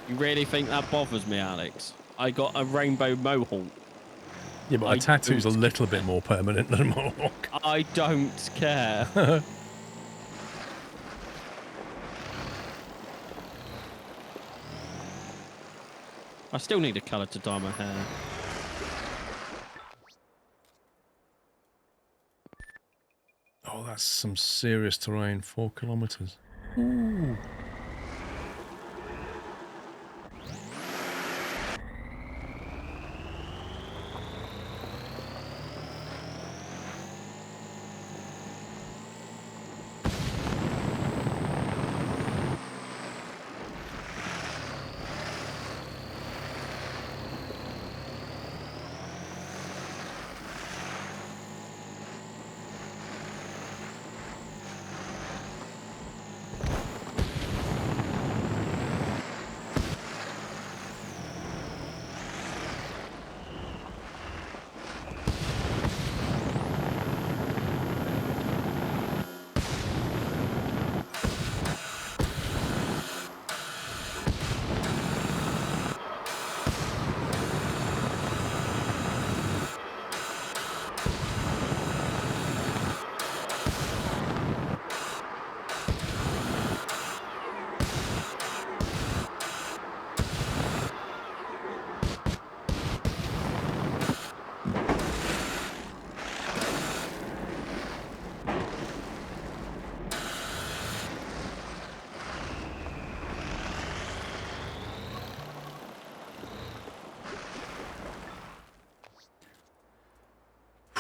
B: You really think that bothers me, Alex? I got a rainbow mohawk.
A: Yeah, but a tattoo's a little bit more permanent than a mohawk.
B: I don't care. I still need a colour to dye my hair.
A: Oh, that's some serious terrain. 4 kilometers. Ooh.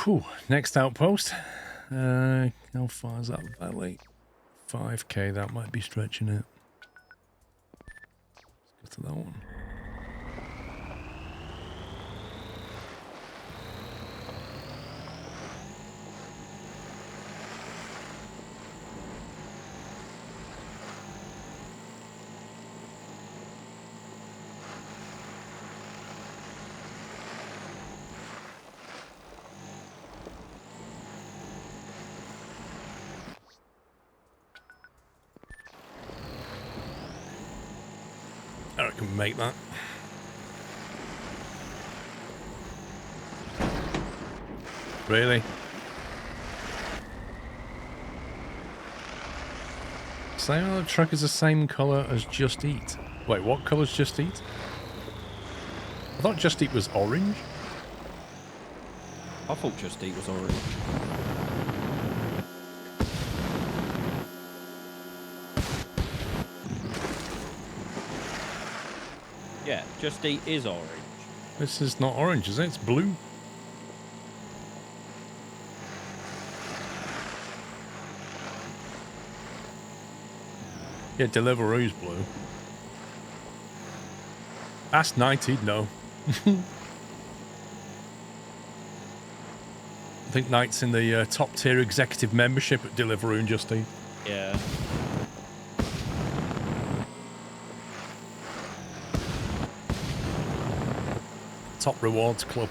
A: Whew. Next outpost. How far is that valley? 5k, that might be stretching it. Let's go to that one. I can make that. Really? Same other truck is the same colour as Just Eat. Wait, what colour's Just Eat? I thought Just Eat was orange.
B: I thought Just Eat was orange. Yeah, Just Eat is orange.
A: This is not orange, is it? It's blue. Yeah, Deliveroo's blue. Ask 90, no. I think Knight's in the top tier executive membership at Deliveroo and Just Eat.
B: Yeah.
A: Top rewards club.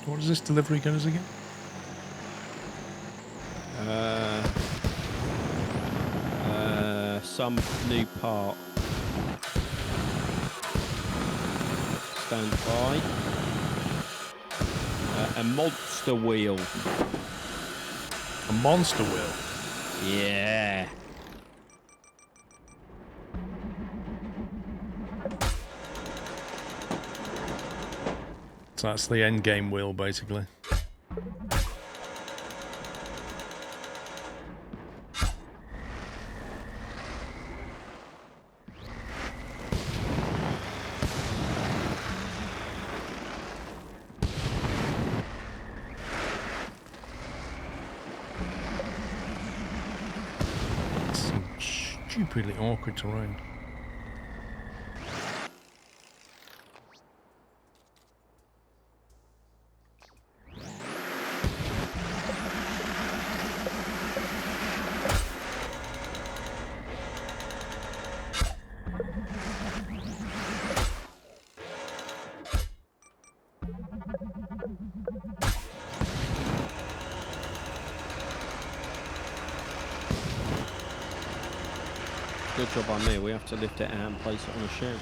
A: What does this delivery get us again?
B: Some new part. Stand by. A monster wheel.
A: A monster wheel?
B: Yeah.
A: So that's the end game wheel, basically. Stupidly awkward terrain.
B: Good job on me. We have to lift it out and place it on a shelf.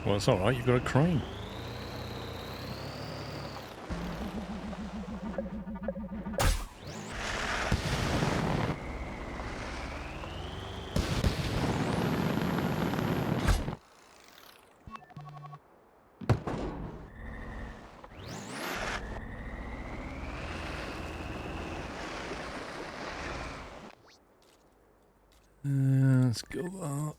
A: Well, it's all right. You've got a crane. Let's go that.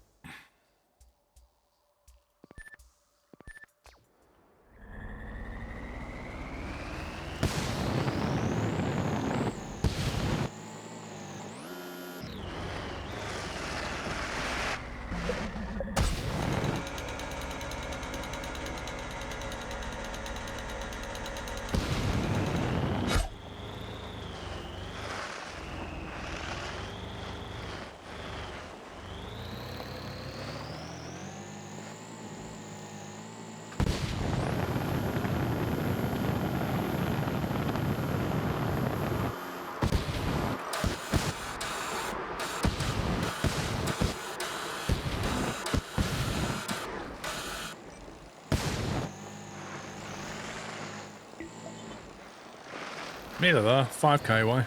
A: Neither there. 5k away.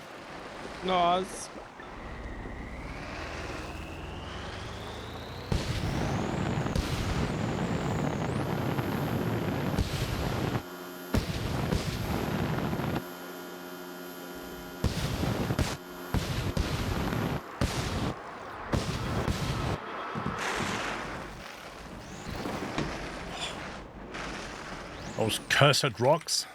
B: Nice.
A: Those cursed rocks.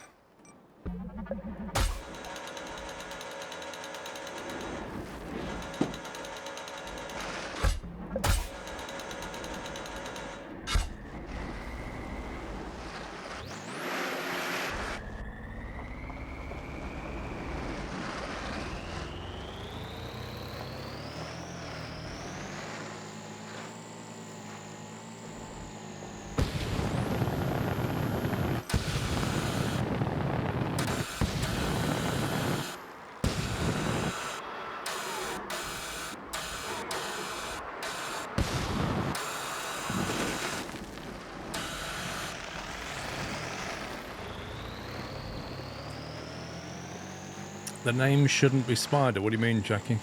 A: The name shouldn't be Spider. What do you mean, Jackie?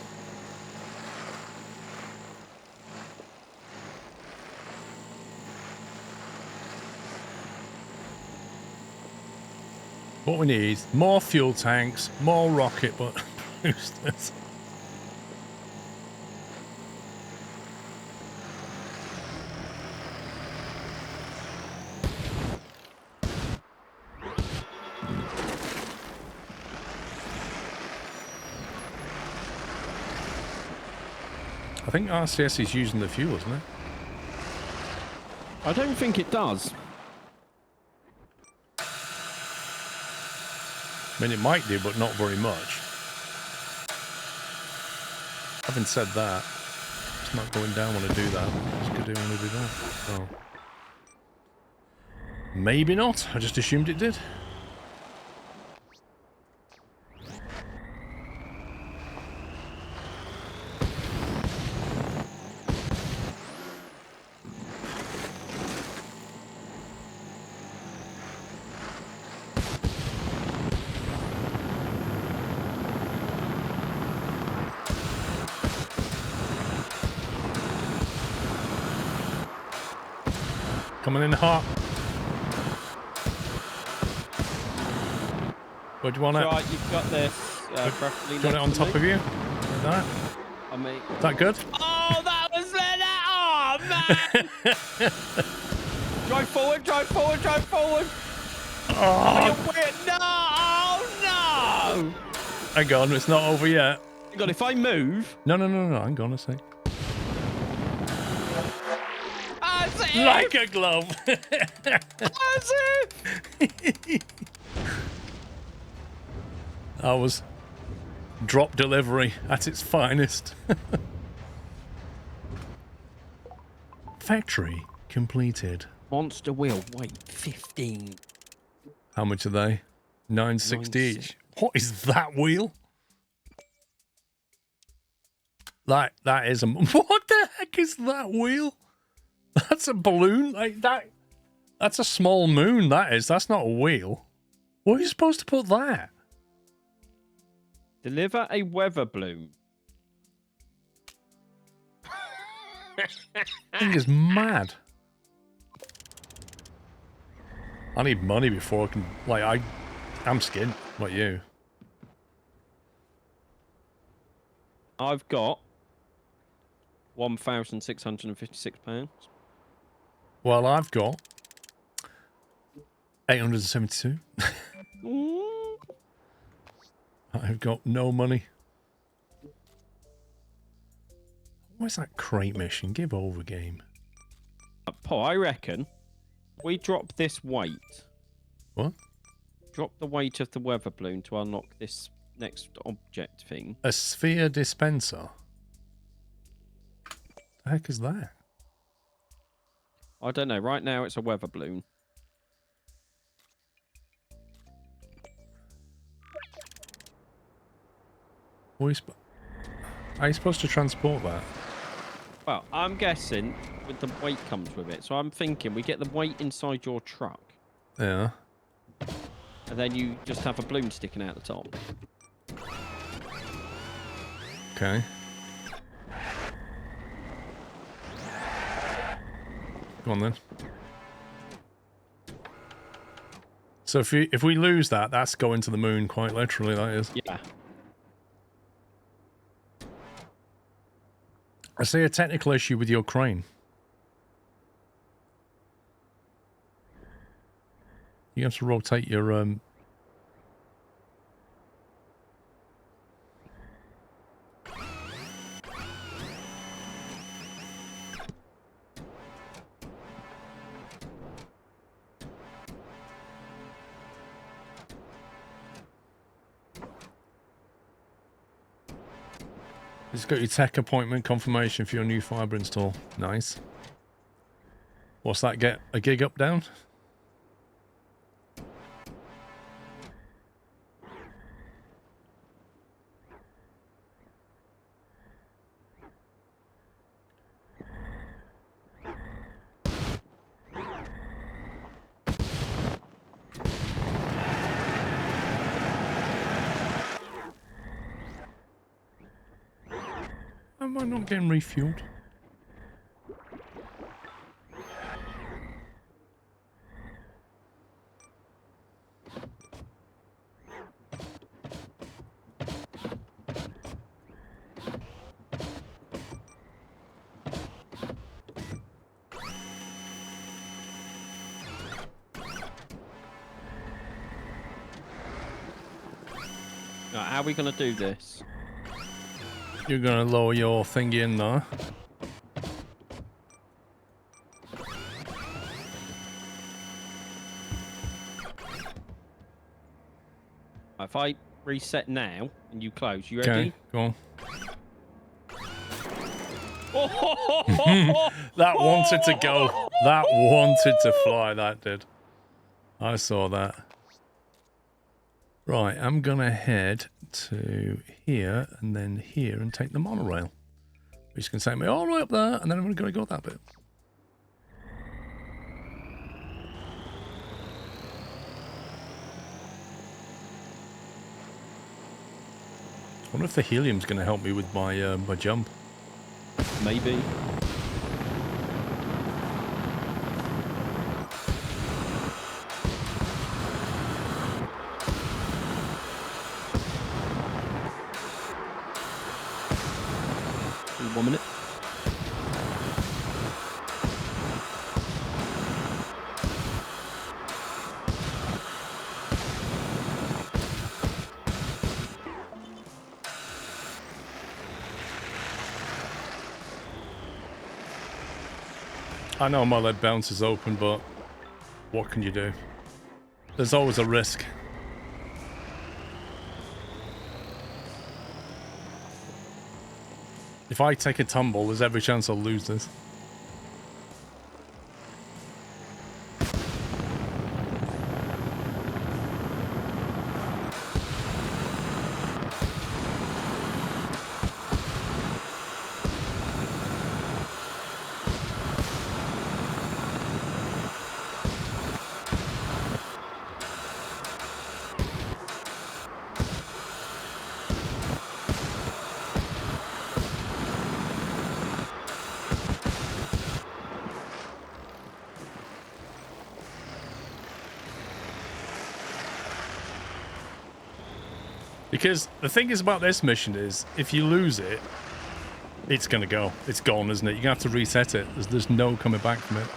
A: What we need, more fuel tanks, more rocket boosters. I think RCS is using the fuel, isn't it?
B: I don't think it does.
A: I mean, it might do, but not very much. Having said that, it's not going down when I do that. It's going to do when I do that. So. Maybe not. I just assumed it did. Coming in hot. What do you want it?
B: Right, you've got this.
A: Do you want it on top of you? Like that?
B: I mean,
A: Is that good?
B: oh, that was oh man! Drive forward, drive forward, drive forward.
A: Oh,
B: No! Oh no!
A: hang on, it's not over yet.
B: God, if I move,
A: No, hang on a sec.
B: as if,
A: Like a glove.
B: as if.
A: That was drop delivery at its finest. Factory completed.
B: Monster wheel, weight 15.
A: How much are they? 960 each. What is that wheel? That is a... What the heck heck is that wheel? That's a balloon like that. That's a small moon. That is. That's not a wheel. Where are you supposed to put that?
B: Deliver a weather balloon.
A: Thing is mad. I need money before I can. Like I'm skint. Like you.
B: I've got £1,656.
A: Well, I've got 872. I've got no money. Where's that crate mission? Give over, game.
B: Paul, I reckon we drop this weight.
A: What?
B: Drop the weight of the weather balloon to unlock this next object thing.
A: A sphere dispenser? The heck is that?
B: I don't know. Right now it's a weather balloon.
A: Are you supposed to transport that?
B: Well, I'm guessing with the weight comes with it. So I'm thinking we get the weight inside your truck.
A: Yeah.
B: And then you just have a balloon sticking out the top.
A: Okay. Go on then. So if we lose that, that's going to the moon quite literally, that is.
B: Yeah.
A: I see a technical issue with your crane. You have to rotate your Just got your tech appointment confirmation for your new fibre install. Nice. What's that get? A gig up down? Am I not getting refueled?
B: Right, how are we going to do this?
A: You're gonna lower your thingy in there.
B: If I reset now and you close, you
A: Okay,
B: ready?
A: go on. That wanted to go. That wanted to fly, that did. I saw that. Right, I'm gonna head to here and then here and take the monorail. Which is gonna take me all the way up there, and then I'm gonna go that bit. I wonder if the helium's gonna help me with my my jump.
B: Maybe. In 1 minute.
A: I know my lead bounce is open, but what can you do? There's always a risk. If I take a tumble, there's every chance I'll lose this. Because the thing is about this mission is, if you lose it, it's going to go. It's gone, isn't it? You're going to have to reset it. There's no coming back from it.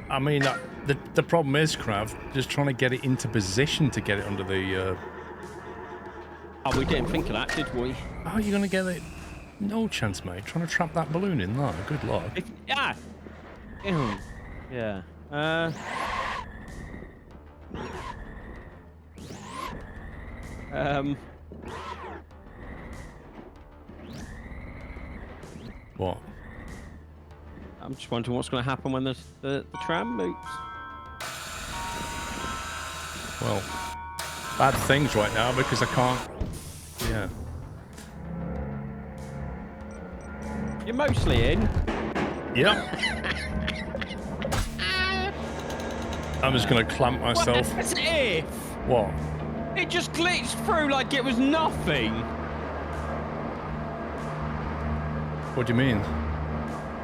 A: I mean, the problem is, Krav, just trying to get it into position to get it under the...
B: Oh, we didn't think of that, did we?
A: How are you going to get it? No chance, mate. Trying to trap that balloon in there. Good luck.
B: Yeah. Ew. Yeah.
A: What?
B: I'm just wondering what's going to happen when the tram moves.
A: Well, bad things right now because I can't... Yeah.
B: You're mostly in.
A: Yep. I'm just going to clamp myself.
B: As if
A: What?
B: it just glitched through like it was nothing.
A: What do you mean?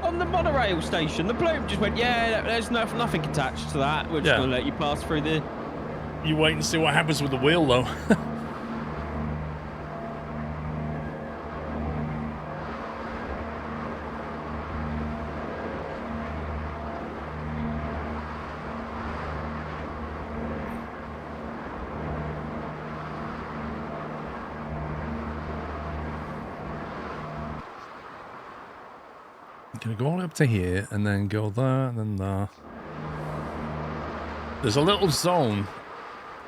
B: On the monorail station, the bloom just went, yeah, there's nothing attached to that. We're just
A: Yeah.
B: going to let you pass through the...
A: You wait and see what happens with the wheel, though. Gonna go all the way up to here and then go there and then there. There's a little zone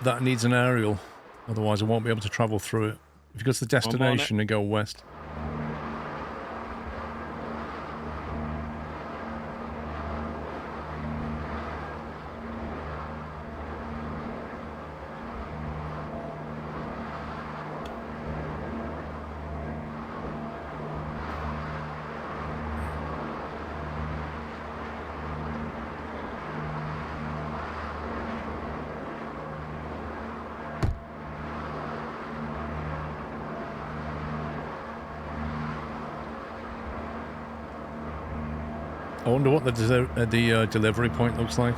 A: that needs an aerial, otherwise I won't be able to travel through it. If you go to the destination and go west. I wonder what the delivery point looks like.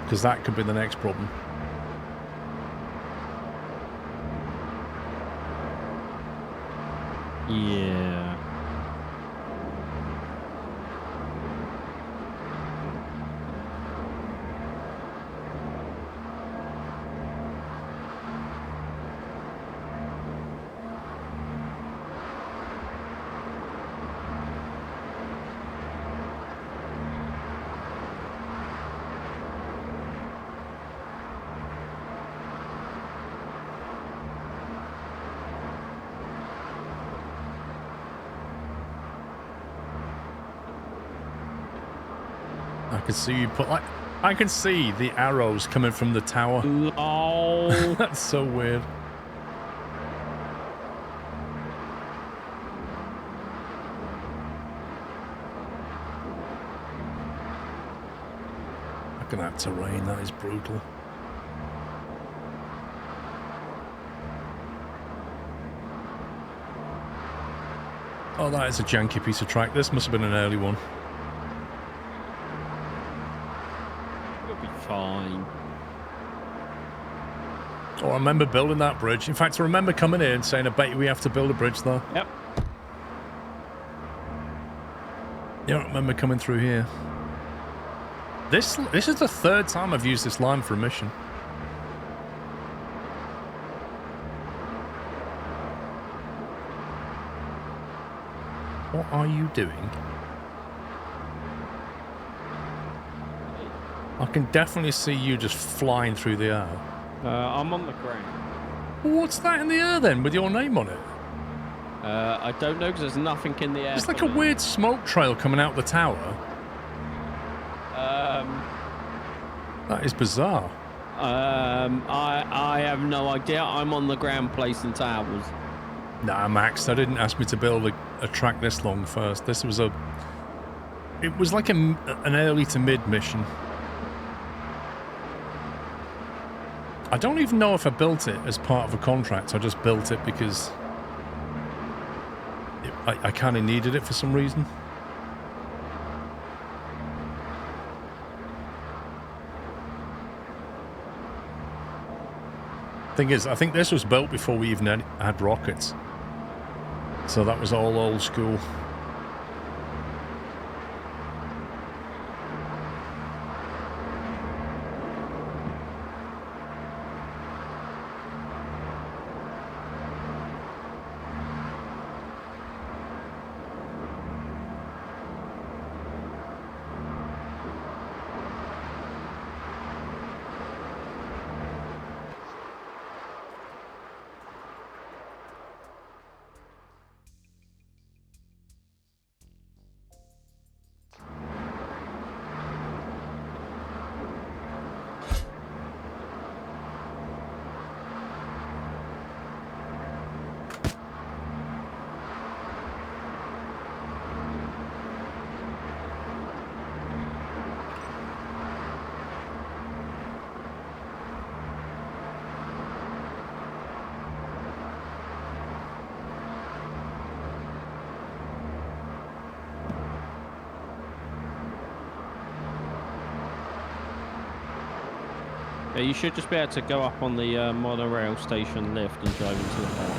A: Because that could be the next problem.
B: Yeah.
A: I can see you put like... I can see the arrows coming from the tower.
B: Oh.
A: That's so weird. Look at that terrain, that is brutal. Oh, that is a janky piece of track. This must have been an early one.
B: You'll be fine.
A: Oh, I remember building that bridge. In fact, I remember coming in and saying, I bet you we have to build a bridge there.
B: Yep.
A: Yeah, I remember coming through here. This is the third time I've used this line for a mission. What are you doing? I can definitely see you just flying through the air.
B: I'm on the ground.
A: What's that in the air then with your name on it?
B: I don't know because there's nothing in the air.
A: It's like a weird smoke trail coming out the tower. That is bizarre.
B: I have no idea. I'm on the ground placing towers.
A: Nah, Max, they didn't ask me to build a track this long first. This was a It was like an early to mid mission. I don't even know if I built it as part of a contract. I just built it because I kind of needed it for some reason. Thing is, I think this was built before we even had rockets. So that was all old school.
B: Yeah, you should just be able to go up on the monorail station lift and drive into the park.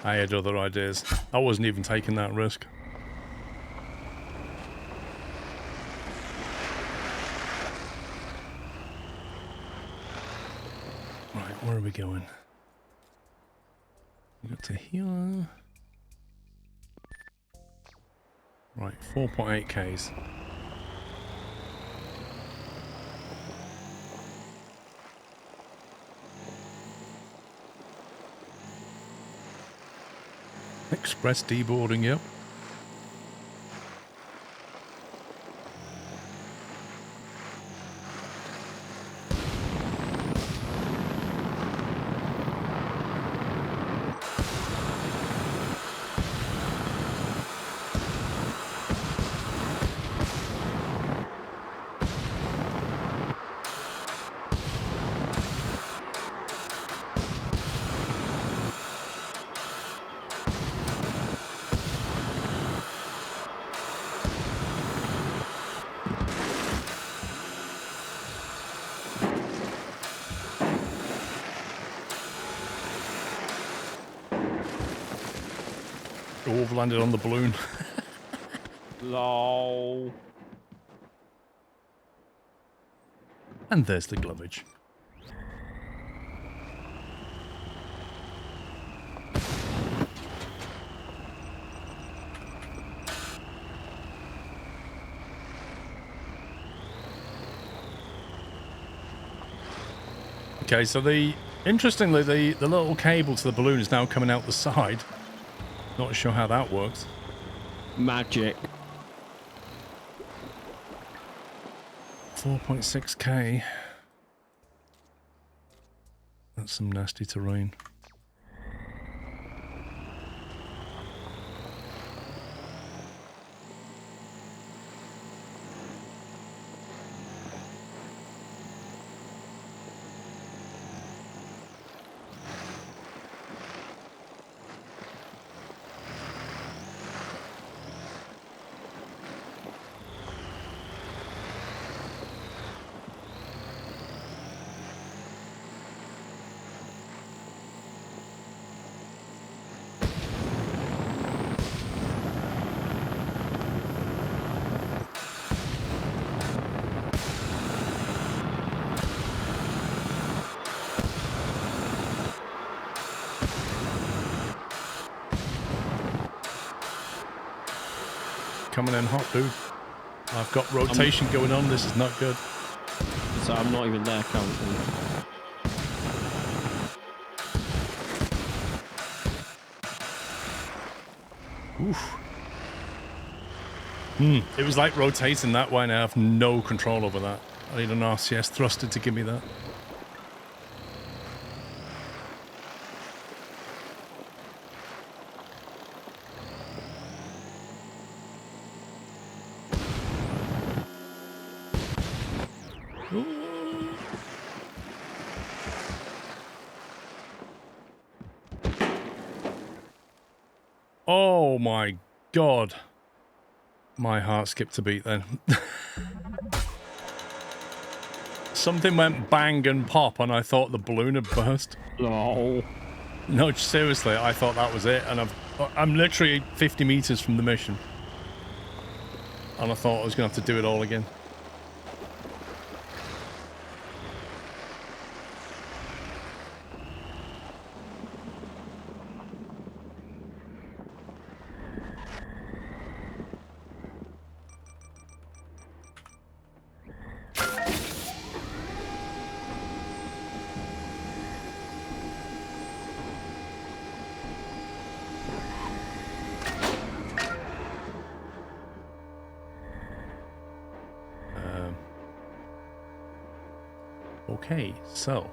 A: I had other ideas. I wasn't even taking that risk. Right, where are we going? We got to here. Right, 4.8 Ks. Express deboarding, yep. Oh, I've landed on the balloon.
B: Lol.
A: And there's the glovage. Okay, so interestingly, the little cable to the balloon is now coming out the side. Not sure how that works.
B: Magic.
A: 4.6K. That's some nasty terrain. Coming in hot, dude. I've got rotation going on. This is not good.
B: So I'm not even there currently.
A: Oof. It was like rotating that way, and I have no control over that. I need an RCS thruster to give me that. Oh my God. My heart skipped a beat then. Something went bang and pop and I thought the balloon had burst.
B: Oh.
A: No, seriously, I thought that was it. And I'm literally 50 meters from the mission. And I thought I was going to have to do it all again. Okay, so.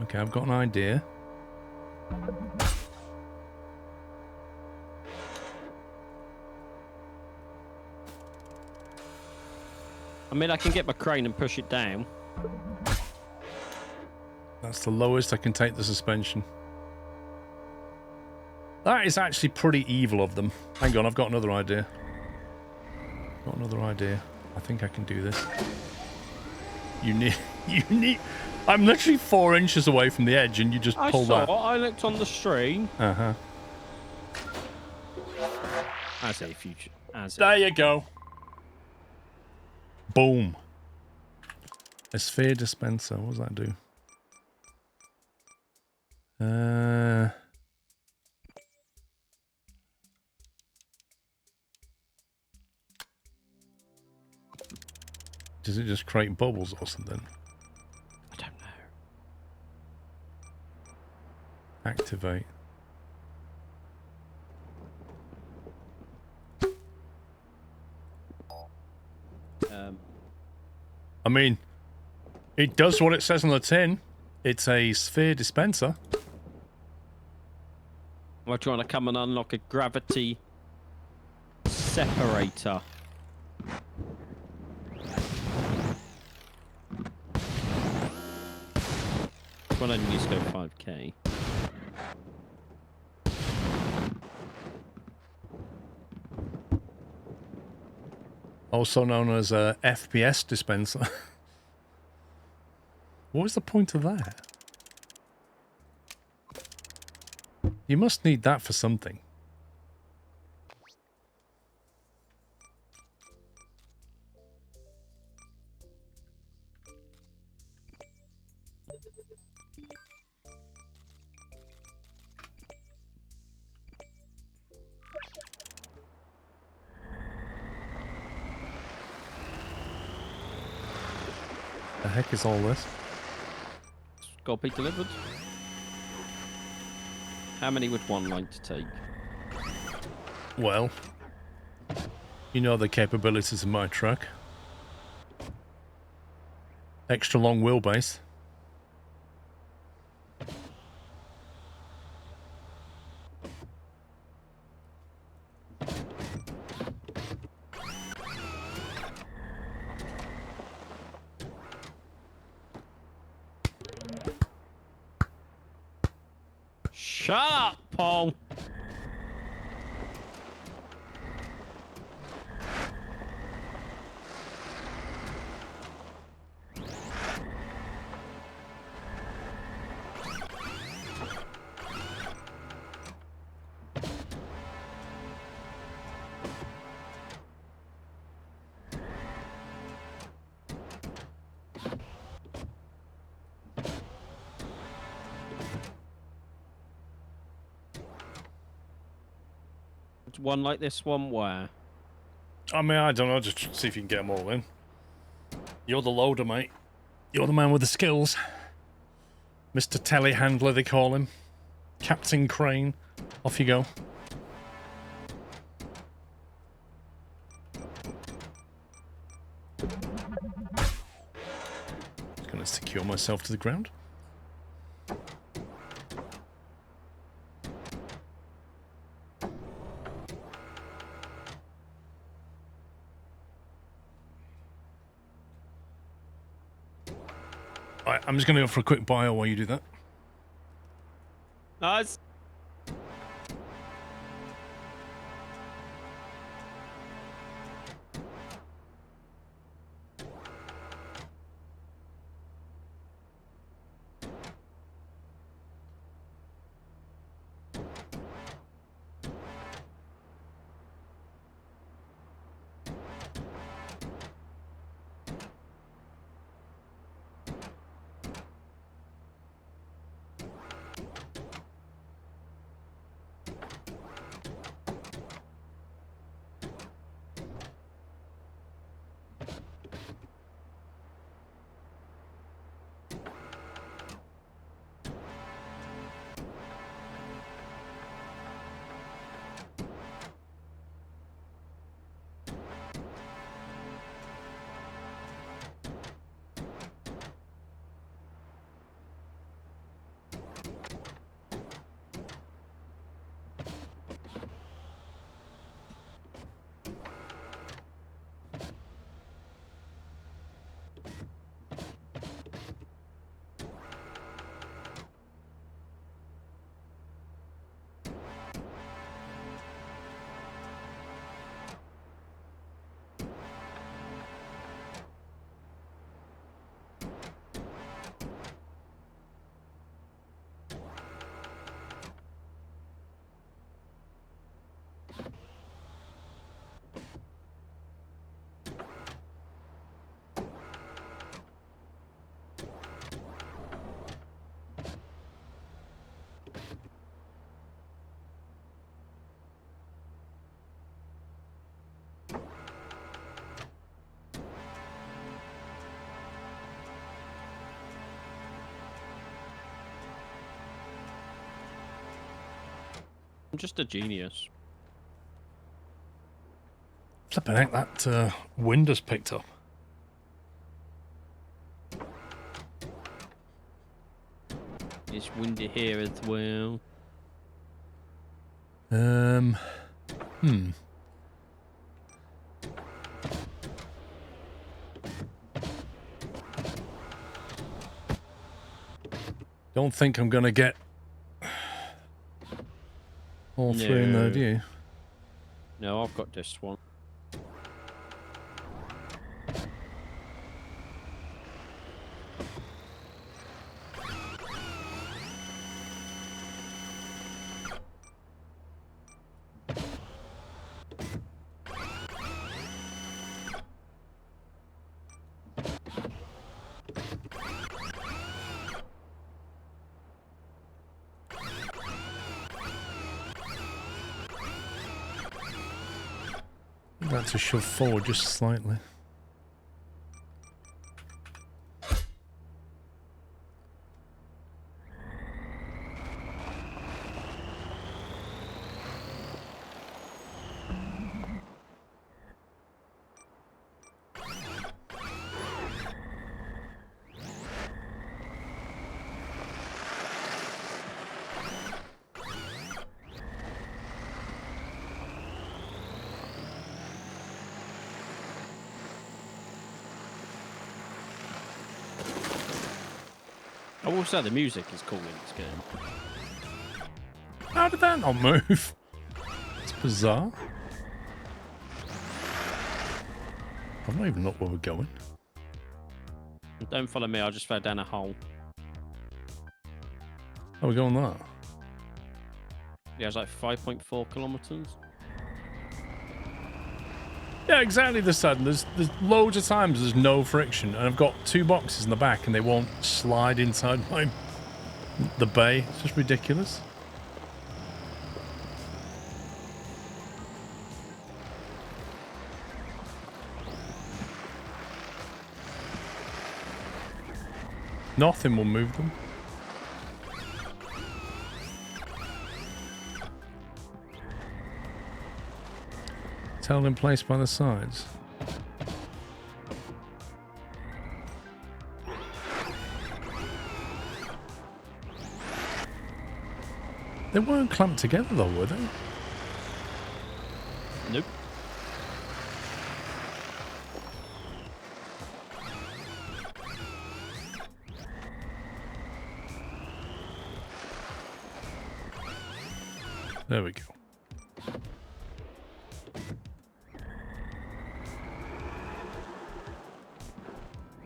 A: Okay, I've got an idea.
B: I mean, I can get my crane and push it down.
A: That's the lowest I can take the suspension. That is actually pretty evil of them. Hang on, I've got another idea. I think I can do this. You need. I'm literally 4 inches away from the edge, and you just pull that.
B: I looked on the stream.
A: Uh-huh.
B: As a future.
A: There you go. Boom. A sphere dispenser. What does that do? Does it just create bubbles or something?
B: I don't know.
A: Activate. I mean, it does what it says on the tin. It's a sphere dispenser.
B: We're trying to come and unlock a gravity separator. One only needs to go 5k.
A: Also known as a FPS dispenser. What was the point of that? You must need that for something. The heck is all this?
B: Got to be delivered. How many would one like to take?
A: Well, you know the capabilities of my truck. Extra long wheelbase.
B: Shut up, Paul. One like this one where?
A: I mean, I don't know, just see if you can get them all in. You're the loader, mate. You're the man with the skills. Mr. Telehandler, they call him. Captain Crane. Off you go. Just gonna secure myself to the ground. Alright, I'm just gonna go for a quick bio while you do that.
B: Nice. I'm just a genius.
A: Flipping heck, that wind has picked up.
B: It's windy here as well.
A: Don't think I'm gonna get all three in there, do you?
B: No, I've got this one.
A: That's a shove forward just slightly.
B: Oh, also the music is cool in this game.
A: How did that not move? It's bizarre. I don't even know where we're going.
B: Don't follow me, I just fell down a hole.
A: Oh, we're going that.
B: Yeah, it's like 5.4 kilometers.
A: Yeah, exactly the sudden. There's loads of times there's no friction, and I've got two boxes in the back, and they won't slide inside the bay. It's just ridiculous. Nothing will move them. held in place by the sides. They weren't clamped together though, were they?
B: Nope.
A: There we go.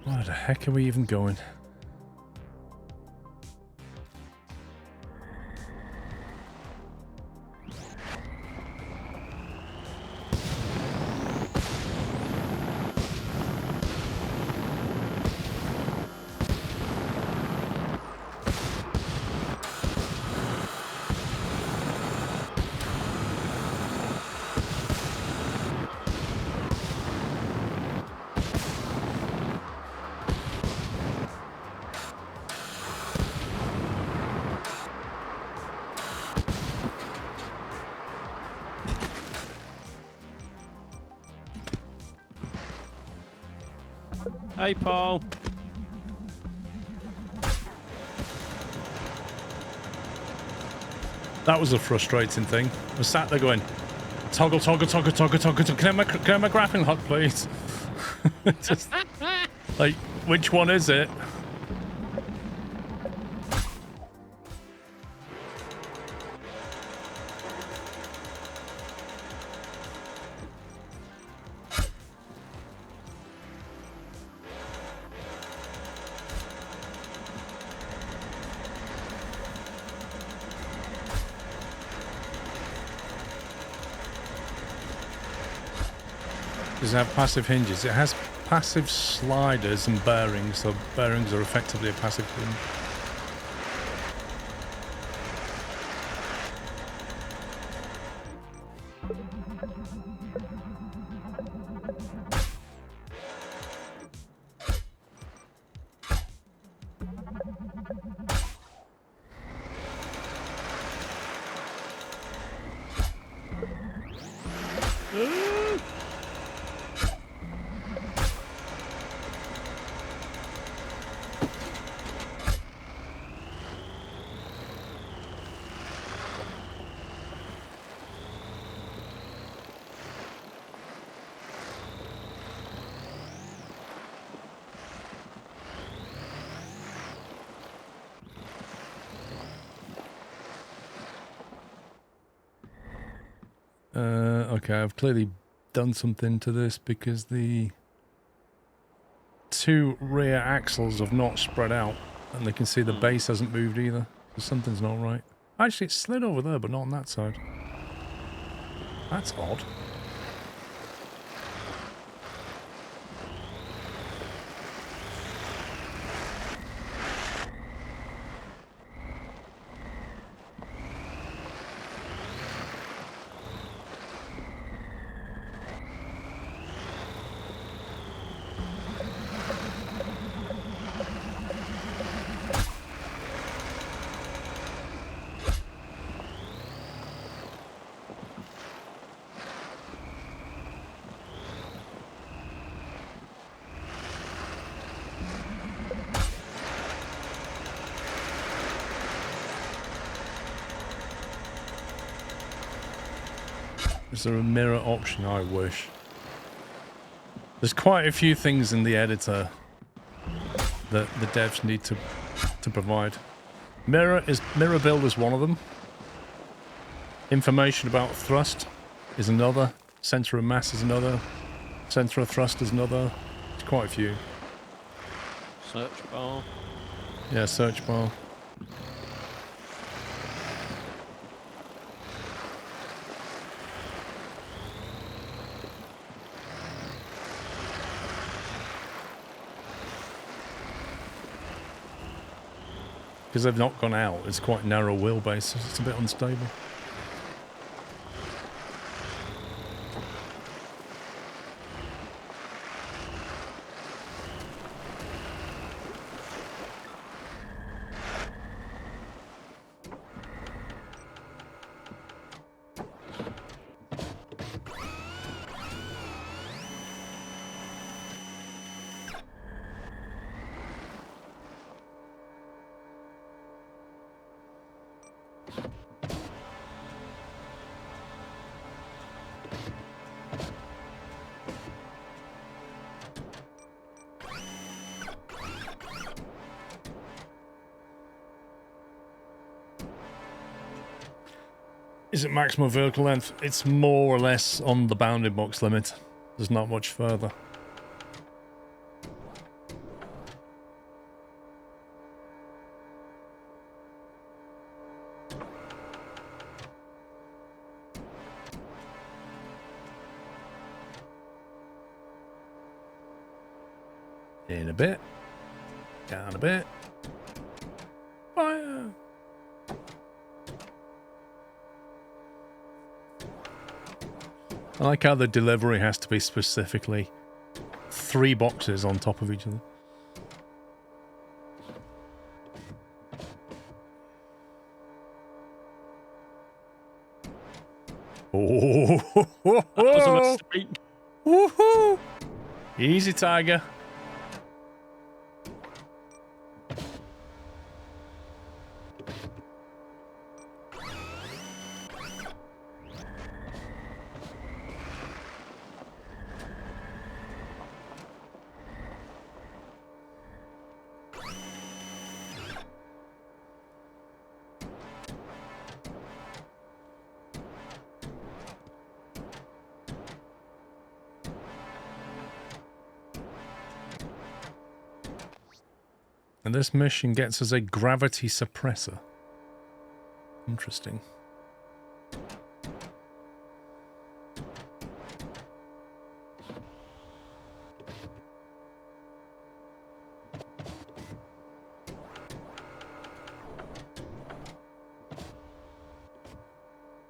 A: Where the heck are we even going?
B: Hey, Paul.
A: That was a frustrating thing. I was sat there going, toggle, toggle, toggle, toggle, toggle, toggle. Can I have my grappling hook, please? Just, like, which one is it? Does it have passive hinges? It has passive sliders and bearings, so bearings are effectively a passive hinge. Okay, I've clearly done something to this because the two rear axles have not spread out, and they can see the base hasn't moved either. So something's not right. Actually, it's slid over there, but not on that side. That's odd. Is there a mirror option? I wish. There's quite a few things in the editor that the devs need to provide. Mirror build is one of them. Information about thrust is another. Center of mass is another. Center of thrust is another. There's quite a few.
B: Search bar.
A: Yeah, search bar. Because they've not gone out, it's quite narrow wheelbase, so it's a bit unstable. Is it maximum vertical length? It's more or less on the bounding box limit. There's not much further. In a bit. Down a bit. Fire! I like how the delivery has to be specifically 3 boxes on top of each other. Oh,
B: That was a mistake.
A: woohoo! Easy, Tiger. And this mission gets us a gravity suppressor. Interesting.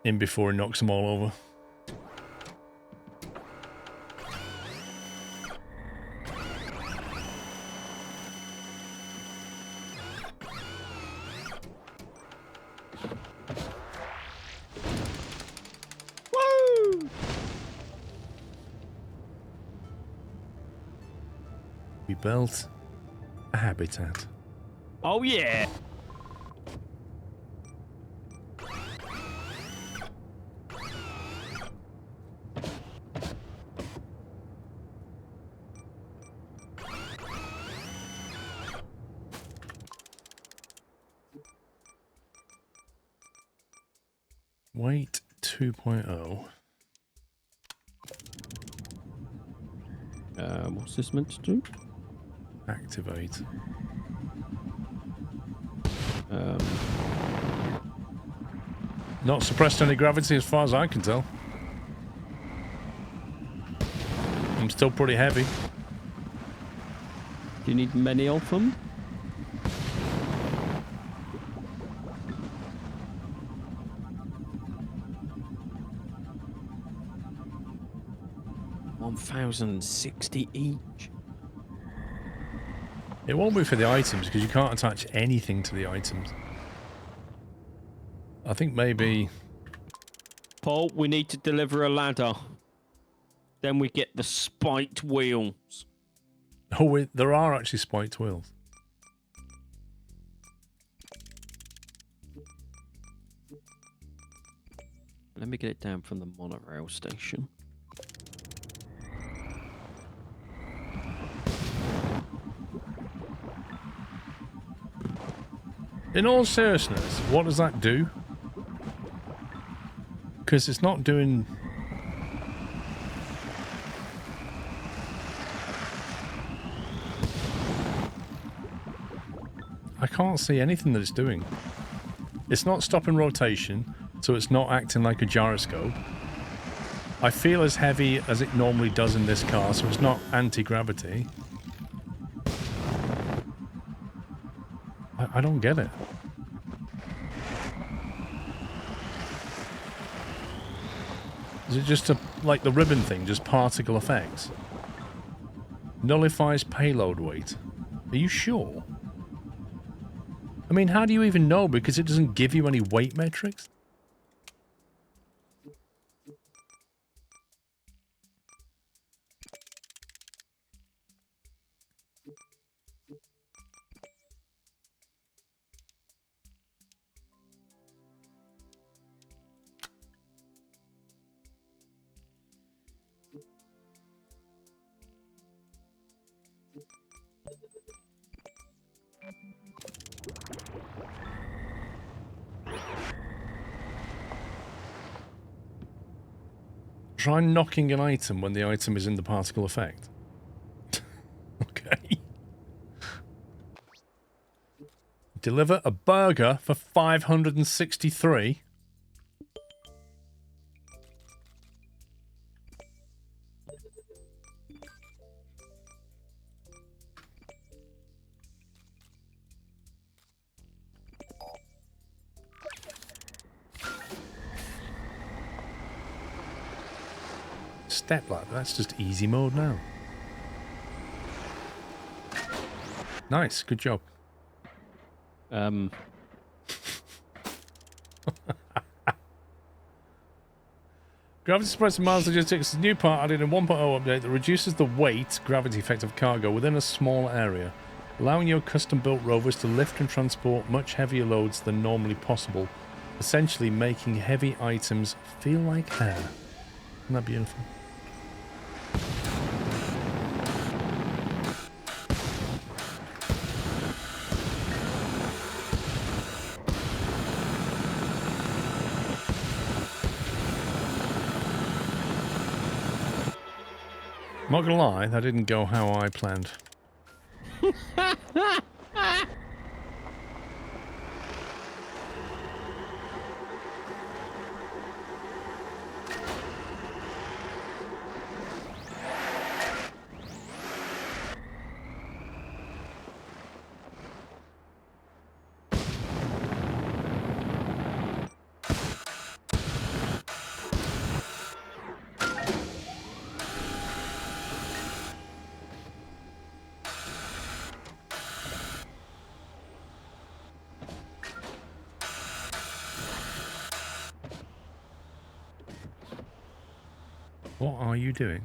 A: In before he knocks them all over. We built a habitat.
B: Oh, yeah.
A: Weight 2.0.
B: What's this meant to do?
A: Activate. Not suppressed any gravity as far as I can tell. I'm still pretty heavy.
B: Do you need many of them? $1,060 each.
A: It won't be for the items because you can't attach anything to the items. I think maybe...
B: Paul, we need to deliver a ladder. Then we get the spiked wheels.
A: Oh, there are actually spiked wheels.
B: Let me get it down from the monorail station.
A: In all seriousness, what does that do? Because it's not doing... I can't see anything that it's doing. It's not stopping rotation, so it's not acting like a gyroscope. I feel as heavy as it normally does in this car, so it's not anti-gravity. I don't get it. Is it just like the ribbon thing, just particle effects? Nullifies payload weight. Are you sure? I mean, how do you even know? Because it doesn't give you any weight metrics? Try knocking an item when the item is in the particle effect. Okay. Deliver a burger for 563. Step ladder, that's just easy mode now. Nice, good job. Gravity suppressor Mars Logistics is a new part added in 1.0 update that reduces the weight gravity effect of cargo within a small area, allowing your custom-built rovers to lift and transport much heavier loads than normally possible, essentially making heavy items feel like air. Isn't that beautiful? Not gonna lie, that didn't go how I planned. What are you doing?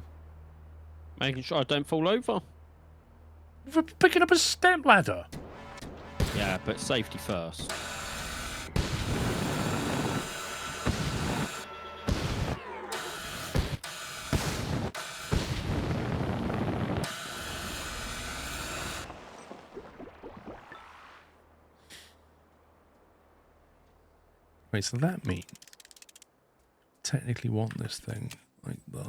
B: Making sure I don't fall over.
A: We're picking up a step ladder.
B: Yeah, but safety first.
A: Wait, so that means technically want this thing like that.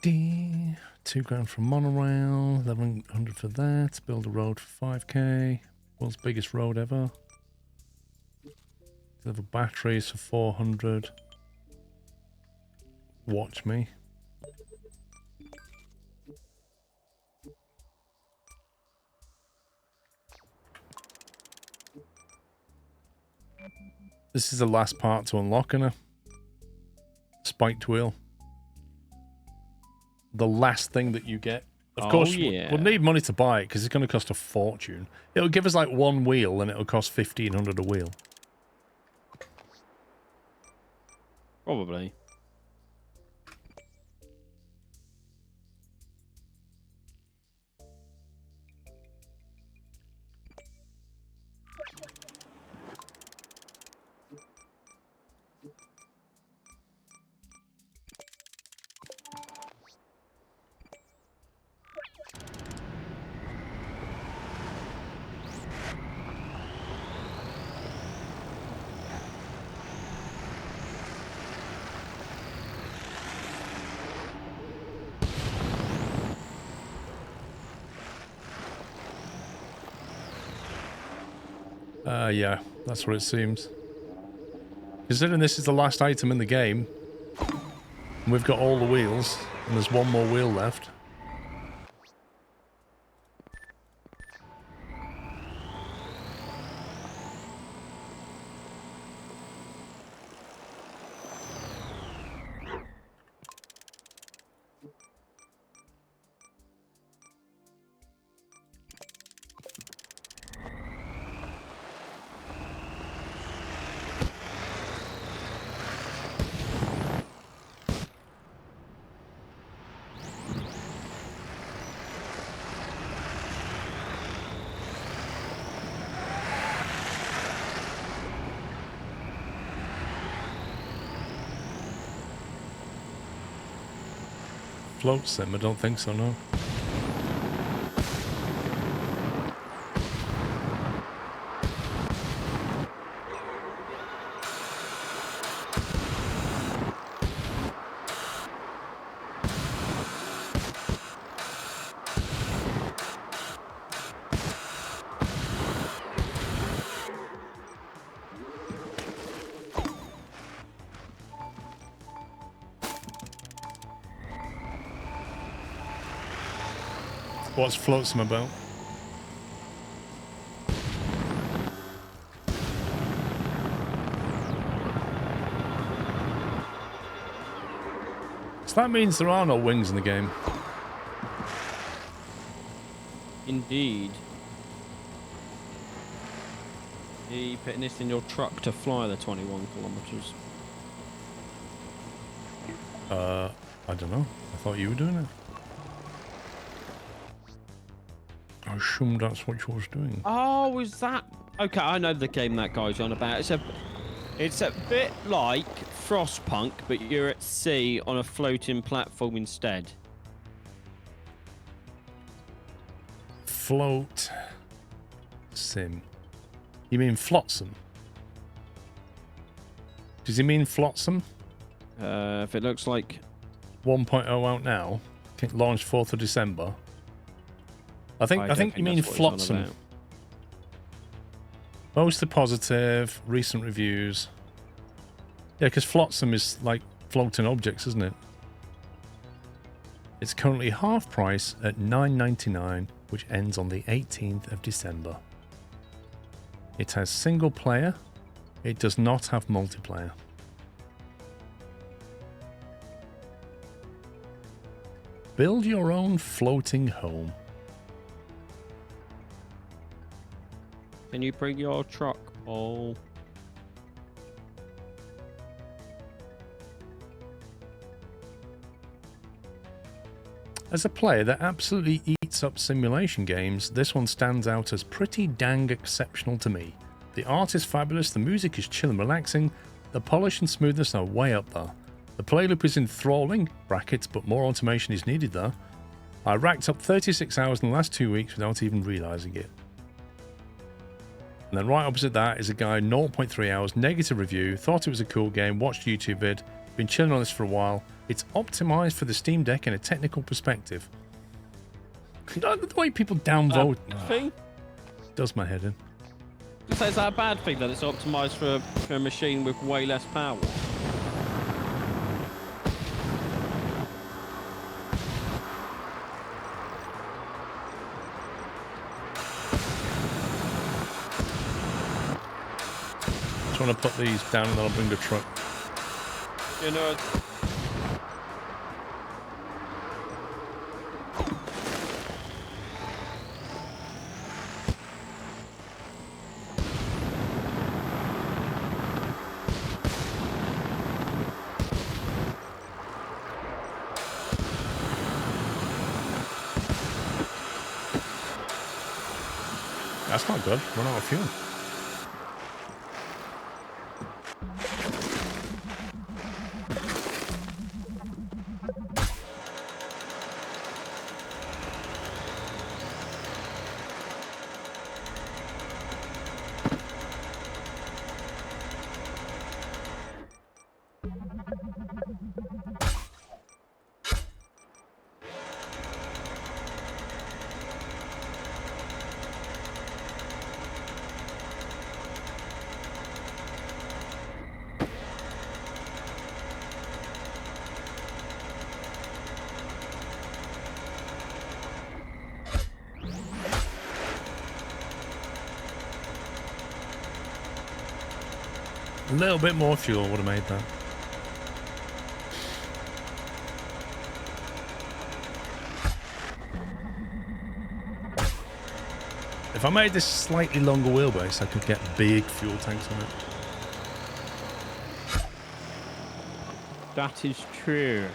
A: £2,000 for a monorail, 1,100 for that. Build a road for 5k. World's biggest road ever. Deliver batteries for 400. Watch me. This is the last part to unlock in a spiked wheel. The last thing that you get. Of course,
B: yeah.
A: we'll need money to buy it because it's going to cost a fortune. It'll give us like one wheel and it'll cost 1,500 a wheel.
B: Probably.
A: Yeah, that's what it seems. Considering this is the last item in the game, and we've got all the wheels, and there's one more wheel left. Float sim? I don't think so, no. What's Flotsam about? So that means there are no wings in the game.
B: Indeed. Are you putting this in your truck to fly the 21 kilometers?
A: I don't know. I thought you were doing it. I assumed that's what you was doing.
B: Oh, is that? Okay, I know the game that guy's on about. It's a bit like Frostpunk, but you're at sea on a floating platform instead.
A: Float sim. You mean Flotsam? Does he mean Flotsam?
B: If it looks like
A: 1.0 out now. I think launched 4th of December. I think you mean Flotsam. Mostly positive, recent reviews. Yeah, because Flotsam is like floating objects, isn't it? It's currently half price at $9.99, which ends on the 18th of December. It has single player. It does not have multiplayer. Build your own floating home.
B: Can you bring your truck, Paul?
A: As a player that absolutely eats up simulation games, this one stands out as pretty dang exceptional to me. The art is fabulous, the music is chill and relaxing, the polish and smoothness are way up there. The play loop is enthralling, brackets, but more automation is needed there. I racked up 36 hours in the last 2 weeks without even realising it. And then right opposite that is a guy, 0.3 hours, negative review, thought it was a cool game, watched YouTube vid, been chilling on this for a while. It's optimised for the Steam Deck in a technical perspective. The way people downvote
B: Thing?
A: does my head in.
B: So is that a bad thing that it's optimized for a machine with way less power?
A: Just want to put these down and then I'll bring the truck.
B: You know.
A: That's not good. Run out of fuel. A little bit more fuel would have made that. If I made this slightly longer wheelbase, I could get big fuel tanks on it.
B: That is true.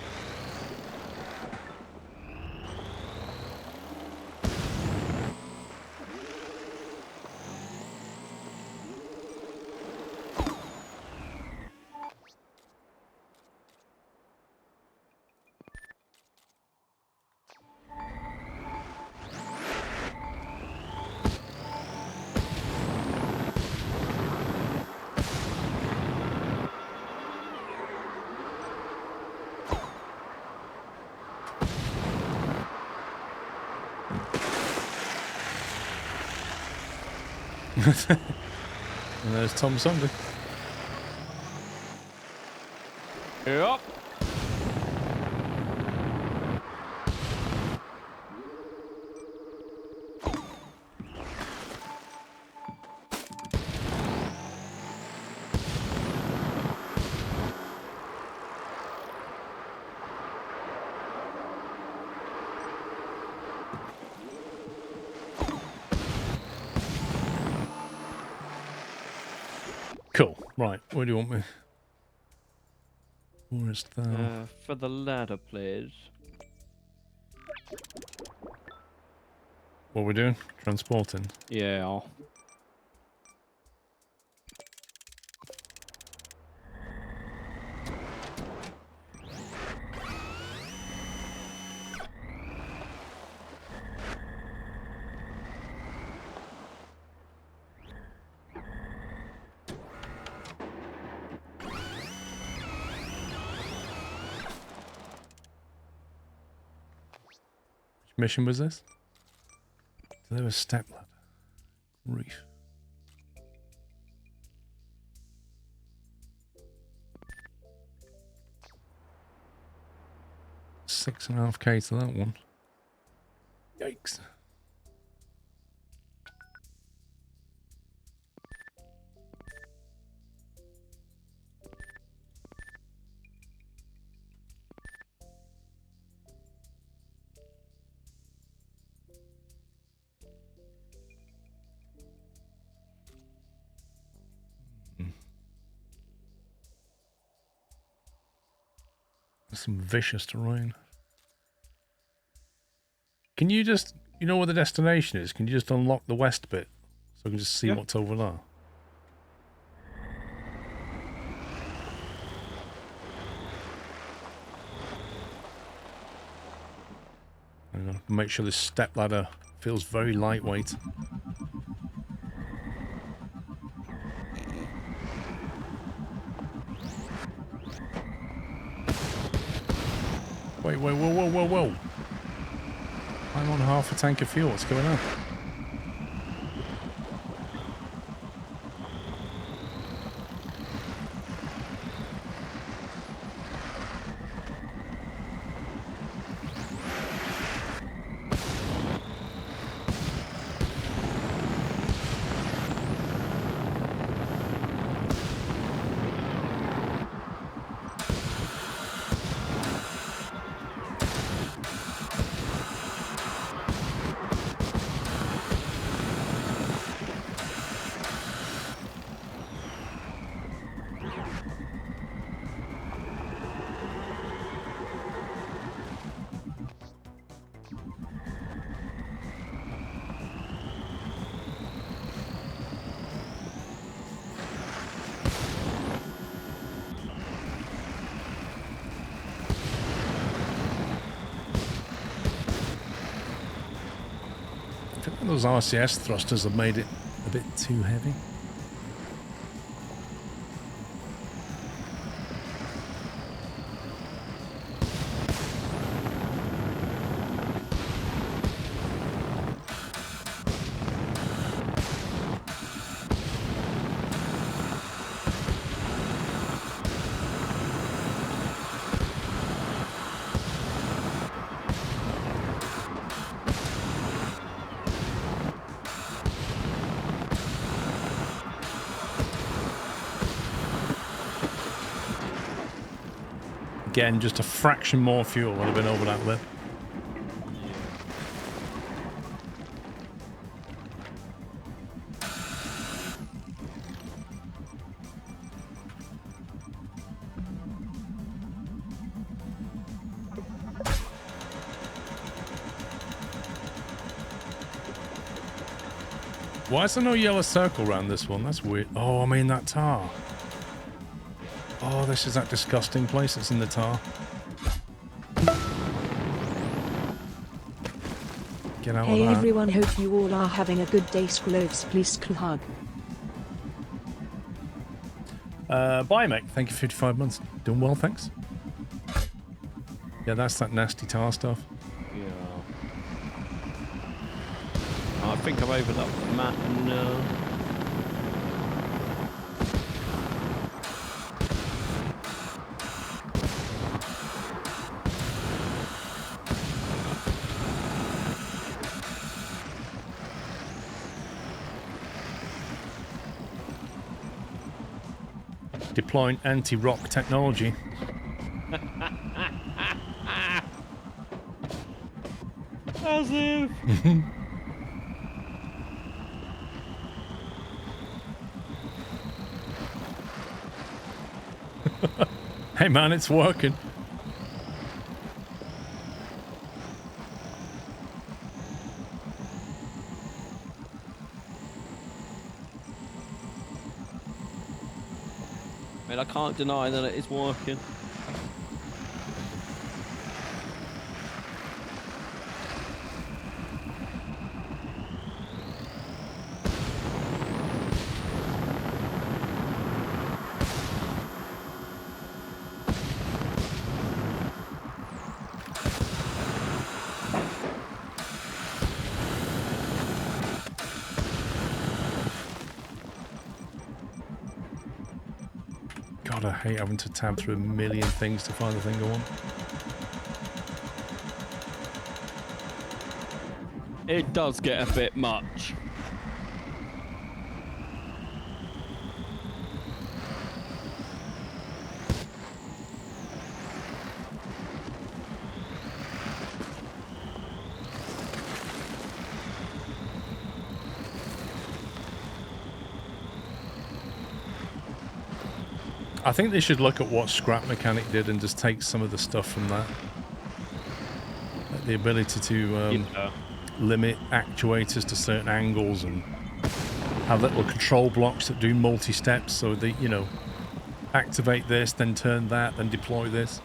A: And there's Tom Sunday.
B: Yep.
A: Cool. Right. Where do you want me? Where's that?
B: For the ladder, please.
A: What are we doing? Transporting.
B: Yeah.
A: Which mission was this? There was step ladder. Reef. $6.5K to that one. Yikes. Some vicious terrain. Can you just, you know where the destination is? Can you just unlock the west bit so I can just see what's over there? I'm gonna make sure this step ladder feels very lightweight. Wait, whoa. I'm on half a tank of fuel. What's going on? Those RCS thrusters have made it a bit too heavy. Again, just a fraction more fuel would have been over that lip. Why is there no yellow circle around this one? That's weird. Oh, I mean that tar. Oh, this is that disgusting place that's in the tar. Get out
D: Hey
A: of that.
D: everyone, hope you all are having a good day. SquirrelPlus hug.
A: Bye, mate. Thank you for 55 months. Doing well, thanks. Yeah, that's that nasty tar stuff.
B: Yeah. I think I've opened up the map now.
A: Deploying anti-rock technology.
B: As if.
A: Hey man, it's working.
B: I mean, I can't deny that it is working.
A: God, I hate having to tab through a million things to find the thing I want.
B: It does get a bit much.
A: I think they should look at what Scrap Mechanic did and just take some of the stuff from that. Like the ability to limit actuators to certain angles and have little control blocks that do multi-steps, so they, you know, activate this, then turn that, then deploy this.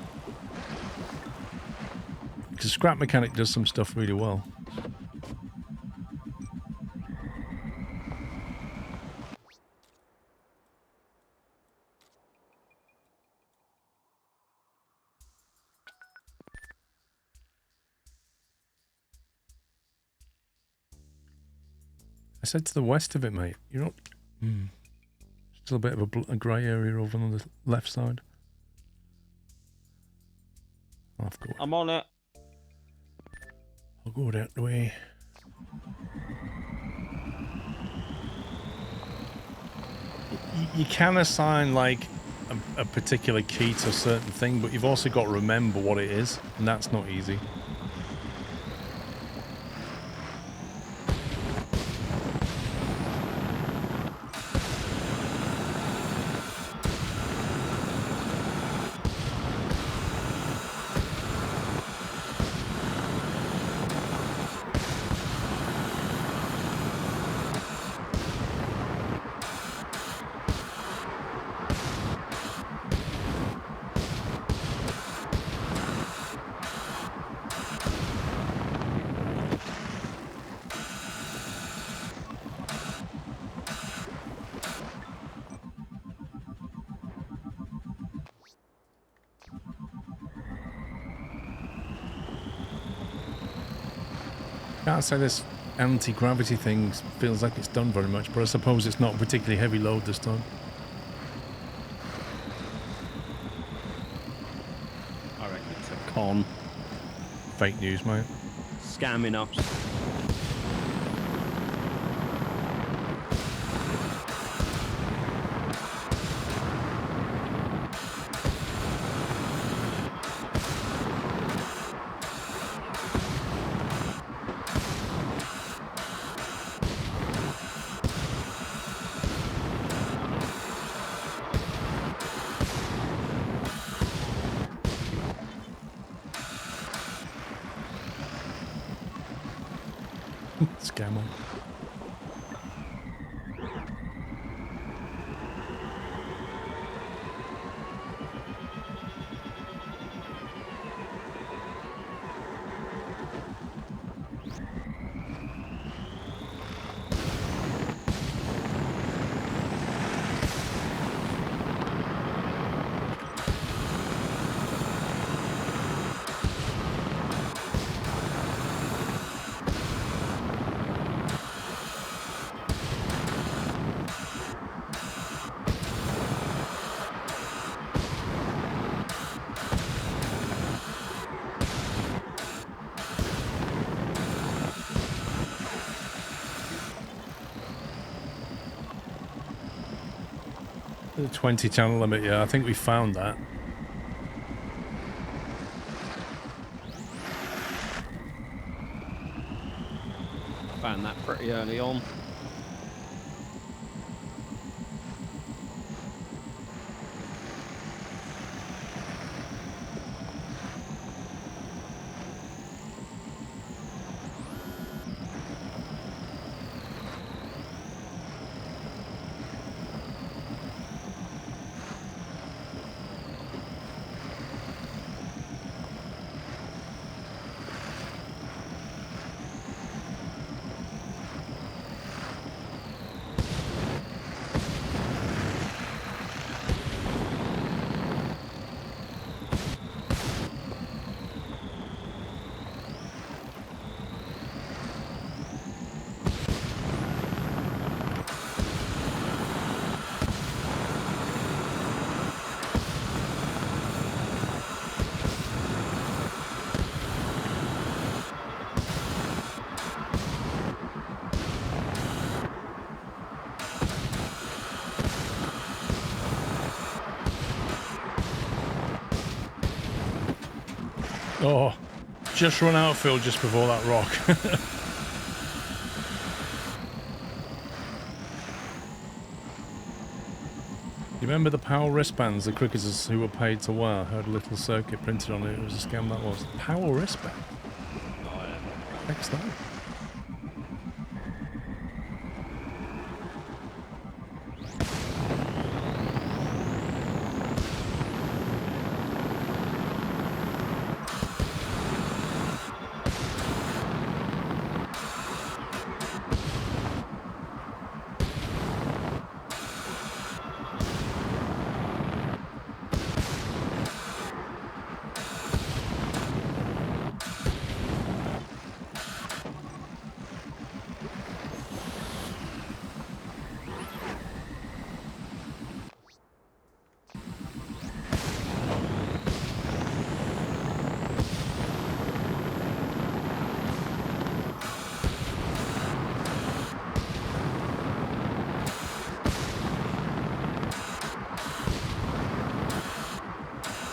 A: Because Scrap Mechanic does some stuff really well. I said to the west of it, mate. You're not... Still a bit of a grey area over on the left side.
B: I'm on it.
A: I'll go that way. You can assign, like, a particular key to a certain thing, but you've also got to remember what it is, and that's not easy. Can't say this anti-gravity thing feels like it's done very much, but I suppose it's not a particularly heavy load this time.
B: I reckon it's a con.
A: Fake news, mate.
B: Scamming us.
A: Scammer. The 20 channel limit, yeah, I think we found that.
B: Found that pretty early on.
A: Oh, just run out of fuel just before that rock. You remember the power wristbands the cricketers who were paid to wear had a little circuit printed on it? It was a scam, that was. Power wristband?
B: Oh, yeah.
A: Next that.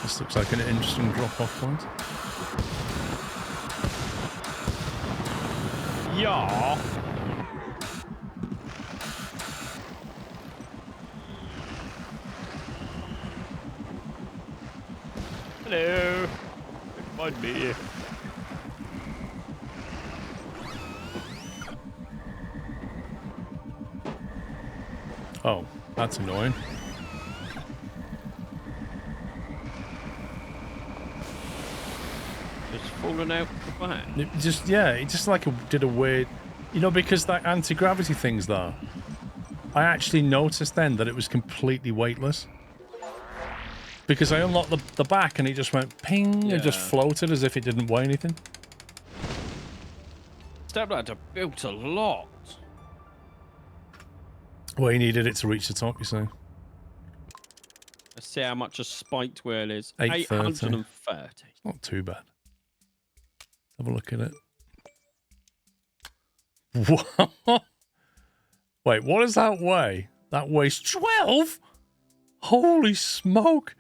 A: This looks like an interesting drop-off point.
B: Yeah. Hello. Find me.
A: Oh, that's annoying.
B: Just falling out the back.
A: It just, yeah, it just like did a weird, you know, because that anti-gravity thing's there. I actually noticed then that it was completely weightless. Because I unlocked the back and it just went ping and just floated as if it didn't weigh anything.
B: Stepladder built a lot.
A: Well, you needed it to reach the top, you say.
B: Let's see how much a spiked wheel is.
A: 830.
B: 830.
A: Not too bad. Have a look at it. What? Wait, what does that weigh? That weighs 12? Holy smoke.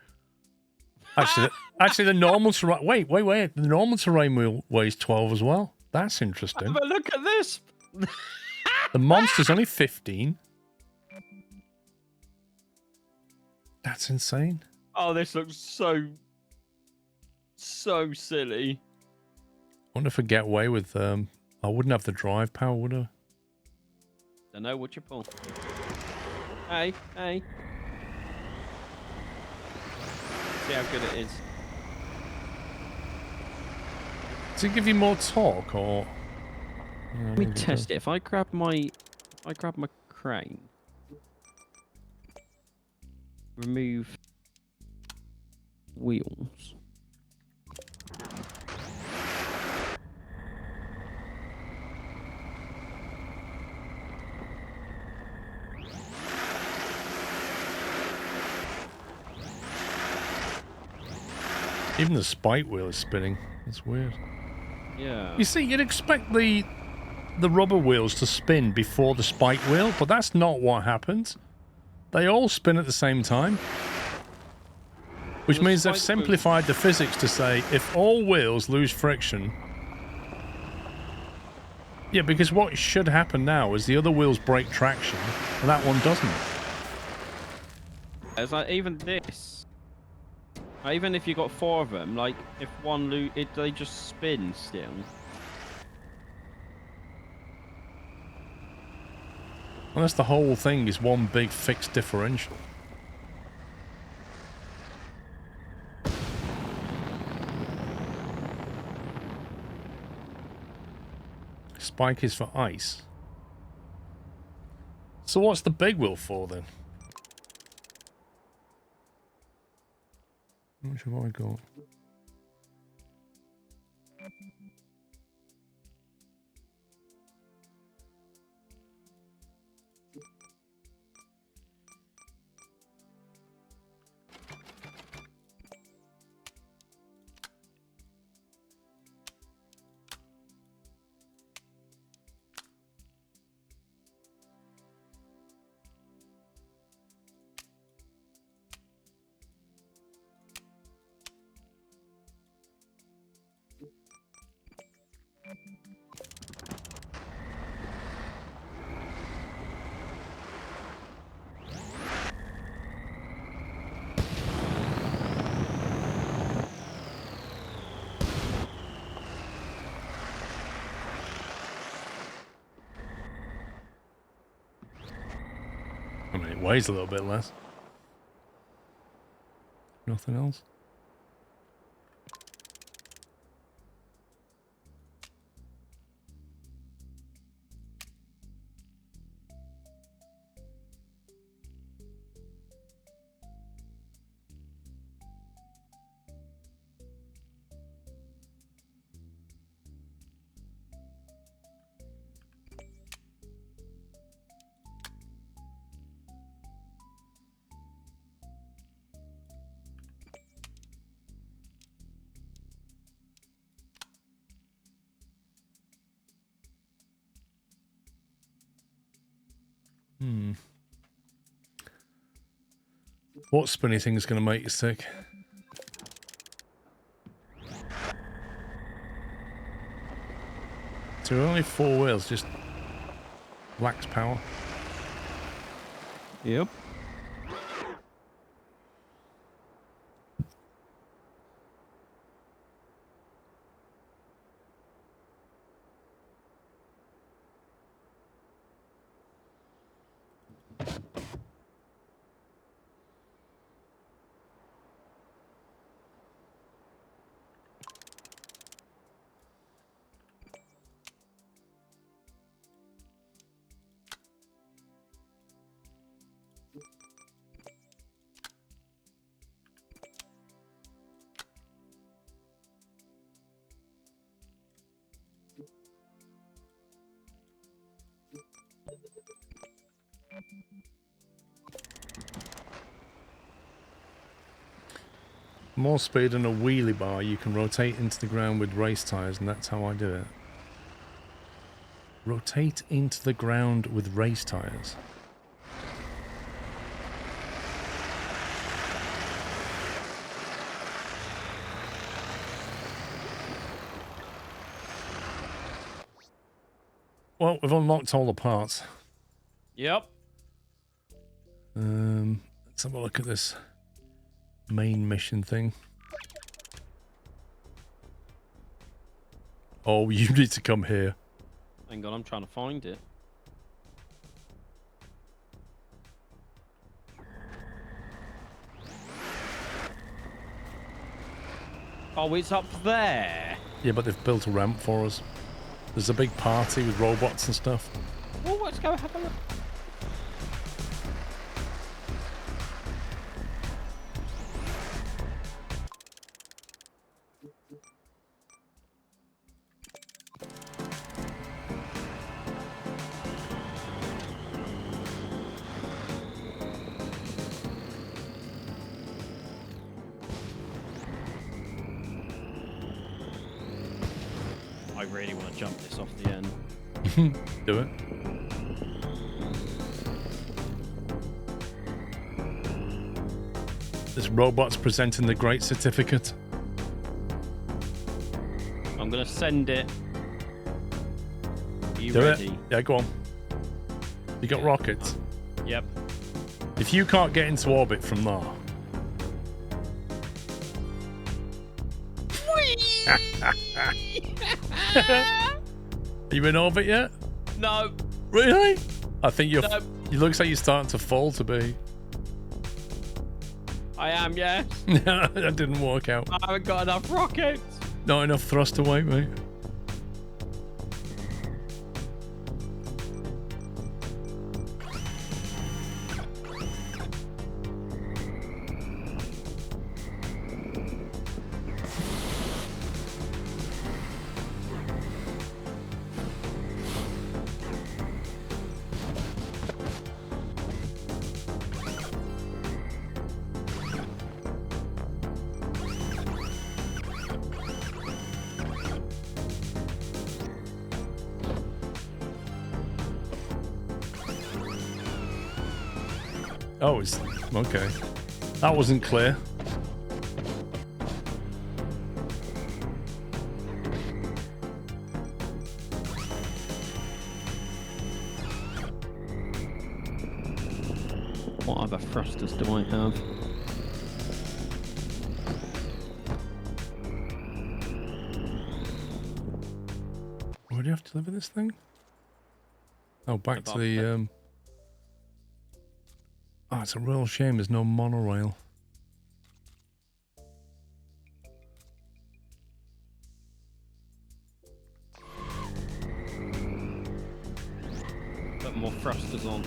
A: Actually, the normal terrain... Wait. The normal terrain wheel weighs 12 as well. That's interesting.
B: Have a look at this.
A: The monster's only 15. That's insane.
B: Oh, this looks so silly.
A: I wonder if I get away with... I wouldn't have the drive power, would I?
B: Don't know what you pull. Hey. See how good it is.
A: Does it give you more torque, or...
B: Let me test it. If I grab my crane, remove wheels.
A: Even the spike wheel is spinning. It's weird.
B: Yeah.
A: You see, you'd expect the rubber wheels to spin before the spike wheel, but that's not what happens. They all spin at the same time. Which means they've simplified the physics to say if all wheels lose friction... Yeah, because what should happen now is the other wheels break traction, and that one doesn't.
B: It's like even this. Even if you got 4 of them, like if one they just spin still.
A: Unless the whole thing is one big fixed differential. Spike is for ice. So what's the big wheel for then? How much have I got? weighs a little bit less. Nothing else. What spinny thing is going to make you sick? So only 4 wheels, just lacks power.
B: Yep.
A: More speed than a wheelie bar, you can rotate into the ground with race tires, and that's how I do it. Rotate into the ground with race tires. Well, we've unlocked all the parts.
B: Yep.
A: Let's have a look at this main mission thing. Oh, you need to come here.
B: Hang on, I'm trying to find it. Oh, it's up there.
A: Yeah, but they've built a ramp for us. There's a big party with robots and stuff.
B: Oh, let's go have a look. I really want to jump this off the end.
A: Do it. This robot's presenting the great certificate.
B: I'm going to send it. Are you
A: Do
B: ready?
A: it. Yeah, go on. You got rockets.
B: Yep.
A: If you can't get into orbit from there. Are you in orbit yet?
B: No.
A: Really? I think you're.
B: No.
A: It looks like you're starting to fall to be.
B: I am, yes.
A: That didn't work out.
B: I haven't got enough rockets.
A: Not enough thrust to weight, mate. Oh, it's okay. That wasn't clear.
B: What other thrusters do I have?
A: Where do you have to deliver this thing? Oh, back to the Oh, it's a real shame there's no monorail.
B: Put more thrusters on.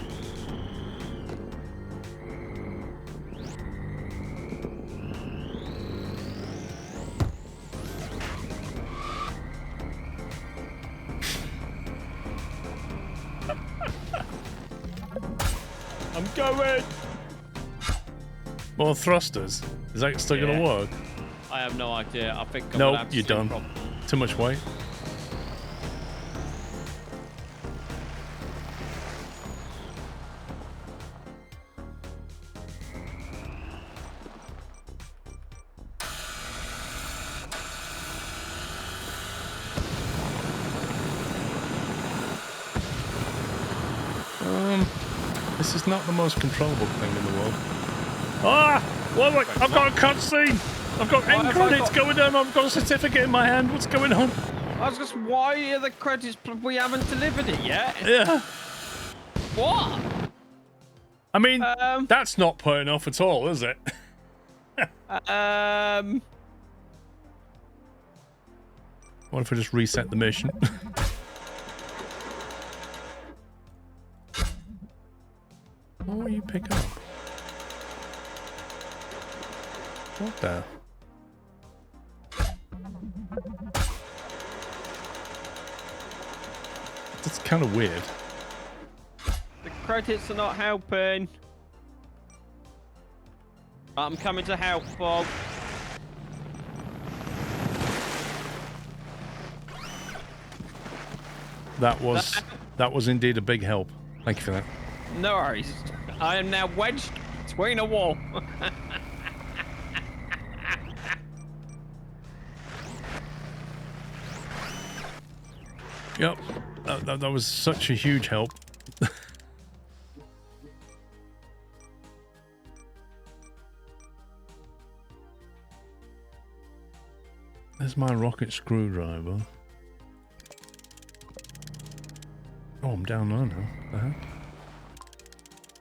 A: I'm going! More thrusters? Is that still gonna work?
B: I have no idea. I think I'm
A: No,
B: gonna have to
A: you're
B: see a
A: done.
B: problem.
A: Too much weight. This is not the most controllable thing in the world. Ah! Wait, I've got a cutscene! I've got end credits going on, I've got a certificate in my hand, what's going on?
B: I was just, why are the credits? We haven't delivered it yet.
A: Yeah.
B: What?
A: I mean, that's not putting off at all, is it? What if I just reset the mission? What will you pick up? What the? That's kind of weird.
B: The credits are not helping. I'm coming to help, Bob.
A: That was indeed a big help. Thank you for that.
B: No worries. I am now wedged between a wall.
A: Yep. That was such a huge help. There's my rocket screwdriver. Oh, I'm down there now. The heck?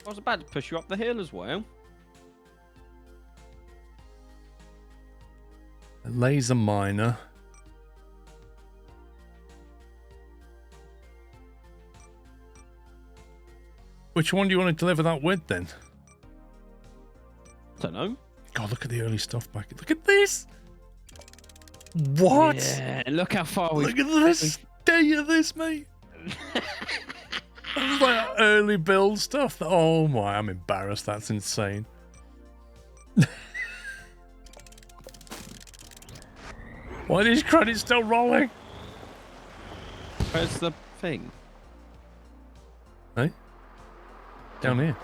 B: I was about to push you up the hill as well.
A: A laser miner. Which one do you want to deliver that with then?
B: Don't know.
A: God, look at the early stuff back. Look at this. What?
B: Yeah, look how far we've...
A: Look at this state of this, mate. That's like early build stuff. Oh my, I'm embarrassed. That's insane. Why are these credits still rolling?
B: Where's the thing?
A: Hey? Down here.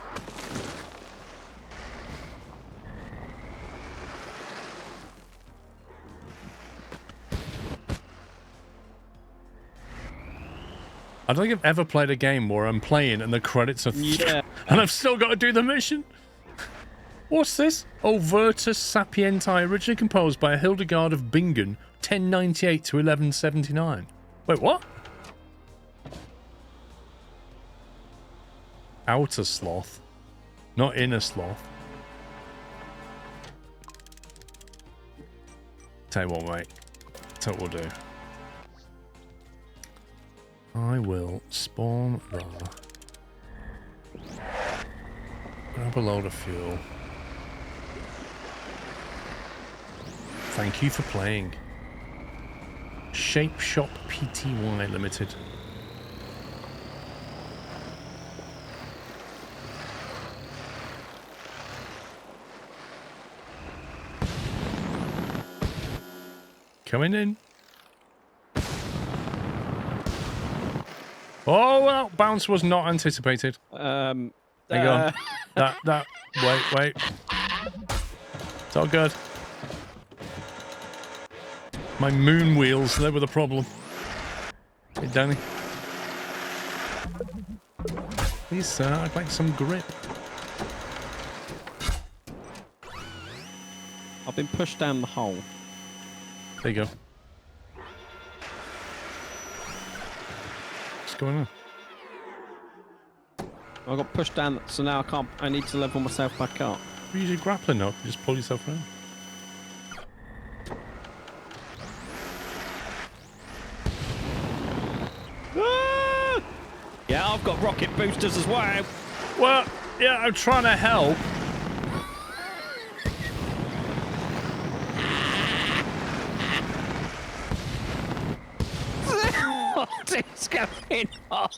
A: I don't think I've ever played a game where I'm playing and the credits are and I've still got to do the mission. What's this? Oh, Virtus Sapienti, originally composed by Hildegard of Bingen, 1098 to 1179. Wait, what? Outer sloth, not inner sloth. Tell you what, mate. Tell you what we'll do. I will spawn there. Grab a load of fuel. Thank you for playing. Shape Shop Pty Limited. Coming in. Oh, well, bounce was not anticipated. Hang on. Wait. It's all good. My moon wheels, they were the problem. Hey, Danny. Please, sir, I'd like some grip.
B: I've been pushed down the hole.
A: There you go. What's going on?
B: I got pushed down, so now I can't. I need to level myself back up.
A: You use your grappling hook. Just pull yourself around.
B: Ah! Yeah, I've got rocket boosters as well.
A: Well, yeah, I'm trying to help.
B: What is going on?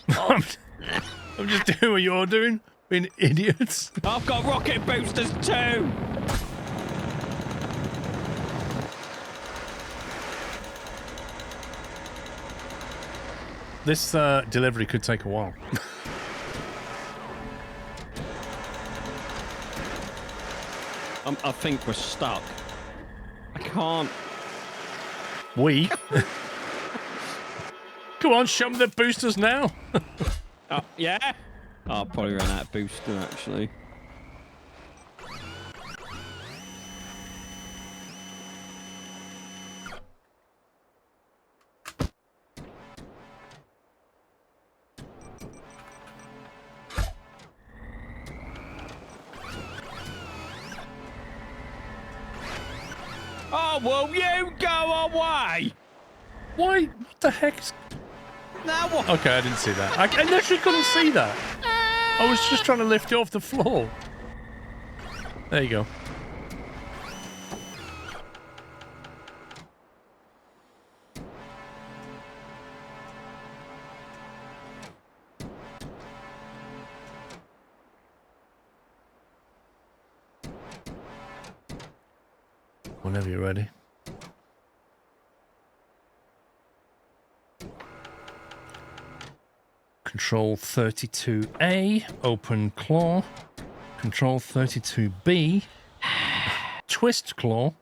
A: I'm just doing what you're doing, being idiots.
B: I've got rocket boosters too.
A: This delivery could take a while.
B: I think we're stuck. I can't.
A: We? Come on, show me the boosters now.
B: Yeah? Oh, I'll probably run out of booster, actually. Oh, will you go away?
A: Why? What the heck?
B: Now what?
A: Okay, I didn't see that. I literally couldn't see that. I was just trying to lift you off the floor. There you go. Whenever you're ready. Control 32A, open claw. Control 32B, twist claw.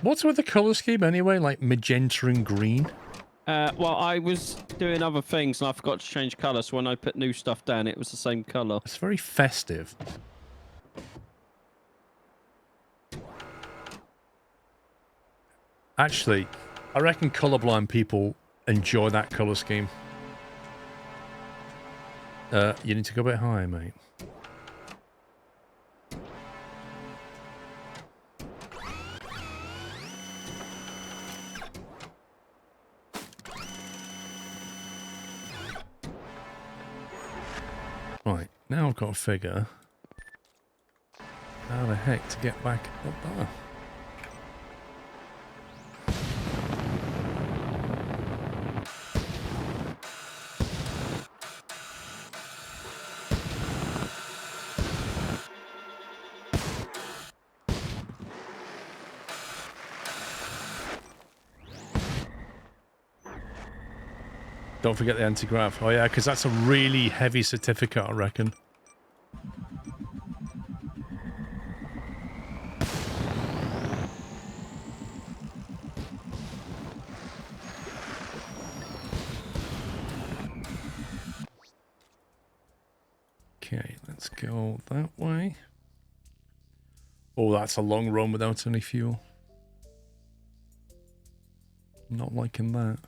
A: What's with the color scheme anyway? Like magenta and green?
B: Well, I was doing other things and I forgot to change colour, so when I put new stuff down, it was the same colour.
A: It's very festive. Actually, I reckon colorblind people enjoy that color scheme. You need to go a bit higher, mate. Right, now I've got to figure how the heck to get back up there. Don't forget the anti-grav. Oh yeah, because that's a really heavy certificate, I reckon. Okay, let's go that way. Oh, that's a long run without any fuel. Not liking that.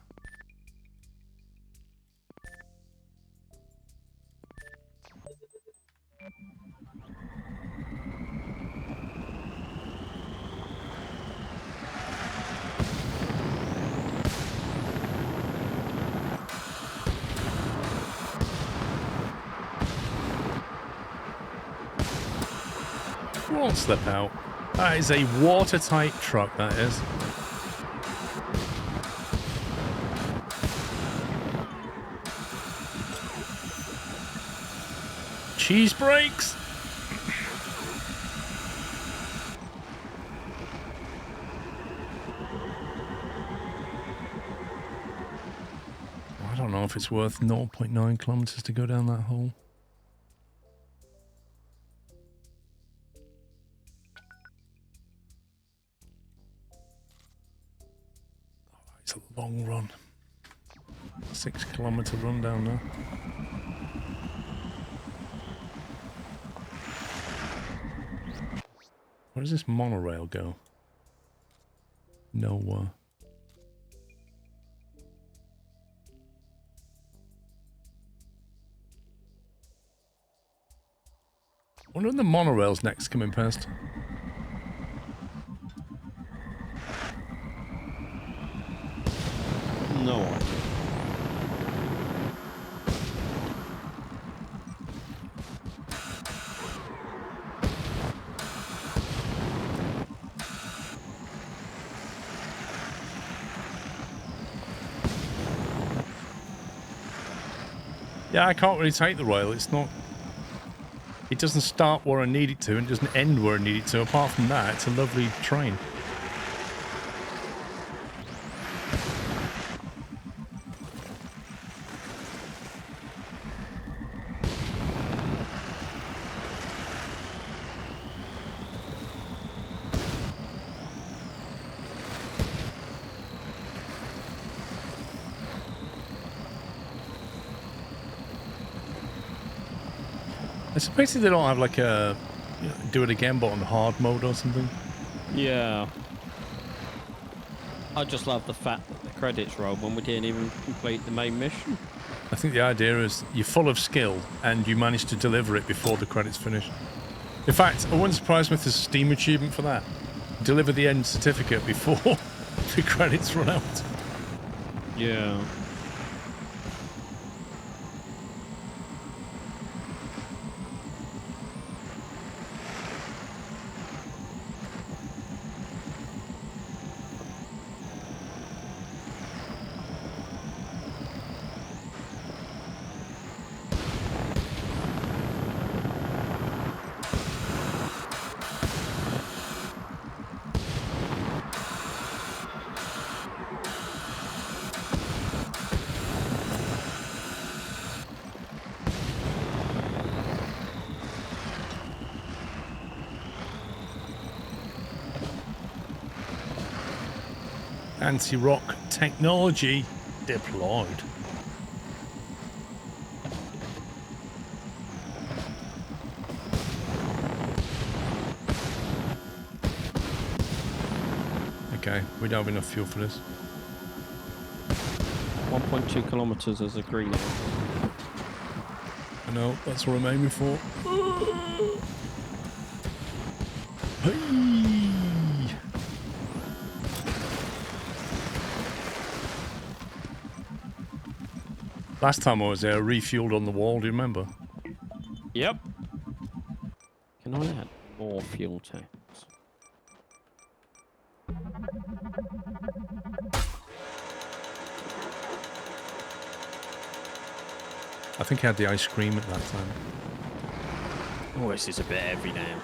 A: Won't slip out. That is a watertight truck, that is. Cheese brakes! I don't know if it's worth 0.9 kilometers to go down that hole. It's a long run. 6 kilometer run down there. Where does this monorail go? No. Wonder when the monorail's next coming past.
B: No idea.
A: Yeah, I can't really take the rail. It's not... It doesn't start where I need it to, and it doesn't end where I need it to. Apart from that, it's a lovely train. It's basically they don't have like a do it again but on hard mode or something.
B: Yeah. I just love the fact that the credits rolled when we didn't even complete the main mission.
A: I think the idea is you're full of skill and you manage to deliver it before the credits finish. In fact, I wouldn't surprise me if there's a Steam achievement for that. Deliver the end certificate before the credits run out.
B: Yeah.
A: Anti-rock technology deployed. Okay, we don't have enough fuel for this.
B: 1.2 kilometers as a green arrow.
A: I know, that's what I'm aiming for. Hey! Last time I was there, I refueled on the wall, do you remember?
B: Yep. Can I add more fuel tanks?
A: I think I had the ice cream at that time.
B: Oh, this is a bit heavy now.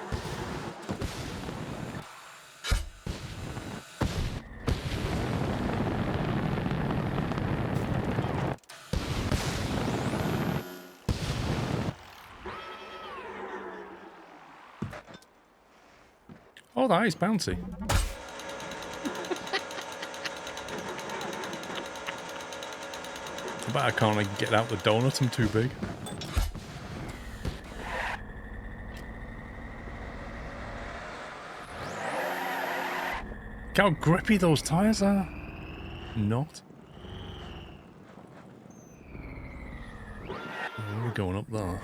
A: Oh, that is bouncy. I bet I can't like, get out the donut, I'm too big. Look how grippy those tyres are. Not. Oh, we're going up there.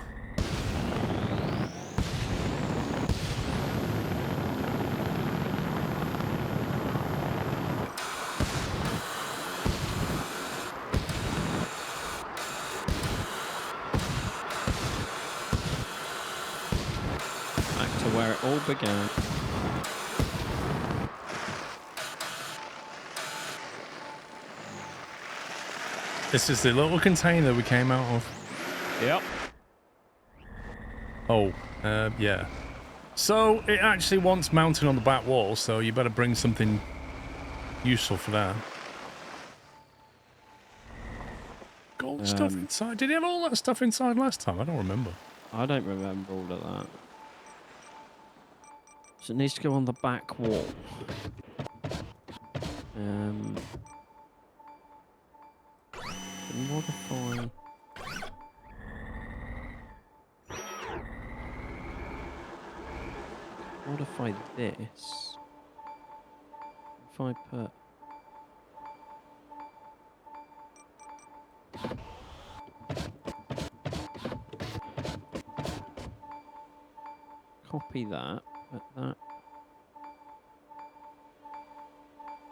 B: Where it all began.
A: This is the little container we came out of.
B: Yep.
A: Oh, yeah. So it actually wants mounting on the back wall, so you better bring something useful for that. Gold stuff inside. Did he have all that stuff inside last time? I don't remember.
B: I don't remember all of that. So it needs to go on the back wall. Modify. Modify this. If I put copy that. Put that.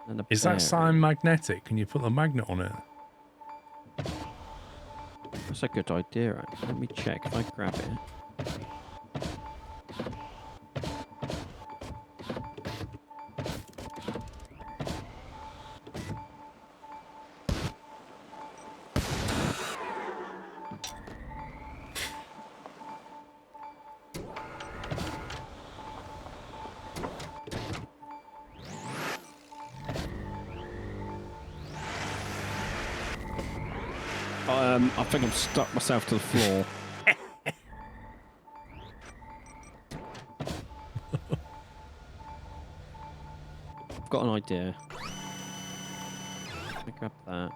B: And
A: Is that sign
B: bearing.
A: magnetic? Can you put the magnet on it?
B: That's a good idea, actually. Let me check if I grab it. I think I've stuck myself to the floor. I've got an idea. Let me grab that.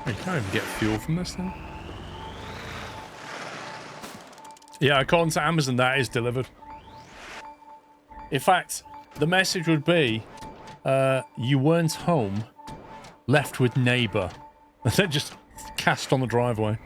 A: You can't even get fuel from this thing. Yeah, according to Amazon, that is delivered. In fact, the message would be, you weren't home, left with neighbour. And then just cast on the driveway.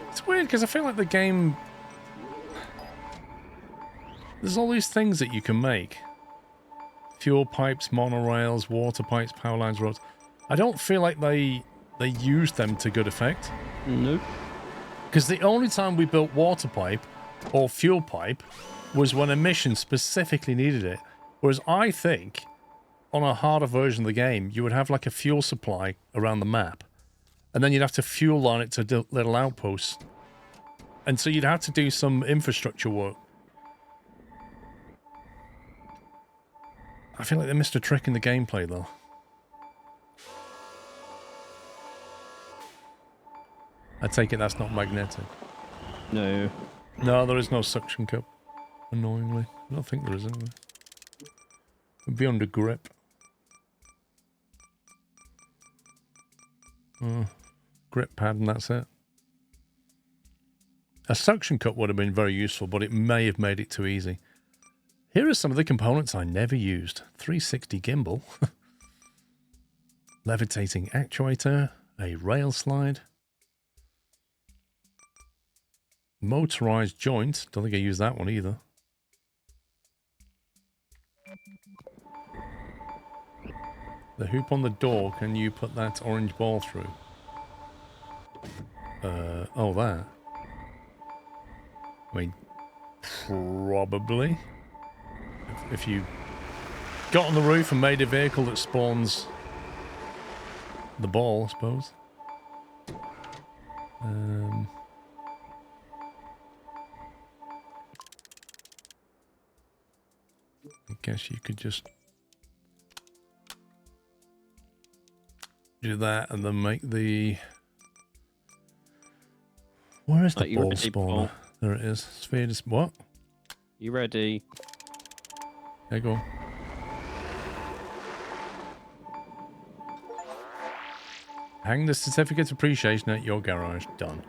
A: It's weird because I feel like the game... There's all these things that you can make. Fuel pipes, monorails, water pipes, power lines, roads. I don't feel like they use them to good effect.
B: Nope.
A: Because the only time we built water pipe or fuel pipe was when a mission specifically needed it. Whereas I think on a harder version of the game, you would have like a fuel supply around the map. And then you'd have to fuel line it to little outposts. And so you'd have to do some infrastructure work. I feel like they missed a trick in the gameplay, though. I take it that's not magnetic.
B: No.
A: No, there is no suction cup. Annoyingly. I don't think there is anyway. It'd be under grip. Grip pad and that's it. A suction cup would have been very useful, but it may have made it too easy. Here are some of the components I never used. 360 gimbal. Levitating actuator. A rail slide. Motorized joint. Don't think I used that one either. The hoop on the door. Can you put that orange ball through? Oh, that. I mean, probably. If you got on the roof and made a vehicle that spawns the ball, I suppose. I guess you could just do that and then make the... Where is the ball spawner? Paul? There it is. Sphere is what?
B: You ready?
A: Okay, go on. Hang the certificate of appreciation at your garage. Done.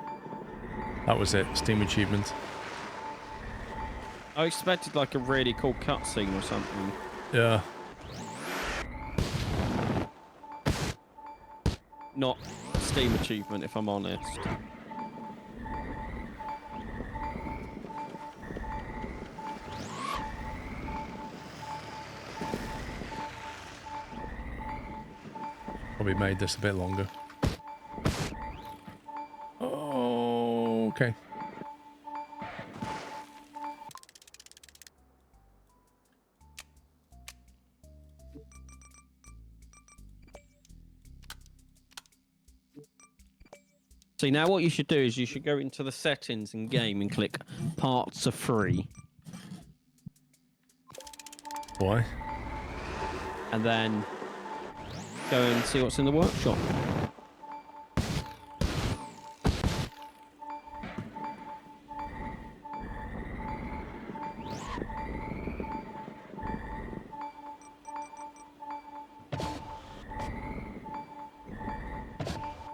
A: That was it. Steam achievement.
B: I expected like a really cool cutscene or something.
A: Yeah.
B: Not a Steam achievement, if I'm honest.
A: Probably made this a bit longer. Oh, okay.
B: See, now what you should do is you should go into the settings in game and click parts are free.
A: Why?
B: And then go and see what's in the workshop.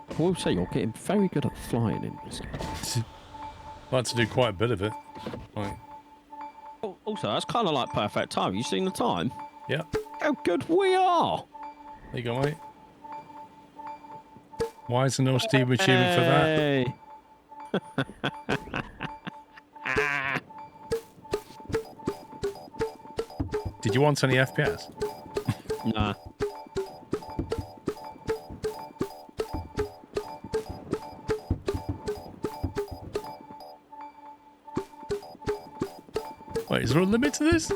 B: I will say you're getting very good at flying in this game.
A: I like to do quite a bit of it. Right.
B: Also, that's kind of like perfect time. You seen the time?
A: Yeah.
B: How good we are!
A: There you go, mate. Why is there no Steam achievement for that? Did you want any FPS?
B: Nah.
A: Wait, is there a limit to this?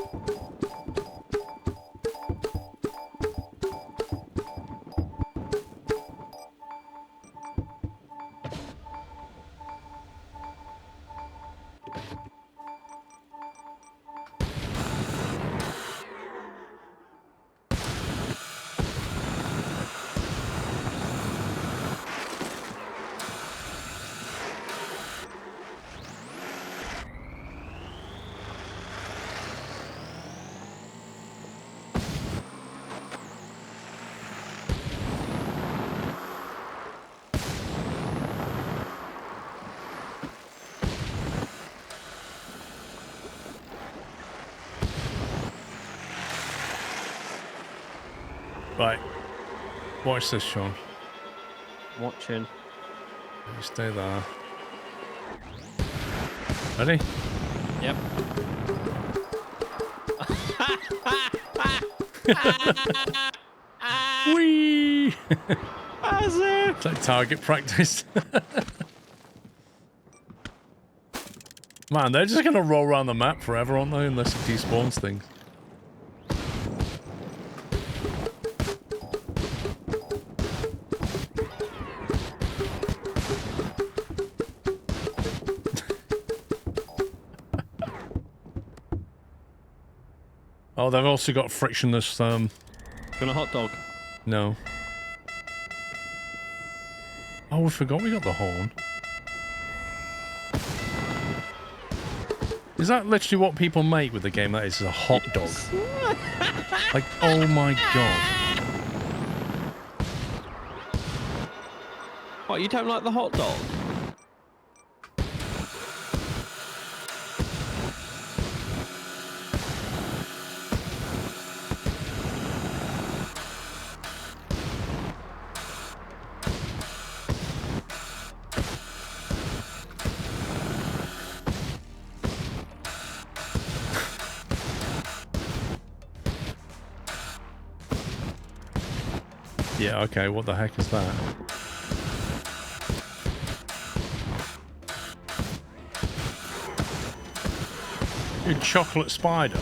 A: Right. Watch this, Sean.
B: Watching.
A: You stay there. Ready?
B: Yep.
A: Whee!
B: That's it.
A: It's like target practice. Man, they're just gonna roll around the map forever, aren't they? Unless it despawns things. Oh, they've also got frictionless,
B: Gonna hot dog.
A: No. Oh, we forgot we got the horn. Is that literally what people make with the game? That is a hot dog. Like, oh my god.
B: What, you don't like the hot dog?
A: Yeah, okay, what the heck is that? A chocolate spider.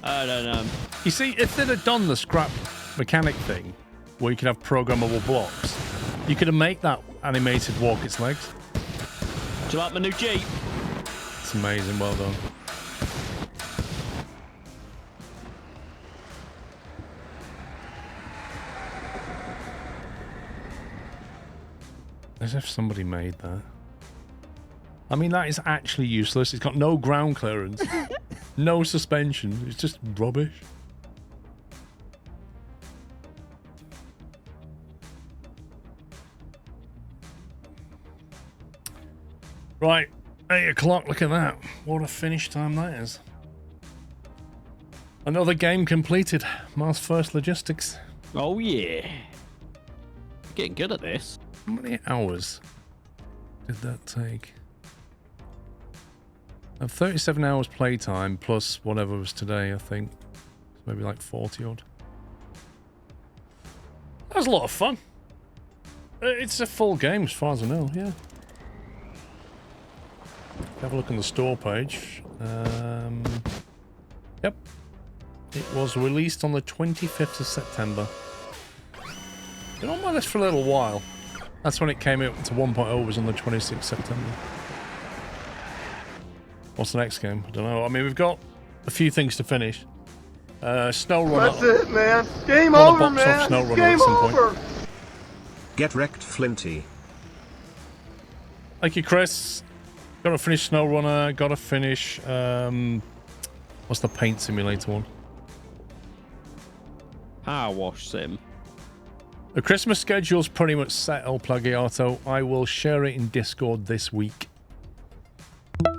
B: I don't know.
A: You see, if they'd have done the scrap mechanic thing, where you could have programmable blocks, you could have made that animated walk its legs.
B: Do you like my new Jeep?
A: It's amazing, well done. As if somebody made that. I mean, that is actually useless. It's got no ground clearance. No suspension. It's just rubbish. Right. 8 o'clock. Look at that. What a finish time that is. Another game completed. Mars First Logistics.
B: Oh, yeah. Getting good at this.
A: How many hours did that take? I have 37 hours playtime plus whatever was today, I think. Maybe like 40 odd. That was a lot of fun. It's a full game as far as I know, yeah. Have a look on the store page. Yep. It was released on the 25th of September. Been on my list for a little while. That's when it came out to 1.0, was on the 26th September. What's the next game? I don't know. I mean, we've got a few things to finish. SnowRunner.
E: That's it, man. Game
A: Wanna
E: over,
A: box off
E: man.
A: SnowRunner
E: Game
A: at some point.
E: over.
C: Get wrecked, Flinty.
A: Thank you, Chris. Gotta finish SnowRunner. Gotta finish, what's the paint simulator one?
B: Power wash sim.
A: The Christmas schedule's pretty much set, El Plagiato. I will share it in Discord this week.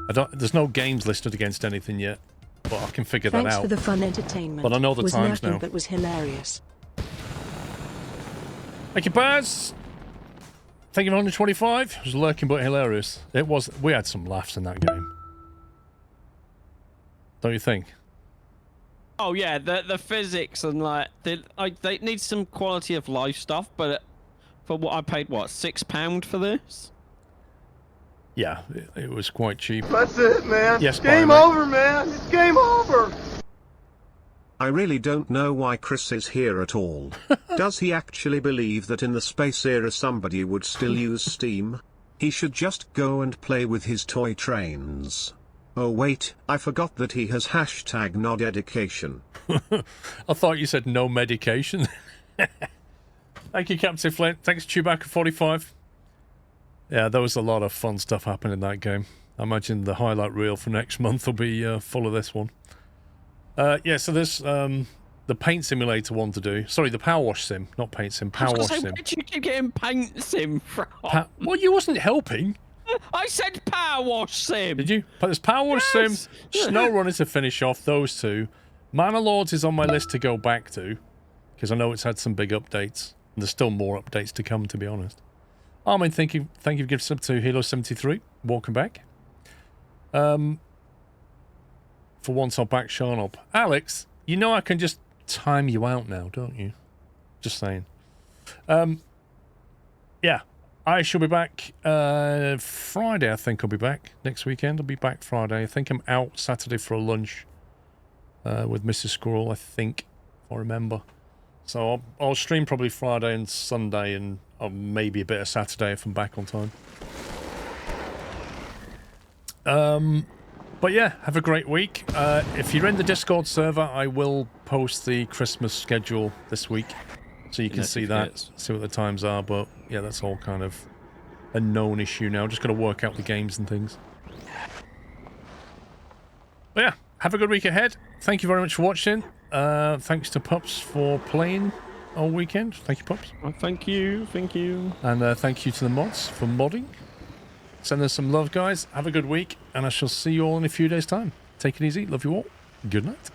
A: There's no games listed against anything yet, but I can figure that
D: Thanks
A: out.
D: for the fun entertainment.
A: But I know the
D: was
A: times
D: nothing
A: now.
D: but was hilarious.
A: Thank you, Baz. Thank you for 125. It was lurking but hilarious. It was. We had some laughs in that game. Don't you think?
B: Oh yeah, the physics and like they need some quality of life stuff, but for what I paid, what, £6 for this?
A: Yeah, it was quite cheap.
E: That's it, man.
A: Yes,
E: game
A: bye, mate.
E: over, man. It's game over.
C: I really don't know why Chris is here at all. Does he actually believe that in the space era somebody would still use Steam? He should just go and play with his toy trains. Oh wait, I forgot that he has hashtag no dedication.
A: I thought you said no medication. Thank you, Captain Flint. Thanks, Chewbacca45. Yeah, there was a lot of fun stuff happening in that game. I imagine the highlight reel for next month will be full of this one. Yeah, so there's the paint simulator one to do. Sorry, the power wash sim, not paint sim. Power wash sim.
B: Where did you keep getting paint sim from?
A: Well, you wasn't helping.
B: I said power wash sim.
A: Did you? But there's Power Wash Sim, SnowRunner to finish off those two. Manor Lords is on my list to go back to, because I know it's had some big updates. And there's still more updates to come, to be honest. Armin, thank you for giving sub to Halo73. Welcome back. For once, I'll back Sean up. Alex, you know I can just time you out now, don't you? Just saying. Yeah. I shall be back Friday, I think I'll be back. Next weekend, I'll be back Friday. I think I'm out Saturday for a lunch with Mrs. Squirrel, I think, if I remember. So I'll stream probably Friday and Sunday and maybe a bit of Saturday if I'm back on time. But yeah, have a great week. If you're in the Discord server, I will post the Christmas schedule this week. So you can see that, see what the times are, but yeah, that's all kind of a known issue now. Just got to work out the games and things. But yeah, have a good week ahead. Thank you very much for watching. Thanks to Pups for playing all weekend. Thank you, Pups.
B: Oh, thank you.
A: And thank you to the mods for modding. Send us some love, guys. Have a good week, and I shall see you all in a few days' time. Take it easy. Love you all. Good night.